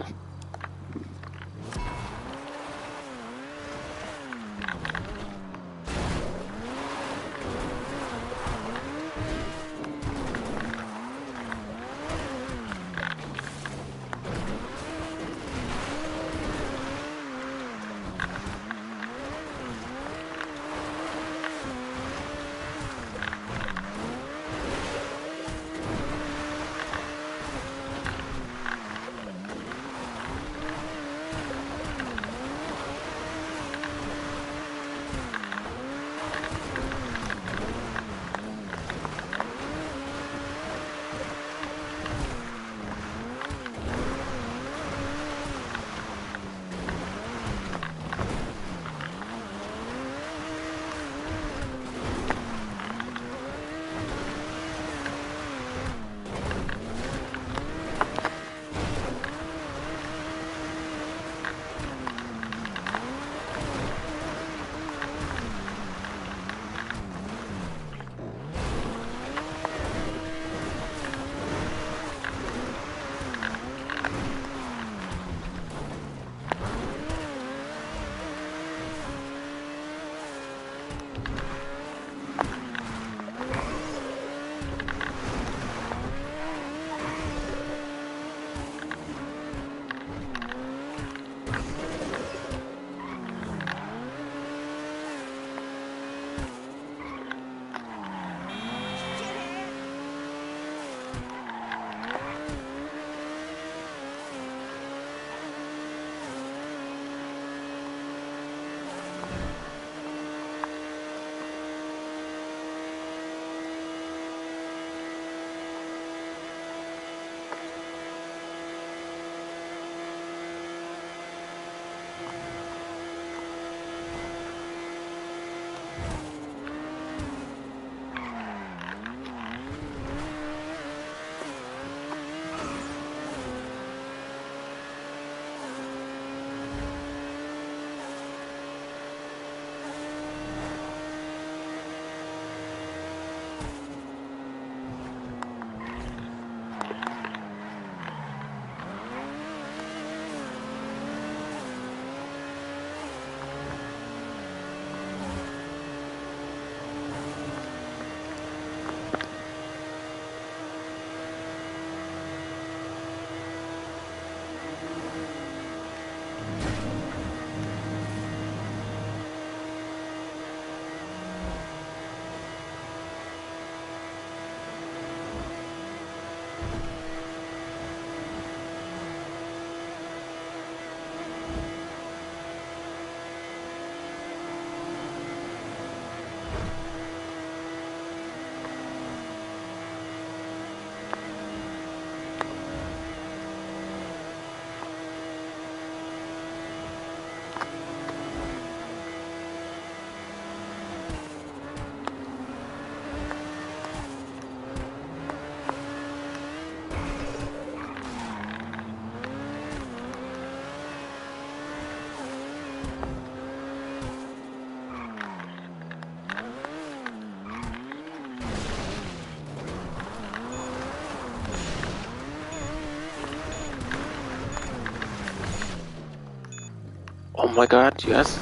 Oh my god, yes.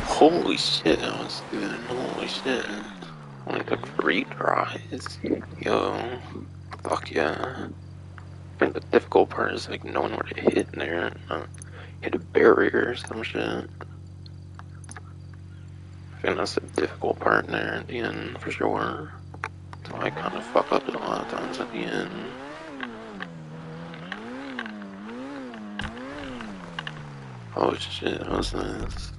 Holy shit, that was good. Holy shit. Only took 3 tries. Yo. Fuck yeah. I think the difficult part is like knowing where to hit in there and hit a barrier or some shit. I think that's the difficult part in there at the end for sure. So I kind of fuck up a lot of times at the end. Oh shit, what's this?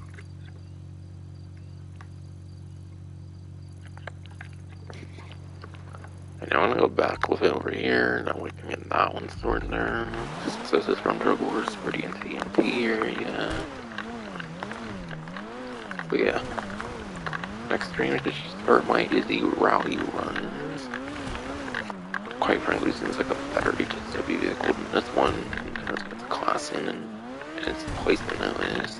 And I'm gonna go back with it over here, that way I can get that one stored there. So this is from Drug Wars, pretty into the MP area. But yeah, next stream is just start my Izzy Rally runs. quite frankly seems like a better HSW vehicle than this one, because of its classing and its placement at least.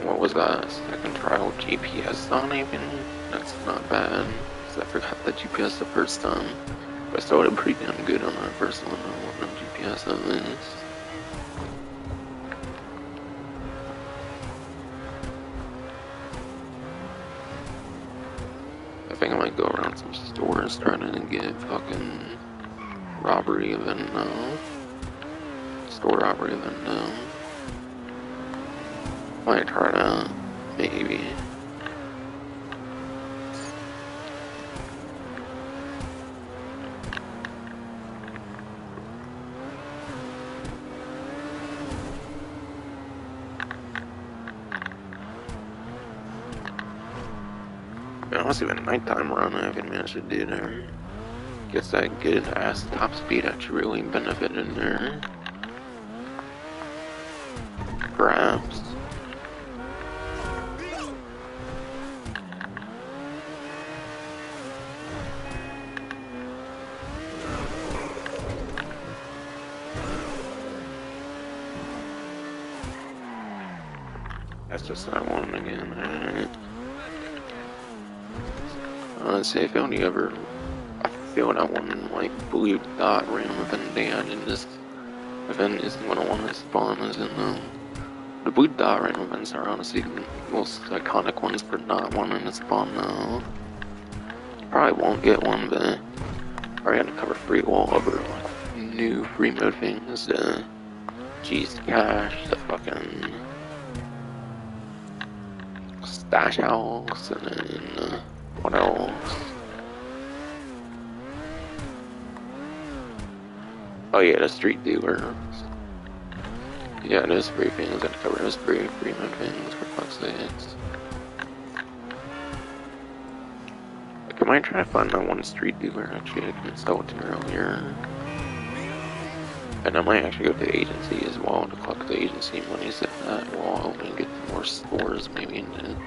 What was that? Second trial GPS on even? That's not bad. Cause I forgot the GPS the first time. But I still did pretty damn good on that first one. I want no GPS at least. I think I might go around some stores trying to get fucking robbery event now. Store robbery event now. Might try that. Maybe. Honestly, even nighttime run I haven't managed to do there. Guess that good ass top speed actually really benefited there. Perhaps. That's just that one again. Alright. Let's see if only ever I feel that one like blue dot random event they had in this event isn't what I want to spawn as in the blue dot random events are honestly the most iconic ones for not wanting to spawn now. Probably won't get one, but I already had to cover free wall over like new free mode things, the G's cash, the fucking stash house, and then what else? Oh yeah, the street dealer. Yeah, those free things, I had to cover those free mode things for fuck's sakes. Like, I might try to find that one street dealer actually I can sell it to earlier. And I might actually go to the agency as well to collect the agency money so that will help me get more stores maybe and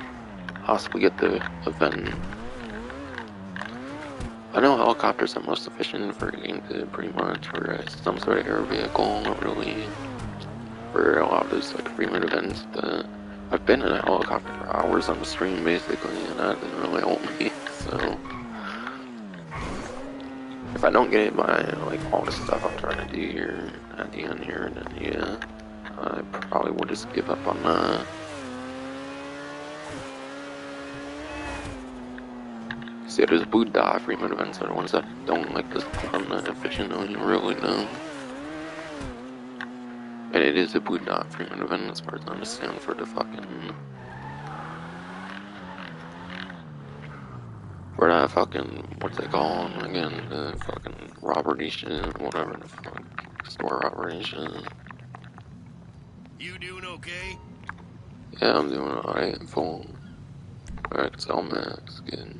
possibly get the event. I know helicopters are most efficient for getting to pretty much or some sort of air vehicle, not really for a lot of those like free mode events, but I've been in a helicopter for hours on the stream basically and that didn't really help me, so if I don't get it by like all the stuff I'm trying to do here at the end here, then yeah, I probably will just give up on that. See, those blue dot free mode events are the ones that don't like this spawn that efficiently, really know. And it is a blue dot free mode event as far as I understand for the fucking for that fucking, what's it called again, the fucking robbery shit, whatever the fuck, store robbery shit. You doing okay? Yeah, I'm doing alright, full. Alright, sell max, good.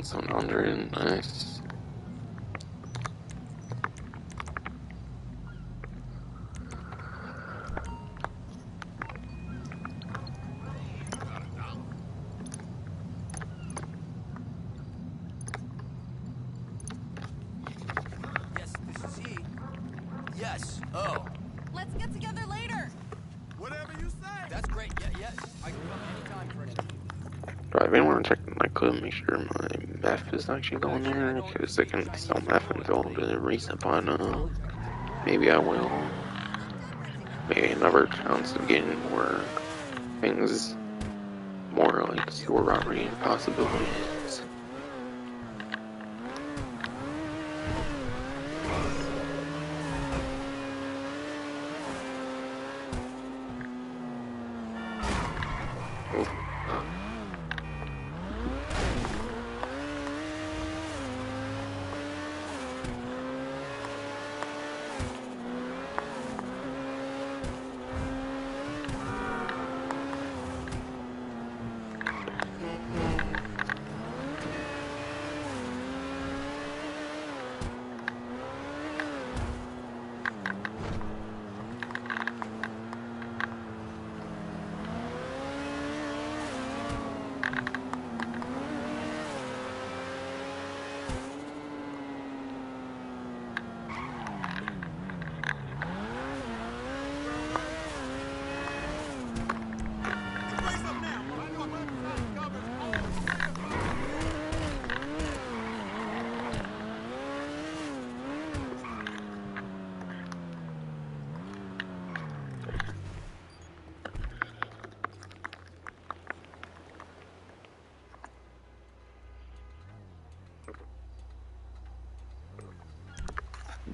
700, nice. Yes, this is he. Yes. Oh. Let's get together later. Whatever you say. That's great. Yeah, yes. I can come anytime for an interview. Do I even want to check the nightclub, make sure my meth is actually going there, because they can sell meth until the recent by now. Maybe I will. Maybe another chance of getting more things, more like store robbery possibilities.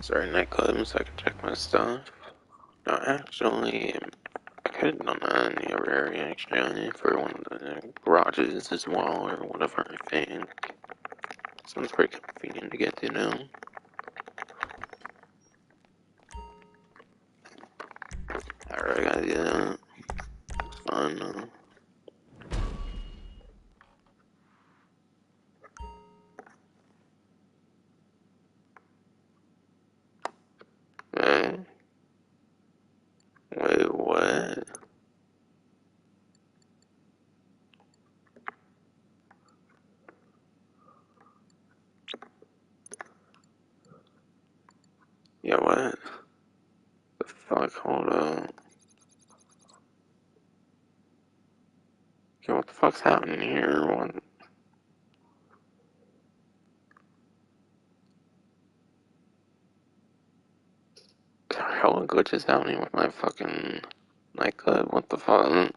Sorry, nightclub, so I can check my stuff. No, actually, I could have done that in the other area, actually, for one of the garages as well, or whatever, I think. Sounds pretty convenient to get to now. Alright, I gotta do that. Fun. Eh? Wait, what? Yeah, what? The fuck? Hold up. Okay, what the fuck's happening here? What? Hella glitches happening with my fucking nightclub? What the fuck?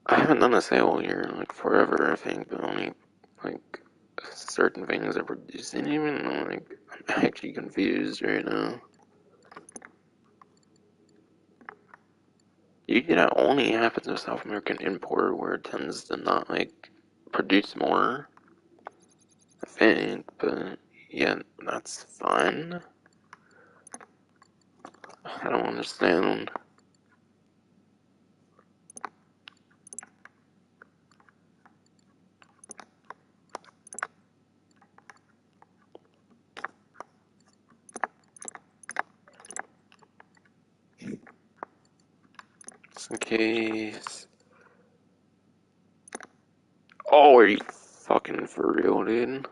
I haven't done a sale here in like forever, I think, but only like certain things are producing even. Like, I'm actually confused right now. Usually that only happens with South American import where it tends to not like produce more, I think, but yeah, that's fine. I don't understand. Just in case. Oh, are you fucking for real, dude?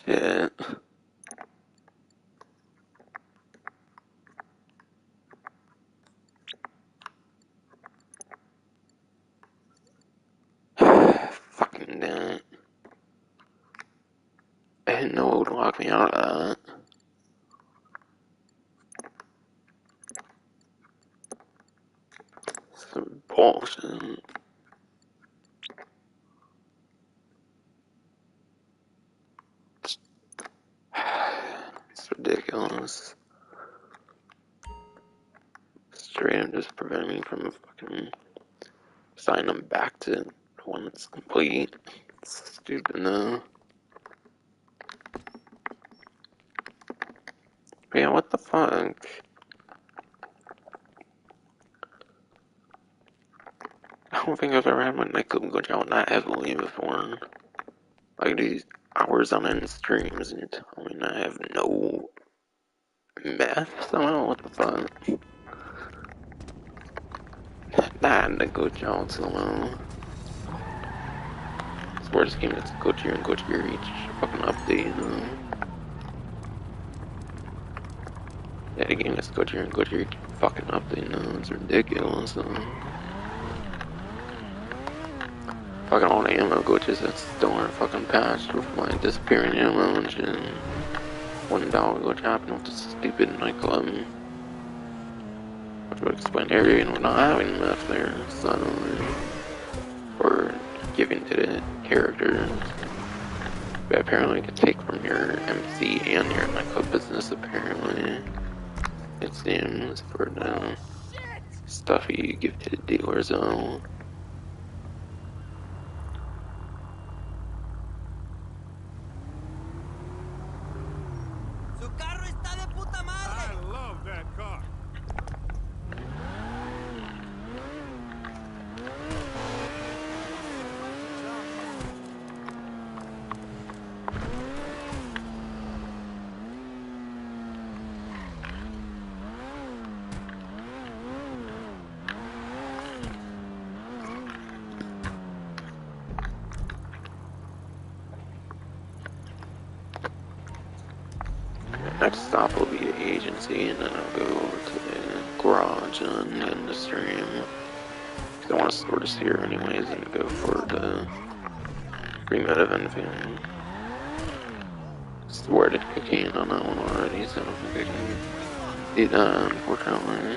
Shit. Fucking damn it. I didn't know it would lock me out of that. Some bullshit. It's ridiculous. Straight up just preventing me from fucking signing them back to when it's complete. It's stupid though. But yeah, what the fuck? I don't think I've ever had my nightclub glitch out that heavily before. Like these hours on end streams and you're telling me I have no meth somehow? What the fuck? That had to glitch out somehow. I swear this game gets glitchier and glitchier each fucking update, you know? Yeah, the game gets glitchier and glitchier each fucking update, you know? It's ridiculous, Fucking all the ammo glitches that still aren't fucking patched with my disappearing ammo and shit. $1 glitch happened with the stupid nightclub. Which would explain area and we're not having left there, suddenly. Or giving to the characters. But apparently you can take from your MC and your nightclub business, apparently. It seems, for the stuff you give to the dealers, though. I love that car. Next stop will be the agency, and then I'll go over to the garage and end the stream. Because I want to store this here anyways and go for the remote event thing. Stored cocaine on that one already, so I don't think I can do that, unfortunately.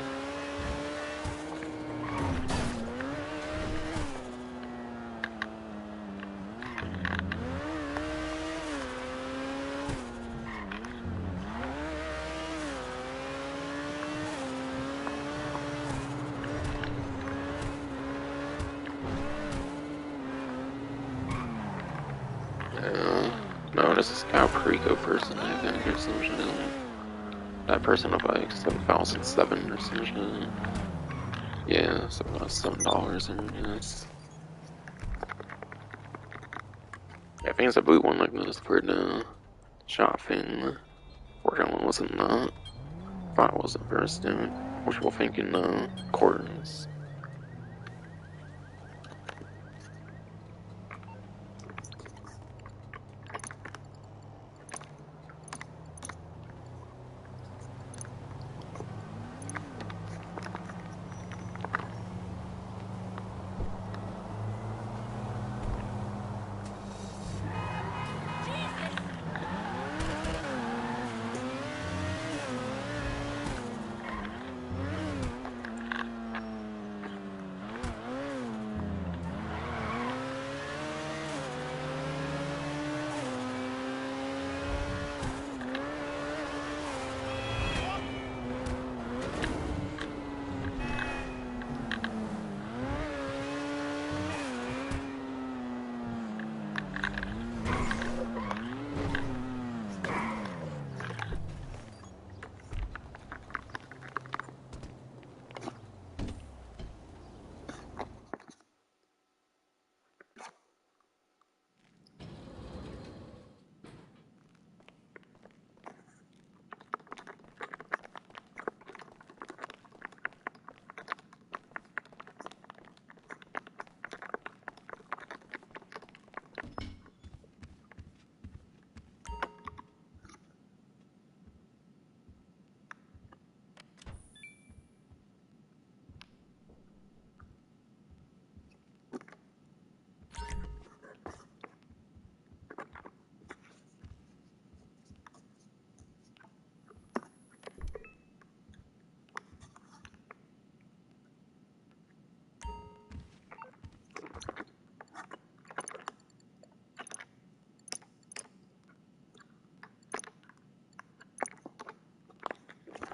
Rico person, I think, or some shit. That person will buy like 7,007 or some shit. Yeah, so about $7 and yes. Yeah, I think it's a blue one like this for the shopping. Working one wasn't that. Thought it was the first dude. Wishful thinking quarters.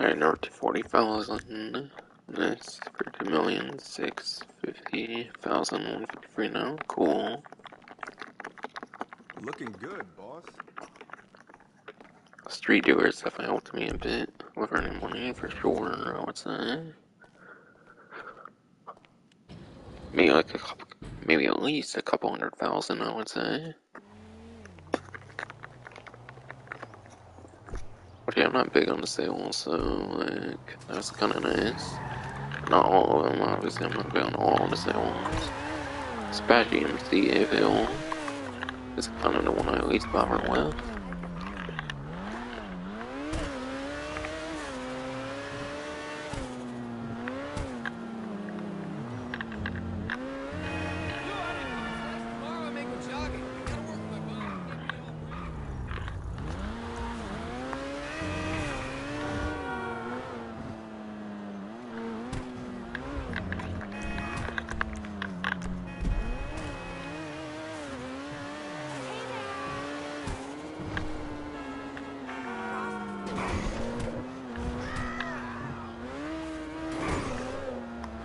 Alright, now we're to 40,000. Nice. For 2,650,153 now. Cool. Looking good, boss. Street Doers definitely helped me a bit with earning money for sure, I would say. Maybe like a couple, maybe at least a couple 100,000, I would say. But yeah, I'm not big on the sales, so like that's kind of nice. Not all of them, obviously. I'm not big on all the sales. Especially MC Evil is kind of the one I at least bother with. Tomorrow I may go jogging. I gotta work my body. Get me all ready.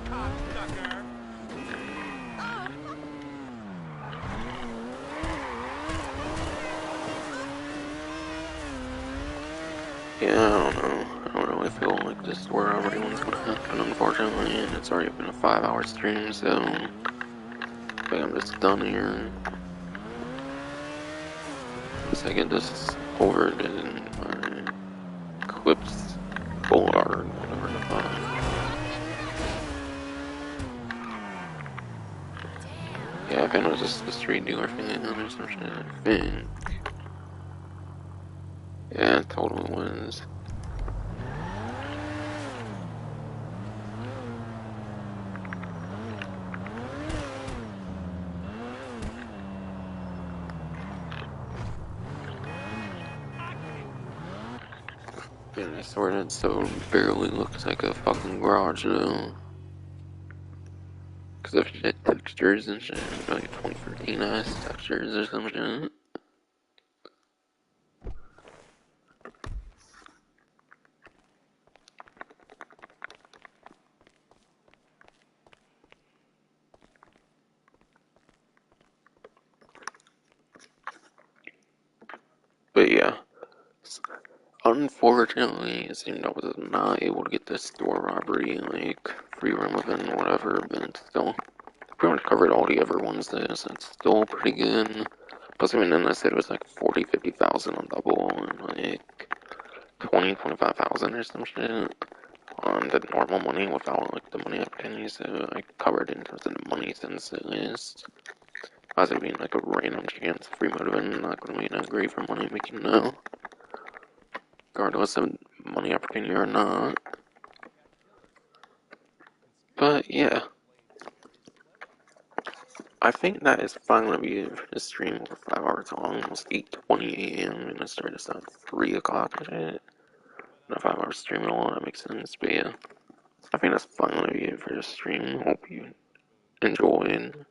Cocksucker. Yeah, I don't know. I don't really feel like this is where everyone's gonna happen, unfortunately, and it's already been a 5-hour stream, so I think I'm just done here. Once I get this over in my Clips Boulevard, whatever the fuck. Yeah, I think it was just the street dealer thing or some shit, I think. Yeah, it totally was. Yeah, I swear that so barely looks like a fucking garage though. Cause of shit textures and shit, like 2013 ass textures or some shit. But But yeah, unfortunately, it seemed I was not able to get this store robbery, like, free room within whatever, but it's still pretty much covered all the other ones there, so it's still pretty good. Plus, I mean, then I said it was like 40, 50,000 on double, and like 20, 25,000 or some shit on the normal money without like the money opportunity, so I covered in terms of the money since at least. As it being like a random chance, free motive, and not going to be no great for money making now, regardless of money opportunity or not. But yeah, I think that is finally be it for this stream. Over 5 hours long, almost 8:20 a.m. and I started this at 3 o'clock and shit. Not 5 hours streaming alone, that makes sense. But yeah, I think that's finally be it for this stream. Hope you enjoyed.